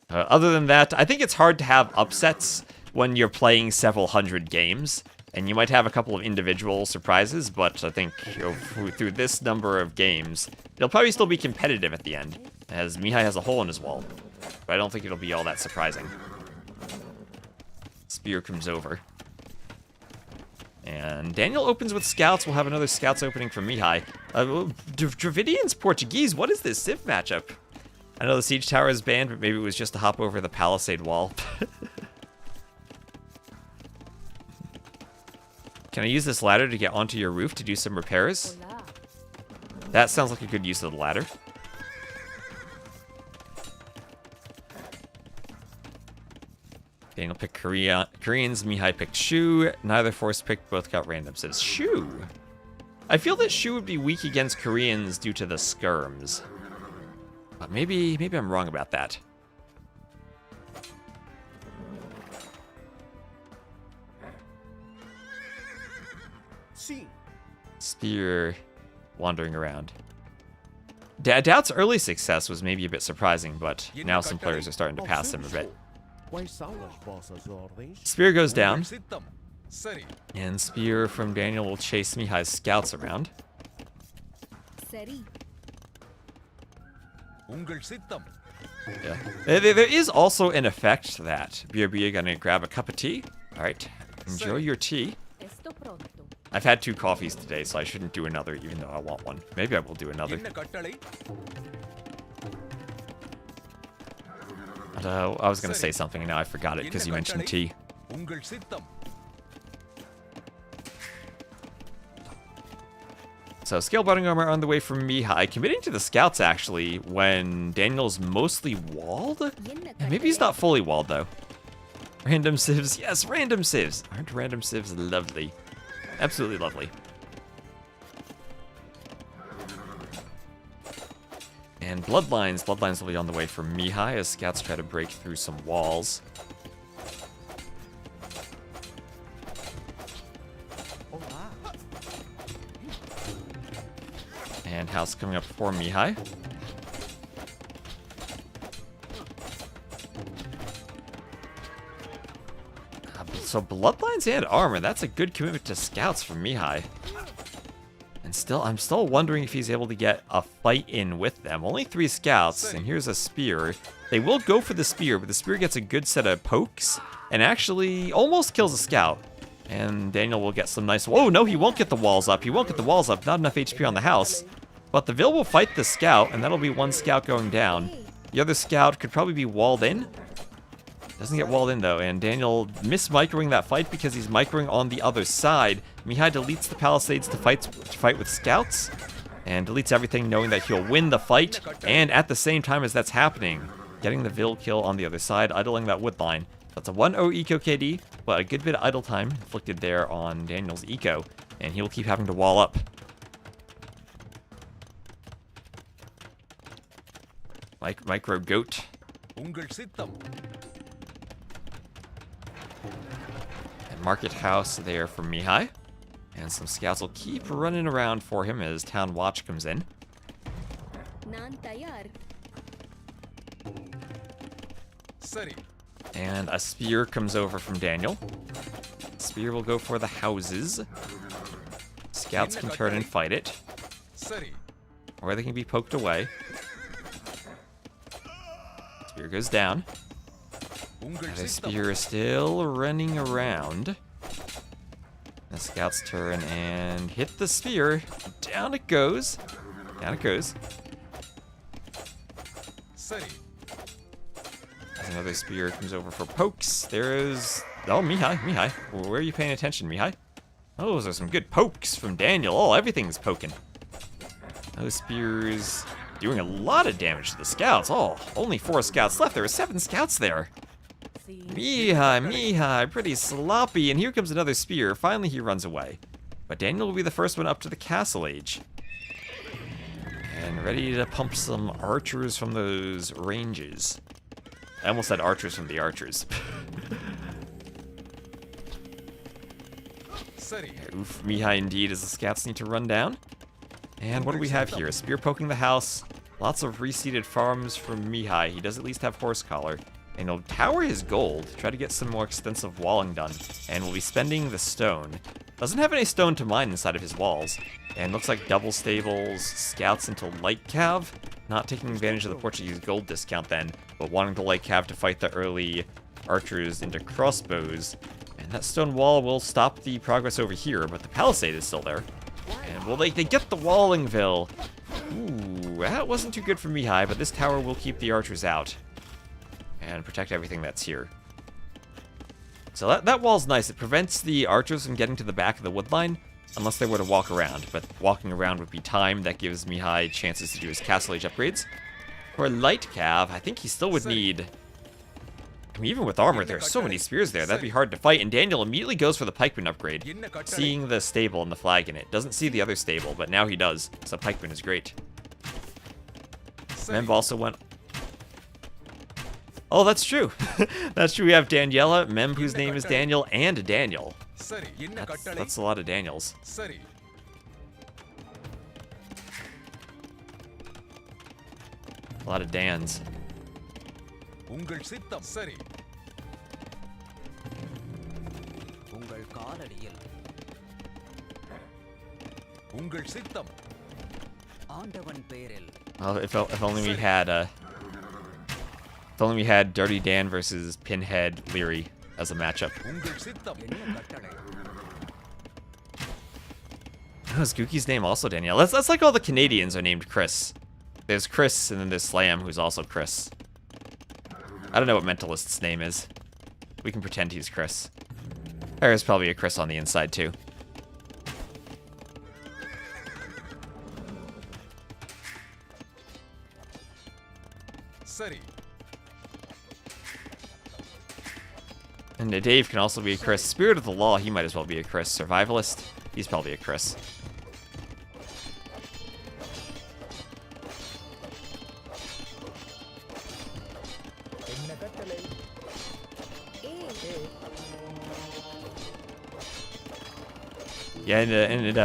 Other than that, I think it's hard to have upsets when you're playing several hundred games, and you might have a couple of individual surprises, but I think through this number of games, it'll probably still be competitive at the end, as Mihi has a hole in his wall, but I don't think it'll be all that surprising. spear comes over. And Daniel opens with scouts. We'll have another scouts opening from Mihi. Dravidians Portuguese, what is this Civ matchup? I know the siege tower is banned, but maybe it was just to hop over the palisade wall. Can I use this ladder to get onto your roof to do some repairs? That sounds like a good use of the ladder. Daniel picked Koreans, Mihi picked Shu. Neither force picked, both got random. Says Shu. I feel that Shu would be weak against Koreans due to the skirms. But maybe I'm wrong about that. Spear wandering around. Daut's early success was maybe a bit surprising, but now some players are starting to pass him a bit. Spear goes down, and Spear from Daniel will chase Mihi's scouts around. Yeah. There is also an effect that BRB are gonna grab a cup of tea. Alright, enjoy your tea. I've had 2 coffees today, so I shouldn't do another, even though I want one. Maybe I will do another. I was going to say something, and now I forgot it because you mentioned tea. So, scale butting armor on the way from Mihi. Committing to the scouts, actually, when Daniel's mostly walled? Yeah, maybe he's not fully walled, though. Random civs. Yes, random civs. Aren't random civs lovely? Absolutely lovely. And bloodlines. Bloodlines will be on the way from Mihi as scouts try to break through some walls. And house coming up for Mihi. So bloodlines and armor, that's a good commitment to scouts from Mihi. And I'm still wondering if he's able to get a fight in with them. Only 3 scouts, and here's a spear. They will go for the spear, but the spear gets a good set of pokes and actually almost kills a scout. And Daniel will get some nice... Oh, no, he won't get the walls up. He won't get the walls up. Not enough HP on the house. But the Vil will fight the scout, and that'll be 1 scout going down. The other scout could probably be walled in. Doesn't get walled in, though, and Daniel microing that fight because he's microing on the other side. Mihi deletes the palisades to fight with scouts, and deletes everything knowing that he'll win the fight, and at the same time as that's happening, getting the Vil kill on the other side, idling that wood line. That's a 1-0 eco KD, but a good bit of idle time inflicted there on Daniel's eco, and he'll keep having to wall up. Micro goat. And market house there for Mihi. And some scouts will keep running around for him as town watch comes in. And a spear comes over from Daniel. Spear will go for the houses. Scouts can turn and fight it. Or they can be poked away. Spear goes down. The spear is still running around. The scouts turn and hit the spear. Down it goes. Down it goes. Another spear comes over for pokes. There's... Oh, Mihi. Where are you paying attention, Mihi? Oh, those are some good pokes from Daniel. Oh, everything's poking. Those spears doing a lot of damage to the scouts. Oh, only 4 scouts left. There were 7 scouts there. Mihi, pretty sloppy. And here comes another spear. Finally, he runs away. But Daniel will be the first one up to the castle age. And ready to pump some archers from those ranges. I almost said archers from the archers. Oof, Mihi indeed, as the scouts need to run down. And what do we have here? Spear poking the house. Lots of reseeded farms from Mihi. He does at least have horse collar. And he'll tower his gold, try to get some more extensive walling done. And we'll be spending the stone. Doesn't have any stone to mine inside of his walls. And looks like double stables, scouts into light cav. Not taking advantage of the Portuguese gold discount then, but wanting the light cav to fight the early archers into crossbows. And that stone wall will stop the progress over here, but the palisade is still there. And will they get the Wallingville? Ooh, that wasn't too good for Mihi, but this tower will keep the archers out. And protect everything that's here. So that wall's nice. It prevents the archers from getting to the back of the wood line, unless they were to walk around. But walking around would be time. That gives Mihi chances to do his castle age upgrades. For light cav, I think he still would need... I mean, even with armor, there are so many spears there. That'd be hard to fight. And Daniel immediately goes for the pikeman upgrade, seeing the stable and the flag in it. Doesn't see the other stable, but now he does. So pikeman is great. Memb also went... Oh, that's true. That's true. We have Daniela, Memb, whose name is Daniel, and Daniel. That's a lot of Daniels. A lot of Dans. Well, if only we had if only we had Dirty Dan versus Pinhead Liry as a matchup. Oh, is Gookie's name also Danielle? That's like all the Canadians are named Chris. There's Chris, and then there's Slam, who's also Chris. I don't know what Mentalist's name is. We can pretend he's Chris. There's probably a Chris on the inside, too. And Dave can also be a Chris. Spirit of the Law, he might as well be a Chris. Survivalist, he's probably a Chris. Yeah, and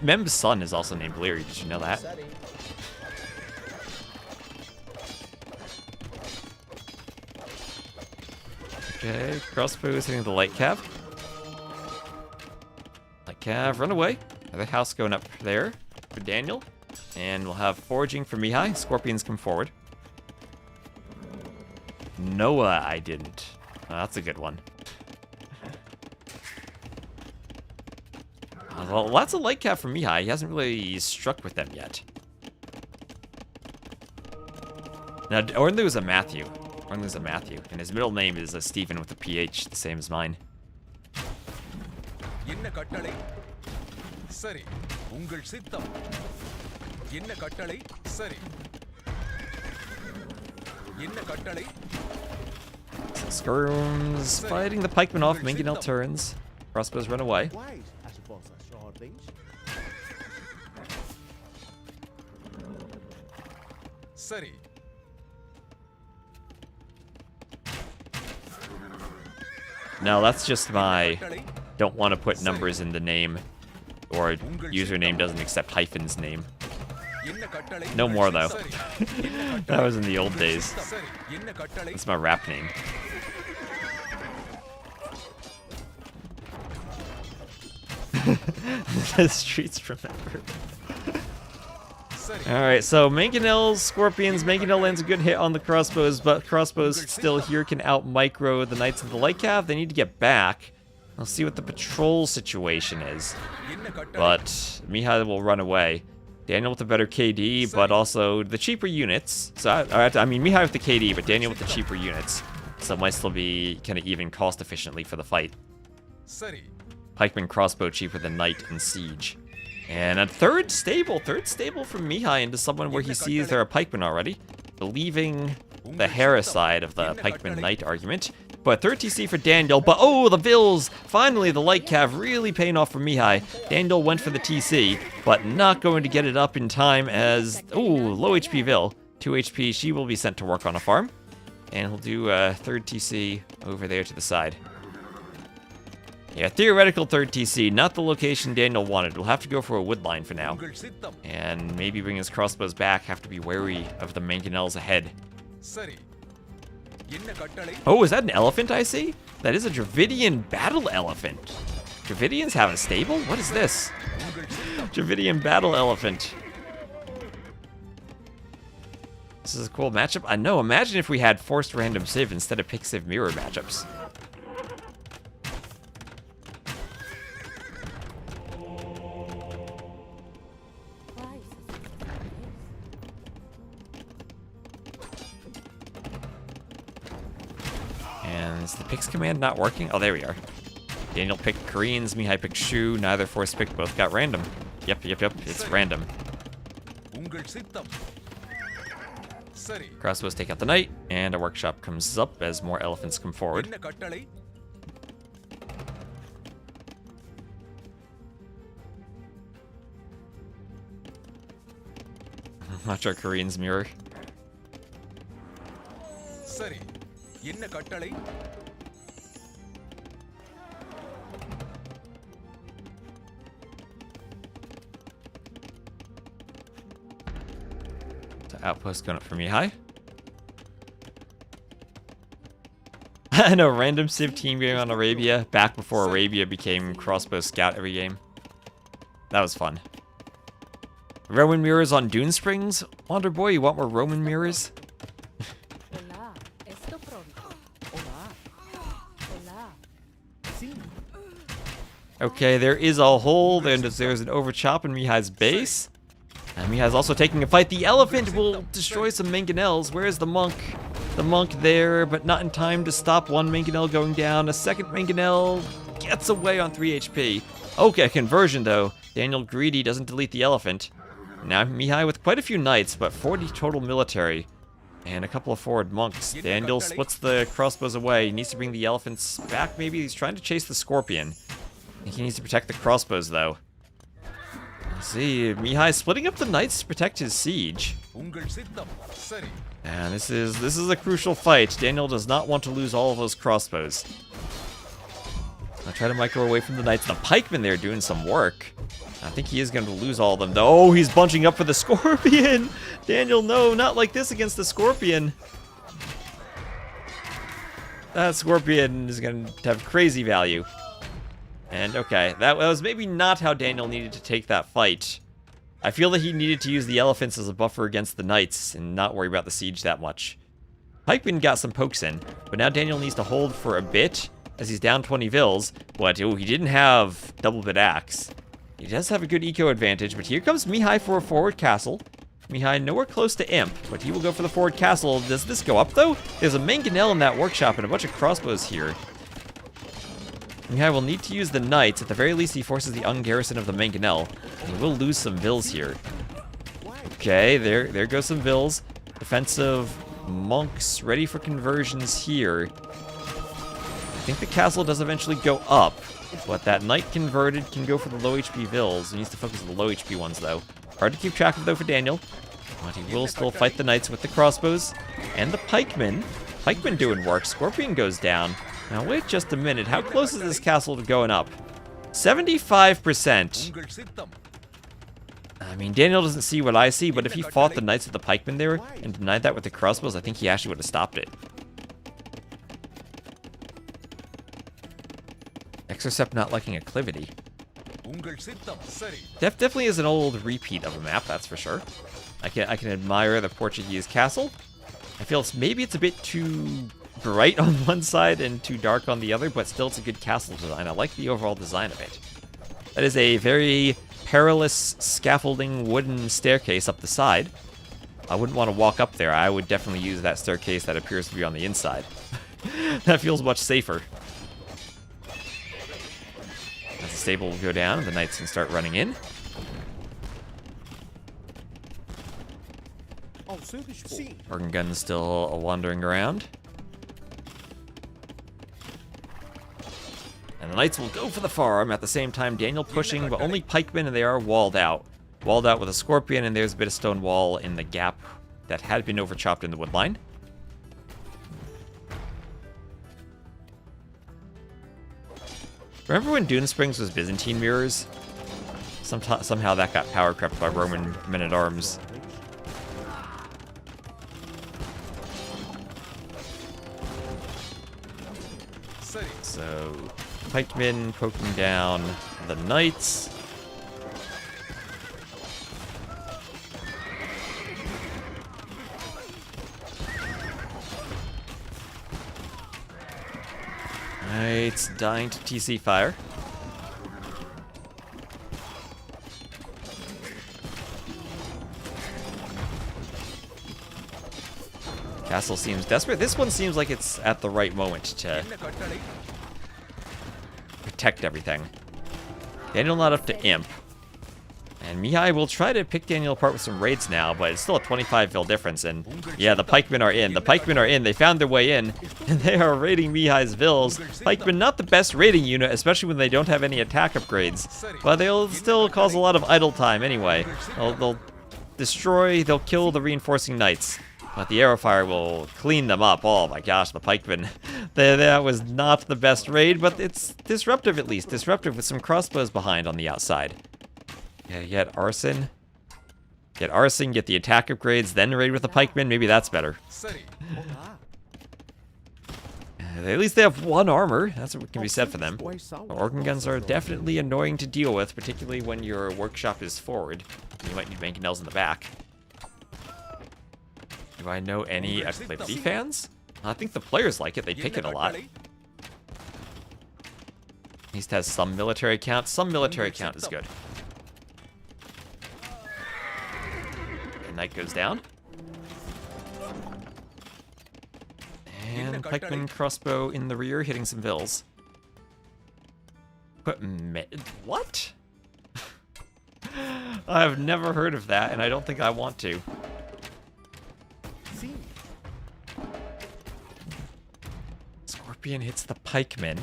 Mem's son is also named Liry. Did you know that? Okay, crossbows hitting the light cav. Light cav, run away. Another house going up there for Daniel. And we'll have foraging for Mihi. Scorpions come forward. Noah, I didn't. Oh, that's a good one. Well, lots of light cav from Mihi. He hasn't really struck with them yet. Now, Ornlu's a Matthew. Ornlu's a Matthew. And his middle name is a Stephen with a PH, the same as mine. Skirms fighting the pikemen off. Mangonel turns. Crossbows run away. No, that's just my don't want to put numbers in the name, or username doesn't accept hyphens name. No more though. That was in the old days. That's my rap name. The streets remember. Alright, so Mangonel's Scorpions. Mangonel lands a good hit on the crossbows, but crossbows still here can out-micro the Knights of the Light Cav. They need to get back. I'll see what the patrol situation is. But Mihi will run away. Daniel with the better KD, but also the cheaper units. So, I mean, Mihi with the KD, but Daniel with the cheaper units. So it might still be kind of even cost efficiently for the fight. Pikeman crossbow cheaper than Knight and Siege. And a third stable from Mihi into someone where he sees there are pikemen already, believing the Hera side of the pikeman Knight argument. But third TC for Daniel, but oh, the Vills! Finally, the light cav really paying off for Mihi. Daniel went for the TC, but not going to get it up in time as, ooh, low HP Vill. 2 HP, she will be sent to work on a farm. And he'll do a third TC over there to the side. Yeah, theoretical third TC, not the location Daniel wanted. We'll have to go for a wood line for now. And maybe bring his crossbows back, have to be wary of the Mangonels ahead. Oh, is that an elephant I see? That is a Dravidian battle elephant. Dravidians have a stable? What is this? Dravidian battle elephant. This is a cool matchup. I know, imagine if we had forced random civ instead of pick civ mirror matchups. And is the picks command not working? Oh, there we are. Daniel picked Koreans, Mihi picked Shu, neither force picked, both got random. Yep, it's random. Crossbows take out the knight, and a workshop comes up as more elephants come forward. Watch our Koreans mirror. Outpost going up for Mihi. I know, random civ team game on Arabia, back before Arabia became crossbow scout every game. That was fun. Roman mirrors on Dune Springs? Wonder Boy, you want more Roman mirrors? Okay, there is a hole, and there's an overchop in Mihi's base. And Mihi's also taking a fight. The elephant will destroy some mangonels. Where's the monk? The monk there, but not in time to stop one mangonel going down. A second mangonel gets away on 3 HP. Okay, conversion though. Daniel greedy doesn't delete the elephant. Now Mihi with quite a few knights, but 40 total military. And a couple of forward monks. Daniel splits the crossbows away. He needs to bring the elephants back maybe. He's trying to chase the scorpion. I think he needs to protect the crossbows though. Let's see, Mihi splitting up the knights to protect his siege. And this is a crucial fight. Daniel does not want to lose all of those crossbows. I'll try to micro away from the knights. The pikemen there doing some work. I think he is going to lose all of them, though. Oh, he's bunching up for the scorpion! Daniel, no, not like this against the scorpion. That scorpion is going to have crazy value. And okay, that was maybe not how Daniel needed to take that fight. I feel that he needed to use the elephants as a buffer against the knights and not worry about the siege that much. Pikeman got some pokes in, but now Daniel needs to hold for a bit as he's down 20 vills. But oh, he didn't have double bit axe. He does have a good eco advantage, but here comes Mihi for a forward castle. Mihi nowhere close to imp, but he will go for the forward castle. Does this go up though? There's a mangonel in that workshop and a bunch of crossbows here. Mihi will need to use the knights. At the very least, he forces the ungarrison of the mangonel. He will lose some vills here. Okay, there goes some vills. Defensive monks ready for conversions here. I think the castle does eventually go up, but that knight converted can go for the low HP vills. He needs to focus on the low HP ones, though. Hard to keep track of, though, for Daniel. But he will still fight the knights with the crossbows. And the pikemen. Pikemen doing work. Scorpion goes down. Now, wait just a minute. How close is this castle to going up? 75%. I mean, Daniel doesn't see what I see, but if he fought the knights with the pikemen there and denied that with the crossbows, I think he actually would have stopped it. Exocept not liking acclivity. Definitely is an old repeat of a map, that's for sure. I can admire the Portuguese castle. I feel maybe it's a bit too bright on one side and too dark on the other, but still it's a good castle design. I like the overall design of it. That is a very perilous scaffolding wooden staircase up the side. I wouldn't want to walk up there. I would definitely use that staircase that appears to be on the inside. That feels much safer. As the stable will go down, the knights can start running in. Organ gun's still wandering around. And the knights will go for the farm. At the same time, Daniel pushing, but only pikemen, and they are walled out. Walled out with a scorpion, and there's a bit of stone wall in the gap that had been overchopped in the wood line. Remember when Dune Springs was Byzantine mirrors? Somehow that got power crept by Roman men-at-arms. So, pikemen poking down the knights. Knights dying to TC fire. Castle seems desperate. This one seems like it's at the right moment to protect everything. Daniel not up to imp. And Mihi will try to pick Daniel apart with some raids now, but it's still a 25 vil difference. And yeah, the pikemen are in. The pikemen are in. They found their way in. And they are raiding Mihi's vils. Pikemen not the best raiding unit, especially when they don't have any attack upgrades. But they'll still cause a lot of idle time anyway. They'll destroy, they'll kill the reinforcing knights. But the arrow fire will clean them up. Oh my gosh, the pikemen. That was not the best raid, but it's disruptive at least. Disruptive with some crossbows behind on the outside. Yeah, get arson. Get arson, get the attack upgrades, then raid with the pikemen. Maybe that's better. At least they have one armor. That's what can be said for them. Organ guns are definitely annoying to deal with, particularly when your workshop is forward. You might need mangonels in the back. Do I know any Acclivity fans? I think the players like it. They pick it a lot. At least has some military count. Some military count is good. And knight goes down. And pikeman crossbow in the rear, hitting some vills. What? I've never heard of that, and I don't think I want to. Scorpion hits the pikeman.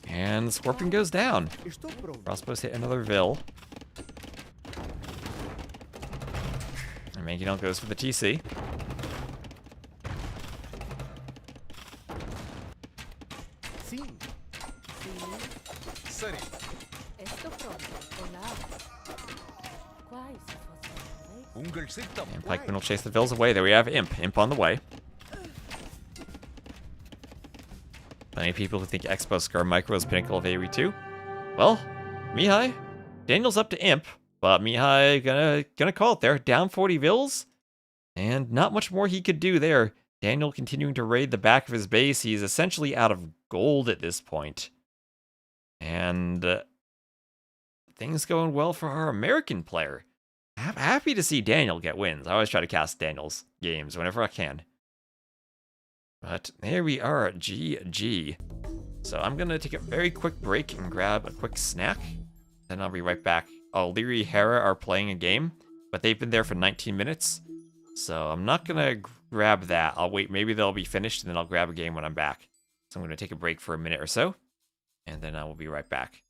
And the Scorpion goes down. Crossbows hit another Vil. And Mangonel goes for the TC. And pikeman will chase the Vils away. There we have Imp. Imp on the way. Plenty of people who think Expo Scar Micro is pinnacle of AoE 2. Well, Mihi. Daniel's up to Imp, but Mihi gonna call it there. Down 40 Vils, and not much more he could do there. Daniel continuing to raid the back of his base. He's essentially out of gold at this point. And things going well for our American player. I'm happy to see Daniel get wins. I always try to cast Daniel's games whenever I can. But there we are at GG. So I'm going to take a very quick break and grab a quick snack. Then I'll be right back. Oh, Liry, Hera are playing a game, but they've been there for 19 minutes. So I'm not going to grab that. I'll wait. Maybe they'll be finished, and then I'll grab a game when I'm back. So I'm going to take a break for a minute or so, and then I will be right back.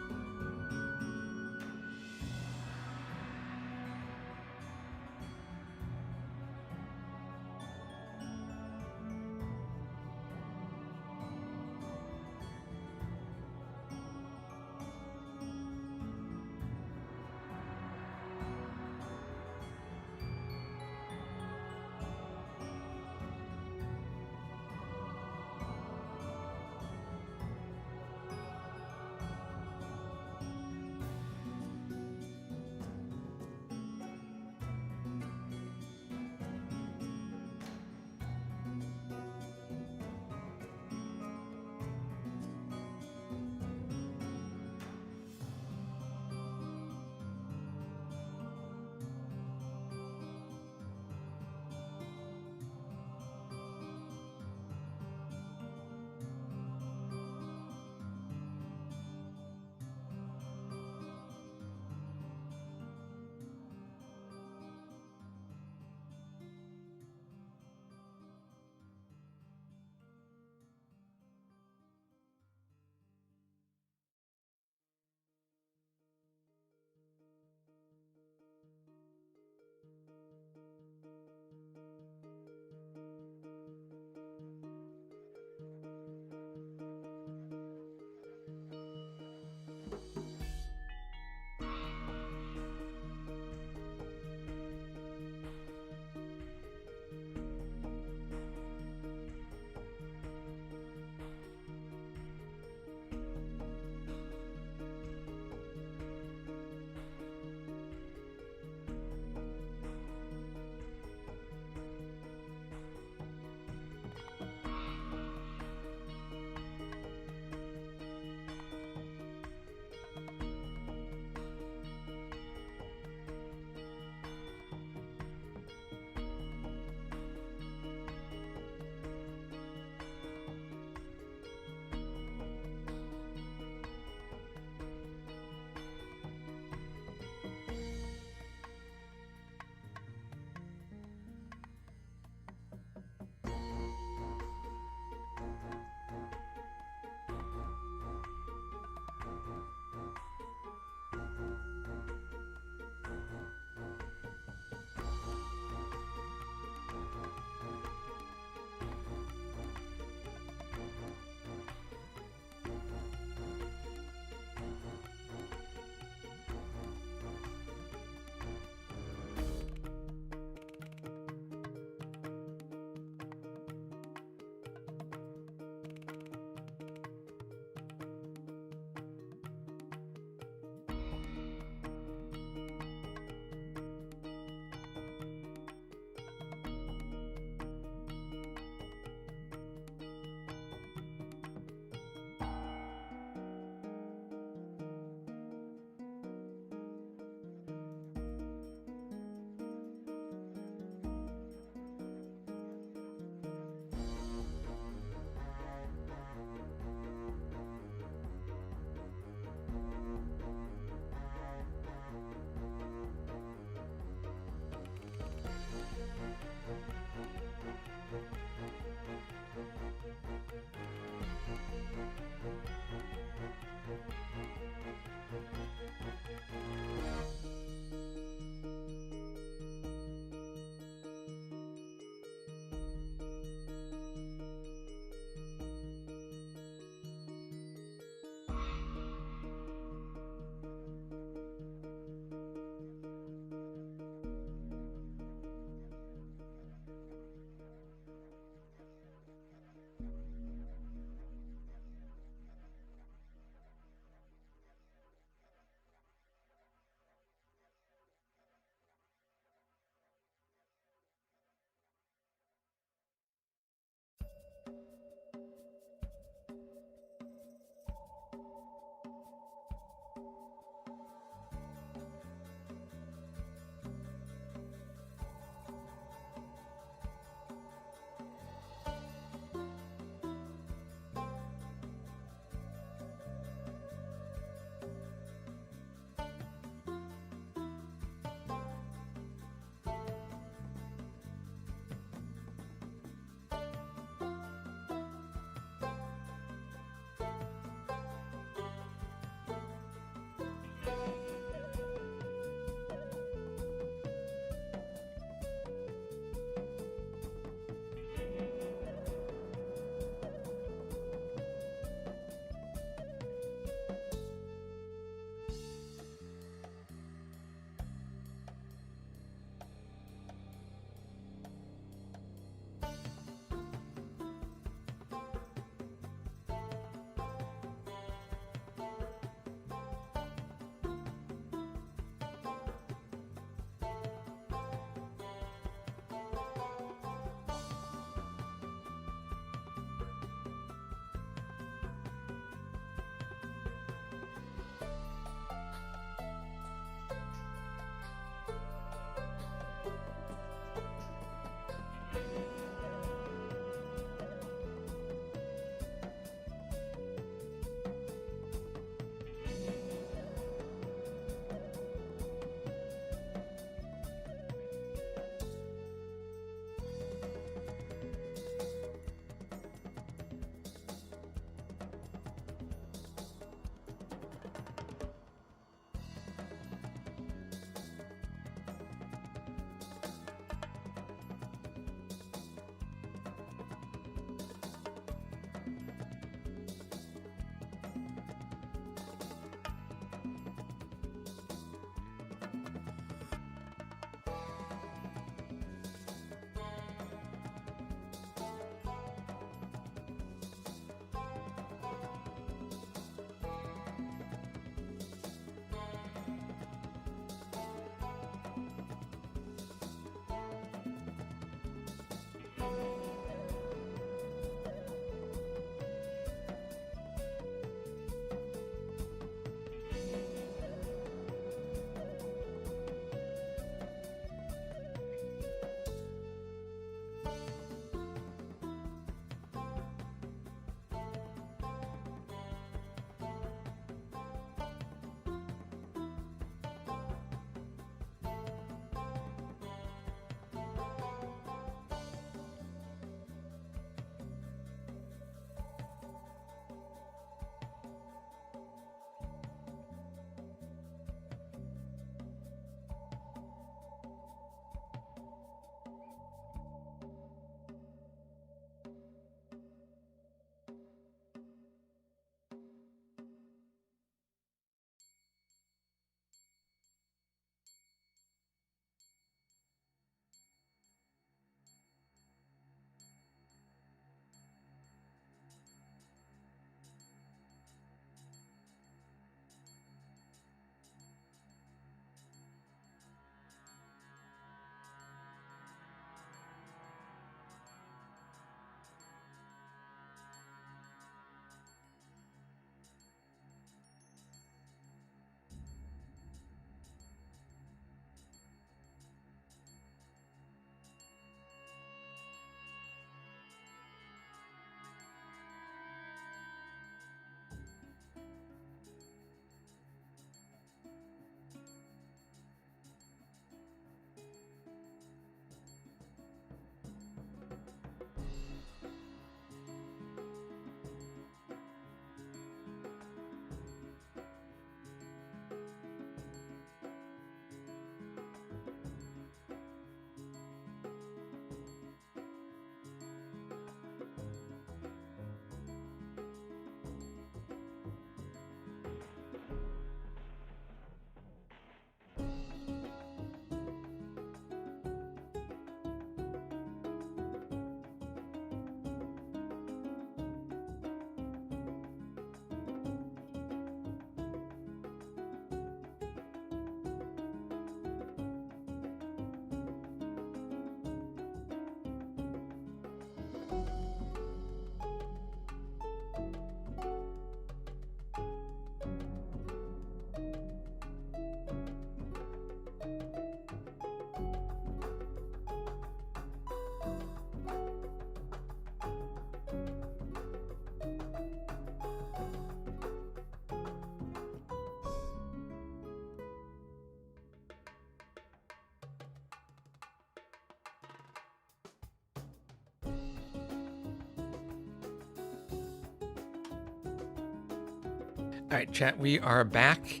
All right, chat, we are back,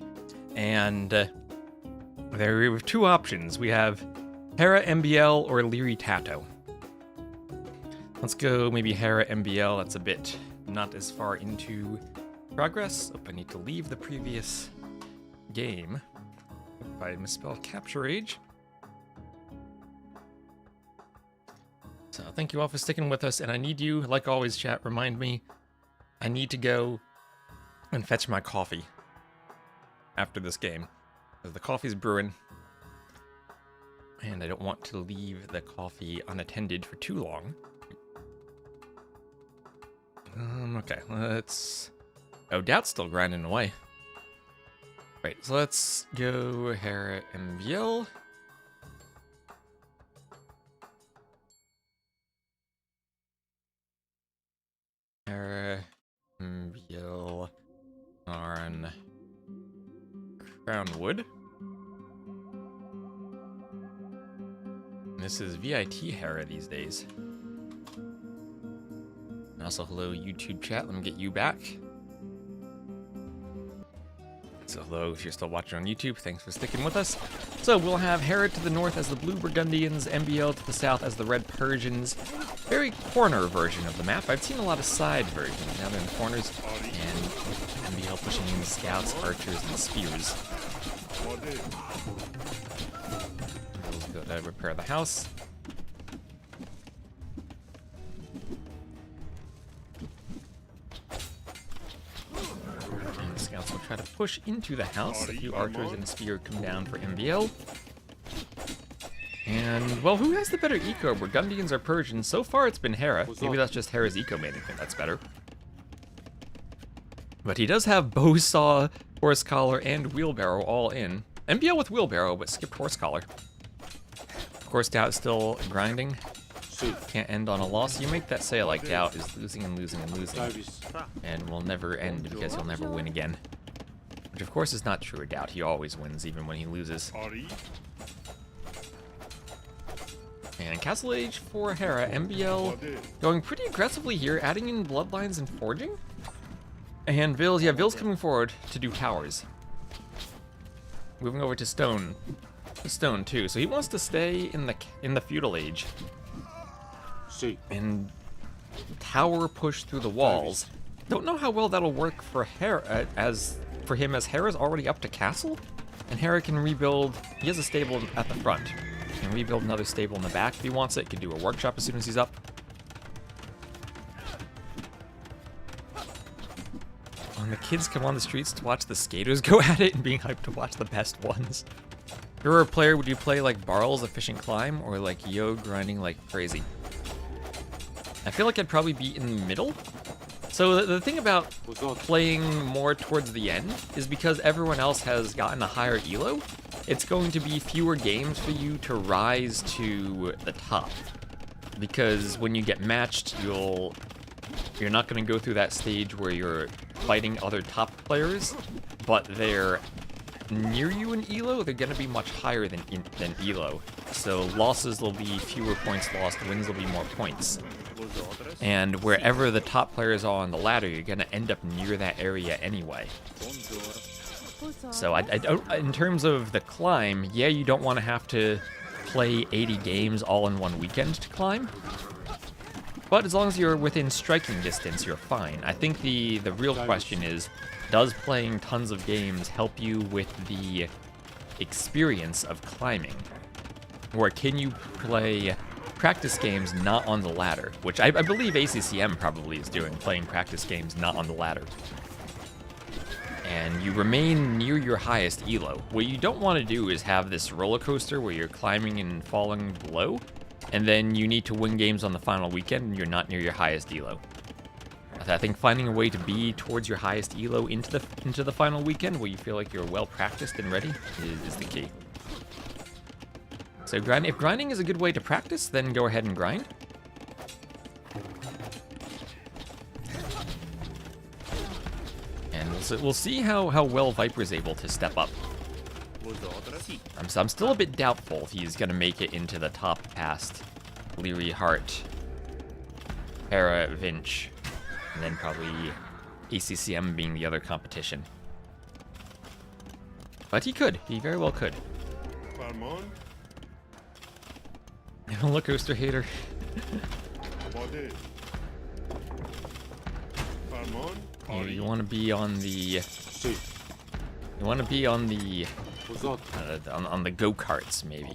and there we have two options. We have Hera MBL or Liry Tato. Let's go maybe Hera MBL. That's a bit not as far into progress. Oh, I need to leave the previous game. If I misspelled Capture Age. So thank you all for sticking with us, and I need you, like always, chat, remind me, I need to go and fetch my coffee after this game, because the coffee's brewing, and I don't want to leave the coffee unattended for too long. Okay, let's... Oh, Daut's still grinding away. Right, so let's go Hera MBL. Hera MBL on Crownwood. This is VIT Hera these days. Also, hello YouTube chat. Let me get you back. So hello if you're still watching on YouTube. Thanks for sticking with us. So we'll have Hera to the north as the Blue Burgundians, MBL to the south as the Red Persians. Very corner version of the map. I've seen a lot of side versions now they're in corners, and MBL pushing in scouts, archers, and spears. Let's go to repair the house. And the scouts will try to push into the house. A few archers and a spear come down for MBL. And, well, who has the better eco? Burgundians or Persians? So far it's been Hera. Maybe that's just Hera's eco mating that's better. But he does have bow saw, horse collar, and wheelbarrow all in. MBL with wheelbarrow, but skipped horse collar. Of course, Daut still grinding. Can't end on a loss. You make that say like Daut is losing and losing and losing. And will never end because he'll never win again. Which of course is not true of Daut. He always wins, even when he loses. And Castle Age for Hera. MBL going pretty aggressively here, adding in bloodlines and forging. And Villes, yeah, Villes coming forward to do towers. Moving over to stone. Stone too. So he wants to stay in the feudal age. And tower push through the walls. Don't know how well that'll work for Hera as Hera's already up to castle, and Hera can rebuild. He has a stable at the front. He can rebuild another stable in the back if he wants it. He can do a workshop as soon as he's up. When the kids come on the streets to watch the skaters go at it and being hyped to watch the best ones. If you were a player, would you play like Barl's Efficient Climb or like Yo grinding like crazy? I feel like I'd probably be in the middle. So the thing about playing more towards the end is because everyone else has gotten a higher elo, it's going to be fewer games for you to rise to the top. Because when you get matched, you're not going to go through that stage where you're fighting other top players, but they're near you in elo. They're going to be much higher than elo. So losses will be fewer points lost, wins will be more points. And wherever the top players are on the ladder, you're going to end up near that area anyway. So I don't, in terms of the climb, yeah, you don't want to have to play 80 games all in one weekend to climb. But as long as you're within striking distance, you're fine. I think the real question is, does playing tons of games help you with the experience of climbing? Or can you play practice games not on the ladder? Which I believe ACCM probably is doing, playing practice games not on the ladder. And you remain near your highest elo. What you don't want to do is have this roller coaster where you're climbing and falling below, and then you need to win games on the final weekend and you're not near your highest elo. I think finding a way to be towards your highest elo into the final weekend where you feel like you're well practiced and ready is the key. So if grinding is a good way to practice, then go ahead and grind. And we'll see how well Viper's able to step up. I'm still a bit doubtful he's going to make it into the top past Liry, Hart, Hera, Vinch, and then probably ACCM being the other competition. But he could. He very well could. Roller coaster hater. You want to be on the. You want to be on the. On the go-karts, maybe.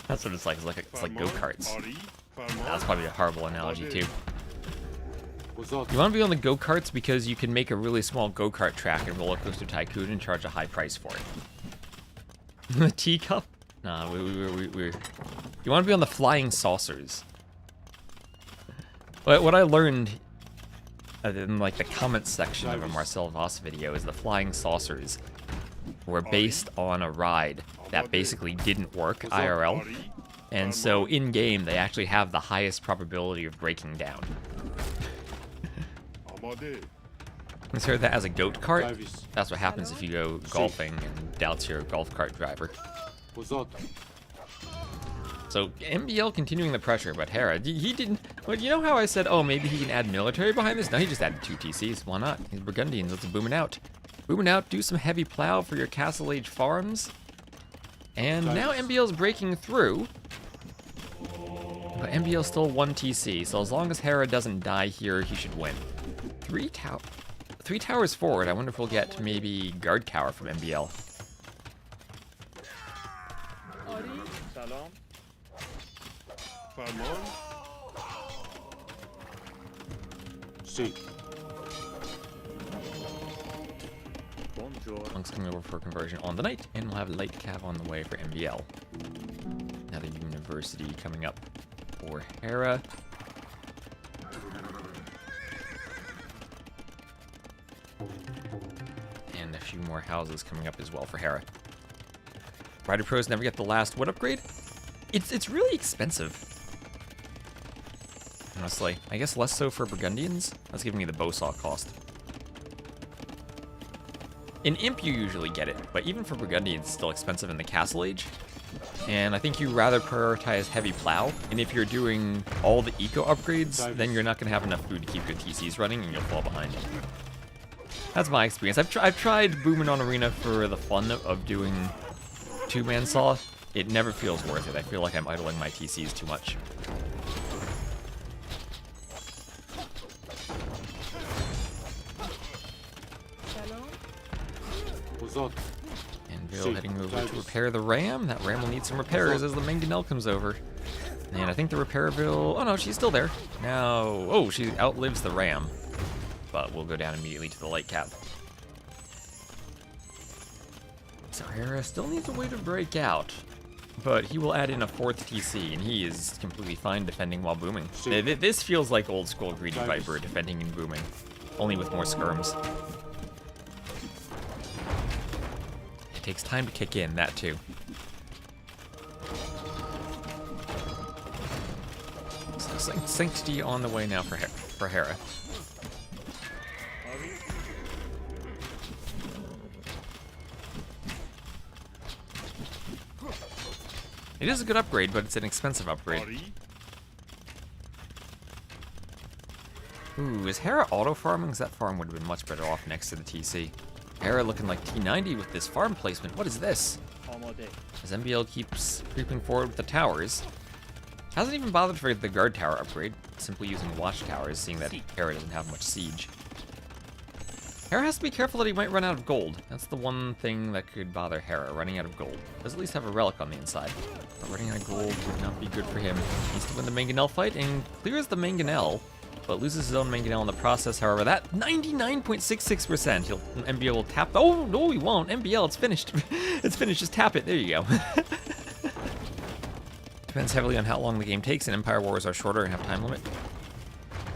That's what it's like. It's like go-karts. That's probably a horrible analogy too. You want to be on the go-karts because you can make a really small go-kart track in Roller Coaster Tycoon and charge a high price for it. The teacup? Nah, we're. You want to be on the flying saucers. What I learned in like the comments section of a Marcel Voss video is the flying saucers were based on a ride that basically didn't work IRL, and so in game they actually have the highest probability of breaking down. Consider that as a goat cart. That's what happens if you go golfing and Daut's your golf cart driver. So MBL continuing the pressure, but Hera, he didn't. Well, you know how I said, oh, maybe he can add military behind this? No, he just added 2 TCs. Why not? He's Burgundian. Let's boom it out. Boom it out. Do some heavy plow for your Castle Age farms. And now MBL's breaking through. But MBL's still 1 TC, so as long as Hera doesn't die here, he should win. 3 towers forward. I wonder if we'll get maybe guard tower from MBL. Monk's coming over for conversion on the night, and we'll have light cav on the way for MBL. University coming up for Hera. And a few more houses coming up as well for Hera. Rider Pros never get the last what upgrade? It's really expensive. Honestly, I guess less so for Burgundians. That's giving me the bowsaw cost. In Imp you usually get it, but even for Burgundians it's still expensive in the Castle Age. And I think you rather prioritize Heavy Plow, and if you're doing all the eco upgrades, then you're not going to have enough food to keep your TCs running and you'll fall behind. That's my experience. I've tried booming on Arena for the fun of doing 2-man saw. It never feels worth it. I feel like I'm idling my TCs too much. And Villie heading over to repair the ram. That ram will need some repairs as the mangonel comes over. And I think the repairville... Oh no, she's still there. Now... Oh, she outlives the ram. But we'll go down immediately to the light cap. So Hera still needs a way to break out. But he will add in a 4th TC, and he is completely fine defending while booming. This feels like old school Greedy Viper defending and booming. Only with more skirms. It takes time to kick in, that too. So Sanctity on the way now for Hera. It is a good upgrade, but it's an expensive upgrade. Ooh, is Hera auto-farming? Because that farm would have been much better off next to the TC. Hera looking like T90 with this farm placement. What is this? As MBL keeps creeping forward with the towers. Hasn't even bothered for the guard tower upgrade, simply using watchtowers, seeing that Hera doesn't have much siege. Hera has to be careful that he might run out of gold. That's the one thing that could bother Hera, running out of gold. Does at least have a relic on the inside. But running out of gold would not be good for him. He needs to win the mangonel fight and clears the mangonel, but loses his own mangonel in the process. However, that 99.66%, MBL will tap. Oh, no, he won't. MBL, it's finished. It's finished. Just tap it. There you go. Depends heavily on how long the game takes, and Empire Wars are shorter and have time limit.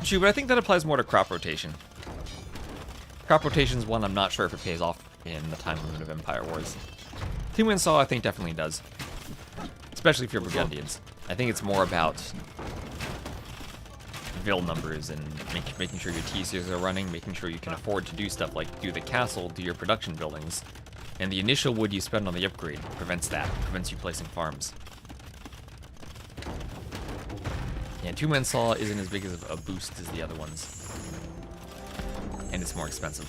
True, but I think that applies more to crop rotation. Crop rotation's one I'm not sure if it pays off in the time limit of Empire Wars. 2-man saw I think definitely does. Especially if you're Burgundians. I think it's more about Vil numbers and making sure your TCs are running, making sure you can afford to do stuff like do the castle, do your production buildings. And the initial wood you spend on the upgrade prevents that, prevents you placing farms. Yeah, 2-man saw isn't as big as a boost as the other ones. And it's more expensive.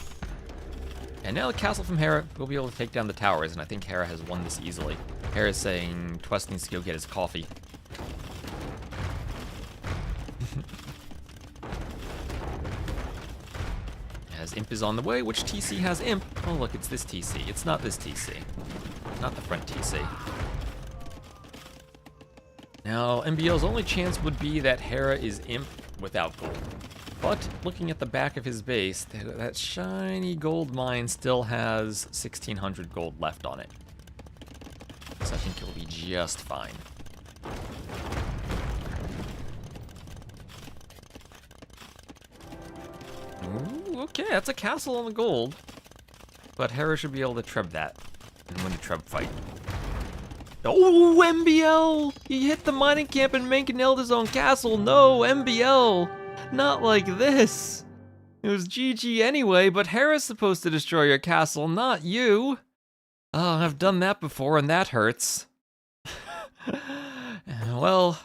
And now the castle from Hera will be able to take down the towers, and I think Hera has won this easily. Hera's saying Twest needs to go get his coffee. As Imp is on the way, which TC has Imp? Oh look, it's this TC. It's not this TC. Not the front TC. Now, MBL's only chance would be that Hera is Imp without gold. But looking at the back of his base, that shiny gold mine still has 1,600 gold left on it. So I think he'll be just fine. Ooh, okay, that's a castle on the gold. But Hera should be able to treb that and win the treb fight. Oh, MBL! He hit the mining camp and mangonelled his own castle. No, MBL! Not like this. It was GG anyway, but Hera's supposed to destroy your castle, not you. Oh, I've done that before, and that hurts. Well,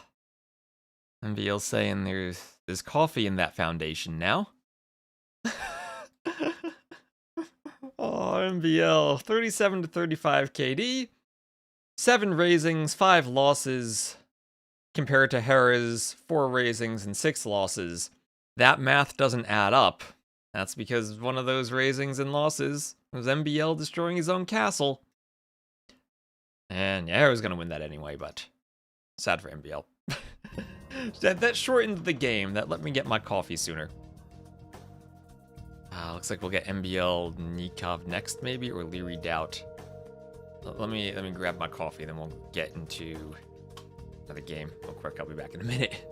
MBL's saying there's coffee in that foundation now. Oh, MBL, 37 to 35 KD, 7 raisings, 5 losses. Compared to Hera's 4 raisings and 6 losses. That math doesn't add up. That's because one of those raisings and losses was MBL destroying his own castle. And yeah, Hera's gonna win that anyway, but sad for MBL. that shortened the game. That let me get my coffee sooner. Looks like we'll get MBL Nikov next, maybe, or Liry Daut. Let me grab my coffee, then we'll get into for the game real quick. I'll be back in a minute.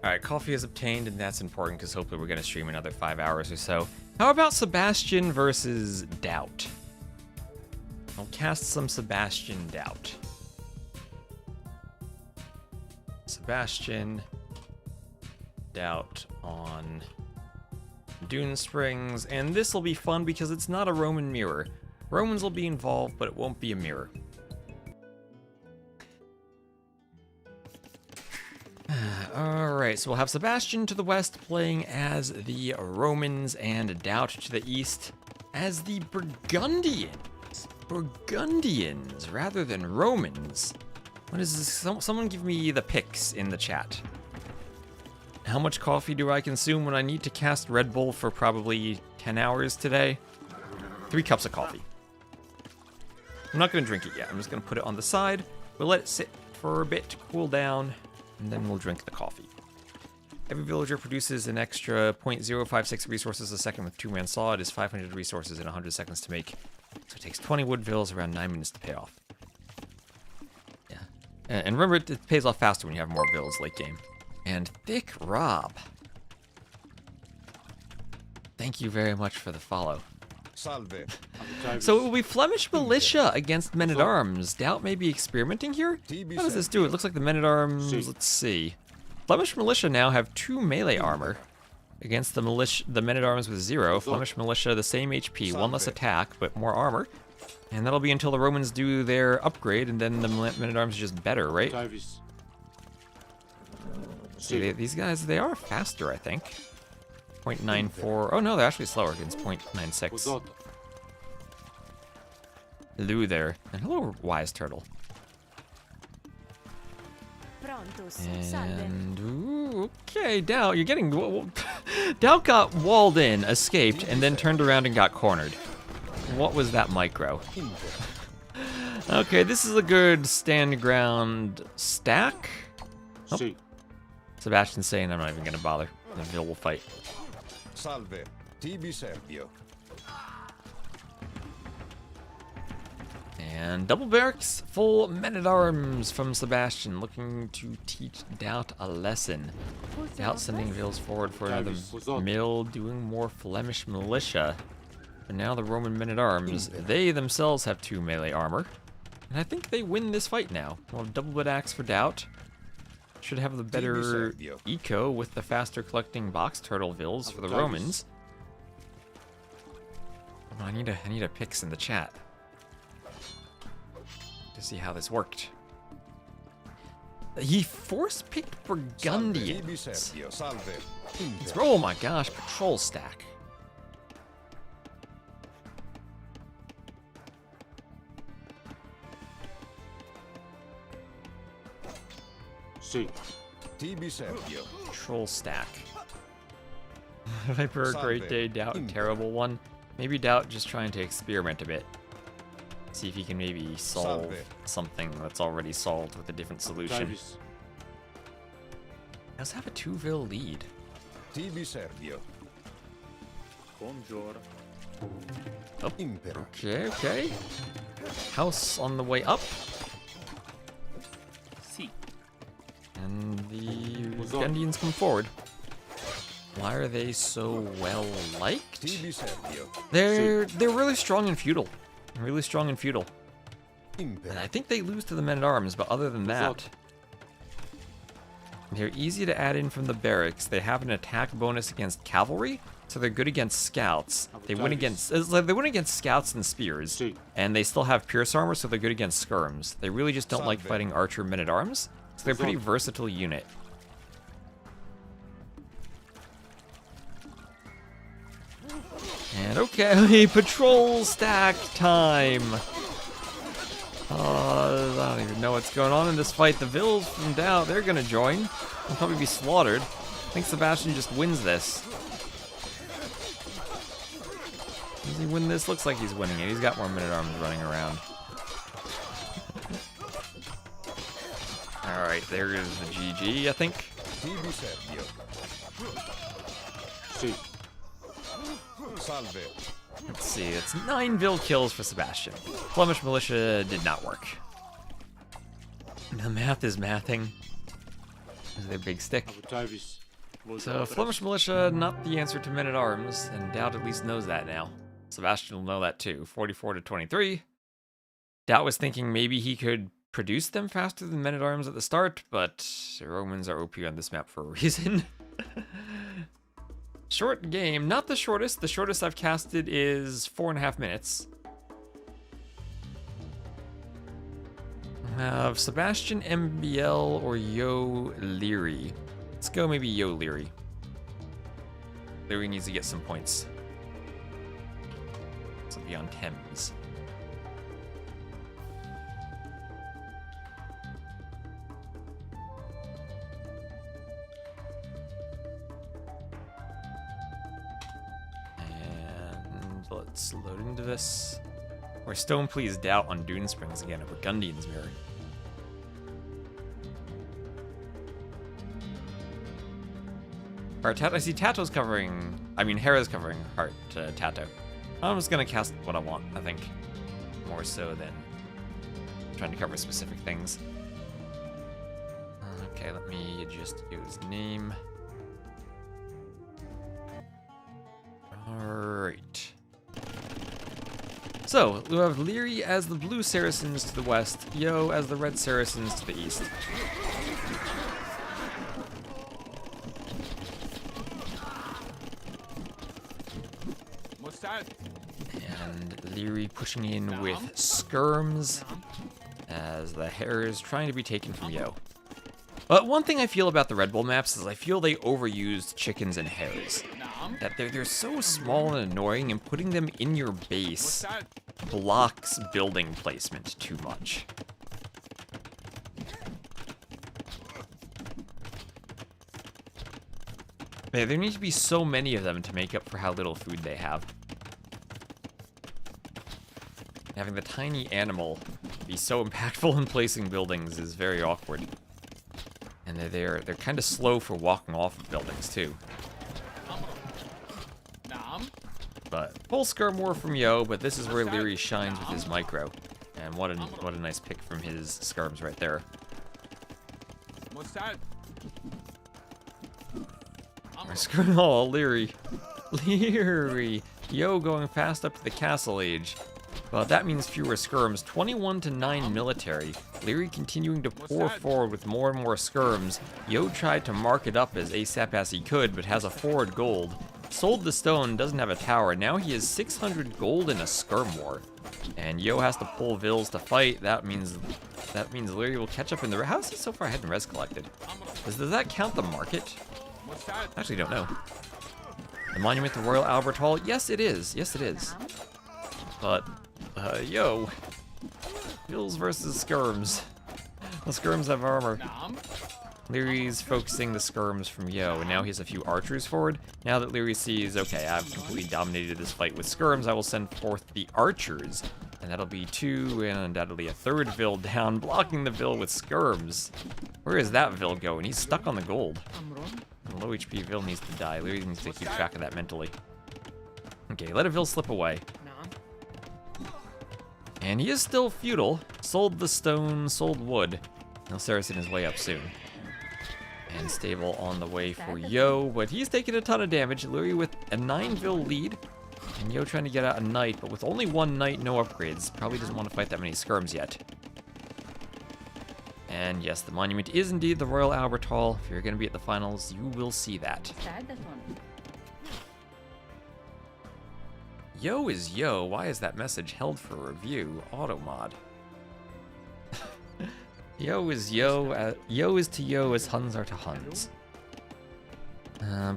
Alright, coffee is obtained, and that's important because hopefully we're going to stream another 5 hours or so. How about Sebastian versus Daut? I'll cast some Sebastian Daut. Sebastian Daut on Dune Springs, and this will be fun because it's not a Roman mirror. Romans will be involved, but it won't be a mirror. Alright, so we'll have Sebastian to the west playing as the Romans and Daut to the east as the Burgundians. Burgundians rather than Romans. What is this? Someone give me the picks in the chat. How much coffee do I consume when I need to cast Red Bull for probably 10 hours today? 3 cups of coffee. I'm not going to drink it yet. I'm just going to put it on the side. We'll let it sit for a bit to cool down, and then we'll drink the coffee. Every villager produces an extra 0.056 resources a second with 2-man saw. It is 500 resources in 100 seconds to make. So it takes 20 wood vills, around 9 minutes to pay off. Yeah. And remember, it pays off faster when you have more vills late game. And Thick Rob. Thank you very much for the follow. Salve. So it will be Flemish militia against men-at-arms. Daut may be experimenting here? How does this do? It looks like the men-at-arms, let's see. Flemish militia now have 2 melee armor against the men-at-arms with 0. Flemish militia, the same HP, 1 less attack, but more armor. And that'll be until the Romans do their upgrade, and then the men-at-arms are just better, right? See, these guys, they are faster, I think. 0.94. Oh no, they're actually slower against 0.96. Hello there. And hello, Wise Turtle. And ooh, okay, Daut, you're getting... Daut got walled in, escaped, and then turned around and got cornered. what was that micro? Okay, this is a good stand ground stack. Oh. Sì. Sebastian's saying I'm not even gonna bother. The Villie will fight. Salve, tibi Serbio. And double barracks, full men-at-arms from Sebastian, looking to teach Daut a lesson. Daut sending Villes forward for another mill, doing more Flemish militia. But now the Roman men-at-arms, they themselves have 2 melee armor. And I think they win this fight now. We'll have double axe for Daut. Should have the better eco with the faster collecting box turtle Villes for the Romans. Oh, I need a pix in the chat to see how this worked. He force-picked Burgundians. Oh my gosh, patrol stack. Sì. Tibi Serbio. Patrol stack. Viper, great day. Daut, terrible one. Maybe Daut just trying to experiment a bit. See if he can maybe solve something that's already solved with a different solution. He does have a 2-Vil lead. Tibi Serbio. Buongiorno. Oh, okay. House on the way up. Sì. And the Burgundians come forward. Why are they so well liked? They're really strong and feudal. Really strong and feudal. And I think they lose to the men-at-arms, but other than that, they're easy to add in from the barracks. They have an attack bonus against cavalry, so they're good against scouts. They win against scouts and spears, and they still have pierce armor, so they're good against skirms. They really just don't like fighting archer men-at-arms, so they're a pretty versatile unit. And okay, patrol stack time. I don't even know what's going on in this fight. The Villes from Daut, they're gonna join. They'll probably be slaughtered. I think Sebastian just wins this. Does he win this? Looks like he's winning it. He's got more men-at-arms running around. Alright, there is the GG, I think. Sì. Let's see, it's 9 Vil kills for Sebastian. Flemish militia did not work. The math is mathing. Is their big stick. So Flemish militia, not the answer to men-at-arms, and Daut at least knows that now. Sebastian will know that too. 44 to 23. Daut was thinking maybe he could produce them faster than men-at-arms at the start, but the Romans are OP on this map for a reason. Short game, not the shortest. The shortest I've casted is 4.5 minutes. Have Sebastian MBL or Yo Liry. Let's go maybe Yo Liry. Liry needs to get some points. This will be on Thames. Let's load into this. Or Stone Please Daut on Dune Springs again, a Burgundian's mirror. I see Tato's covering, Hera's covering Heart Tato. I'm just gonna cast what I want, I think. More so than trying to cover specific things. Okay, let me just do his name. Alright. So, we have Liry as the blue Saracens to the west, Yo as the red Saracens to the east. And Liry pushing in with skirms as the Hera is trying to be taken from Yo. But one thing I feel about the Red Bull maps is I feel they overused chickens and hares. That they're so small and annoying, and putting them in your base blocks building placement too much. Man, there need to be so many of them to make up for how little food they have. Having the tiny animal be so impactful in placing buildings is very awkward. And they're kind of slow for walking off of buildings too. But full skirm war from Yo, but this is where Liry shines with his micro. And what a nice pick from his skirms right there. Oh, Liry. Liry. Yo going fast up to the castle age. Well, that means fewer skirms. 21 to 9 military. Liry continuing to pour forward with more and more skirms. Yo tried to mark it up as ASAP as he could, but has a forward gold. Sold the stone, doesn't have a tower. Now he has 600 gold in a skirm war. And Yo has to pull Vills to fight. That means Liry will catch up in the... How is he so far ahead in res collected? Does that count the market? I actually don't know. The monument to Royal Albert Hall? Yes, it is. Yes, it is. But, Yo. Vills versus skirms. The skirms have armor. Liry's focusing the skirms from Yo, and now he has a few archers forward. Now that Liry sees, okay, I've completely dominated this fight with skirms, I will send forth the archers. And that'll be 2, and undoubtedly a 3rd Vill down, blocking the Vill with skirms. Where is that Vill going? He's stuck on the gold. And low HP Vill needs to die. Liry needs to keep track of that mentally. Okay, let a Vill slip away. And he is still feudal. Sold the stone, sold wood. Now Saracen is way up soon. And stable on the way for Yo, but he's taking a ton of damage. Liry with a 9 Vill lead. And Yo trying to get out a knight, but with only 1 knight, no upgrades. Probably doesn't want to fight that many skirms yet. And yes, the monument is indeed the Royal Albert Hall. If you're going to be at the finals, you will see that. Yo is Yo. Why is that message held for review? Automod. Yo is Yo. Yo is to Yo as Huns are to Huns.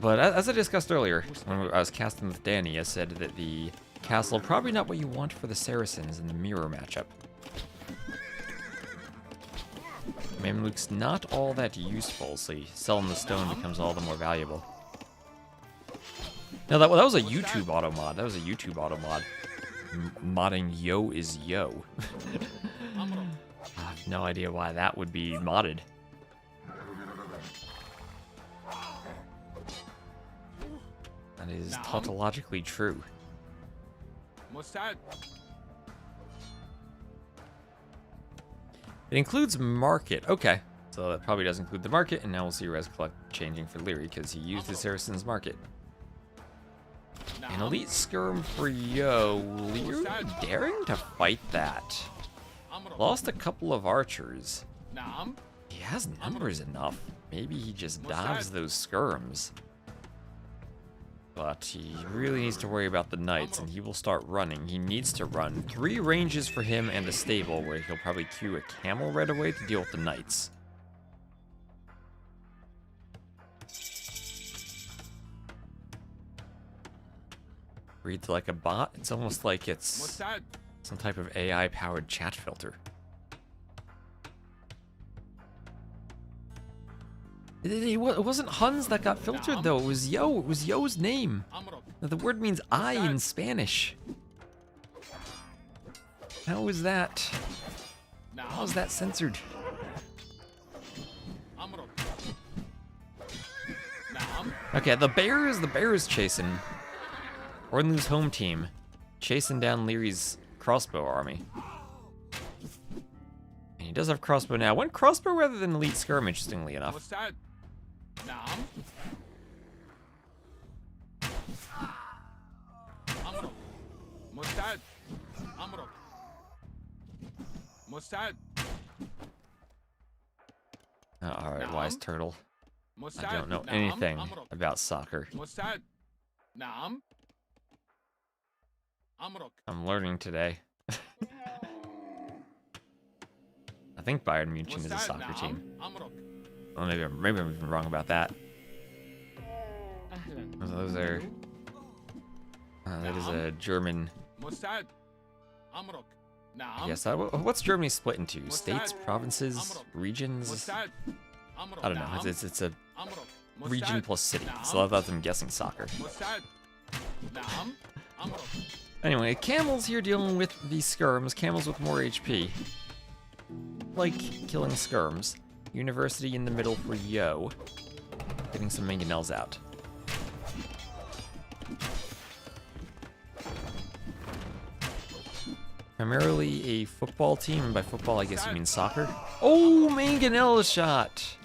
But as I discussed earlier, when I was casting with Danny, I said that the castle probably not what you want for the Saracens in the mirror matchup. Mamluk's not all that useful, so selling the stone becomes all the more valuable. No, that was a YouTube auto mod. That was a YouTube auto mod. Modding Yo is Yo. I have no idea why that would be modded. That is tautologically true. It includes market. Okay. So that probably does include the market, and now we'll see res collect changing for Liry because he used the Saracen's market. An elite skirm for Yo. Liry daring to fight that. Lost a couple of archers. He has numbers enough. Maybe he just dives those skirms. But he really needs to worry about the knights, and he will start running. He needs to run. 3 ranges for him and a stable, where he'll probably queue a camel right away to deal with the knights. Reads like a bot. It's almost like it's some type of AI-powered chat filter. It wasn't Huns that got filtered, though. It was Yo. It was Yo's name. The word means I in Spanish. How is that? How is that censored? Okay, the bears chasing. Ordenlou's home team chasing down Liry's crossbow army. And he does have crossbow now. One crossbow rather than elite skirm, interestingly enough. Alright, wise turtle. I don't know anything about soccer. I'm learning today. I think Bayern Munich is a soccer team. Well, maybe I'm even wrong about that. Those are... that is a German... Yes, what's Germany split into? States, provinces, regions? I don't know. It's a region plus city, so I thought I'm guessing soccer. Anyway, camels here dealing with these skirms. Camels with more HP. Like killing skirms. University in the middle for Yo. Getting some mangonels out. Primarily a football team, and by football I guess you mean soccer. Oh, mangonel shot!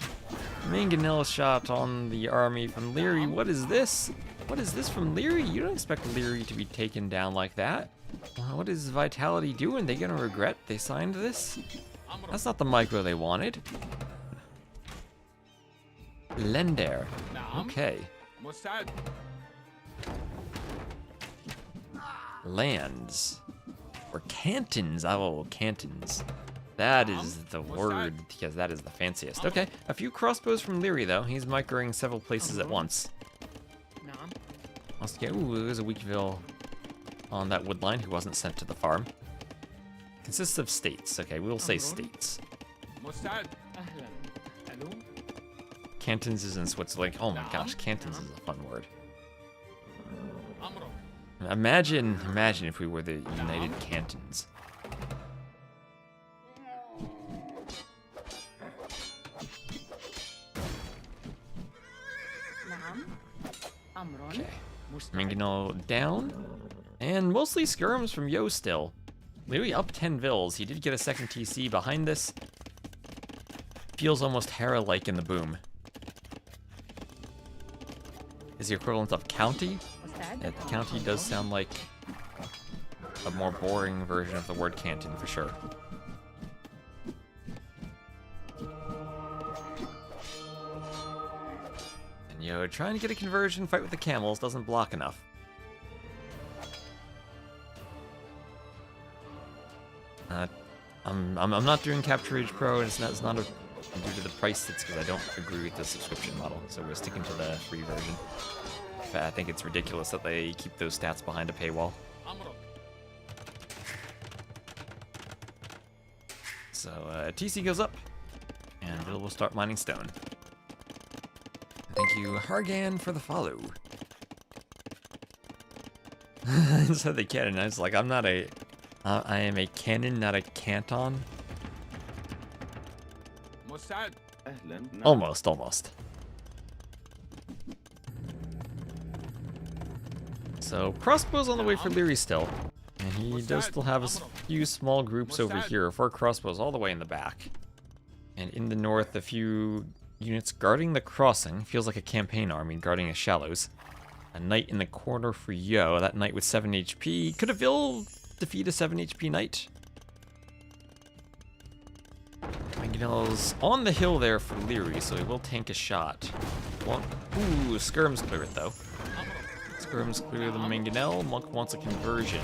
Mangonel shot on the army from Liry. What is this? What is this from Liry? You don't expect Liry to be taken down like that. What is Vitality doing? They gonna regret they signed this? That's not the micro they wanted. Lender. Okay. Lands. Or cantons. Oh, cantons. That is the word, because that is the fanciest. Okay, a few crossbows from Liry, though. He's microing several places at once. Ooh, there's a Weakville on that wood line who wasn't sent to the farm. Consists of states. Okay, we'll say states. Cantons is in Switzerland. Oh my gosh, cantons is a fun word. Imagine if we were the United Cantons. Okay. Mangonel down. And mostly skirms from Yo still. Liry up 10 Vills. He did get a second TC behind this. Feels almost Hera-like in the boom. Is the equivalent of county? Yeah, county does sound like a more boring version of the word canton for sure. And Yo, trying to get a conversion, fight with the camels, doesn't block enough. I'm not doing Capture Age Pro, and it's not due to the price. It's because I don't agree with the subscription model, so we're sticking to the free version. I think it's ridiculous that they keep those stats behind a paywall. So TC goes up, and Villie will start mining stone. Thank you, Hargan, for the follow. So the cannon, I was like, I am a cannon, not a canton. Almost. So crossbows on the way for Liry still. And he does still have a few small groups over here, 4 crossbows all the way in the back. And in the north, a few units guarding the crossing. Feels like a campaign army guarding the shallows. A knight in the corner for Yo. That knight with 7 HP. Could a Villie defeat a 7 HP knight? Mangonel's on the hill there for Liry, so he will tank a shot. Ooh, skirms clear it though. Skirms clear the Mangonel. Monk wants a conversion.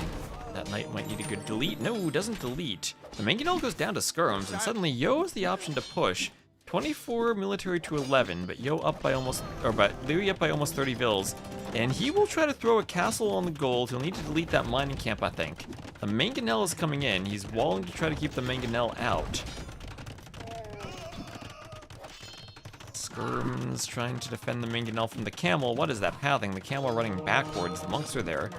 That knight might need a good delete. No, doesn't delete. The Mangonel goes down to skirms, and suddenly Yo has the option to push. 24 military to 11, but Liry up by almost 30 Vills. And he will try to throw a castle on the gold. He'll need to delete that mining camp, I think. The Mangonel is coming in. He's walling to try to keep the Mangonel out. Skirms trying to defend the Mangonel from the camel. What is that pathing? The camel running backwards. The monks are there.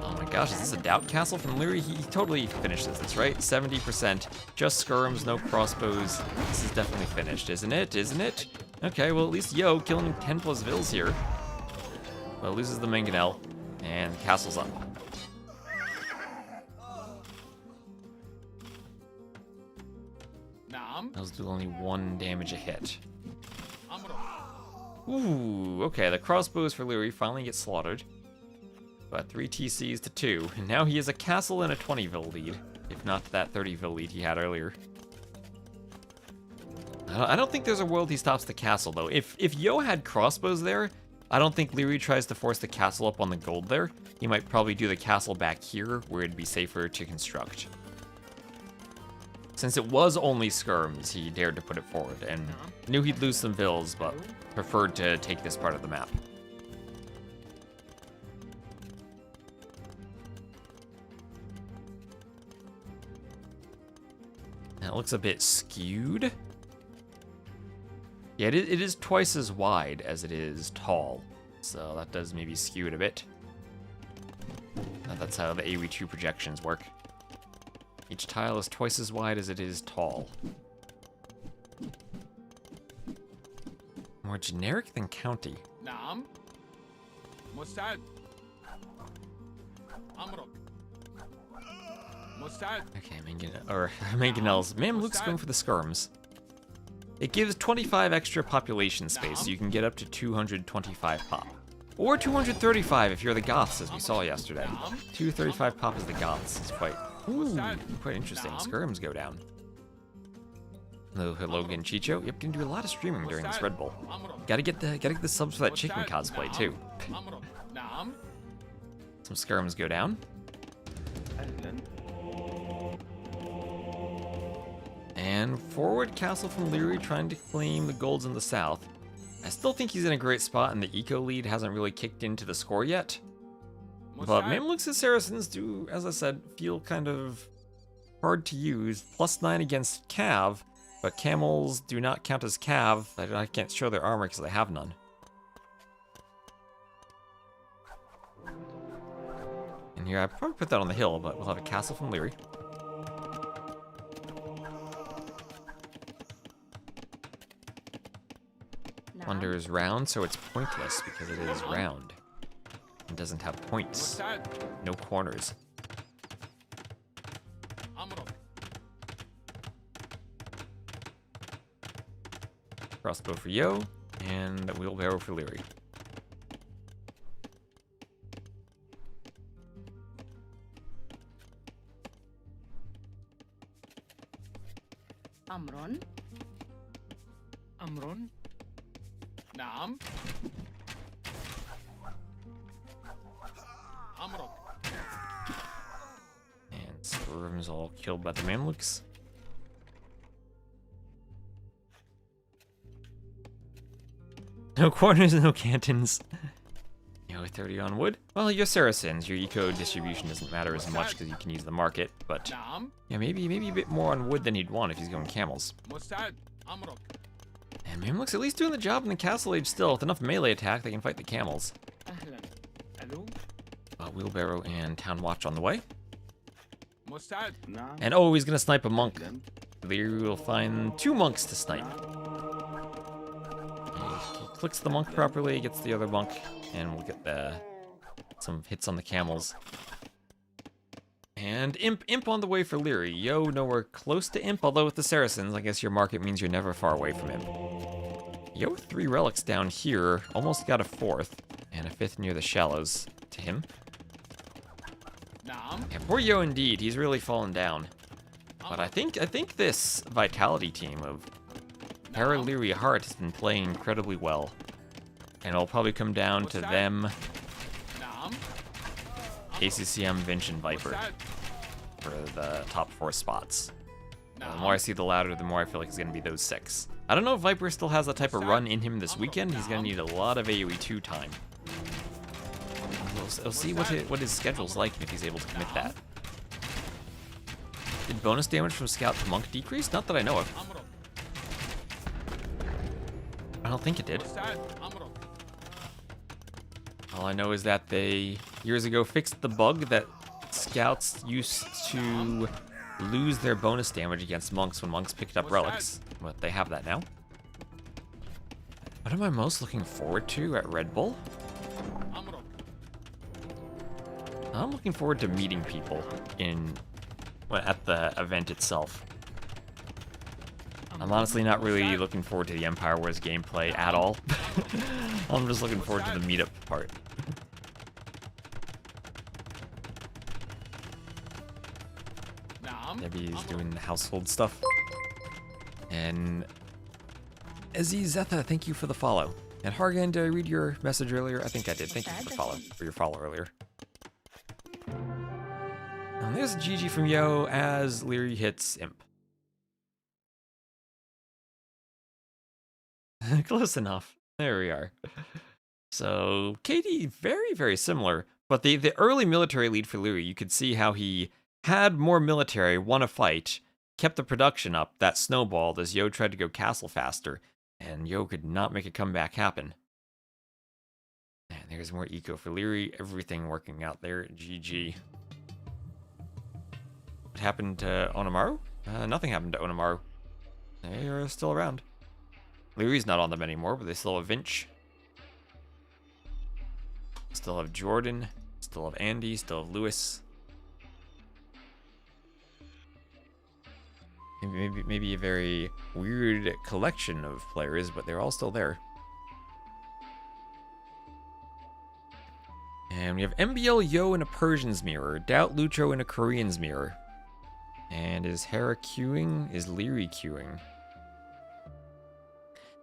Oh my gosh, is this a Daut castle from Liry? He totally finishes this, right? 70%. Just skirms, no crossbows. This is definitely finished, isn't it? Isn't it? Okay, well at least Yo killing 10 plus Vills here. Well, loses the Mangonel, and the castle's up. Those do only 1 damage a hit. Ooh, okay, the crossbows for Liry finally get slaughtered. But 3 TCs to 2, and now he has a castle and a 20 Vill lead, if not that 30 Vill lead he had earlier. I don't think there's a world he stops the castle, though. If Yo had crossbows there, I don't think Liry tries to force the castle up on the gold there. He might probably do the castle back here, where it'd be safer to construct. Since it was only skirms, he dared to put it forward, and knew he'd lose some Vills, but preferred to take this part of the map. That looks a bit skewed. Yeah, it is twice as wide as it is tall, so that does maybe skew it a bit. That's how the AoE2 projections work. Each tile is twice as wide as it is tall. More generic than county. نعم. مستعد. أمرك. مستعد. Okay, Mangonels. Mamluke's going for the skirms. It gives 25 extra population space, so you can get up to 225 pop. Or 235 if you're the Goths, as we saw yesterday. 235 pop is the Goths. It's quite interesting. Skirms go down. Hello again, Chicho. Yep, can do a lot of streaming during this Red Bull. Gotta get the subs for that chicken cosplay too. Some skirms go down. And forward castle from Liry trying to claim the golds in the south. I still think he's in a great spot, and the eco lead hasn't really kicked into the score yet. But Mamlukes and Saracens do, as I said, feel kind of hard to use. +9 against Cav, but camels do not count as Cav. I can't show their armor because I have none. And here, I probably put that on the hill, but we'll have a castle from Liry. Plunder is round, so it's pointless because it is round. It doesn't have points. No corners. Crossbow for Yo, and wheelbarrow for Liry. Amron. أمر. نعم. أمرك. And Skirm's all killed by the Mamluks. No corners, no cantons. Yo, 30 on wood. Well, you're Saracens. Your eco distribution doesn't matter as much because you can use the market, but yeah, maybe a bit more on wood than he'd want if he's going camels. مستعد. أمرك. And Mamluks at least doing the job in the castle age still. With enough melee attack, they can fight the camels. أهلا. ألو. Wheelbarrow and Town Watch on the way. مستعد. نعم. And oh, he's gonna snipe a monk. Liry will find 2 monks to snipe. He clicks the monk properly, gets the other monk, and we'll get some hits on the camels. And Imp on the way for Liry. Yo, nowhere close to Imp, although with the Saracens, I guess your market means you're never far away from Imp. Yo, 3 relics down here, almost got a 4th, and a 5th near the shallows to him. Yeah, poor Yo indeed, he's really fallen down. But I think this Vitality team of Hera, Liry, Heart has been playing incredibly well. And it'll probably come down to them, ACCM, Vinch, and Viper for the top 4 spots. The more I see the ladder, the more I feel like it's going to be those 6. I don't know if Viper still has that type of run in him this weekend. He's going to need a lot of AoE2 time. We'll see what his schedule's like and if he's able to commit that. Did bonus damage from Scout to Monk decrease? Not that I know of. I don't think it did. All I know is that they, years ago, fixed the bug that Scouts used to lose their bonus damage against Monks when Monks picked up relics. But they have that now. What am I most looking forward to at Red Bull? I'm looking forward to meeting people at the event itself. I'm honestly not really looking forward to the Empire Wars gameplay at all. I'm just looking forward to the meetup part. Debbie's doing the household stuff. And Aziz Zetha, thank you for the follow. And Hargan, did I read your message earlier? I think I did. Thank you for your follow earlier. And there's a GG from Yo as Liry hits Imp. Close enough. There we are. So, KD, very, very similar. But the early military lead for Liry, you could see how he had more military, won a fight, kept the production up, that snowballed as Yo tried to go castle faster, and Yo could not make a comeback happen. And there's more eco for Liry, everything working out there, GG. What happened to Onimaru? Nothing happened to Onimaru. They are still around. Liry's not on them anymore, but they still have Vinch. Still have Jordan. Still have Andy. Still have Lewis. Maybe a very weird collection of players, but they're all still there. And we have MBL Yo in a Persian's mirror, Daut Lucho in a Korean's mirror. And is Hera queuing? Is Liry queuing?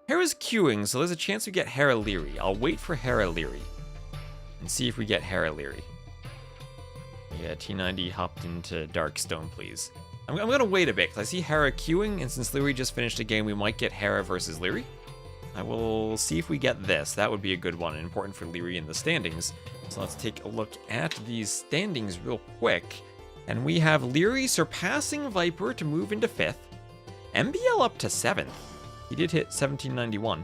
Hera's queuing, so there's a chance we get Hera Liry. I'll wait for Hera Liry and see if we get Hera Liry. Yeah, T90 hopped into Darkstone, please. I'm gonna wait a bit, because I see Hera queuing, and since Liry just finished a game, we might get Hera versus Liry. I will see if we get this. That would be a good one, and important for Liry in the standings. So let's take a look at these standings real quick. And we have Liry surpassing Viper to move into 5th. MBL up to 7th. He did hit 1791.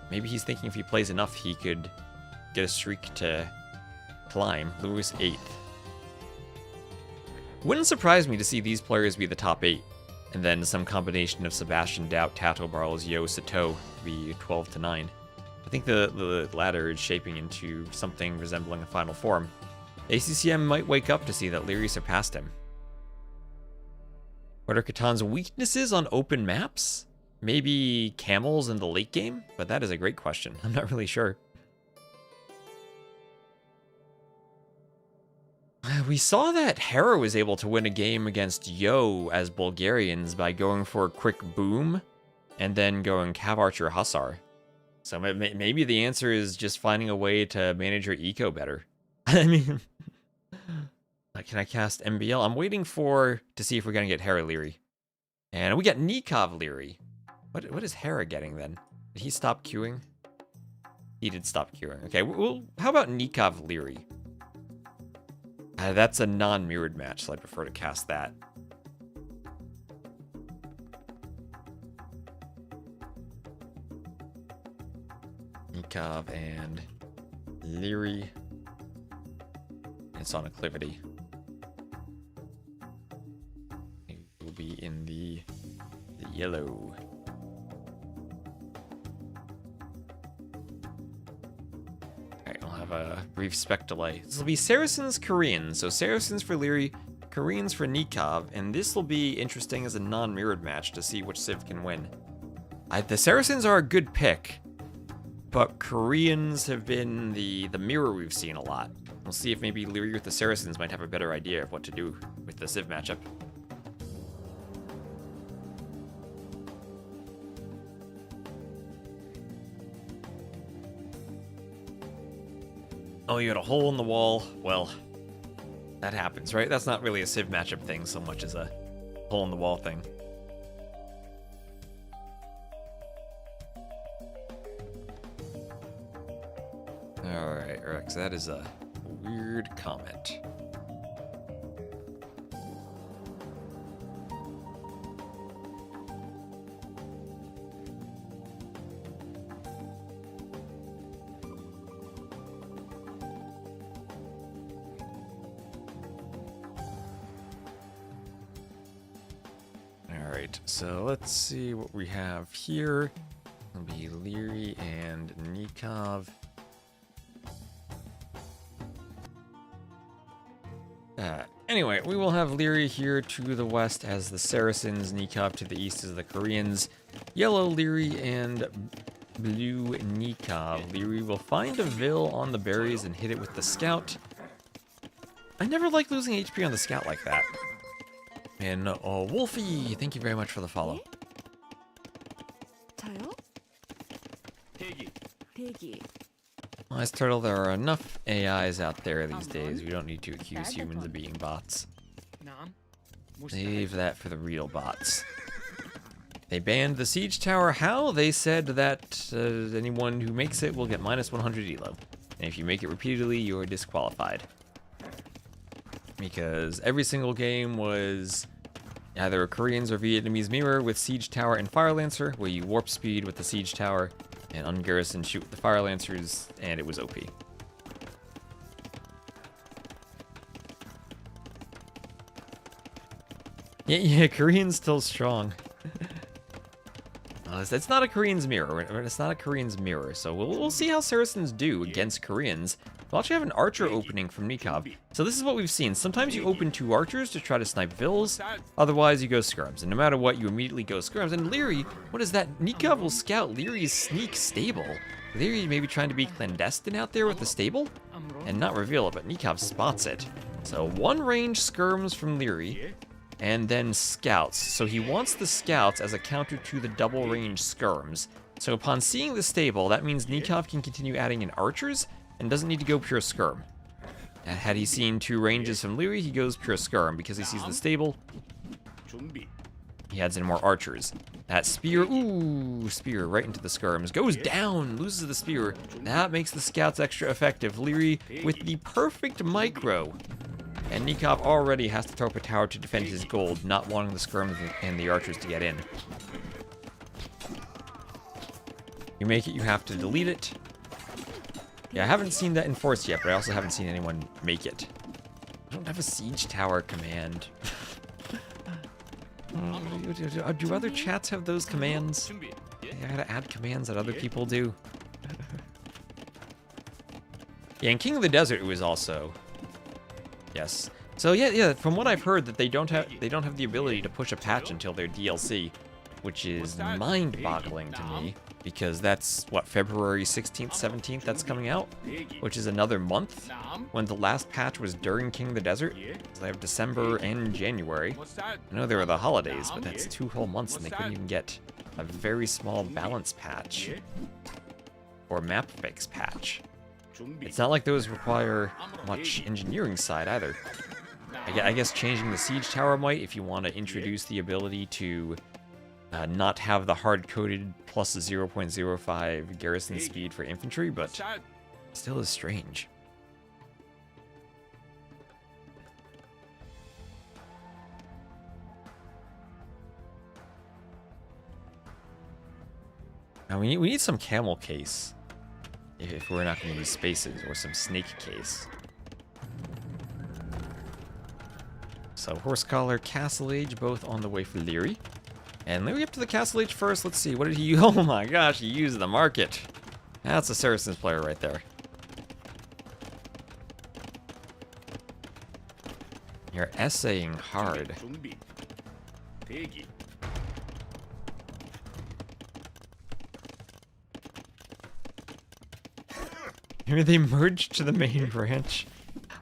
Maybe he's thinking if he plays enough, he could get a streak to climb. Lewis 8th. Wouldn't surprise me to see these players be the top 8, and then some combination of Sebastian, Daut, Tato, Barles, Yo, Sato be 12 to 9. I think the ladder is shaping into something resembling a final form. ACCM might wake up to see that Liry surpassed him. What are Catan's weaknesses on open maps? Maybe camels in the late game? But that is a great question. I'm not really sure. We saw that Hera was able to win a game against Yo as Bulgarians by going for a quick boom and then going Cav Archer Hussar. So maybe the answer is just finding a way to manage your eco better. I mean, can I cast MBL? I'm waiting to see if we're going to get Hera Liry. And we got Nikov Liry. What is Hera getting then? Did he stop queuing? He did stop queuing. Okay, well, how about Nikov Liry? That's a non-mirrored match, so I prefer to cast that. Nikov and Liry. It's on acclivity. It will be in the yellow. Alright, I'll have a brief spec delay. This will be Saracens, Koreans. So Saracens for Liry, Koreans for Nikov, and this will be interesting as a non-mirrored match to see which Civ can win. The Saracens are a good pick, but Koreans have been the mirror we've seen a lot. We'll see if maybe Liry with the Saracens might have a better idea of what to do with the Civ matchup. Oh, you had a hole in the wall. Well, that happens, right? That's not really a Civ matchup thing so much as a hole in the wall thing. Alright, Rex, that is a weird comment. Alright, so let's see what we have here. It'll be Liry and Nikov. Anyway, we will have Liry here to the west as the Saracens, Nikov to the east as the Koreans, yellow Liry and blue Nikov. Liry will find a Vil on the berries and hit it with the scout. I never like losing HP on the scout like that. And Wolfie, thank you very much for the follow. Wise Turtle, there are enough AIs out there these days. We don't need to accuse humans of being bots. Save that for the real bots. They banned the Siege Tower. How? They said that anyone who makes it will get minus 100 elo. And if you make it repeatedly, you are disqualified. Because every single game was either a Koreans or Vietnamese mirror with Siege Tower and Fire Lancer, where you warp speed with the Siege Tower and ungarrison shoot with the Fire Lancers, and it was OP. Yeah, Korean's still strong. It's not a Korean's mirror. It's not a Korean's mirror, so we'll see how Saracens do against Koreans. We'll actually have an archer opening from Nikov. So this is what we've seen. Sometimes you open 2 archers to try to snipe Villes. Otherwise, you go skirms. And no matter what, you immediately go skirms. And Liry, what is that? Nikov will scout Liry's sneak stable. Liry may be trying to be clandestine out there with the stable and not reveal it, but Nikov spots it. So 1 range skirms from Liry. And then scouts. So he wants the scouts as a counter to the double range skirms. So upon seeing the stable, that means Nikov can continue adding in archers and doesn't need to go pure skirm. And had he seen 2 ranges from Liry, he goes pure skirm because he sees the stable. He adds in more archers. That spear, ooh, spear right into the skirms. Goes down, loses the spear. That makes the scouts extra effective. Liry with the perfect micro. And Nikov already has to throw up a tower to defend his gold, not wanting the skirms and the archers to get in. You make it, you have to delete it. Yeah, I haven't seen that enforced yet, but I also haven't seen anyone make it. I don't have a siege tower command. Do other chats have those commands? I gotta add commands that other people do. Yeah, in King of the Desert it was also... Yes. So yeah, from what I've heard, that they don't have the ability to push a patch until their DLC, which is mind-boggling to me, because that's what, February 16th, 17th that's coming out, which is another month, when the last patch was during King of the Desert. So they have December and January. I know there were the holidays, but that's 2 whole months, and they couldn't even get a very small balance patch or map fix patch. It's not like those require much engineering side either. I guess changing the siege tower might if you want to introduce the ability to not have the hard-coded plus 0.05 garrison speed for infantry, but still is strange. Now we need some camel case. If we're not going to use spaces, or some snake case. So, Horse Collar, Castle Age, both on the way for Liry. And Liry up to the Castle Age first. Let's see, what did he use? Oh my gosh, he used the market. That's a Saracens player right there. You're essaying hard. Maybe they merged to the main branch.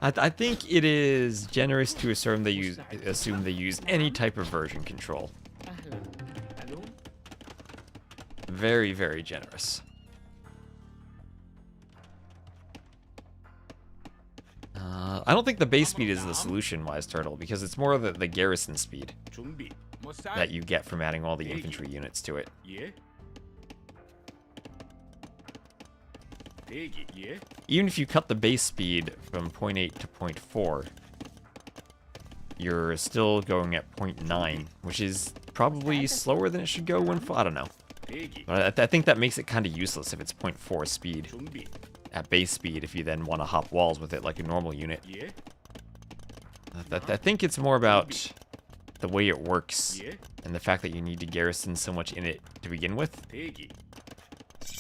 I think it is generous to assume they use any type of version control. Very, very generous. I don't think the base speed is the solution, Wise Turtle, because it's more the garrison speed that you get from adding all the infantry units to it. Even if you cut the base speed from 0.8 to 0.4, you're still going at 0.9, which is probably slower than it should go when... I don't know. But I think that makes it kind of useless if it's 0.4 speed at base speed if you then want to hop walls with it like a normal unit. I think it's more about the way it works and the fact that you need to garrison so much in it to begin with.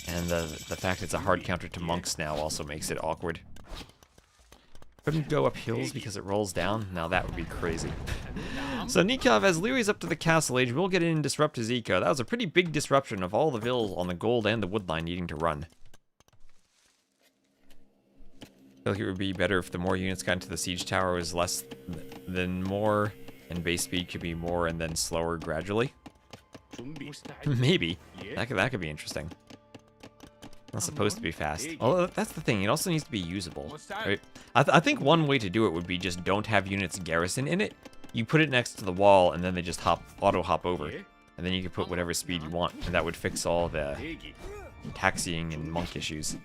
And the fact it's a hard counter to monks now also makes it awkward. Couldn't go up hills because it rolls down? Now that would be crazy. So Nikov, as Liry's up to the Castle Age, will get in and disrupt his eco. That was a pretty big disruption of all the vills on the gold and the wood line needing to run. I feel like it would be better if the more units got into the siege tower was less than more, and base speed could be more and then slower gradually. Maybe. That could be interesting. Not supposed to be fast. Although that's the thing, it also needs to be usable. Right? I think one way to do it would be just don't have units garrison in it. You put it next to the wall, and then they just auto hop over. And then you can put whatever speed you want, and that would fix all the taxiing and monk issues.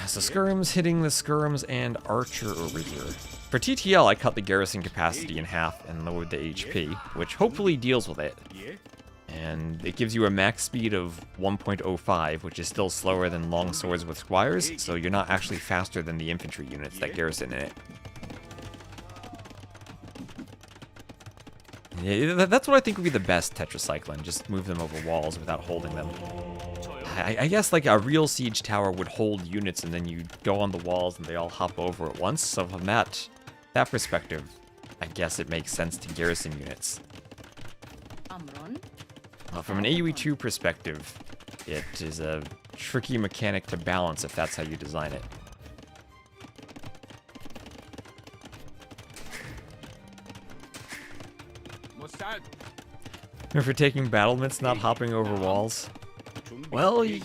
So skirms hitting the skirms and archer over here. For TTL, I cut the garrison capacity in half and lowered the HP, which hopefully deals with it. And it gives you a max speed of 1.05, which is still slower than long swords with squires, so you're not actually faster than the infantry units that garrison in it. Yeah, that's what I think would be the best tetracycline, just move them over walls without holding them. I guess like a real siege tower would hold units and then you go on the walls and they all hop over at once, so from that perspective, I guess it makes sense to garrison units. From an AoE 2 perspective, it is a tricky mechanic to balance if that's how you design it. And for taking battlements, not hopping over walls. Well, you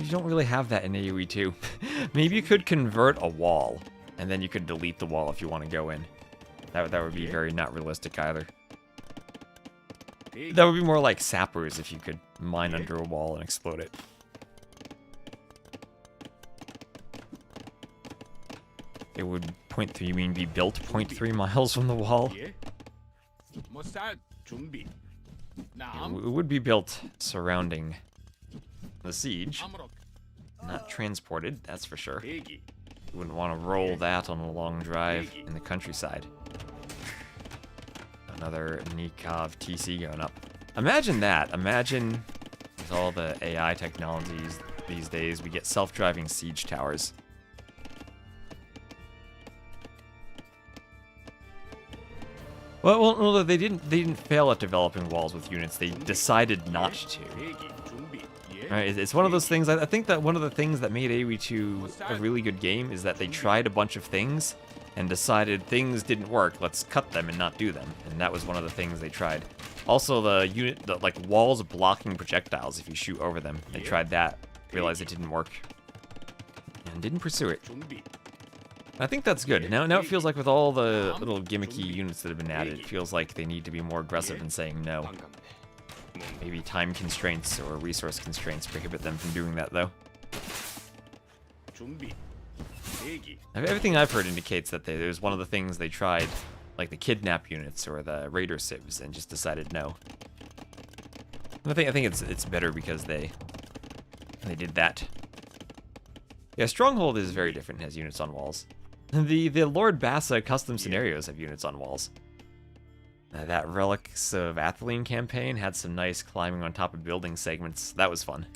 don't really have that in AoE 2. Maybe you could convert a wall, and then you could delete the wall if you want to go in. That would be very not realistic either. That would be more like sappers if you could mine under a wall and explode it. It would you mean be built 0.3 miles from the wall? It would be built surrounding the siege, not transported, that's for sure. You wouldn't want to roll that on a long drive in the countryside. Another Nikov TC going up. Imagine that. Imagine with all the AI technologies these days, we get self-driving siege towers. Well, they didn't fail at developing walls with units. They decided not to. Right? It's one of those things. I think that one of the things that made AoE 2 a really good game is that they tried a bunch of things and decided things didn't work. Let's cut them and not do them. And that was one of the things they tried. Also, the like walls blocking projectiles if you shoot over them. They tried that, realized it didn't work, and didn't pursue it. I think that's good. Now it feels like with all the little gimmicky units that have been added, it feels like they need to be more aggressive in saying no. Maybe time constraints or resource constraints prohibit them from doing that, though. Everything I've heard indicates that there's one of the things they tried, like the kidnap units or the raider civs, and just decided no. I think it's better because they did that. Yeah, Stronghold is very different. It has units on walls. The Lord Bassa custom scenarios have units on walls. That Relics of Atheline campaign had some nice climbing on top of building segments. That was fun.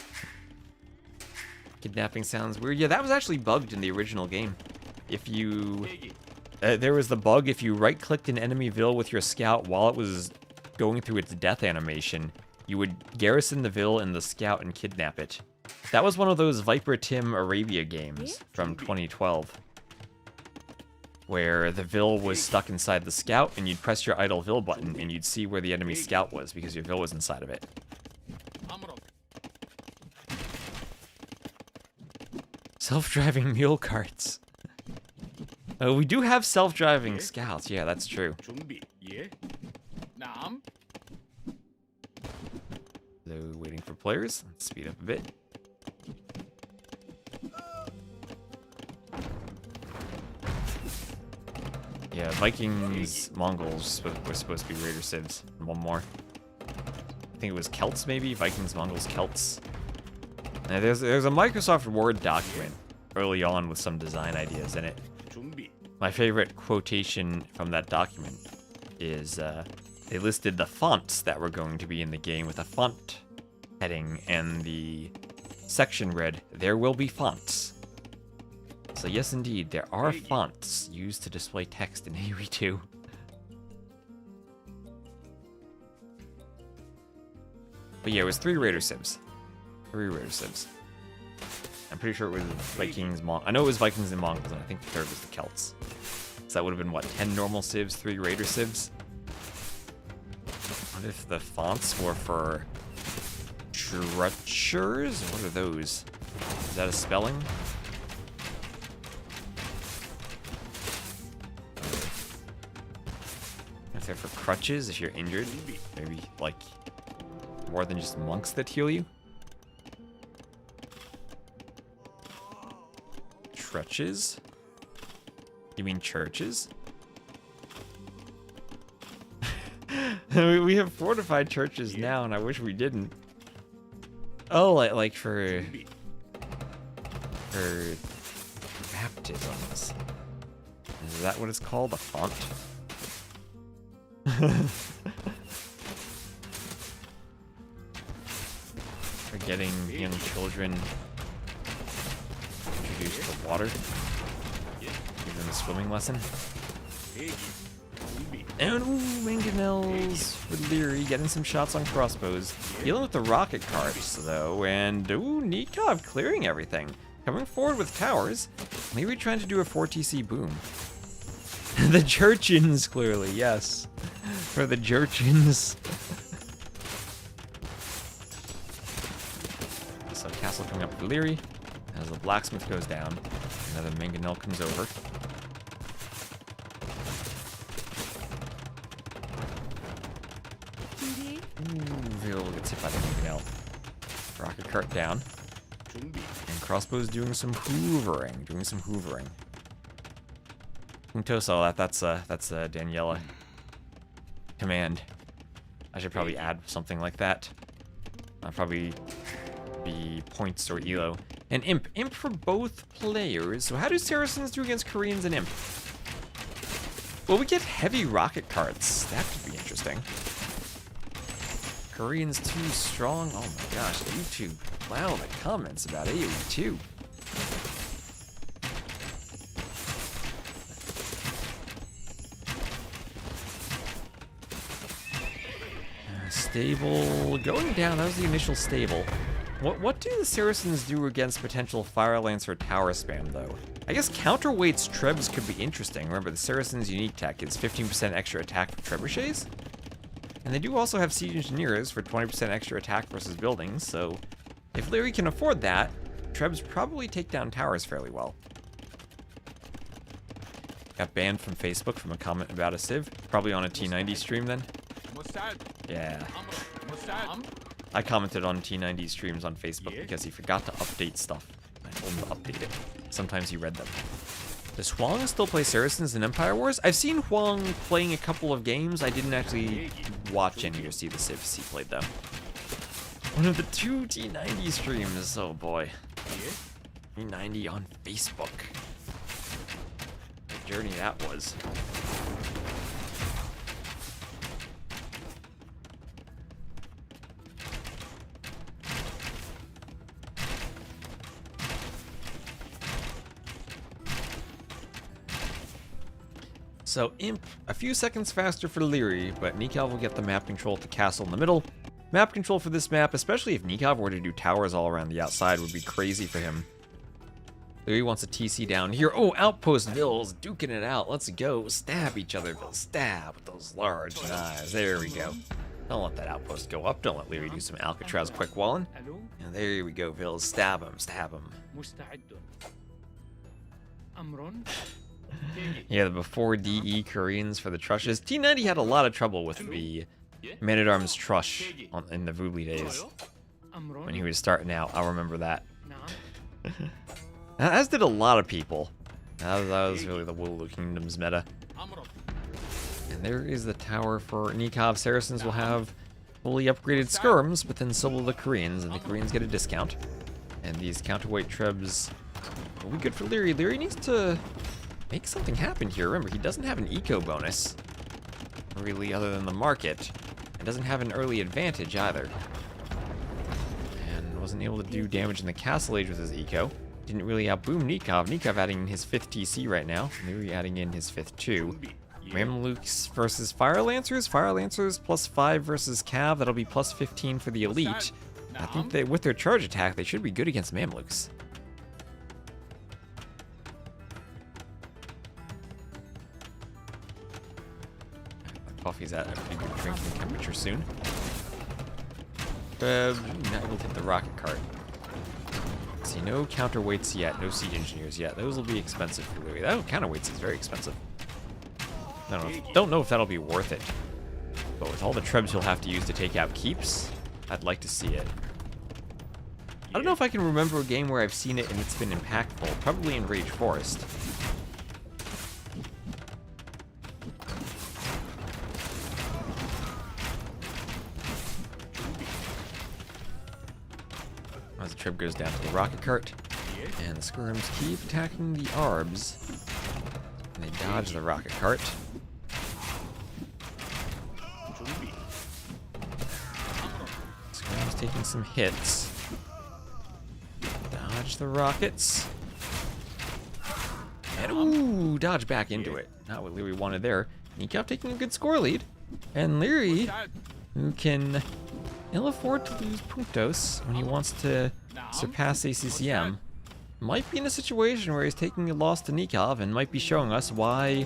Kidnapping sounds weird. Yeah, that was actually bugged in the original game. If you... there was the bug, if you right-clicked an enemy Vil with your scout while it was going through its death animation, you would garrison the Vil and the scout and kidnap it. That was one of those Viper Tim Arabia games from 2012. Where the Vil was stuck inside the scout, and you'd press your idle Vil button, and you'd see where the enemy scout was, because your Vil was inside of it. Self-driving mule carts. Oh, we do have self-driving scouts. Yeah, that's true. So, waiting for players. Let's speed up a bit. Yeah, Vikings, Mongols were supposed to be Raider civs. And one more. I think it was Celts, maybe? Vikings, Mongols, Celts. Now, there's a Microsoft Word document early on with some design ideas in it. My favorite quotation from that document is they listed the fonts that were going to be in the game with a font heading, and the section read, "There will be fonts." So yes, indeed, there are fonts used to display text in AoE 2. But yeah, it was 3 Raider civs. 3 Raider civs. I'm pretty sure it was Vikings, I know it was Vikings and Mongols, and I think the third was the Celts. So that would have been, what, 10 normal civs, 3 Raider civs? What if the fonts were for Trutchers? What are those? Is that a spelling? If they're for crutches, if you're injured, maybe like more than just monks that heal you. Trutches? You mean churches? We have fortified churches now, and I wish we didn't. Oh, like for baptisms. Is that what it's called? A font? For getting young children introduced to water. Give them a swimming lesson. And ooh, mangonels with Liry getting some shots on crossbows. Dealing with the rocket carts though, and ooh, Nikov clearing everything. Coming forward with towers. Maybe trying to do a 4TC boom. The Jurchins, clearly, yes. For the Jurchins. So castle coming up for Liry. As the blacksmith goes down, another mangonel comes over. Villie gets hit by the mangonel. Rocket cart down. And crossbow's doing some hoovering. Untoso, that's Daniela command. I should probably add something like that. I'll probably be points or elo. And imp for both players. So how do Saracens do against Koreans and imp? Well, we get heavy rocket carts. That could be interesting. Koreans too strong. Oh my gosh, YouTube. Wow, the comments about AoE 2. Stable going down. That was the initial stable. What do the Saracens do against potential Fire Lancer tower spam though? I guess counterweights Trebs could be interesting. Remember, the Saracens' unique tech is 15% extra attack for trebuchets. And they do also have siege engineers for 20% extra attack versus buildings, so if Liry can afford that, Trebs probably take down towers fairly well. Got banned from Facebook from a comment about a Civ. Probably on a T90 stream then. Yeah. I commented on T90 streams on Facebook because he forgot to update stuff. I told him to update it. Sometimes he read them. Does Huang still play Saracens in Empire Wars? I've seen Huang playing a couple of games. I didn't actually watch any or see the Civs he played though. One of the 2 T90 streams, oh boy. T90 on Facebook. What a journey that was. So Imp, a few seconds faster for Liry, but Nikov will get the map control at the castle in the middle. Map control for this map, especially if Nikov were to do towers all around the outside, would be crazy for him. Liry wants a TC down here. Oh, outpost Ville's duking it out. Let's go. Stab each other, Ville. Stab with those large knives. There we go. Don't let that outpost go up. Don't let Liry do some Alcatraz quick walling. And there we go, Ville. Stab him. Stab him. Yeah, the before DE Koreans for the Trushes. T90 had a lot of trouble with the Man-at-Arms Trush in the Villie days. When he was starting out, I'll remember that. As did a lot of people. That was really the Wooloo Kingdom's meta. And there is the tower for Nikov. Saracens will have fully upgraded skirms, but then so will the Koreans, and the Koreans get a discount. And these counterweight trebs will be good for Liry. Liry needs to make something happen here. Remember, he doesn't have an eco bonus, really, other than the market. And doesn't have an early advantage either. And wasn't able to do damage in the castle age with his eco. Didn't really outboom Nikov. Nikov adding in his 5th TC right now. Liry adding in his 5th too. Mamluks versus Fire Lancers. Fire Lancers +5 versus Cav. That'll be +15 for the elite. I think that with their charge attack, they should be good against Mamluks. Coffee's at a pretty good drinking temperature soon. Not able to hit the rocket cart. See, no counterweights yet, no siege engineers yet. Those will be expensive for Liry. Oh, counterweights is very expensive. Don't know if that'll be worth it. But with all the trebs he'll have to use to take out keeps, I'd like to see it. I don't know if I can remember a game where I've seen it and it's been impactful. Probably in Rage Forest. trip goes down to the rocket cart. And the skirms keep attacking the arbs. And they dodge the rocket cart. Skirms taking some hits. Dodge the rockets. And ooh, dodge back into it. Not what Liry wanted there. Nikov taking a good score lead. And Liry, who can ill afford to lose Punktos when he wants to surpass ACCM, might be in a situation where he's taking a loss to Nikov and might be showing us why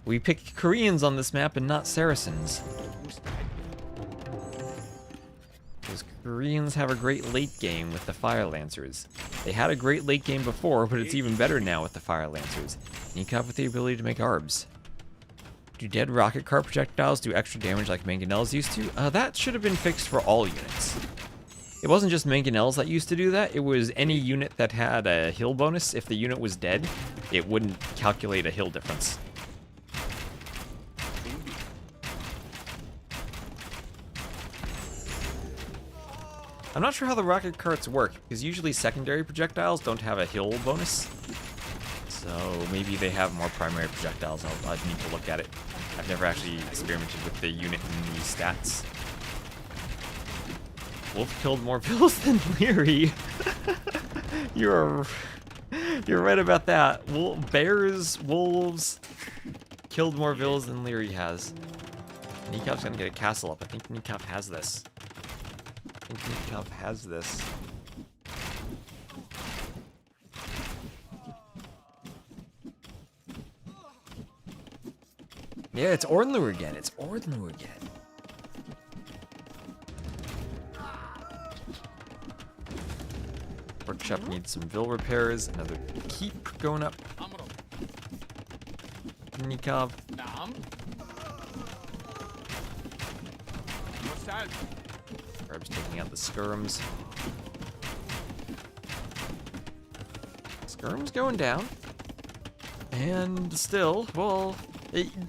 we picked Koreans on this map and not Saracens. Because Koreans have a great late game with the Fire Lancers. They had a great late game before, but it's even better now with the Fire Lancers. Nikov with the ability to make arbs. Do dead rocket cart projectiles do extra damage like mangonels used to? That should have been fixed for all units. It wasn't just mangonels that used to do that, it was any unit that had a heal bonus. If the unit was dead, it wouldn't calculate a heal difference. I'm not sure how the rocket carts work, because usually secondary projectiles don't have a heal bonus. So maybe they have more primary projectiles. I'd need to look at it. I've never actually experimented with the unit and the stats. Wolf killed more vills than Liry. You're right about that. Wolves killed more vills than Liry has. Nikov's gonna get a castle up. I think Nikov has this. Yeah, it's Ornlu again. Workshop needs some Vill repairs. Another keep going up. Nikov. Herb's taking out the skirms. Skirms going down. And still, well,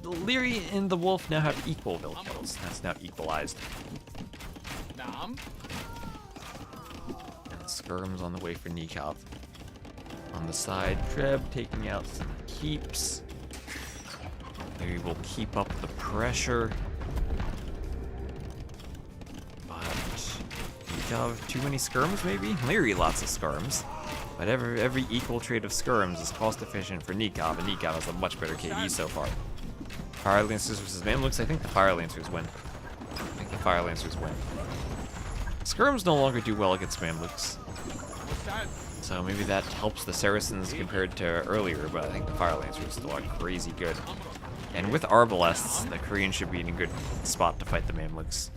Liry and the wolf now have equal Vill kills. That's now equalized. And skirms on the way for Nikov. On the side, Treb taking out some keeps. Liry will keep up the pressure. Too many skirms, maybe? Liry lots of skirms. But every equal trade of skirms is cost efficient for Nikov, and Nikov has a much better KD so far. Fire Lancers versus Mamluks, I think the Fire Lancers win. Skirms no longer do well against Mamluks. So maybe that helps the Saracens compared to earlier, but I think the Fire Lancers still are crazy good. And with Arbalests, the Koreans should be in a good spot to fight the Mamluks.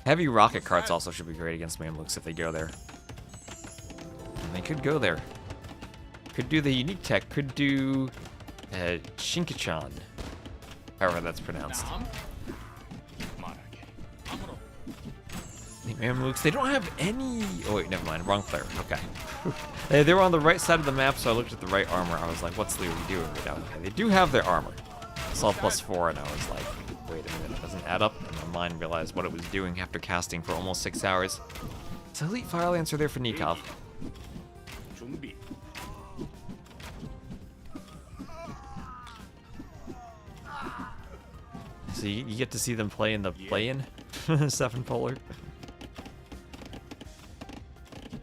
Heavy rocket carts also should be great against Mamluks if they go there. And they could go there. Could do the unique tech, could do Shinkachan, however that's pronounced. The Mamluks, they don't have any... Oh wait, never mind, wrong player, okay. They were on the right side of the map, so I looked at the right armor. I was like, what's Liry doing? Okay, they do have their armor. I saw +4 and I was like, wait a minute, it doesn't add up. And my mind realized what it was doing after casting for almost 6 hours. So Elite Fire Lancer there for Nikov. So you get to see them play in the play-in 7 polar.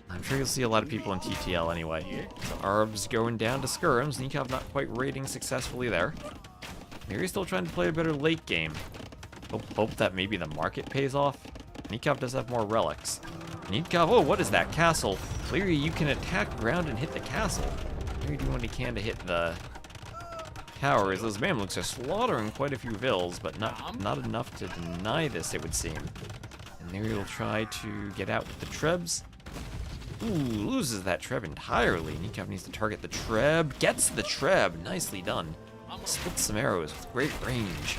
I'm sure you'll see a lot of people in TTL anyway. So Arbs going down to skirms. Nikov not quite raiding successfully there. Liry's still trying to play a better late game. Hope that maybe the market pays off. Nikov does have more relics. Nikov, oh, what is that castle? Liry, you can attack ground and hit the castle. Liry doing what he can to hit the towers. Those Mamluks are slaughtering quite a few vills, but not enough to deny this, it would seem. And Liry will try to get out with the Trebs. Ooh, loses that Treb entirely. Nikov needs to target the Treb. Gets the Treb. Nicely done. Splits some arrows with great range.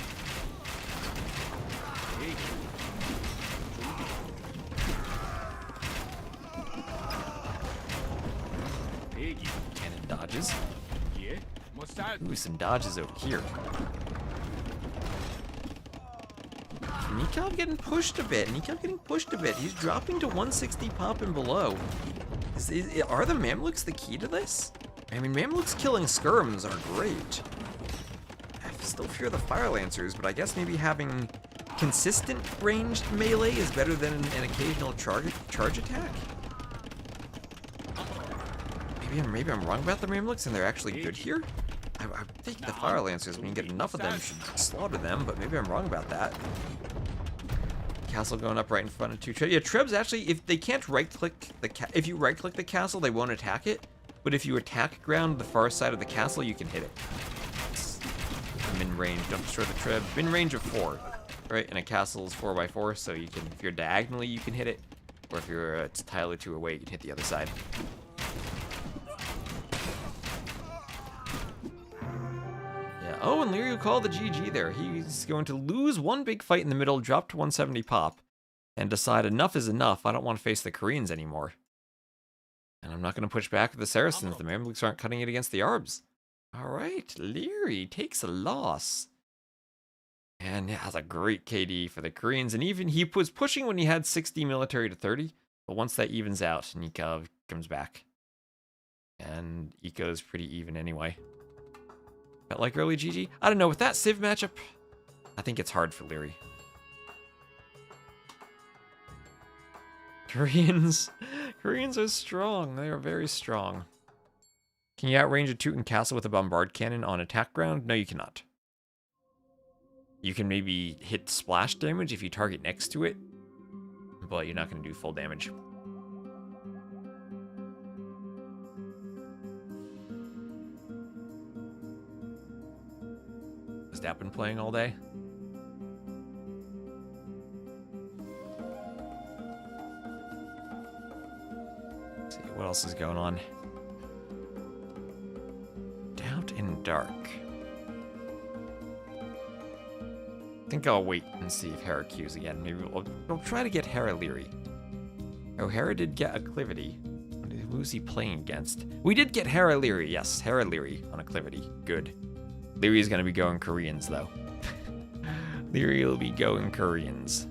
Cannon dodges. Ooh, some dodges over here. Nikov getting pushed a bit. He's dropping to 160 pop and below. Are the Mamluks the key to this? I mean, Mamluks killing skirms are great. I still fear the Fire Lancers, but I guess maybe having consistent ranged melee is better than an occasional charge attack. Maybe I'm wrong about the Mamluks and they're actually good here. I think the Fire Lancers, when you get enough of them, should slaughter them, but maybe I'm wrong about that. Castle going up right in front of two Trebs. Yeah, Trebs actually, if they can't right-click if you right-click the castle, they won't attack it. But if you attack ground the far side of the castle, you can hit it. It's min-range, don't destroy the Treb. Min-range of 4, right? And a castle is 4x4, so you can, if you're diagonally, you can hit it. Or if you're a tile or two away, you can hit the other side. Yeah. Oh, and Liry called the GG there. He's going to lose one big fight in the middle, drop to 170 pop, and decide enough is enough. I don't want to face the Koreans anymore. And I'm not going to push back with the Saracens. The Mamluks aren't cutting it against the Arbs. All right, Liry takes a loss. And yeah, that's a great KD for the Koreans. And even he was pushing when he had 60 military to 30. But once that evens out, Nikov comes back. And Eco is pretty even anyway. Felt like early GG. I don't know, with that Civ matchup, I think it's hard for Liry. Koreans are strong. They are very strong. Can you outrange a Teuton castle with a bombard cannon on attack ground? No, you cannot. You can maybe hit splash damage if you target next to it, but you're not going to do full damage. Has Daut been playing all day? Let's see what else is going on. Daut in dark. I think I'll wait and see if Hera queues again. Maybe we'll try to get Hera Liry. Oh, Hera did get Acclivity. Who's he playing against? We did get Hera Liry. Yes, Hera Liry on Acclivity. Good. Liry is going to be going Koreans, though. Liry will be going Koreans.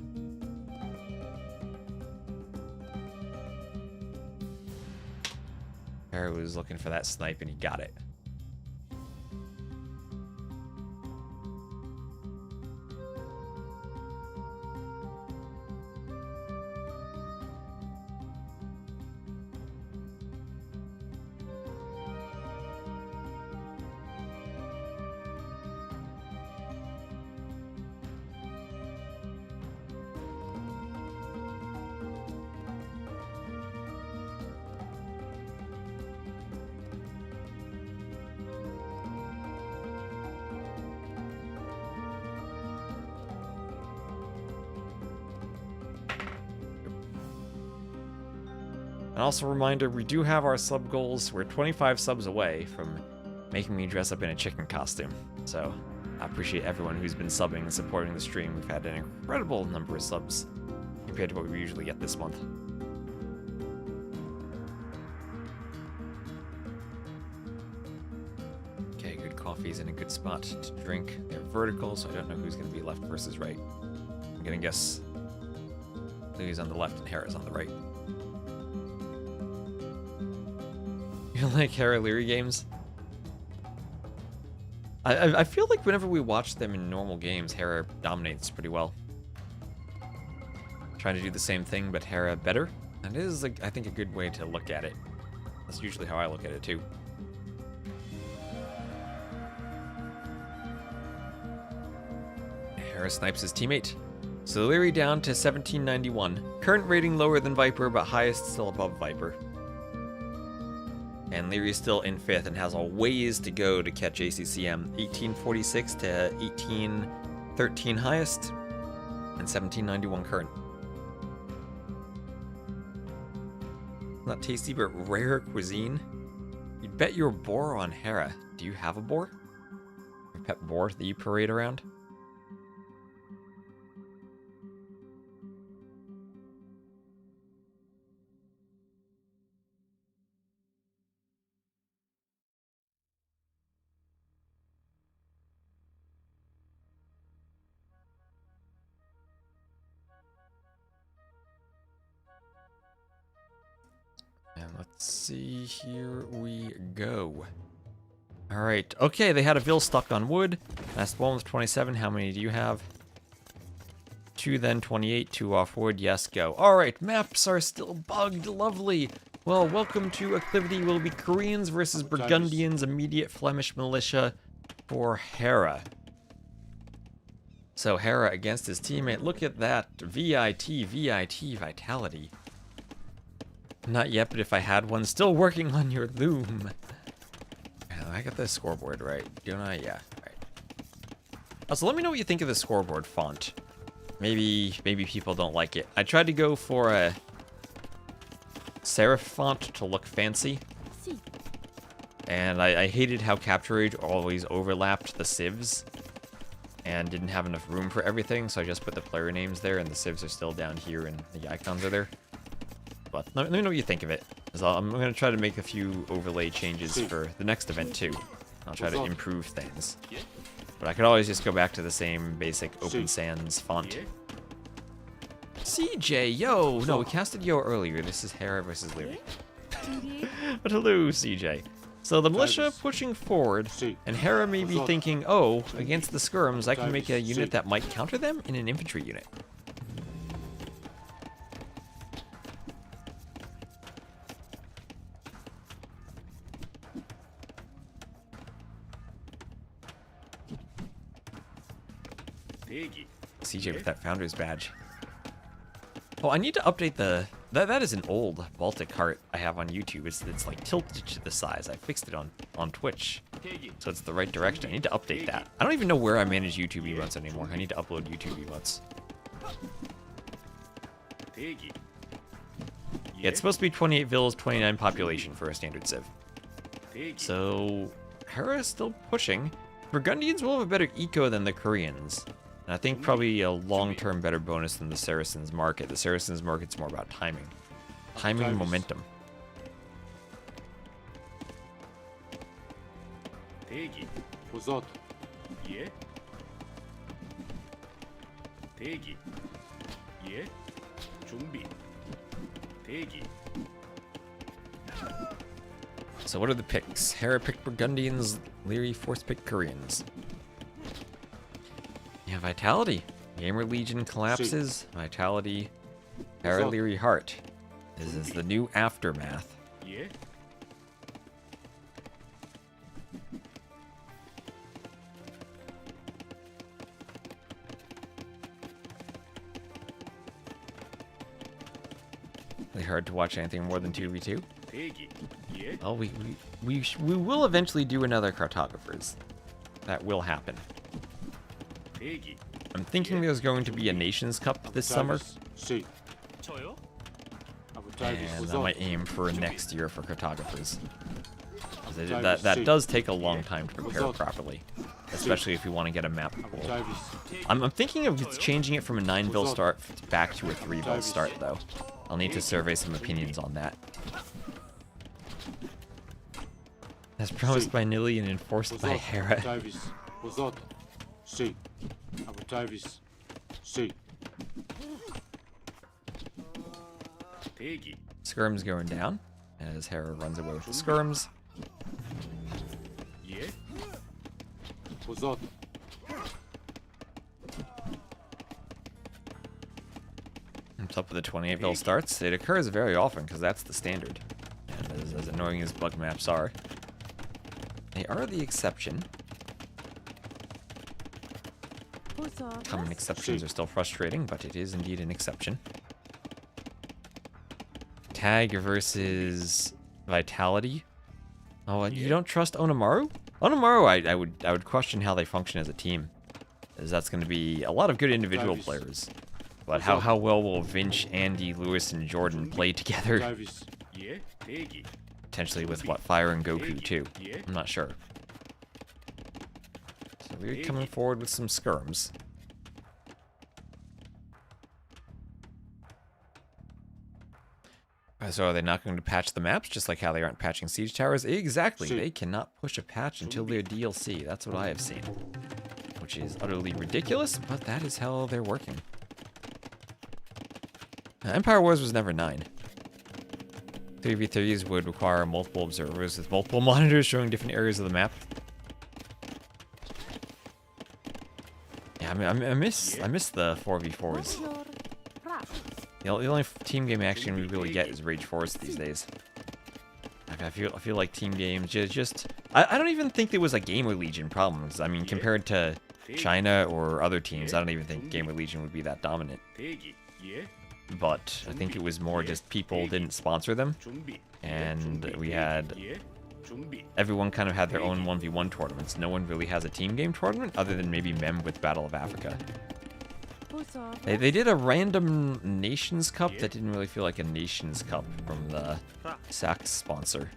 Hera was looking for that snipe and he got it. And also a reminder, we do have our sub goals. We're 25 subs away from making me dress up in a chicken costume. So I appreciate everyone who's been subbing and supporting the stream. We've had an incredible number of subs compared to what we usually get this month. Okay, good coffee's in a good spot to drink. They're vertical, so I don't know who's going to be left versus right. I'm going to guess Lily's on the left and Hera's on the right. You like Hera Liry games? I feel like whenever we watch them in normal games, Hera dominates pretty well. Trying to do the same thing, but Hera better. And it is, I think, a good way to look at it. That's usually how I look at it, too. Hera snipes his teammate. So Liry down to 1791. Current rating lower than Viper, but highest still above Viper. And Liry is still in 5th and has a ways to go to catch ACCM. 1846 to 1813 highest, and 1791 current. Not tasty, but rare cuisine. You'd bet your boar on Hera. Do you have a boar? Your pet boar that you parade around? Let's see, here we go. Alright, okay, they had a Vil stuck on wood. Last one was 27. How many do you have? 2 then, 28, 2 off wood. Yes, go. Alright, maps are still bugged. Lovely. Well, welcome to Acclivity. Will be Koreans versus Burgundians, immediate Flemish militia for Hera. So Hera against his teammate. Look at that. VIT, Vitality. Not yet, but if I had one, still working on your loom. I got the scoreboard right, don't I? Yeah, right. Also, let me know what you think of the scoreboard font. Maybe people don't like it. I tried to go for a serif font to look fancy. And I hated how Capture Age always overlapped the civs and didn't have enough room for everything, so I just put the player names there and the civs are still down here and the icons are there. But let me know what you think of it. I'm going to try to make a few overlay changes for the next event too. I'll try to improve things. But I could always just go back to the same basic Open Sans font. CJ, yo! No, we casted yo earlier. This is Hera versus Liry. But hello, CJ. So the militia pushing forward, and Hera may be thinking, oh, against the skirms, I can make a unit that might counter them in an infantry unit. CJ with that Founder's badge. Oh, I need to update the... That is an old Baltic cart I have on YouTube. It's like tilted to the size. I fixed it on Twitch. So it's the right direction. I need to update that. I don't even know where I manage YouTube emotes anymore. I need to upload YouTube emotes. Yeah, it's supposed to be 28 villas, 29 population for a standard civ. So, Hera is still pushing. Burgundians will have a better eco than the Koreans. And I think probably a long-term better bonus than the Saracens market. The Saracens market's more about timing. Timing and momentum. So what are the picks? Hera picked Burgundians, Liry force picked Koreans. Yeah, Vitality. Gamer Legion collapses. Vitality. Hera Liry Heart. This is the new aftermath. Yeah. Really hard to watch anything more than 2v2. Oh, we will eventually do another Cartographers. That will happen. I'm thinking there's going to be a Nations Cup this summer. And I might aim for next year for Cartographers. That does take a long time to prepare properly. Especially if you want to get a map pool. I'm thinking of changing it from a 9-vil start back to a 3-vil start, though. I'll need to survey some opinions on that. As promised by Nilly and enforced by Hera. Skirm's going down as Hera runs away with the skirms. On top of the 28-vil starts, it occurs very often because that's the standard. And as annoying as bug maps are, they are the exception. Common exceptions are still frustrating, but it is indeed an exception. Tag versus Vitality. Oh, you don't trust Onamaru? Onamaru, I would question how they function as a team, as that's going to be a lot of good individual players. But how well will Vinch, Andy, Lewis, and Jordan play together? Potentially with, what, Fire and Goku, too. I'm not sure. So we're coming forward with some skirms. So are they not going to patch the maps, just like how they aren't patching siege towers? Exactly. They cannot push a patch until they're DLC. That's what I have seen. Which is utterly ridiculous, but that is how they're working. Empire Wars was never 9. 3v3s would require multiple observers with multiple monitors showing different areas of the map. Yeah, I mean, I miss the 4v4s. The only team game action we really get is Rage Force these days. I feel like team games just I don't even think there was a Gamer Legion problems. I mean, compared to China or other teams, I don't even think Gamer Legion would be that dominant. But I think it was more just people didn't sponsor them, and we had everyone kind of had their own 1v1 tournaments. No one really has a team game tournament other than maybe Mem with Battle of Africa. They did a random Nations Cup that didn't really feel like a Nations Cup from the Saks sponsor.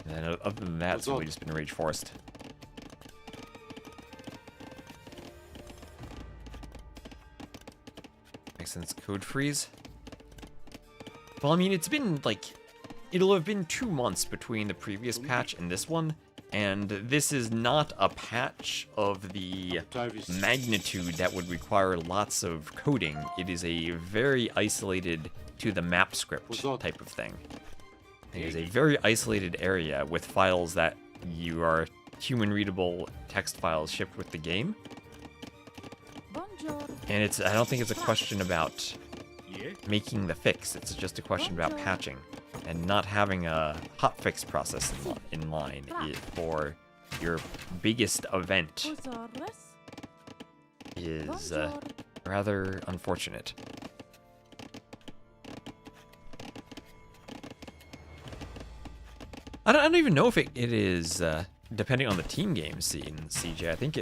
And other than that, it's really just been Rage Forest. Makes sense. Code freeze. Well, I mean, it's been like, it'll have been 2 months between the previous patch and this one. And this is not a patch of the magnitude that would require lots of coding. It is a very isolated to the map script type of thing. It is a very isolated area with files that you are human-readable text files shipped with the game. And I don't think it's a question about making the fix. It's just a question about patching. And not having a hotfix process in line for your biggest event is rather unfortunate. I don't even know if it is, depending on the team game scene, CJ. I think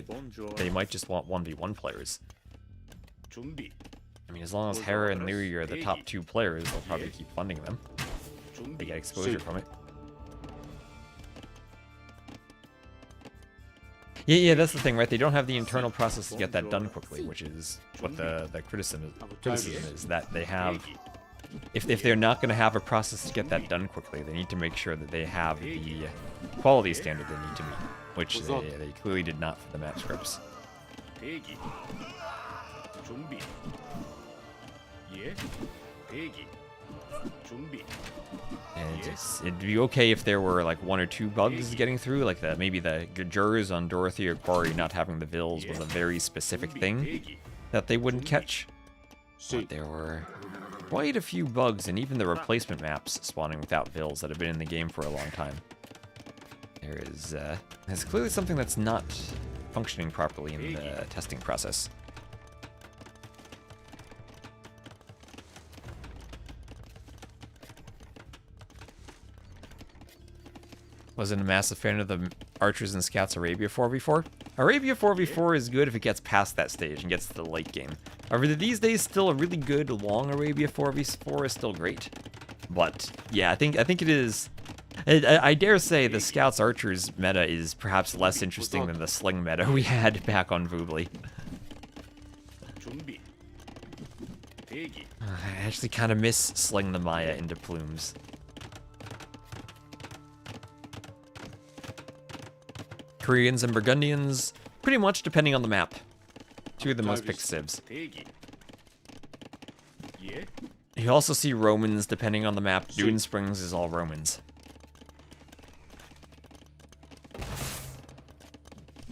they might just want 1v1 players. I mean, as long as Hera and Liry are the top 2 players, they'll probably keep funding them. They get exposure from it. Yeah, that's the thing, right? They don't have the internal process to get that done quickly, which is what the criticism is, that they have... If they're not going to have a process to get that done quickly, they need to make sure that they have the quality standard they need to meet, which they clearly did not for the match scripts. And it'd be okay if there were like 1 or 2 bugs getting through, like maybe the jurors on Dorothy or Quarry not having the Vills was a very specific thing that they wouldn't catch. But there were quite a few bugs, and even the replacement maps spawning without Vills that have been in the game for a long time. There's clearly something that's not functioning properly in the testing process. Wasn't a massive fan of the Archers and Scouts Arabia 4v4. Arabia 4v4 is good if it gets past that stage and gets to the late game. However, these days, still a really good long Arabia 4v4 is still great. But yeah, I think it is. I dare say the Scouts Archers meta is perhaps less interesting than the Sling meta we had back on Villie. I actually kind of miss Sling the Maya into plumes. Koreans and Burgundians, pretty much depending on the map. 2 of the most picked civs. You also see Romans depending on the map. Dune Springs is all Romans.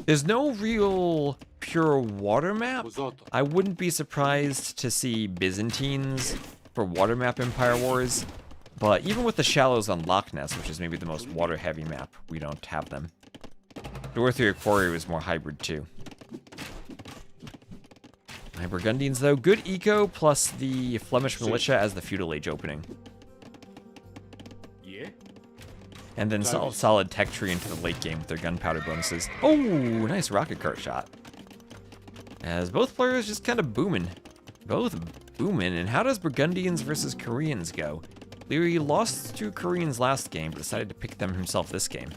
There's no real pure water map. I wouldn't be surprised to see Byzantines for water map Empire Wars. But even with the Shallows on Loch Ness, which is maybe the most water-heavy map, we don't have them. Dorothy or Quarry was more hybrid too. My Burgundians, though, good eco plus the Flemish militia as the feudal age opening. And then solid tech tree into the late game with their gunpowder bonuses. Oh, nice rocket cart shot. As both players just kind of booming. Both booming. And how does Burgundians versus Koreans go? Liry lost to Koreans last game, but decided to pick them himself this game.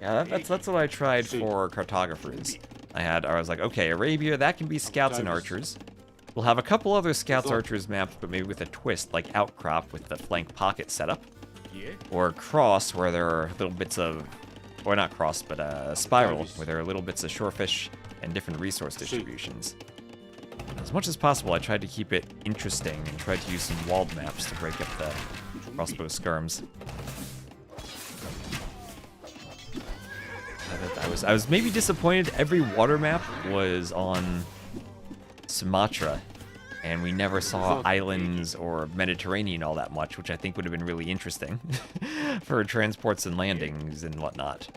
Yeah, that's what I tried for cartographers. I was like, okay, Arabia, that can be Scouts and Archers. We'll have a couple other Scouts Archers maps, but maybe with a twist, like Outcrop with the flank pocket setup. Or Cross, where there are little bits of or not cross, but spiral, where there are little bits of shorefish and different resource distributions. As much as possible, I tried to keep it interesting and tried to use some walled maps to break up the crossbow skirms. I was maybe disappointed. Every water map was on Sumatra, and we never saw islands or Mediterranean all that much, which I think would have been really interesting for transports and landings and whatnot.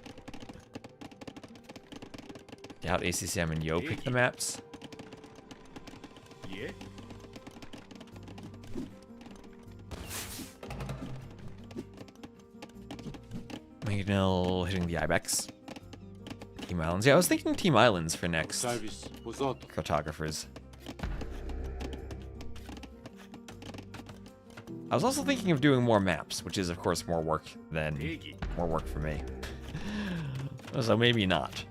Doubt ACCM and Yo pick the maps. Yeah. Magnell hitting the Ibex. Team Islands. Yeah, I was thinking Team Islands for next Service was ordered. cartographers. I was also thinking of doing more maps, which is of course more work for me. So maybe not.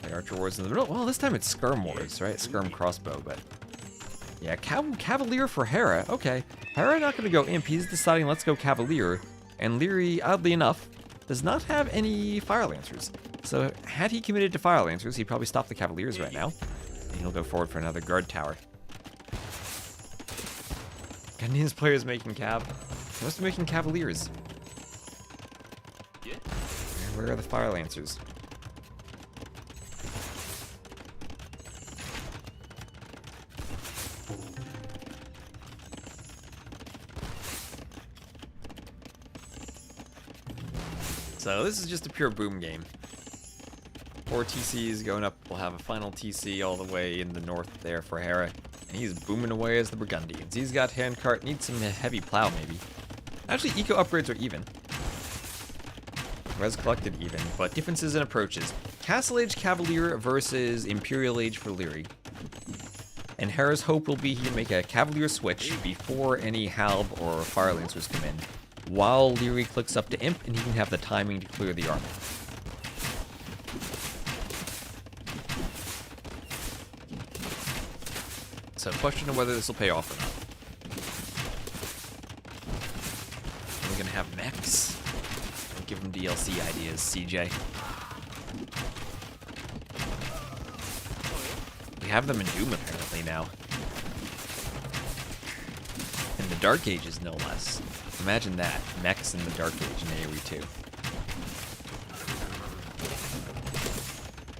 The Archer Wars in the middle. Well, this time it's Skirm Wars, right? Skirm crossbow, but yeah, Cavalier for Hera. Okay, Hera not going to go Imp. He's deciding let's go Cavalier, and Liry, oddly enough, does not have any Fire Lancers. So had he committed to Fire Lancers, he'd probably stop the Cavaliers right now, and he'll go forward for another guard tower. Ghanaian's players making Cav. They must be making Cavaliers. Where are the Fire Lancers? So this is just a pure boom game. 4 TCs going up. We'll have a final TC all the way in the north there for Hera. And he's booming away as the Burgundians. He's got handcart. Needs some heavy plow maybe. Actually, eco upgrades are even. Res collected even, but differences in approaches. Castle Age Cavalier versus Imperial Age for Liry. And Hera's hope will be he can make a Cavalier switch before any Halb or Fire Lancers come in, while Liry clicks up to Imp, and he can have the timing to clear the army. So, question of whether this will pay off or not. We're gonna have mechs. Don't give them DLC ideas, CJ. We have them in Doom apparently now. In the Dark Ages, no less. Imagine that. Mechs in the Dark Age in AoE 2.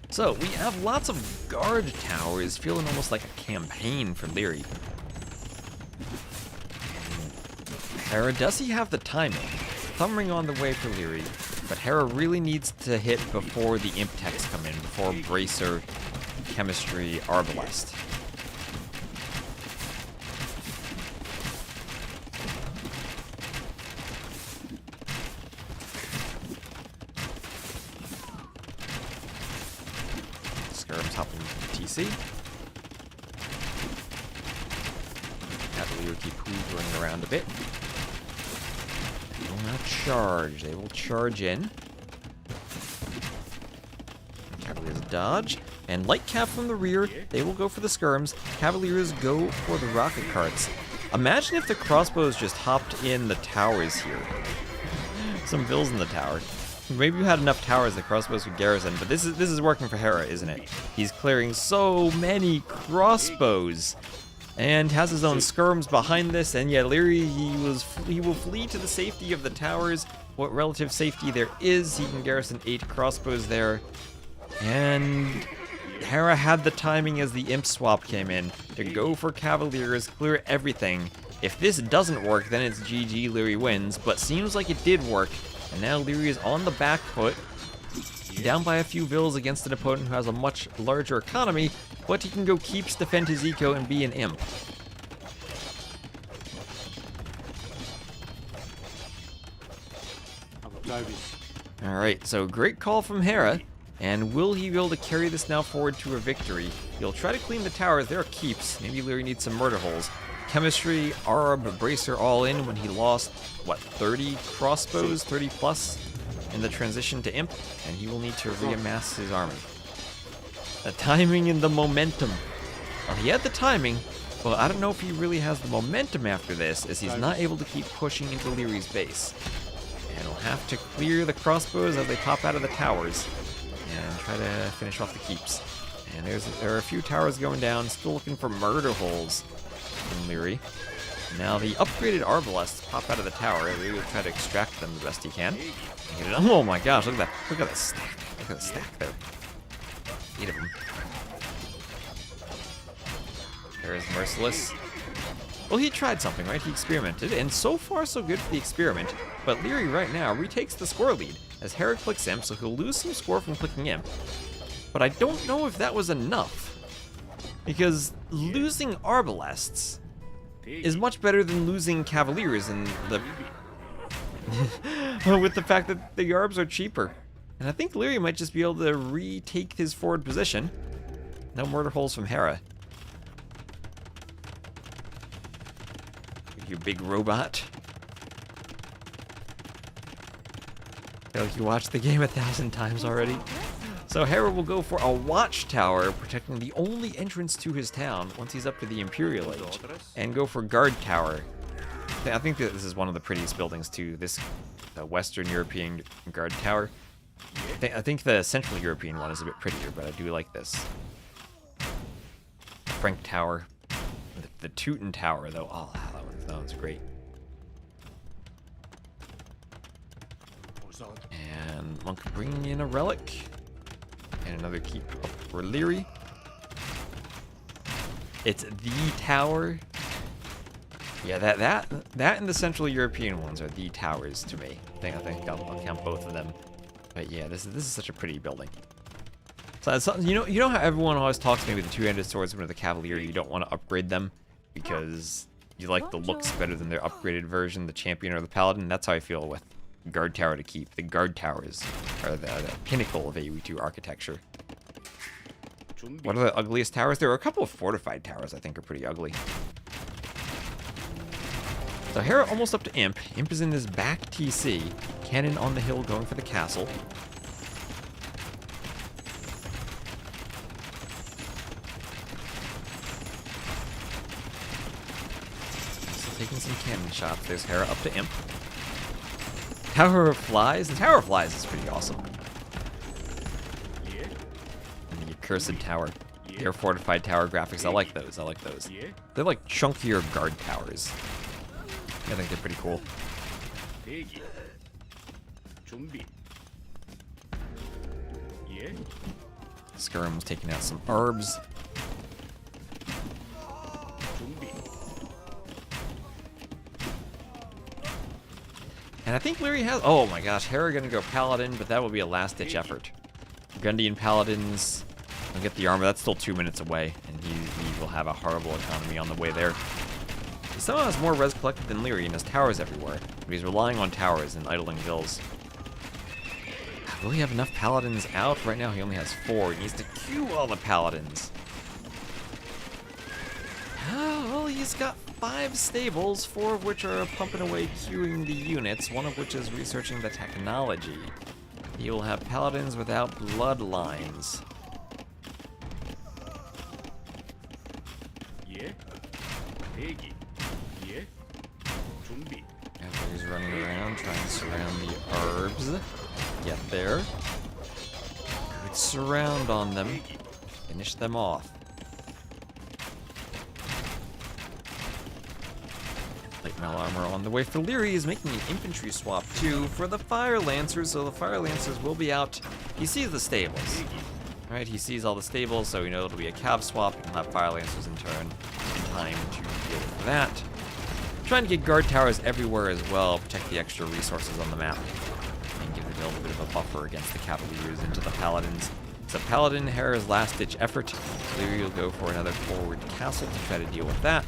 So, we have lots of guard towers, feeling almost like a campaign for Liry. Hera, does he have the timing? Thumb ring on the way for Liry, but Hera really needs to hit before the Imp techs come in, before Bracer, Chemistry, Arbalest. Skirm's hopping TC. Cavalier keep hoovering around a bit. They will not charge. They will charge in. Cavaliers dodge. And light cav from the rear, they will go for the skirms. Cavaliers go for the rocket carts. Imagine if the crossbows just hopped in the towers here. Some bills in the tower. Maybe you had enough towers that crossbows would garrison, but this is working for Hera, isn't it? He's clearing so many crossbows, and has his own skirms behind this. And yeah, Liry, he will flee to the safety of the towers. What relative safety there is, he can garrison 8 crossbows there, and Hera had the timing as the Imp swap came in to go for Cavaliers, clear everything. If this doesn't work, then it's GG, Liry wins, but seems like it did work. And now Liry is on the back foot, down by a few vills against an opponent who has a much larger economy, but he can go keeps, defend his eco, and be an Imp. Alright, so great call from Hera. And will he be able to carry this now forward to a victory? He'll try to clean the towers. There are keeps. Maybe Liry needs some murder holes. Chemistry, Arb, Bracer all in when he lost, what, 30 crossbows, 30 plus in the transition to Imp, and he will need to reamass his army. The timing and the momentum. Well, he had the timing, Well, I don't know if he really has the momentum after this, as he's not able to keep pushing into Liry's base. And he'll have to clear the crossbows as they pop out of the towers and try to finish off the keeps. And there are a few towers going down, still looking for murder holes in Liry. Now the upgraded arbalests pop out of the tower. Liry will try to extract them the best he can. Oh my gosh, look at that. Look at that stack. Look at the stack there. 8 of them. There's Merciless. Well, he tried something, right? He experimented, and so far so good for the experiment. But Liry right now retakes the score lead as Hera clicks Imp, so he'll lose some score from clicking Imp. But I don't know if that was enough, because losing Arbalests is much better than losing Cavaliers in the with the fact that the Yarbs are cheaper. And I think Liry might just be able to retake his forward position. No murder holes from Hera. You big robot. I feel like you watched the game 1,000 times already. So Hera will go for a watchtower, protecting the only entrance to his town once he's up to the Imperial Age, and go for guard tower. I think that this is one of the prettiest buildings too. This Western European guard tower. I think the Central European one is a bit prettier, but I do like this. Frank Tower. The Teuton Tower, though. Oh, that one's great. And Monk bringing in a relic. And another keep up for Liry. It's the tower. Yeah, that and the Central European ones are the towers to me. I think I'll count both of them. But yeah, this is such a pretty building. So you know how everyone always talks maybe the two-handed swordsman or the Cavalier, you don't want to upgrade them because you like the looks better than their upgraded version, the Champion or the Paladin. That's how I feel with Guard Tower to keep. The Guard Towers are the pinnacle of AoE2 architecture. What are the ugliest towers? There are a couple of fortified towers I think are pretty ugly. So Hera almost up to Imp. Imp is in this back TC. Cannon on the hill going for the castle. Taking some cannon shots. There's Hera up to Imp. Tower of Flies. The Tower of Flies is pretty awesome. And the Accursed Tower. Their fortified tower graphics. I like those. I like those. They're like chunkier guard towers. I think they're pretty cool. Skirm's taking out some herbs. And I think Liry has... Oh my gosh, Hera gonna go Paladin, but that will be a last-ditch effort. Gundian Paladins will get the armor. That's still 2 minutes away, and he will have a horrible economy on the way there. He somehow has more res collected than Liry and has towers everywhere, but he's relying on towers and idling vills. Will he have enough Paladins out? Right now he only has 4. He needs to queue all the Paladins. Well, he's got 5 stables, 4 of which are pumping away queuing the units, 1 of which is researching the technology. He will have Paladins without bloodlines. After he's running around trying to surround the herbs. Get there. Good surround on them. Finish them off. Light mail armor on the way for Liry is making an infantry swap too for the Fire Lancers, so the Fire Lancers will be out. He sees the stables. Right, he sees all the stables, so we know it'll be a cav swap. He'll have Fire Lancers in turn in time to deal with that. Trying to get guard towers everywhere as well, protect the extra resources on the map, and give the build a bit of a buffer against the Cavaliers into the Paladins. So Paladin, Hera's last-ditch effort. Liry will go for another forward castle to try to deal with that.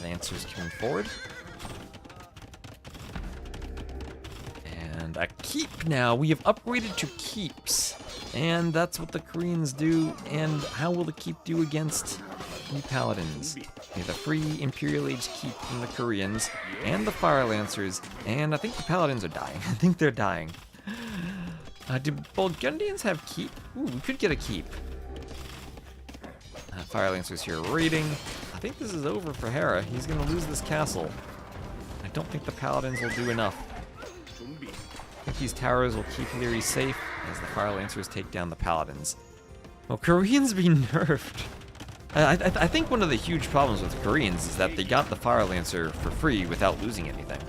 Lancers coming forward. And a keep now. We have upgraded to keeps. And that's what the Koreans do, and how will the keep do against the Paladins? We have the free Imperial Age keep from the Koreans, and the Fire Lancers, and I think the Paladins are dying. I think they're dying. Do Burgundians have keep? Ooh, we could get a keep. Fire Lancers here raiding. I think this is over for Hera. He's going to lose this castle. I don't think the Paladins will do enough. I think these towers will keep Liry safe as the Fire Lancers take down the Paladins. Well, Koreans be nerfed. I think one of the huge problems with the Koreans is that they got the Fire Lancer for free without losing anything.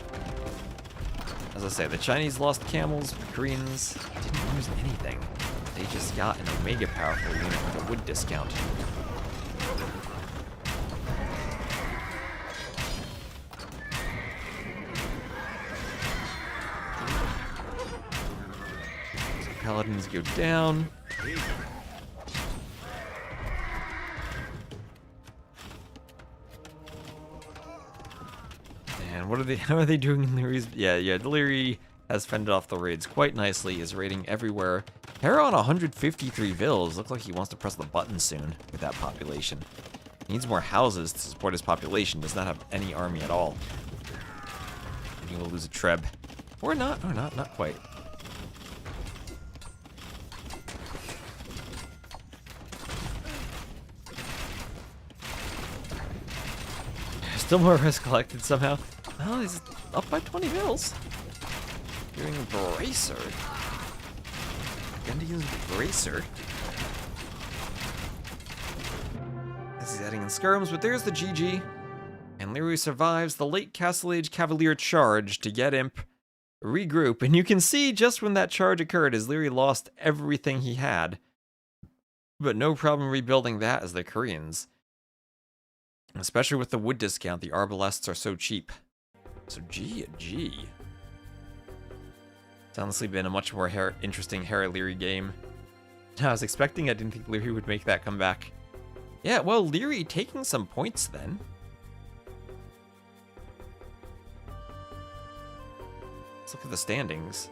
As I say, the Chinese lost camels, the Koreans didn't lose anything. They just got an Omega powerful unit with a wood discount. Paladins go down. And what are they? How are they doing in Liry's? Yeah. Liry has fended off the raids quite nicely. Is raiding everywhere. Hera on 153 vills. Looks like he wants to press the button soon with that population. He needs more houses to support his population. Does not have any army at all. And he will lose a treb, or not? Or not quite. Still more risk collected somehow. Oh, he's up by 20 mils. Doing a bracer. Indians bracer. This is heading in skirms, but there's the GG. And Liry survives the late Castle Age Cavalier charge to get Imp, regroup, and you can see just when that charge occurred as Liry lost everything he had. But no problem rebuilding that as the Koreans. Especially with the wood discount, the arbalests are so cheap. So G. It's honestly been a much more interesting Hera Liry game. I was expecting, I didn't think Liry would make that comeback. Yeah, well, Liry taking some points then. Let's look at the standings.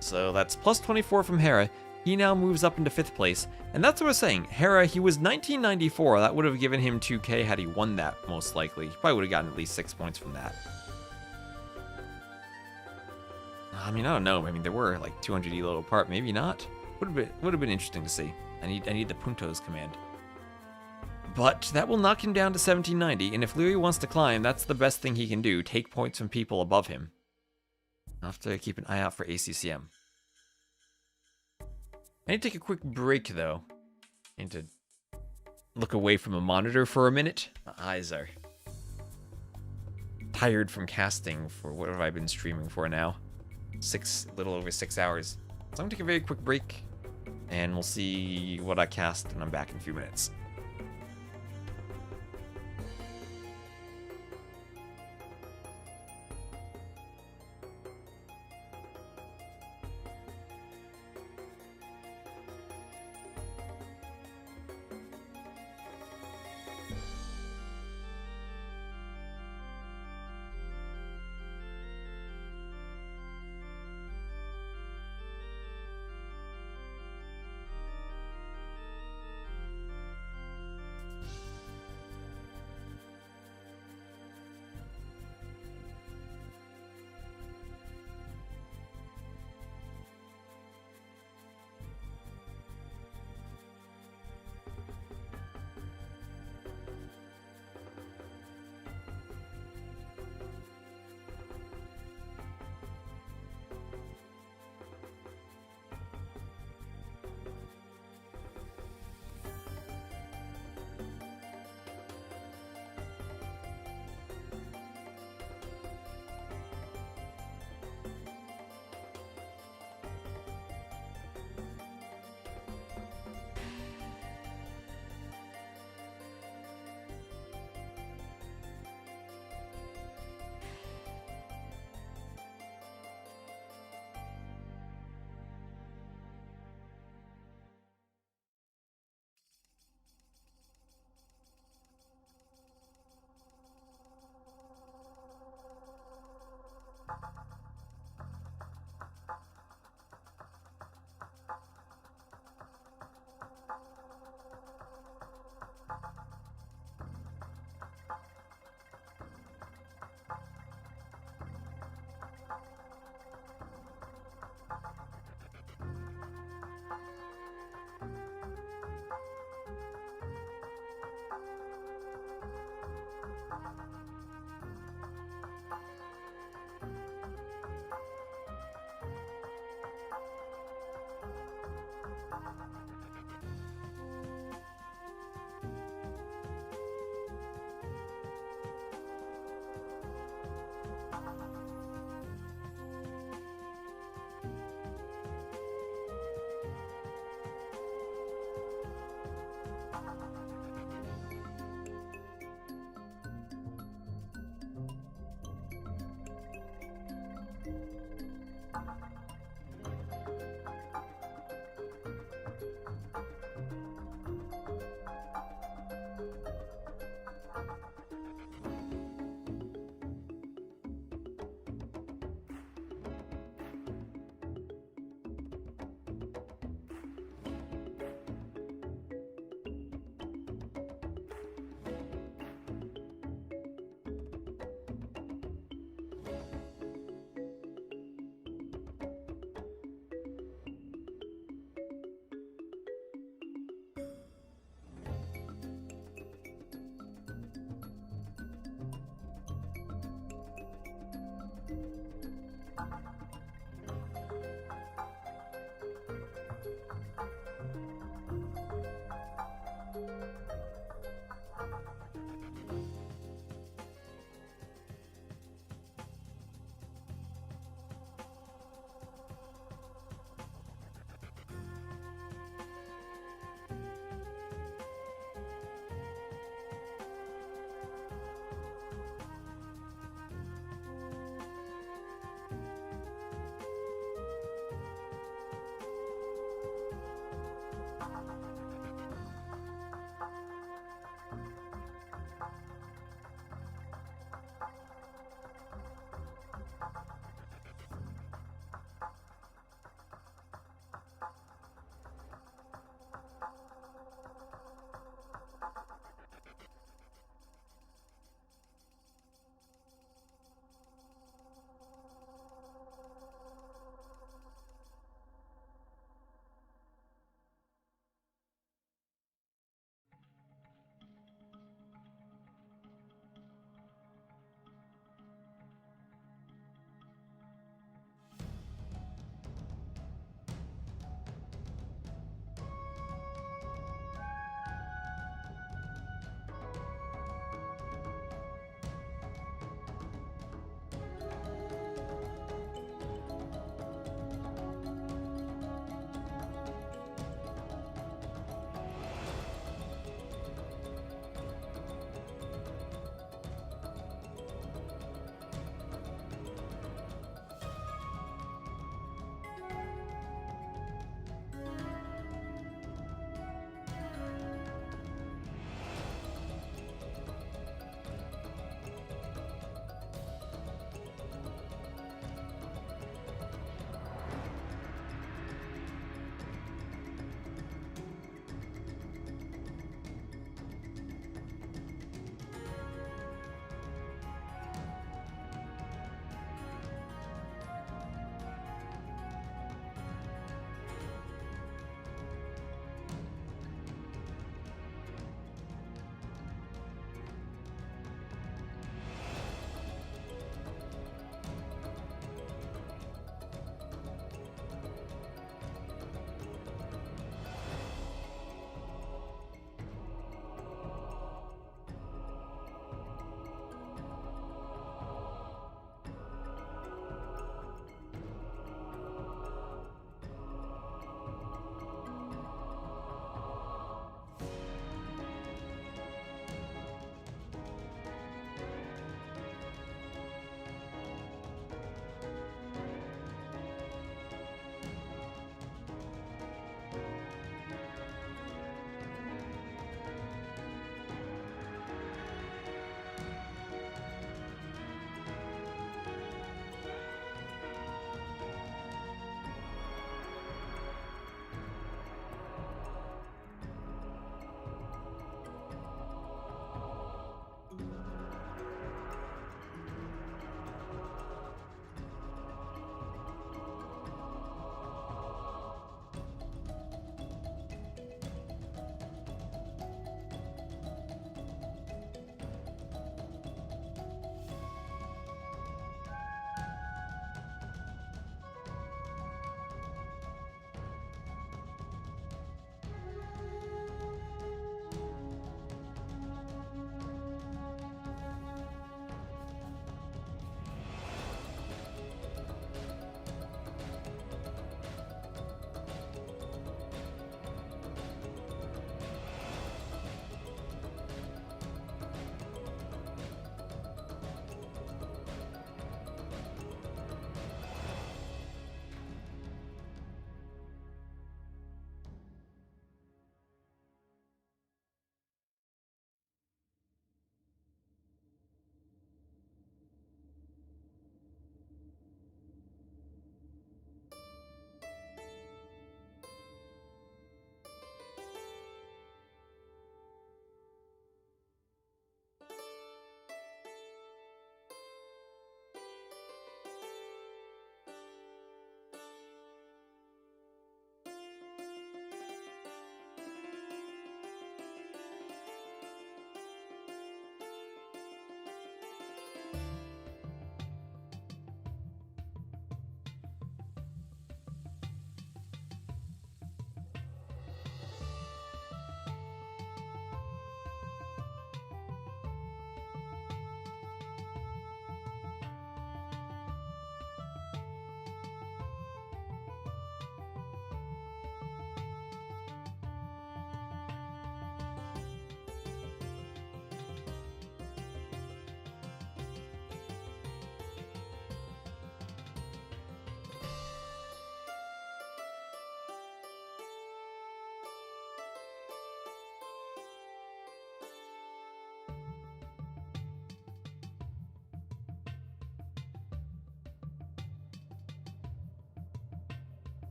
So that's plus 24 from Hera. He now moves up into 5th place. And that's what I was saying. Hera, he was 1994. That would have given him 2K had he won that, most likely. He probably would have gotten at least 6 points from that. I mean, I don't know. I mean, there were like 200 elo apart. Maybe not. Would have been interesting to see. I need the Puntos command. But that will knock him down to 1790. And if Liry wants to climb, that's the best thing he can do. Take points from people above him. I'll have to keep an eye out for ACCM. I need to take a quick break, though. I need to look away from a monitor for a minute. My eyes are tired from casting for what have I been streaming for now? A little over 6 hours. So I'm gonna take a very quick break, and we'll see what I cast, and I'm back in a few minutes.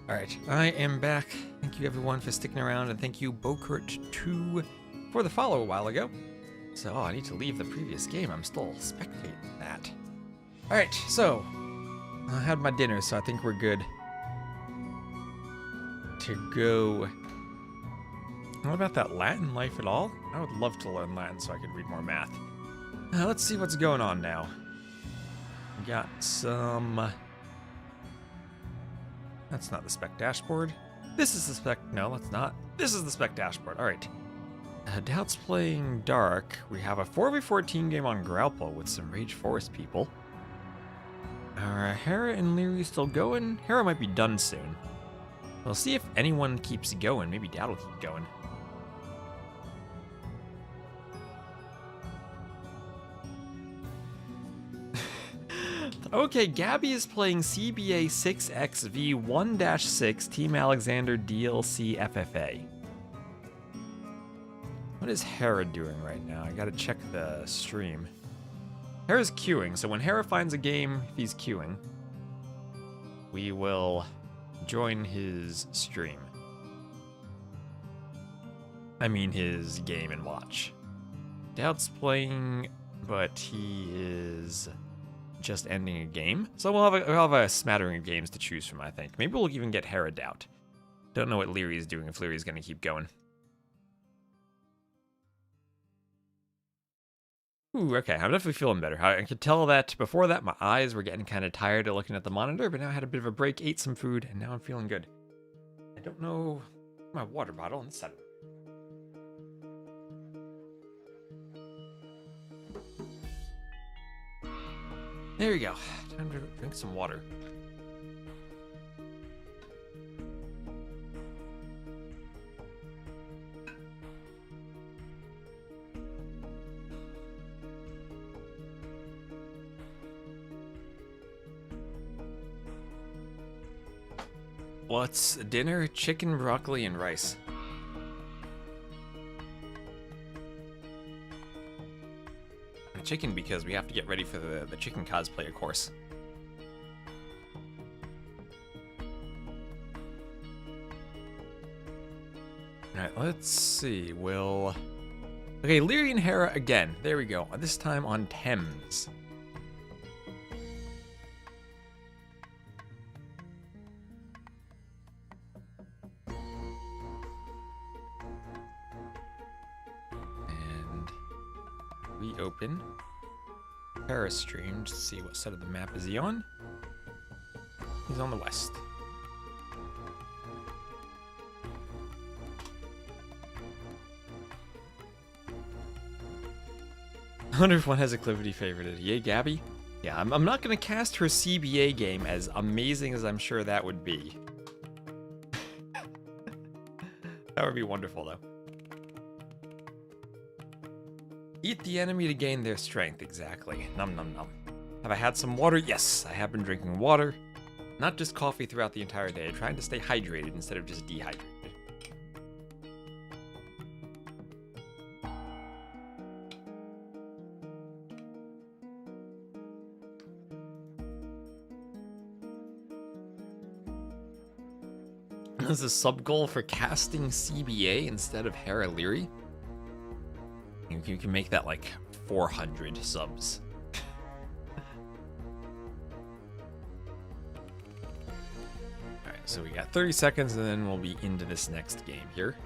Alright, I am back. Thank you everyone for sticking around, and thank you Bokurt2 for the follow a while ago. So, I need to leave the previous game. I'm still spectating that. Alright, so, I had my dinner, so I think we're good to go. What about that Latin life at all? I would love to learn Latin so I could read more math. Let's see what's going on now. We got some... That's not the spec dashboard. This is the spec... No, that's not. This is the spec dashboard. Alright. Daut's playing Dark. We have a 4v14 game on Grapple with some Rage Forest people. Are Hera and Liry still going? Hera might be done soon. We'll see if anyone keeps going. Maybe Daut will keep going. Okay, Gabby is playing CBA 6XV 1-6 Team Alexander DLC FFA. What is Hera doing right now? I gotta check the stream. Hera's queuing, so when Hera finds a game, if he's queuing, we will join his stream. I mean his game and watch. Daut's playing, but he is just ending a game. So we'll have a smattering of games to choose from, I think. Maybe we'll even get Hera Daut. Don't know what Liry is doing, if Liry's gonna keep going. Ooh, okay, I'm definitely feeling better. I could tell that before that my eyes were getting kind of tired of looking at the monitor, but now I had a bit of a break, ate some food, and now I'm feeling good. I don't know my water bottle inside. There you go. Time to drink some water. What's dinner? Chicken, broccoli, and rice. Chicken because we have to get ready for the chicken cosplay, of course. Alright, let's see. Okay, Liry and Hera again. There we go. This time on Thames. Open Hera stream to see what side of the map is he on. He's on the west. I wonder if one has Acclivity favorited. Yay, Gabby? Yeah, I'm not gonna cast her CBA game, as amazing as I'm sure that would be. That would be wonderful, though. Eat the enemy to gain their strength, exactly. Num num num. Have I had some water? Yes, I have been drinking water. Not just coffee throughout the entire day, trying to stay hydrated instead of just dehydrated. Is a sub goal for casting CBA instead of Hera Liry? You can make that like 400 subs. Alright, so we got 30 seconds and then we'll be into this next game here.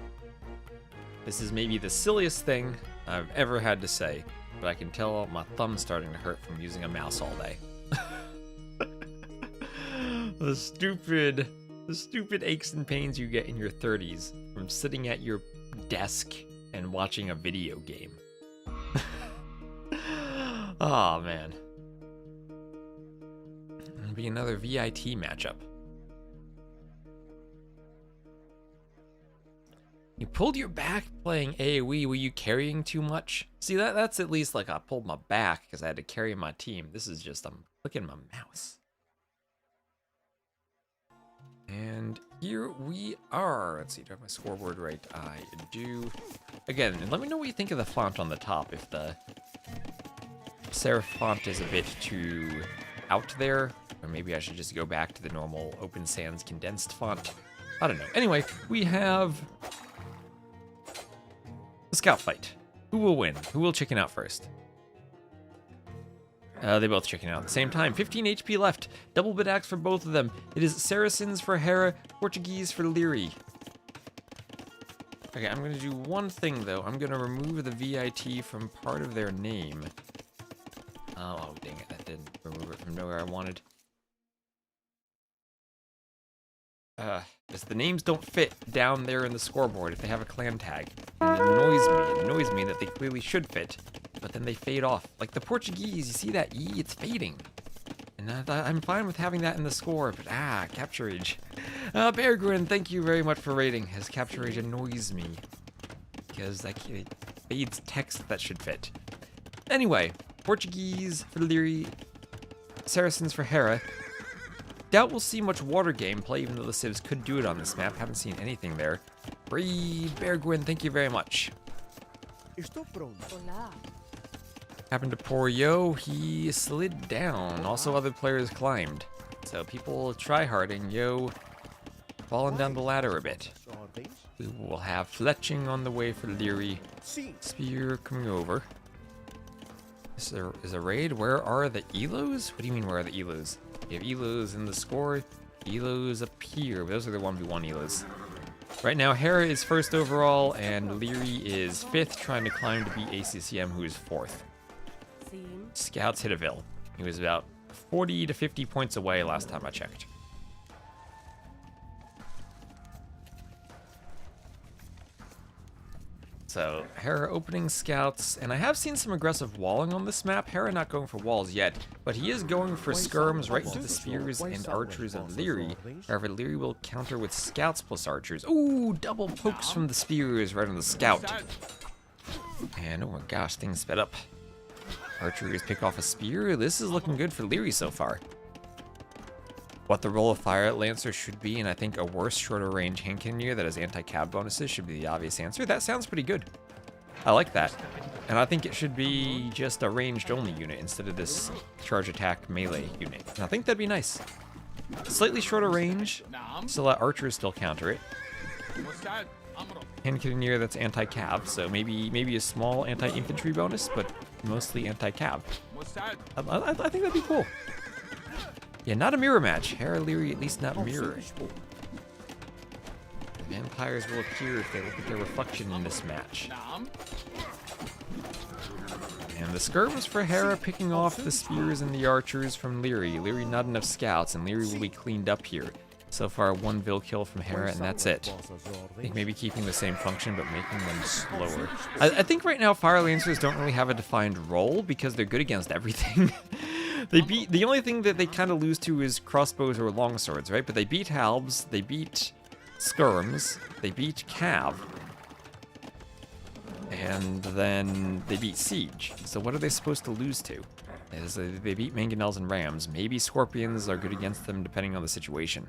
This is maybe the silliest thing I've ever had to say, but I can tell my thumb's starting to hurt from using a mouse all day. The stupid aches and pains you get in your 30s from sitting at your desk and watching a video game. Oh man. It'll be another VIT matchup. You pulled your back playing AoE. Were you carrying too much? See, that's at least like I pulled my back because I had to carry my team. This is just, I'm clicking my mouse. And here we are. Let's see, do I have my scoreboard right? I do. Again, and let me know what you think of the font on the top. If the serif font is a bit too out there, Or maybe I should just go back to the normal Open Sans condensed font. I don't know. Anyway, we have the scout fight. Who will win? Who will chicken out first? They both chicken out at the same time. 15 HP left. Double bit axe for both of them. It is Saracens for Hera, Portuguese for Liry. Okay, I'm going to do one thing, though. I'm going to remove the VIT from part of their name. Oh, dang it. That didn't remove it from nowhere I wanted. Because the names don't fit down there in the scoreboard if they have a clan tag. And it annoys me. It annoys me that they clearly should fit, but then they fade off. Like the Portuguese, you see that E? It's fading. And I'm fine with having that in the score, but capture age. Bear Grin, thank you very much for rating. His capture age annoys me. Because it fades text that should fit. Anyway, Portuguese for Liry, Saracens for Hera. Doubt we'll see much water gameplay, even though the civs could do it on this map. Haven't seen anything there. Breed, Bear Gwyn, thank you very much. Happened to poor Yo, he slid down. Also, other players climbed. So people tryharding, Yo falling down the ladder a bit. We will have fletching on the way for Liry. Spear coming over. Is a raid? Where are the elos? What do you mean, where are the elos? You have elos in the score, elos up here. Those are the 1v1 elos. Right now, Hera is first overall, and Liry is 5th, trying to climb to beat ACCM, who is 4th. Scouts hit a Villie. He was about 40 to 50 points away last time I checked. So, Hera opening scouts, and I have seen some aggressive walling on this map. Hera not going for walls yet, but he is going for skirms right into the spears and archers of Liry. However, Liry will counter with scouts plus archers. Ooh, double pokes from the spears right on the scout. And oh my gosh, things sped up. Archers pick off a spear. This is looking good for Liry so far. What the role of Fire Lancer should be, and I think a worse shorter range hand cannoneer that has anti-cab bonuses should be the obvious answer. That sounds pretty good. I like that. And I think it should be just a ranged only unit instead of this charge attack melee unit. And I think that'd be nice. Slightly shorter range, so let archers still counter it. Hand cannoneer that's anti-cab, so maybe a small anti-infantry bonus, but mostly anti-cab. I think that'd be cool. Yeah, not a mirror match. Hera Liry at least not mirroring. The vampires will appear if they look at their reflection in this match. And the skirms for Hera picking off the spears and the archers from Liry. Liry not enough scouts, and Liry will be cleaned up here. So far, 1 Villie kill from Hera, and that's it. I think maybe keeping the same function, but making them slower. I think right now Fire Lancers don't really have a defined role because they're good against everything. The only thing that they kind of lose to is crossbows or longswords, right? But they beat halbs, they beat skirms, they beat cav, and then they beat siege. So what are they supposed to lose to? They beat mangonels and rams. Maybe scorpions are good against them depending on the situation.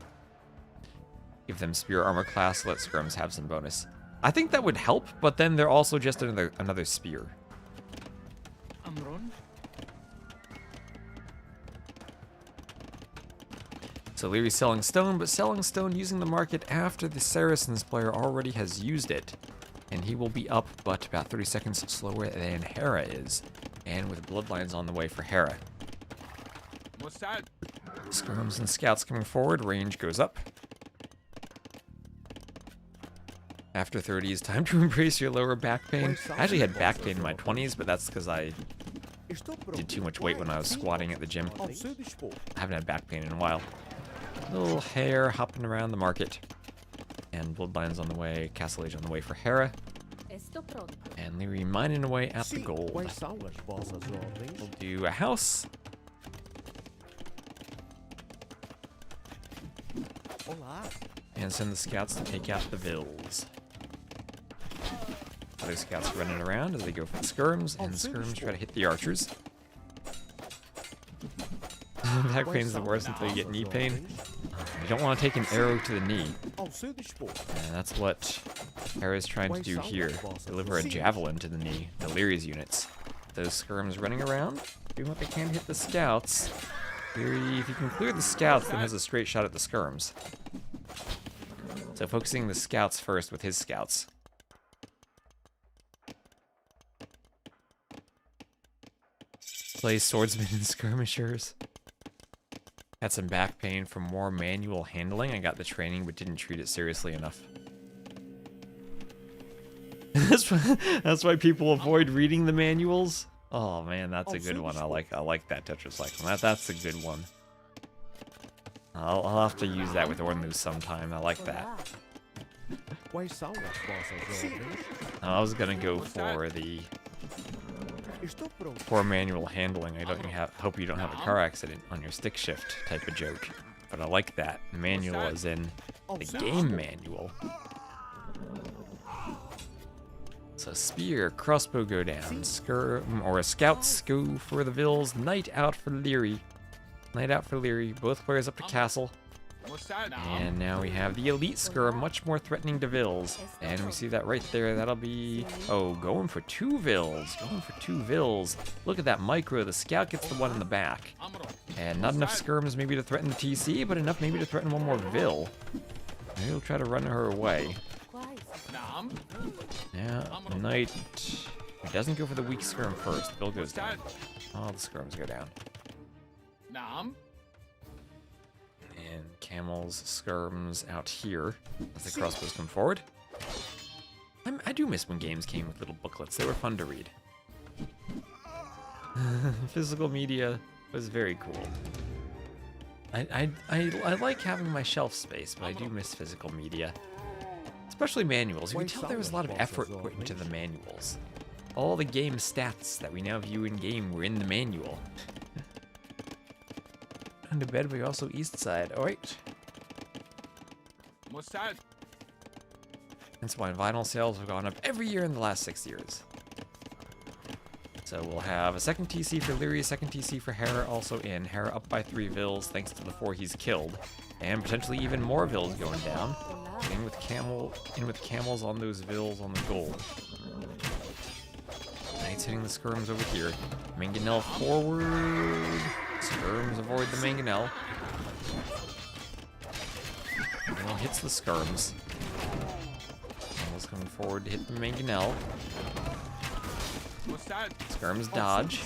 Give them spear armor class, let skirms have some bonus. I think that would help, but then they're also just another spear. So Liry's selling stone, but selling stone using the market after the Saracens player already has used it. And he will be up, but about 30 seconds slower than Hera is. And with bloodlines on the way for Hera. Skirms and scouts coming forward, range goes up. After 30 is time to embrace your lower back pain. I actually had back pain in my 20s, but that's because I did too much weight when I was squatting at the gym. I haven't had back pain in a while. Little hare hopping around the market. And bloodlines on the way, castle age on the way for Hera. And Liry mining away at the gold. We'll do a house. And send the scouts to take out the Villes. Other scouts running around as they go for the skirms, and skirms try to hit the archers. Back pain's the worst until you get knee pain. You don't want to take an arrow to the knee. And that's what Hera's trying to do here. Deliver a javelin to the knee, the Liry's units. Those skirms running around, doing what they can to hit the scouts. Liry, if you can clear the scouts, then has a straight shot at the skirms. So focusing the scouts first with his scouts. Play swordsmen and skirmishers. Had some back pain from more manual handling. I got the training but didn't treat it seriously enough. That's why people avoid reading the manuals. Oh man, that's a good one. I like that tetracycline. That's a good one. I'll have to use that with Ornlu sometime. I like that. I was gonna go for the poor manual handling. Hope you don't have a car accident on your stick shift type of joke. But I like that. Manual as in the game manual. So spear, crossbow go down, or scouts go for the Vills, knight out for Liry. Knight out for Liry, both players up to castle. And now we have the elite skirm, much more threatening to Vills. And we see that right there, that'll be, oh, going for 2 Vills, Look at that micro, the scout gets the one in the back. And not enough skirms maybe to threaten the TC, but enough maybe to threaten one more Vill. Maybe he'll try to run her away. Yeah, knight. He doesn't go for the weak skirm first. Bill goes down. All the skirms go down. And camels, skirms out here as the crossbows come forward. I do miss when games came with little booklets. They were fun to read. Physical media was very cool. I like having my shelf space, but I do miss physical media. Especially manuals. You can tell there was a lot of effort put into the manuals. All the game stats that we now view in game were in the manual. On to bed, but also east side. Oh wait. That's why vinyl sales have gone up every year in the last 6 years. So we'll have a second TC for Liry, a second TC for Hera also in. Hera up by 3 Vills thanks to the 4 he's killed. And potentially even more Vills going down. In with camels on those Vills on the gold. Knight's hitting the skirms over here. Mangonel forward. Skirms avoid the Mangonel. Mangonel hits the skirms. Mangonel's coming forward to hit the Mangonel. Skirms dodge.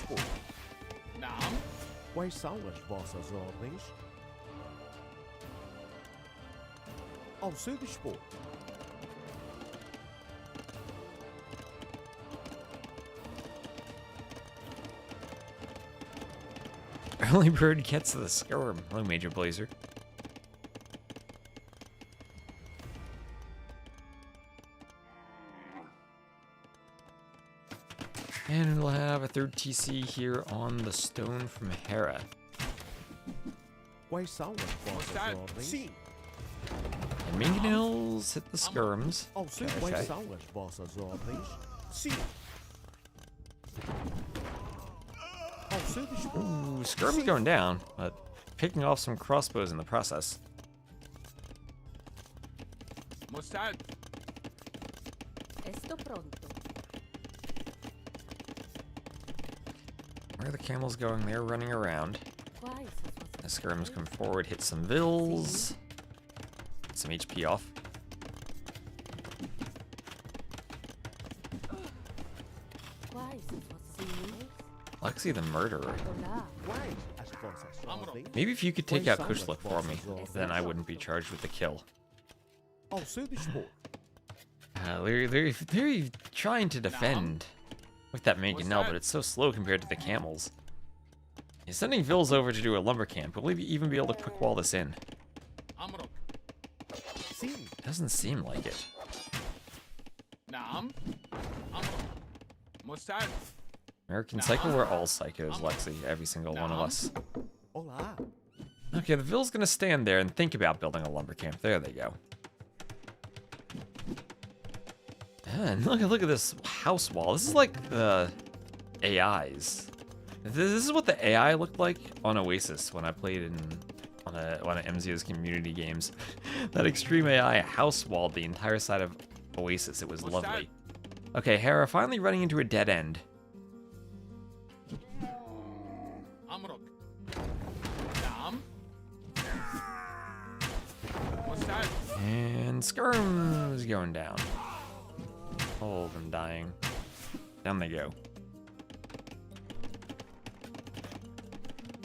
Early bird gets the skirm. Hello, Major Blazer. And we'll have a third TC here on the stone from Hera. And Mangonels hit the skirms. Okay. Ooh, skirm's going down, but picking off some crossbows in the process. Where are the camels going? They're running around. The skirms come forward, hit some Vills. Get some HP off. Lexi the murderer. Maybe if you could take out Kushlik for me, then I wouldn't be charged with the kill. They're trying to defend with that Mangonel, but it's so slow compared to the camels. He's sending Vills over to do a lumber camp. Will he even be able to quick wall this in? Doesn't seem like it. American Psycho, we're all psychos, Lexi. Every single one of us. Okay, the Vill's gonna stand there and think about building a lumber camp. There they go. And look at this house wall. This is like the AIs. This is what the AI looked like on Oasis when I played in one of MZO's community games. That extreme AI house walled the entire side of Oasis. It was lovely. Okay, Hera finally running into a dead end. And Skirm's going down. All of them dying. Down they go.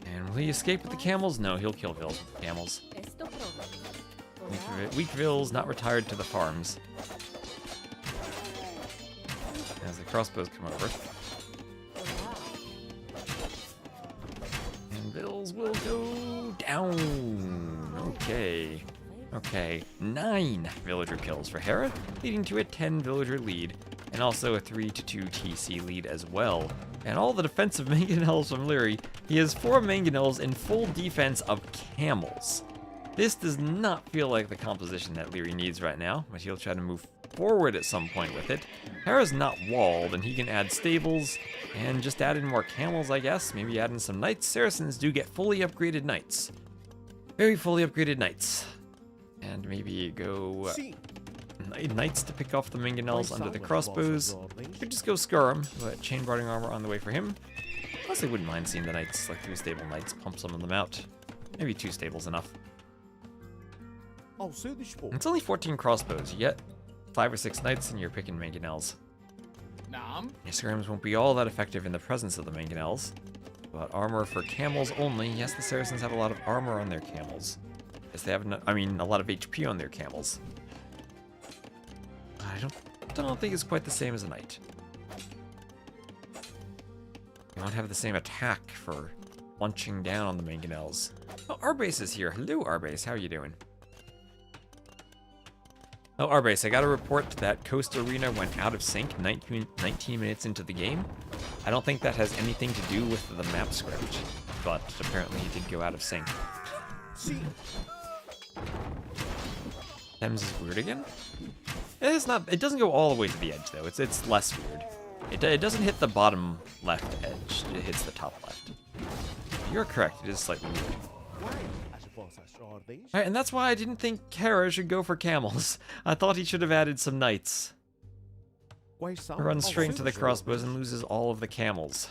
And will he escape with the camels? No, he'll kill Vills with the camels. Weak Vills not retired to the farms. As the crossbows come over. And Vills will go down. Okay. Okay, 9 villager kills for Hera, leading to a 10 villager lead, and also a 3-2 TC lead as well. And all the defensive mangonels from Liry, he has 4 mangonels in full defense of camels. This does not feel like the composition that Liry needs right now, but he'll try to move forward at some point with it. Hera's not walled, and he can add stables, and just add in more camels, I guess. Maybe add in some knights. Saracens do get fully upgraded knights. Very fully upgraded knights. And maybe go knights to pick off the mangonels under the crossbows. Could just go Skurm, but chain barding armor on the way for him. Honestly, wouldn't mind seeing the knights, like 3 stable knights, pump some of them out. Maybe 2 stables enough. It's only 14 crossbows. You get 5 or 6 knights and you're picking mangonels. Naam. Your Skirms won't be all that effective in the presence of the mangonels. But armor for camels only. Yes, the Saracens have a lot of armor on their camels. Yes, they have, a lot of HP on their camels. I don't think it's quite the same as a knight. You won't have the same attack for lunching down on the mangonels. Oh, Arbase is here. Hello, Arbase. How are you doing? Oh, Arbase, I got a report that Coast Arena went out of sync 19 minutes into the game. I don't think that has anything to do with the map script, but apparently it did go out of sync. Thames is weird again? It's not. It doesn't go all the way to the edge though. It's less weird. It doesn't hit the bottom left edge. It hits the top left. You're correct. It is slightly weird. Alright, and that's why I didn't think Hera should go for camels. I thought he should have added some knights. Runs straight into the crossbows and loses all of the camels.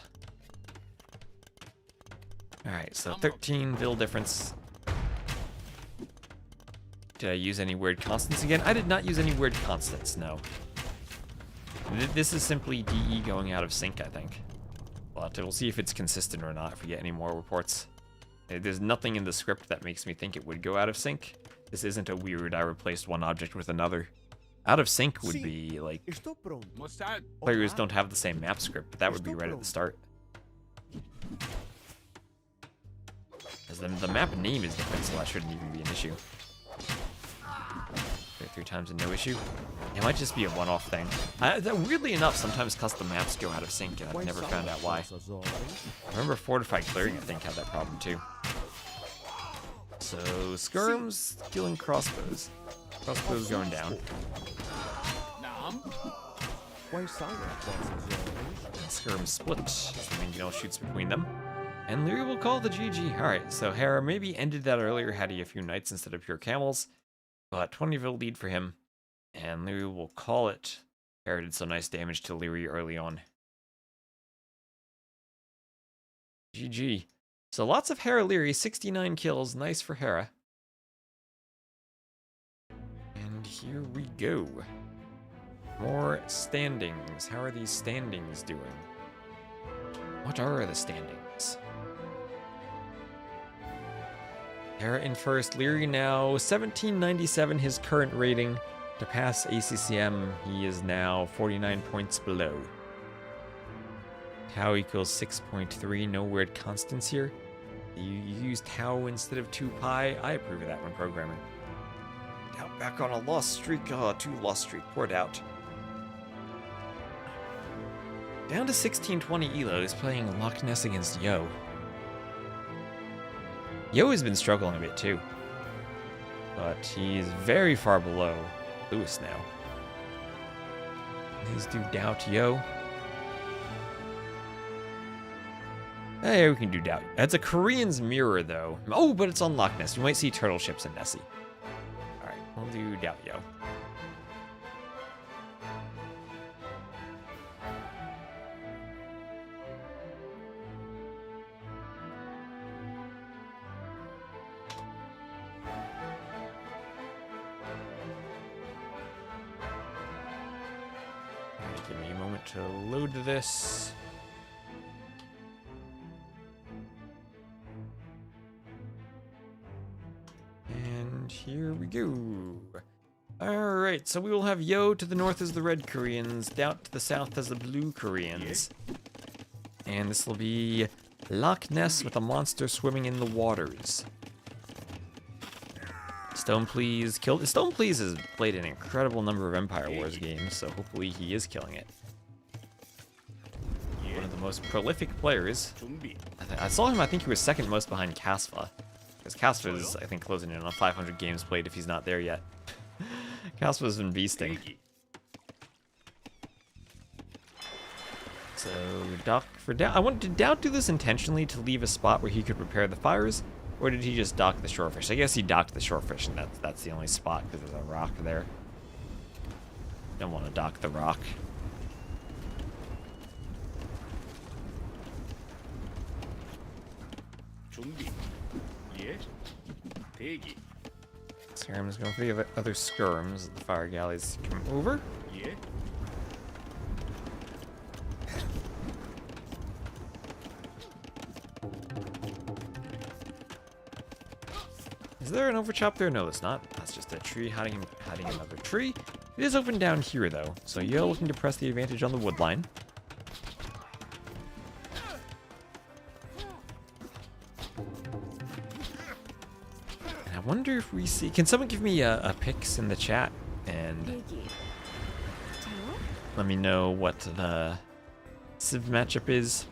Alright, so 13 Vill difference. Did I use any weird constants again? I did not use any weird constants, no. This is simply DE going out of sync, I think. But we'll see if it's consistent or not if we get any more reports. There's nothing in the script that makes me think it would go out of sync. This isn't a weird, I replaced one object with another. Out of sync would be, like, players don't have the same map script, but that would be right at the start. Because the map name is different, so that shouldn't even be an issue. 3 times and no issue. It might just be a one-off thing. Weirdly enough, sometimes custom maps go out of sync, and I've never found out why. I remember Fortified Clearing, I think, had that problem too. So, Skirms killing crossbows. Crossbows going down. Skirms split as the mangonel shoots between them. And Liry will call the GG. Alright, so Hera maybe ended that earlier had he a few knights instead of pure camels. But 20 Vill lead for him. And Liry will call it. Hera did some nice damage to Liry early on. GG. So lots of Hera Liry, 69 kills. Nice for Hera. And here we go. More standings. How are these standings doing? What are the standings? Hera in first, Liry now 1797 his current rating. To pass ACCM, he is now 49 points below. Tau equals 6.3, no weird constants here. You use tau instead of 2 pi. I approve of that when programming. Daut back on a lost streak. Oh, 2 lost streak. Poor Daut. Down to 1620 elo is playing Loch Ness against Yo. Yo has been struggling a bit too. But he's very far below Lewis now. Let's do Daut Yo. Hey, we can do Daut. That's a Korean's mirror though. Oh, but it's on Loch Ness. You might see turtle ships in Nessie. Alright, we'll do Daut Yo. about to load this. And here we go. Alright, so we will have Yo to the north as the red Koreans, Daut to the south as the blue Koreans. And this will be Loch Ness with a monster swimming in the waters. Stone Please killed. Stone Please has played an incredible number of Empire Wars games, so hopefully he is killing it. One of the most prolific players. I saw him, I think he was second most behind Kasva. Because Kasva is, I think, closing in on 500 games played if he's not there yet. Kasva's been beasting. So, Doc for Daut. Did Daut do this intentionally to leave a spot where he could repair the fires? Or did he just dock the shorefish? I guess he docked the shorefish, and that's the only spot, because there's a rock there. Don't want to dock the rock. Skirm's going for the other skirms. The fire galleys come over. Is there an overchop there? No, it's not. That's just a tree hiding another tree. It is open down here, though. So Yo looking to press the advantage on the wood line. And I wonder if we see... Can someone give me a picks in the chat? And let me know what the Civ matchup is.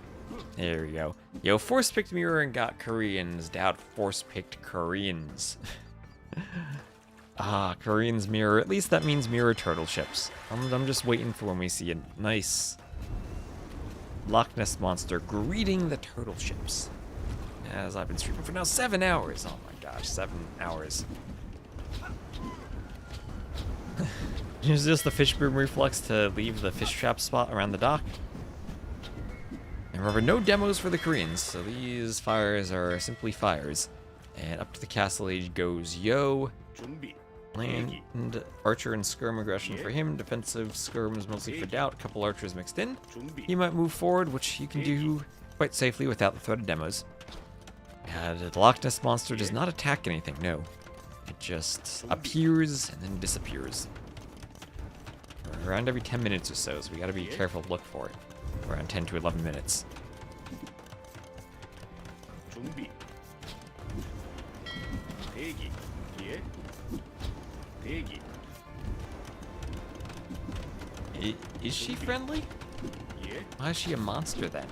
There we go. Yo, force-picked Mirror and got Koreans. Daut force-picked Koreans. Koreans mirror. At least that means mirror turtle ships. I'm just waiting for when we see a nice Loch Ness monster greeting the turtle ships. As I've been streaming for now 7 hours. Oh my gosh, 7 hours. Use just the fish boom reflex to leave the fish trap spot around the dock. And remember, no demos for the Koreans, so these fires are simply fires. And up to the castle age goes Yo. Land, archer and skirm aggression for him. Defensive skirms mostly for Daut. A couple archers mixed in. He might move forward, which you can do quite safely without the threat of demos. The Loch Ness monster does not attack anything, no. It just appears and then disappears. Around every 10 minutes or so we gotta be careful to look for it. Around 10 to 11 minutes. Is she friendly? Why is she a monster then?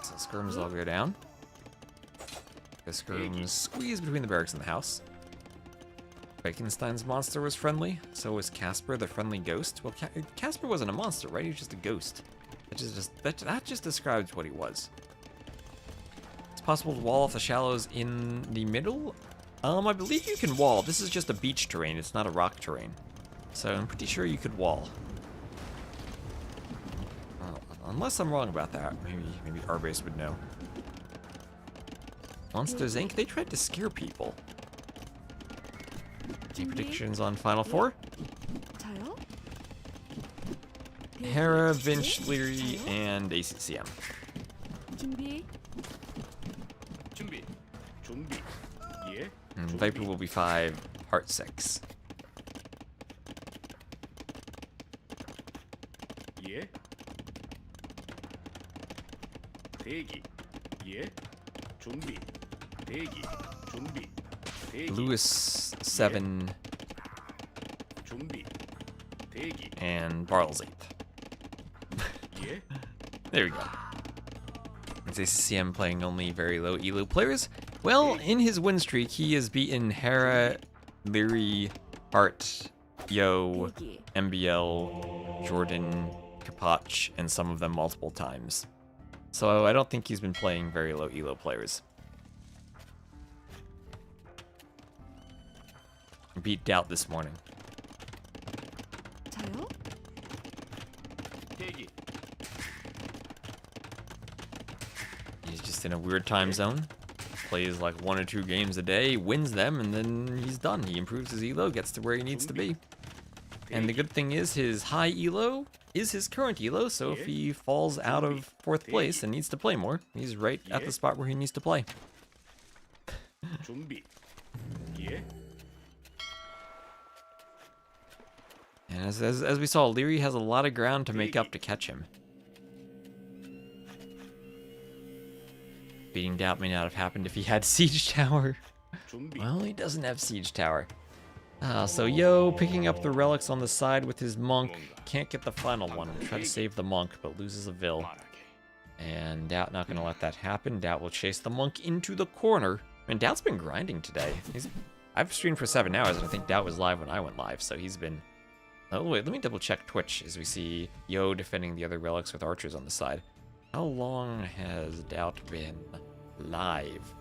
So skirms all go down. The skirms squeeze between the barracks and the house. Wittgenstein's monster was friendly, so was Casper, the friendly ghost. Well, Casper wasn't a monster, right? He was just a ghost. That just describes what he was. It's possible to wall off the shallows in the middle. I believe you can wall. This is just a beach terrain. It's not a rock terrain. So I'm pretty sure you could wall. Unless I'm wrong about that. Maybe Arbase would know. Monsters Inc., they tried to scare people. Any predictions on Final Four? Hera, Vinch, Liry, and ACCM. And Viper will be 5, Part 6. Lewis 7 and Barl's 8th. There we go. Is ACCM playing only very low elo players? Well, in his win streak, he has beaten Hera, Liry, Hart, Yo, MBL, Jordan, Kapach, and some of them multiple times. So I don't think he's been playing very low elo players. Beat Daut this morning. He's just in a weird time zone. Plays like 1 or 2 games a day, wins them, and then he's done. He improves his elo, gets to where he needs to be. And the good thing is his high elo is his current elo, so if he falls out of 4th place and needs to play more, he's right at the spot where he needs to play. And as we saw, Liry has a lot of ground to make up to catch him. Beating Daut may not have happened if he had Siege Tower. Well, he doesn't have Siege Tower. So Yo picking up the relics on the side with his monk. Can't get the final one. We'll try to save the monk, but loses a Vil. And Daut not going to let that happen. Daut will chase the monk into the corner. And Daut's been grinding today. I've streamed for 7 hours, and I think Daut was live when I went live, so he's been... Oh, wait, let me double check Twitch as we see Yo defending the other relics with archers on the side. How long has Daut been live?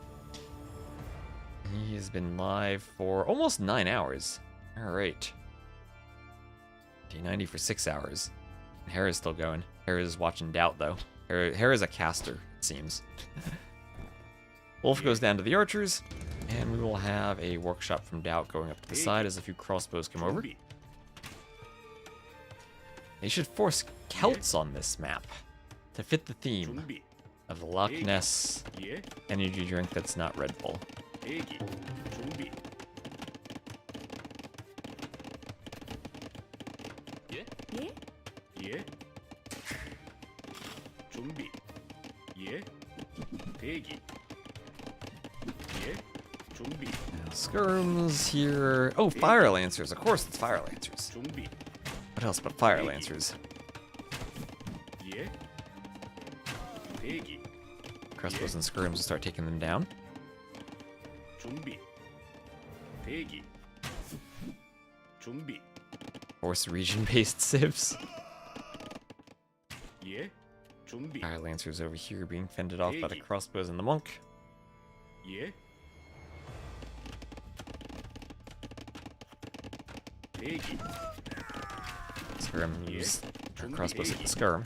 He has been live for almost 9 hours. Alright. D90 for 6 hours. And Hera's still going. Hera's watching Daut, though. Hera's a caster, it seems. Wolf goes down to the archers, and we will have a workshop from Daut going up to the side as a few crossbows come over. They should force Celts on this map to fit the theme of the Loch Ness energy drink that's not Red Bull. Skirms here. Oh, Fire Lancers. Of course it's Fire Lancers. What else but Fire Lancers? Crossbows and skirms will start taking them down. Force region-based civs. Fire Lancers over here being fended off by the crossbows and the monk. Skirm use crossbows hit the skirm.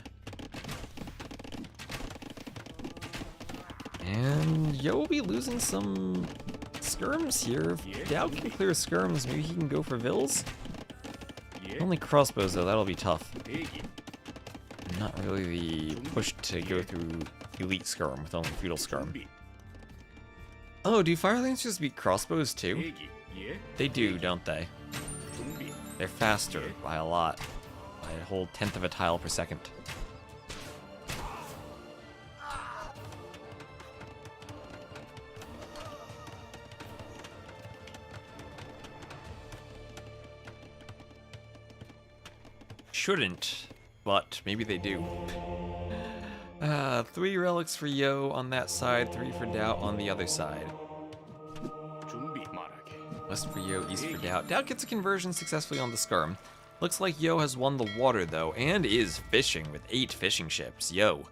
And Yo will be losing some skirms here. If Daut can clear skirms, maybe he can go for Vils. Only crossbows though, that'll be tough. Not really the push to go through elite skirm with only feudal skirm. Oh, do Fire Lancers beat crossbows too? They do, don't they? They're faster by a lot. By a whole 1/10 of a tile per second. Shouldn't, but maybe they do. 3 relics for Yo on that side, 3 for Daut on the other side. West for Yo, east for Daut. Daut gets a conversion successfully on the skirm. Looks like Yo has won the water though, and is fishing with 8 fishing ships. Yo,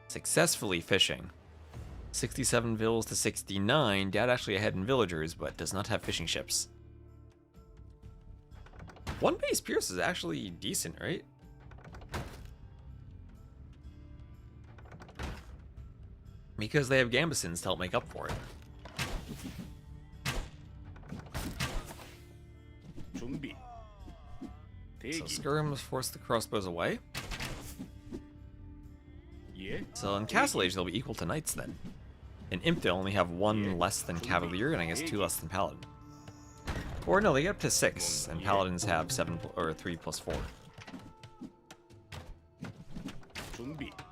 successfully fishing. 67 Vils to 69. Daut actually ahead in villagers, but does not have fishing ships. 1 base Pierce is actually decent, right? Because they have Gambesons to help make up for it. So skirms force the crossbows away. So in Castle Age they'll be equal to knights then. In Imp they'll only have 1 less than Cavalier and I guess 2 less than Paladin. Or no, they get up to 6 and Paladins have 7 or 3 plus 4.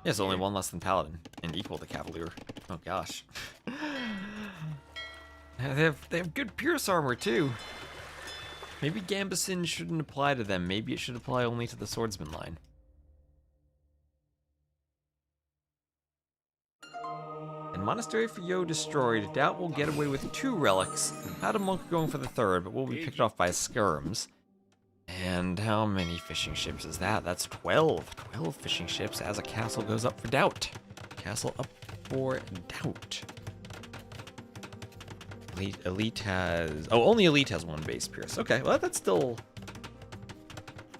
Yeah, so only 1 less than Paladin and equal to Cavalier. Oh gosh. They have good Pierce armor too. Maybe Gambeson shouldn't apply to them. Maybe it should apply only to the swordsman line. And Monastery for Yo destroyed. Daut will get away with 2 relics. Had a monk going for the 3rd, but will be picked off by skirms. And how many fishing ships is that? That's 12. 12 fishing ships as a castle goes up for Daut. Castle up for Daut. Elite has... Oh, only Elite has 1 base Pierce. Okay, well, that's still...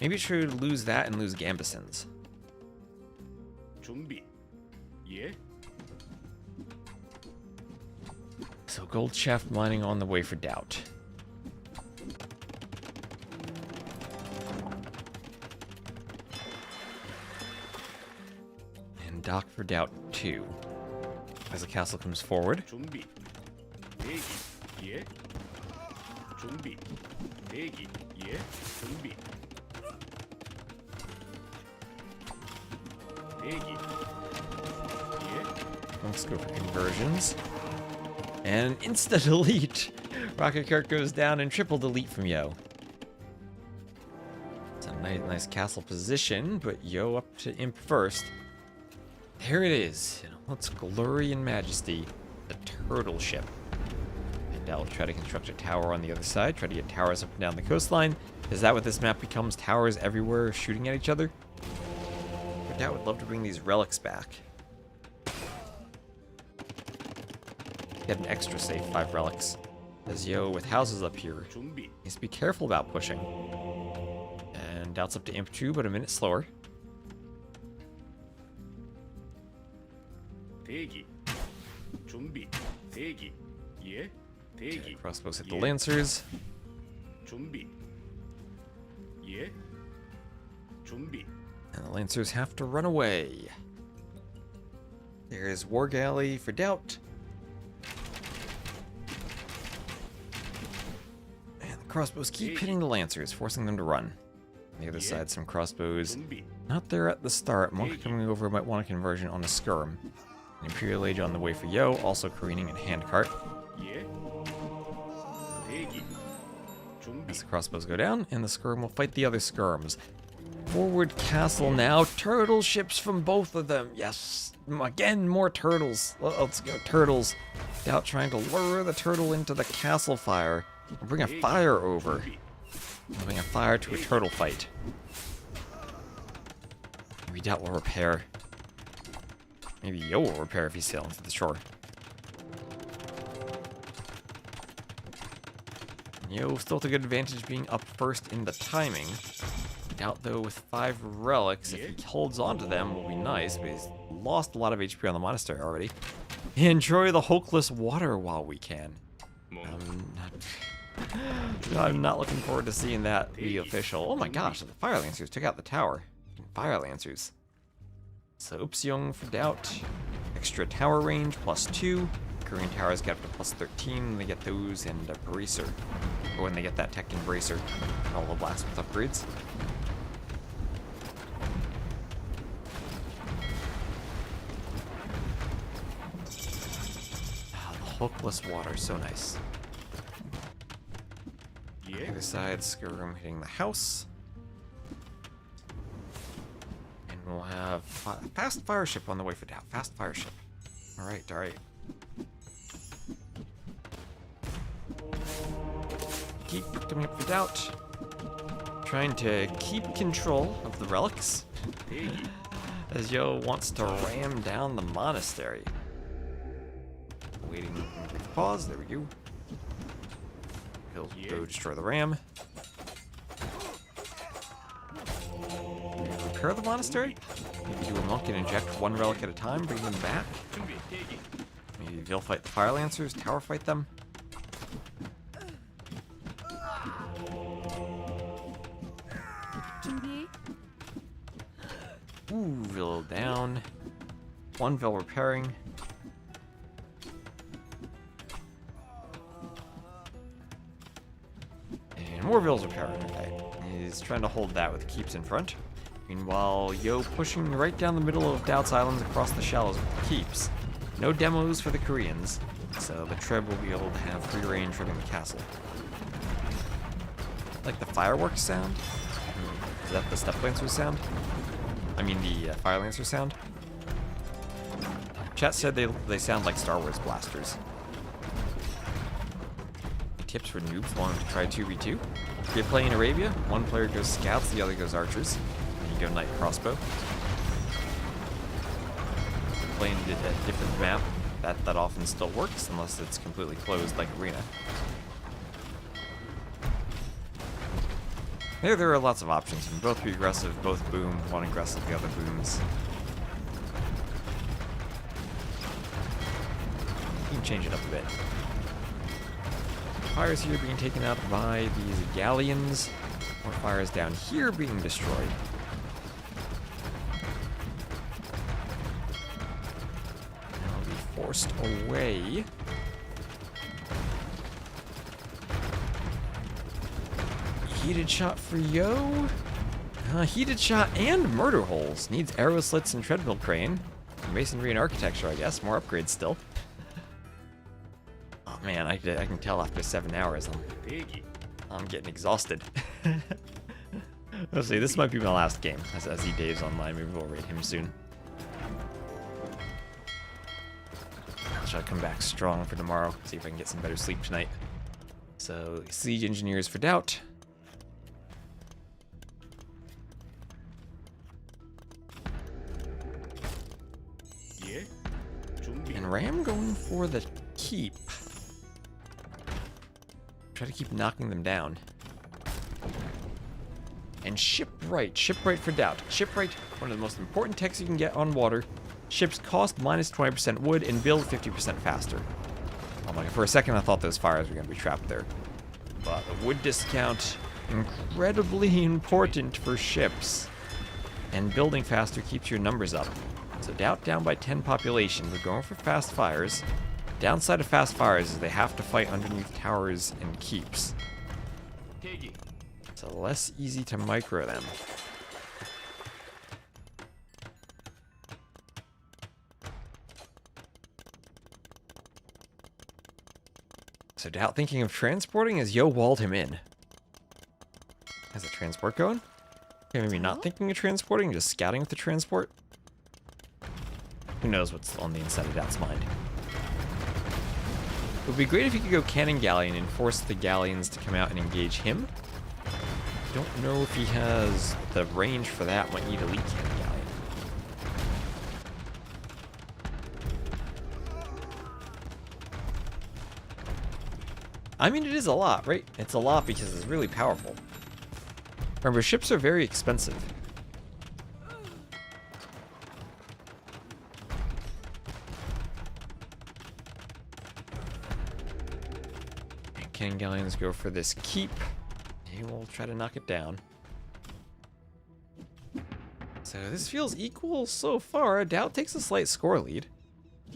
Maybe it should lose that and lose Gambesons. gold shaft mining on the way for Daut. And dock for Daut 2. As the castle comes forward. 준비. 대기. 예. 준비. 대기. 예. 준비. 대기. 예. Let's go for conversions. And insta delete. Rocket cart goes down and triple delete from Yo. It's a nice castle position, but Yo up to imp first. There it is. In all its glory and majesty, the turtle ship. And I'll try to construct a tower on the other side, try to get towers up and down the coastline. Is that what this map becomes? Towers everywhere shooting at each other? But I would love to bring these relics back. Get an extra safe 5 relics. As Yo with houses up here, 준비. needs to be careful about pushing. And Daut's up to imp 2, but a minute slower. 대기. 준비. 대기. 예. 대기. Crossbows hit the Lancers. 준비. 예. 준비. And the Lancers have to run away. There's War Galley for Daut. And the crossbows keep hitting the Lancers, forcing them to run. On the other side, some crossbows 준비. not there at the start. Monk coming over might want a conversion on a skirm. An Imperial Age on the way for Yo, also careening in handcart. 예. 대기. 준비. As the crossbows go down, and the skirm will fight the other skirms. Forward castle now. Turtle ships from both of them. Yes. Again, more turtles. Let's go, turtles. Daut trying to lure the turtle into the castle fire. And bring a fire over. Moving a fire to a turtle fight. Maybe Daut will repair. Maybe Yo will repair if he sails to the shore. Yo still with a good advantage being up first in the timing. Daut, though, with 5 relics, if he holds on to them, will be nice, but he's lost a lot of HP on the monastery already. Enjoy the Hulkless water while we can. I'm not looking forward to seeing that be official. Oh my gosh, the Fire Lancers took out the tower. Fire Lancers. So Upsiong for Daut. Extra tower range, +2. Korean towers get up to +13 when they get those, and a bracer. Or when they get that tech and bracer. All the blast with upgrades. Ah, the hookless water, so nice. The other side, skirm hitting the house. And we'll have fast fire ship on the way for Daut. Fast fire ship. Alright, alright. Keep coming up for Daut. Trying to keep control of the relics. As Yo wants to ram down the monastery. Waiting for the pause. There we go. He'll go destroy the ram. Repair the monastery? Maybe do a monk and inject 1 relic at a time, bring them back. Maybe they'll fight the Fire Lancers, tower fight them. Ooh, Vil down. 1 Vil repairing. And more Vils repairing. Okay. He's trying to hold that with keeps in front. Meanwhile, Yo pushing right down the middle of Daut's Islands across the shallows with keeps. No demos for the Koreans, so the Treb will be able to have free range from the castle. Like the fireworks sound? Is that the Step Lancer sound? I mean the Fire Lancer sound? Chat said they sound like Star Wars blasters. Tips for noobs wanting to try 2v2. If you're playing in Arabia, 1 player goes scouts, the other goes archers. And you go knight crossbow. Playing a different map, that often still works, unless it's completely closed like Arena. There are lots of options. You can both be aggressive, both boom, one aggressive, the other booms. You can change it up a bit. fires here being taken out by these galleons. More fires down here being destroyed. Now be forced away. Heated shot for Yo. Heated shot and murder holes. Needs arrow slits and treadmill crane. Masonry and architecture, I guess. More upgrades still. Oh man, I can tell after 7 hours I'm getting exhausted. Let's see, this might be my last game. As he Dave's online, maybe we'll raid him soon. I'll try to come back strong for tomorrow. See if I can get some better sleep tonight. So, siege engineers for Daut. And Ram going for the keep. Try to keep knocking them down. And shipwright. Shipwright for Daut. Shipwright, one of the most important techs you can get on water. Ships cost minus 20% wood and build 50% faster. Oh my god, for a second I thought those fires were going to be trapped there. But the wood discount, incredibly important for ships. And building faster keeps your numbers up. So Daut down by 10 population. They're going for fast fires. Downside of fast fires is they have to fight underneath towers and keeps. So less easy to micro them. So Daut thinking of transporting as Yo walled him in. Has a transport going? Okay, maybe not thinking of transporting, just scouting with the transport. Who knows what's on the inside of Daut's mind. It would be great if he could go cannon galleon and force the galleons to come out and engage him. I don't know if he has the range for that. Might need elite cannon galleon. I mean, it is a lot, right? It's a lot because it's really powerful. Remember, ships are very expensive. Cannon galleons go for this keep. He will try to knock it down. So this feels equal so far. Daut takes a slight score lead.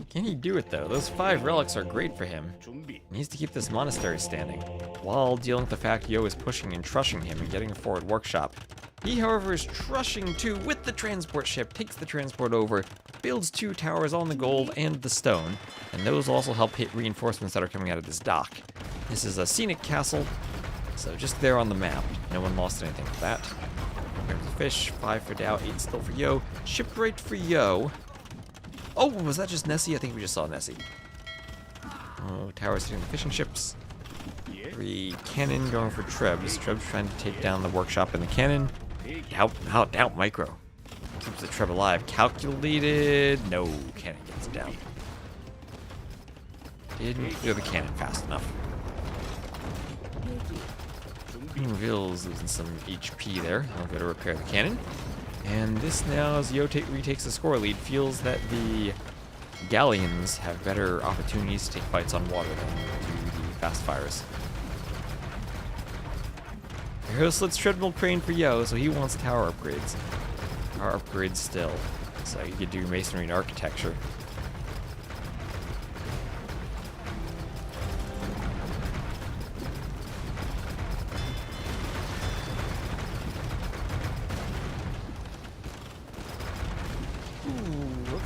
Can he do it though? Those 5 relics are great for him. He needs to keep this monastery standing, while dealing with the fact Yo is pushing and trushing him and getting a forward workshop. He, however, is trushing too with the transport ship, takes the transport over, builds 2 towers on the gold and the stone, and those also help hit reinforcements that are coming out of this dock. This is a scenic castle, so just there on the map. No one lost anything with that. There's the fish, 5 for Daut, 8 still for Yo. Shipwright for Yo. Oh, was that just Nessie? I think we just saw Nessie. Oh, towers hitting the fishing ships. 3 cannon going for Trebs. Trebs trying to take down the workshop and the cannon. Daut micro. Keeps the Treb alive. Calculated. No, cannon gets it down. Didn't clear the cannon fast enough. Ville's losing some HP there. I'll go to repair the cannon. And this now, as Yo retakes the score lead, feels that the galleons have better opportunities to take fights on water than do the fast fires. Arrow slits treadmill crane for Yo, so he wants tower upgrades. Tower upgrades still. So you could do masonry and architecture.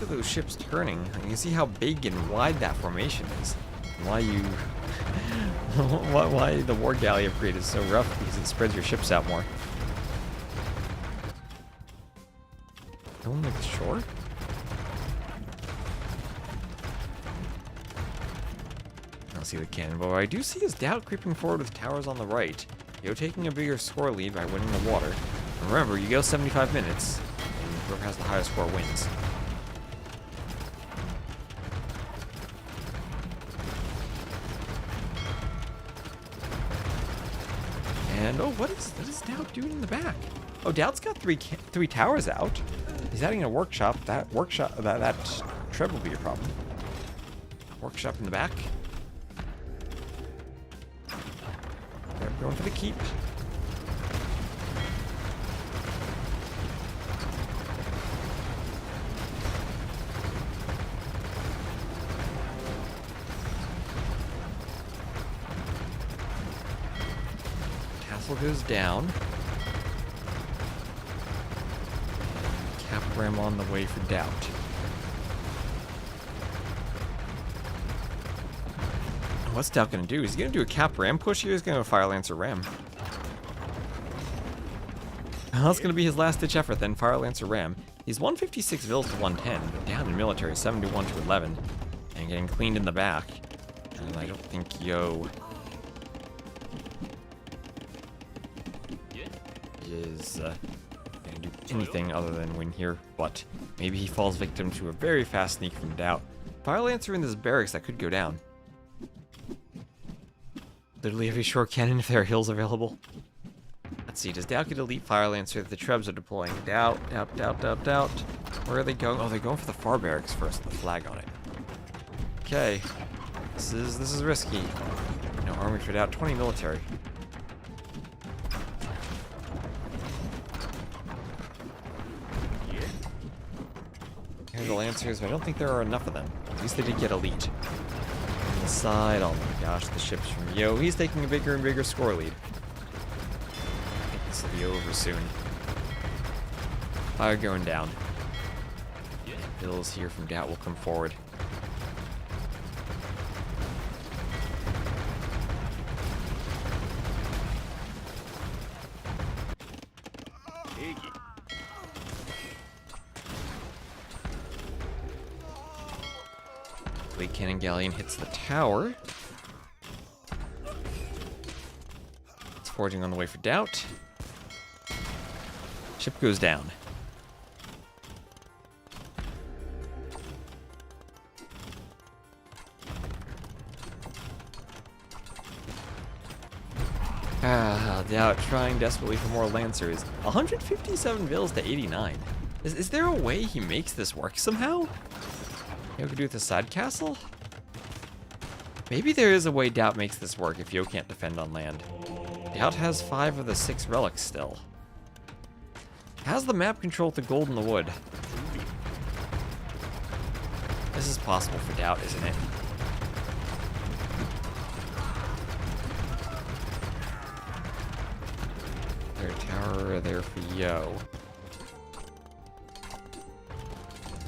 Those ships turning. You can see how big and wide that formation is. Why why the war galley upgrade is so rough, because it spreads your ships out more. Going to the shore? I don't see the cannon, but what I do see is Daut creeping forward with towers on the right. Yo taking a bigger score lead by winning the water. And remember, you go 75 minutes, and whoever has the highest score wins. And oh, what is Daut doing in the back? Oh, Daut's got three towers out. He's adding a workshop. That Treb will be a problem. Workshop in the back. Going for the keep. Castle goes down. Cap ram on the way for Daut. What's Daut gonna do? Is he gonna do a cap ram push here? He's gonna go Fire Lancer ram. Well, that's gonna be his last ditch effort then, Fire Lancer ram. He's 156 Vills to 110, but down in military, 71 to 11. And getting cleaned in the back. And I don't think Yo is gonna do anything other than win here, but maybe he falls victim to a very fast sneak from Daut. Fire Lancer in this barracks that could go down. Literally every short cannon if there are hills available. Let's see, does Daut get elite Fire Lancer that the Trebs are deploying? Daut. Where are they going? Oh, they're going for the far barracks first, the flag on it. Okay. This is risky. No army for Daut, 20 military. Here's the Lancers, but I don't think there are enough of them. At least they did get elite. On the side, oh my gosh, the ships from Yo. He's taking a bigger and bigger score lead. I think this will be over soon. Fire going down. Bills here from Daut will come forward. Fleet Cannon Galleon hits the tower. It's forging on the way for Daut. Ship goes down. Daut trying desperately for more Lancers. 157 Vills to 89. Is there a way he makes this work somehow? Yo could do with the side castle? Maybe there is a way Daut makes this work if Yo can't defend on land. Daut has 5 of the 6 relics still. Has the map control to gold in the wood? This is possible for Daut, isn't it? Their tower there for Yo.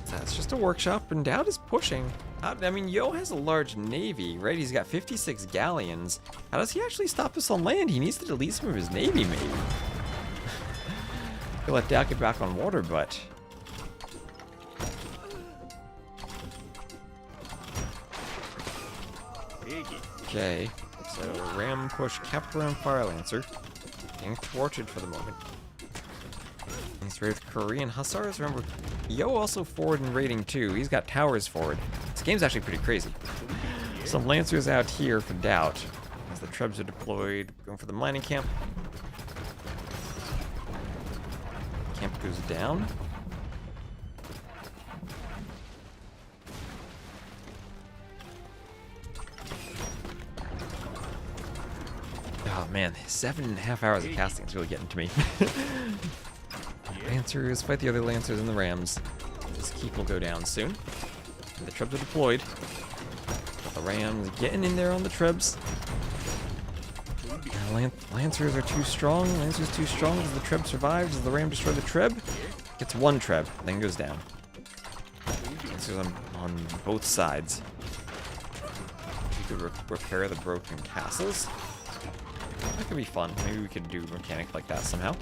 That's just a workshop, and Daut is pushing. I mean, Yo has a large navy, right? He's got 56 galleons. How does he actually stop us on land? He needs to delete some of his navy, maybe. He'll let Daut get back on water, but... Okay, so ram push, kept around Fire Lancer. Getting thwarted for the moment. He's raided with Korean Hussars. Remember, Yo also forward in raiding too. He's got towers forward. This game's actually pretty crazy. Some Lancers out here for Daut. As the Trebs are deployed, going for the mining camp. Camp goes down. Oh man, 7.5 hours of casting is really getting to me. Lancers, fight the other Lancers and the Rams. This keep will go down soon. And the Trebs are deployed. The Rams getting in there on the Trebs. Lancers are too strong. Lancers too strong. Does the Treb survive? Does the Ram destroy the Treb? Gets one Treb, then goes down. Lancers on both sides. We could repair the broken castles. That could be fun. Maybe we could do a mechanic like that somehow.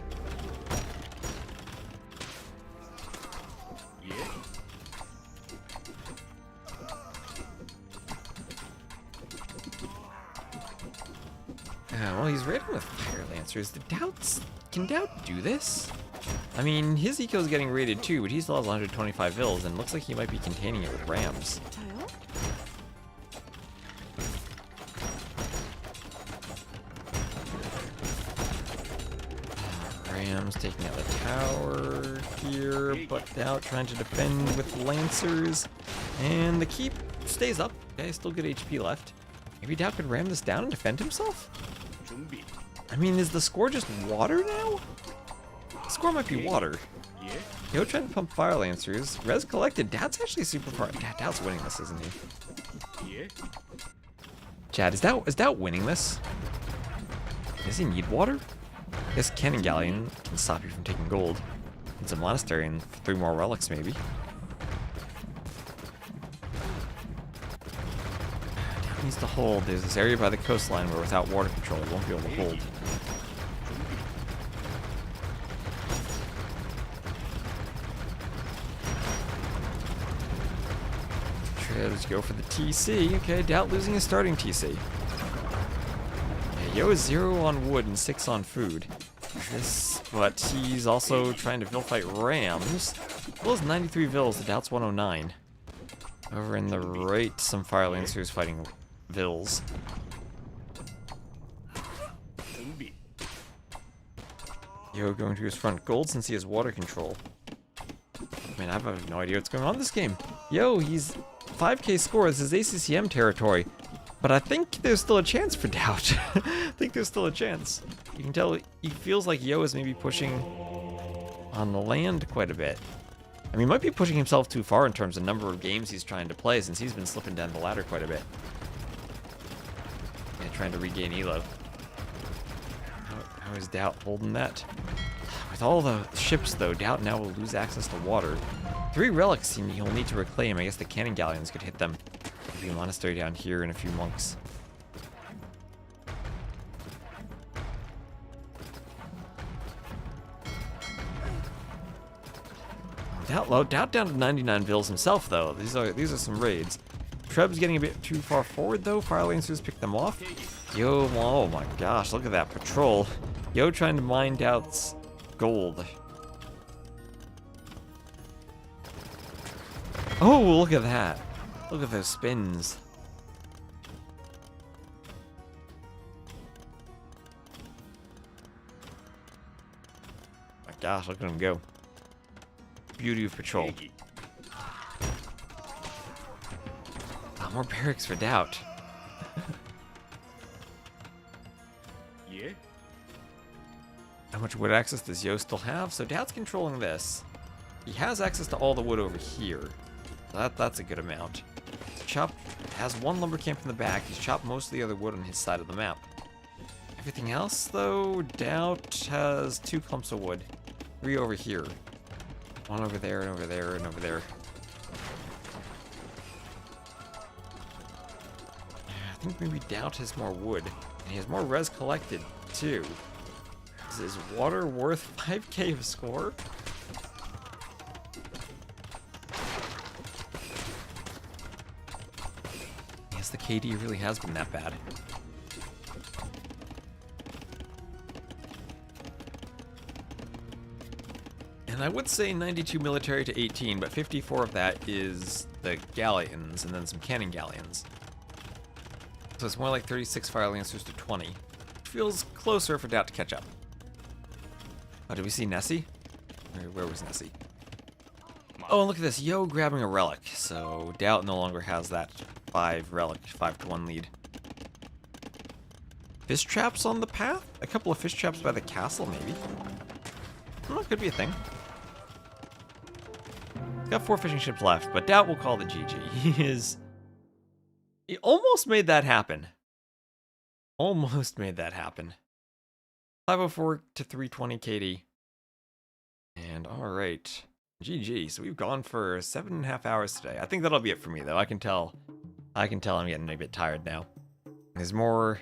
Well, he's raiding with Fire Lancers. Can Daut do this? I mean, his eco is getting raided too, but he still has 125 Vills, and looks like he might be containing it with Rams. Rams taking out the tower here, but Daut trying to defend with Lancers. And the keep stays up. Okay, still good HP left. Maybe Daut could ram this down and defend himself? I mean, is the score just water now? The score might be water. Yeah. Yo, trying to pump Fire Lancers. Res collected. Dad's actually super far. Dad's winning this, isn't he? Yeah. Chad, is that winning this? Does he need water? I guess Cannon Galleon can stop you from taking gold. It's a monastery and 3 more relics, maybe. Down needs to hold. There's this area by the coastline where without water control it won't be able to hold. Let's go for the TC. Okay, Daut losing his starting TC. Yeah, Yo is 0 on wood and 6 on food. But he's also trying to Vil fight Rams. Vil is 93 Vils, the Daut's 109. Over in the right, some Fire Lancers fighting Vils. Yo going to his front gold since he has water control. Man, I have no idea what's going on in this game. Yo, he's 5k score. This is ACCM territory. But I think there's still a chance for Daut. I think there's still a chance. You can tell he feels like Yo is maybe pushing on the land quite a bit. I mean, he might be pushing himself too far in terms of number of games he's trying to play since he's been slipping down the ladder quite a bit. Yeah, trying to regain elo. How is Daut holding that? With all the ships, though, Daut now will lose access to water. 3 relics he'll need to reclaim. I guess the cannon galleons could hit them. Maybe a monastery down here and a few monks. Daut down to 99 Vils himself, though. These are some raids. Treb's getting a bit too far forward, though. Fire Lancers pick them off. Yo, oh my gosh, look at that patrol. Yo trying to mine Daut's gold. Oh, look at that. Look at those spins. My gosh, look at him go. Beauty of patrol. Oh, more barracks for Daut. Yeah. How much wood access does Yo still have? So Daut's controlling this. He has access to all the wood over here. So that's a good amount. Chop has 1 lumber camp in the back. He's chopped most of the other wood on his side of the map. Everything else, though, Daut has 2 clumps of wood. 3 over here. 1 over there, and over there, and over there. I think maybe Daut has more wood. And he has more res collected, too. Is water worth 5k of score? Yes, the KD really has been that bad. And I would say 92 military to 18, but 54 of that is the galleons and then some cannon galleons. So it's more like 36 Fire Lancers to 20. Which feels closer for Daut to catch up. Oh, did we see Nessie? Where was Nessie? Oh, and look at this. Yo grabbing a relic. So Daut no longer has that 5 relic, 5-1 lead. Fish traps on the path? A couple of fish traps by the castle, maybe? Oh, could be a thing. Got 4 fishing ships left, but Daut will call the GG. He almost made that happen. Almost made that happen. 504 to 320 KD. And alright. GG. So we've gone for 7.5 hours today. I think that'll be it for me, though. I can tell I'm getting a bit tired now. There's more.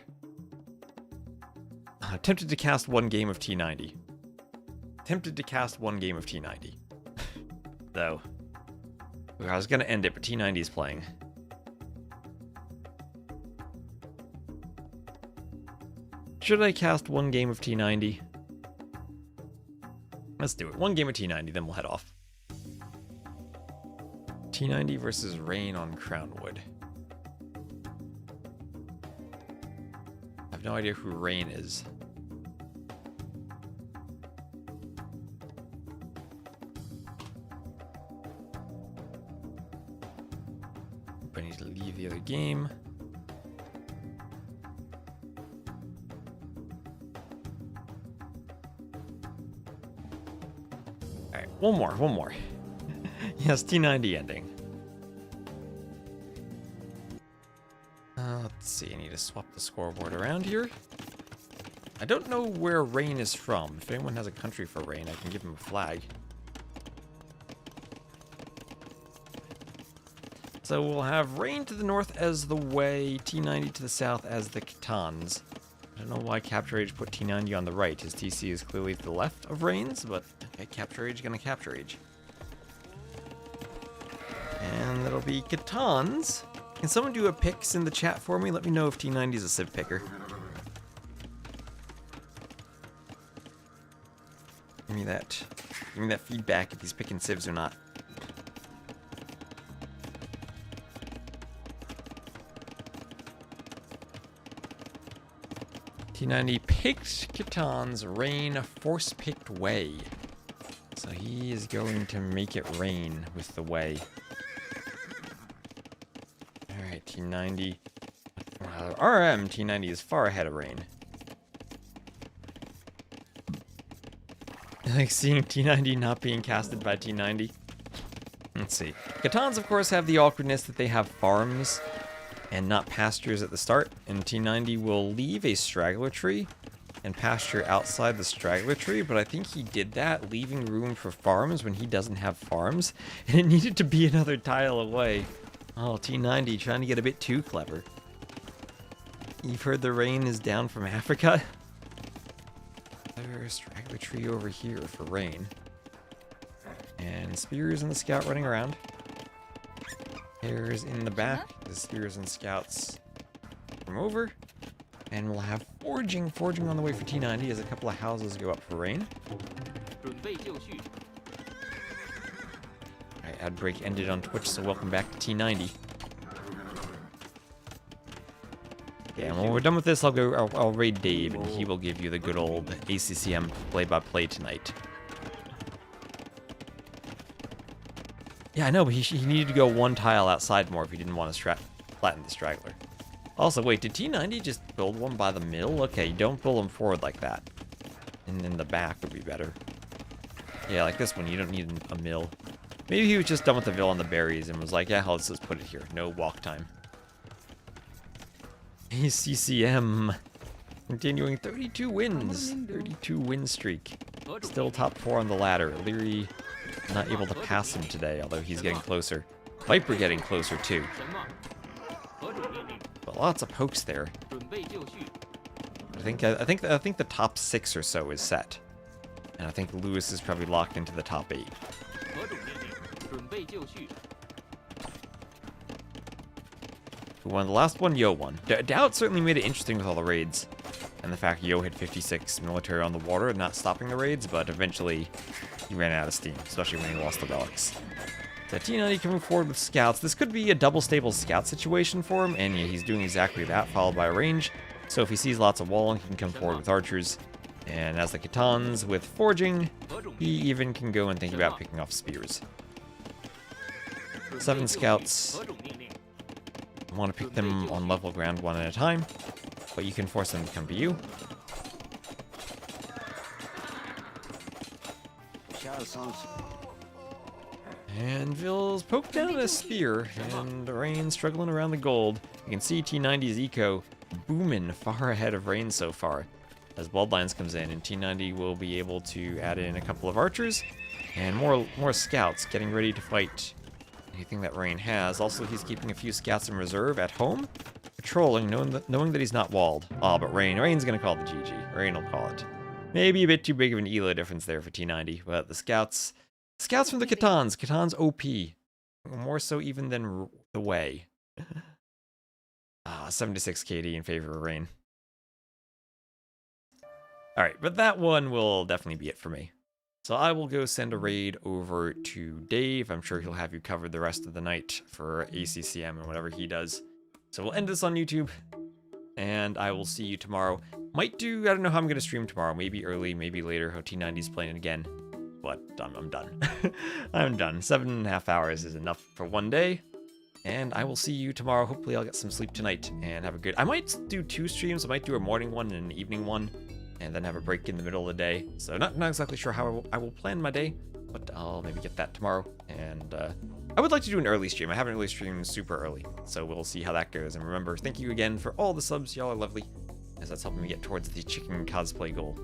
Tempted to cast 1 game of T90. Tempted to cast 1 game of T90. Though. I was gonna end it, but T90 is playing. Should I cast 1 game of T90? Let's do it. 1 game of T90, then we'll head off. T90 versus Rain on Crownwood. I have no idea who Rain is. I need to leave the other game. One more. Yes, T90 ending. Let's see, I need to swap the scoreboard around here. I don't know where rain is from. If anyone has a country for rain, I can give him a flag. So we'll have rain to the north as the way, T90 to the south as the Catans. I don't know why Capture Age put T90 on the right. His TC is clearly to the left of Rain's, but okay, Capture Age gonna Capture Age. And that'll be Catans. Can someone do a picks in the chat for me? Let me know if T90 is a Civ picker. Give me that feedback if he's picking Civs or not. T90 picked Catan's rain force-picked way. So he is going to make it rain with the way. Alright, T90. RM T90 is far ahead of rain. I like seeing T90 not being casted by T90. Let's see. Catans, of course, have the awkwardness that they have farms and not pastures at the start, and T90 will leave a straggler tree and pasture outside the straggler tree, but I think he did that, leaving room for farms when he doesn't have farms, and it needed to be another tile away. Oh, T90 trying to get a bit too clever. You've heard the rain is down from Africa? There's a straggler tree over here for rain. And Spears and the Scout running around. Hare's in the back. The Spears and Scouts from over. And we'll have Forging on the way for T90 as a couple of houses go up for rain. Alright, ad break ended on Twitch, so welcome back to T90. Yeah, and when we're done with this, I'll raid Dave, and he will give you the good old ACCM play-by-play tonight. Yeah, I know, but he needed to go one tile outside more if he didn't want to flatten the straggler. Also, wait, did T90 just build one by the mill? Okay, don't build them forward like that. And then the back would be better. Yeah, like this one, you don't need a mill. Maybe he was just done with the Ville and the berries and was like, yeah, let's just put it here. No walk time. ACCM. Continuing 32 wins. 32 win streak. Still top 4 on the ladder. Liry not able to pass him today, although he's getting closer. Viper getting closer too. But lots of pokes there. I think the top 6 or so is set. And I think Lewis is probably locked into the top 8. Who won the last one? Yo won. Daut certainly made it interesting with all the raids. And the fact Yo had 56 military on the water and not stopping the raids, but eventually he ran out of steam, especially when he lost the relics. So T90 coming forward with scouts. This could be a double stable scout situation for him, and yeah, he's doing exactly that, followed by a range. So if he sees lots of walling, he can come forward with archers. And as the Catans with forging, he even can go and think about picking off spears. 7 scouts. You want to pick them on level ground one at a time, but you can force them to come to you. And Ville's poked down a spear, and Rain struggling around the gold. You can see T90's eco booming far ahead of Rain so far. As Bloodlines comes in, and T90 will be able to add in a couple of archers, and more scouts getting ready to fight anything that Rain has. Also, he's keeping a few scouts in reserve at home, patrolling, knowing that he's not walled. Oh, but Rain's gonna call the GG. Rain will call it. Maybe a bit too big of an elo difference there for T90, but the scouts from the Catans OP. More so even than the way. 76 KD in favor of Rain. Alright, but that one will definitely be it for me. So I will go send a raid over to Dave. I'm sure he'll have you covered the rest of the night for ACCM and whatever he does. So we'll end this on YouTube, and I will see you tomorrow. I don't know how I'm going to stream tomorrow. Maybe early, maybe later. T90's playing again. But I'm done. I'm done. 7.5 hours is enough for one day. And I will see you tomorrow. Hopefully I'll get some sleep tonight and have a good... I might do 2 streams. I might do a morning one and an evening one. and then have a break in the middle of the day. So not exactly sure how I will plan my day, but I'll maybe get that tomorrow. And I would like to do an early stream. I haven't really streamed super early, so we'll see how that goes. And remember, thank you again for all the subs. Y'all are lovely, as that's helping me get towards the chicken cosplay goal.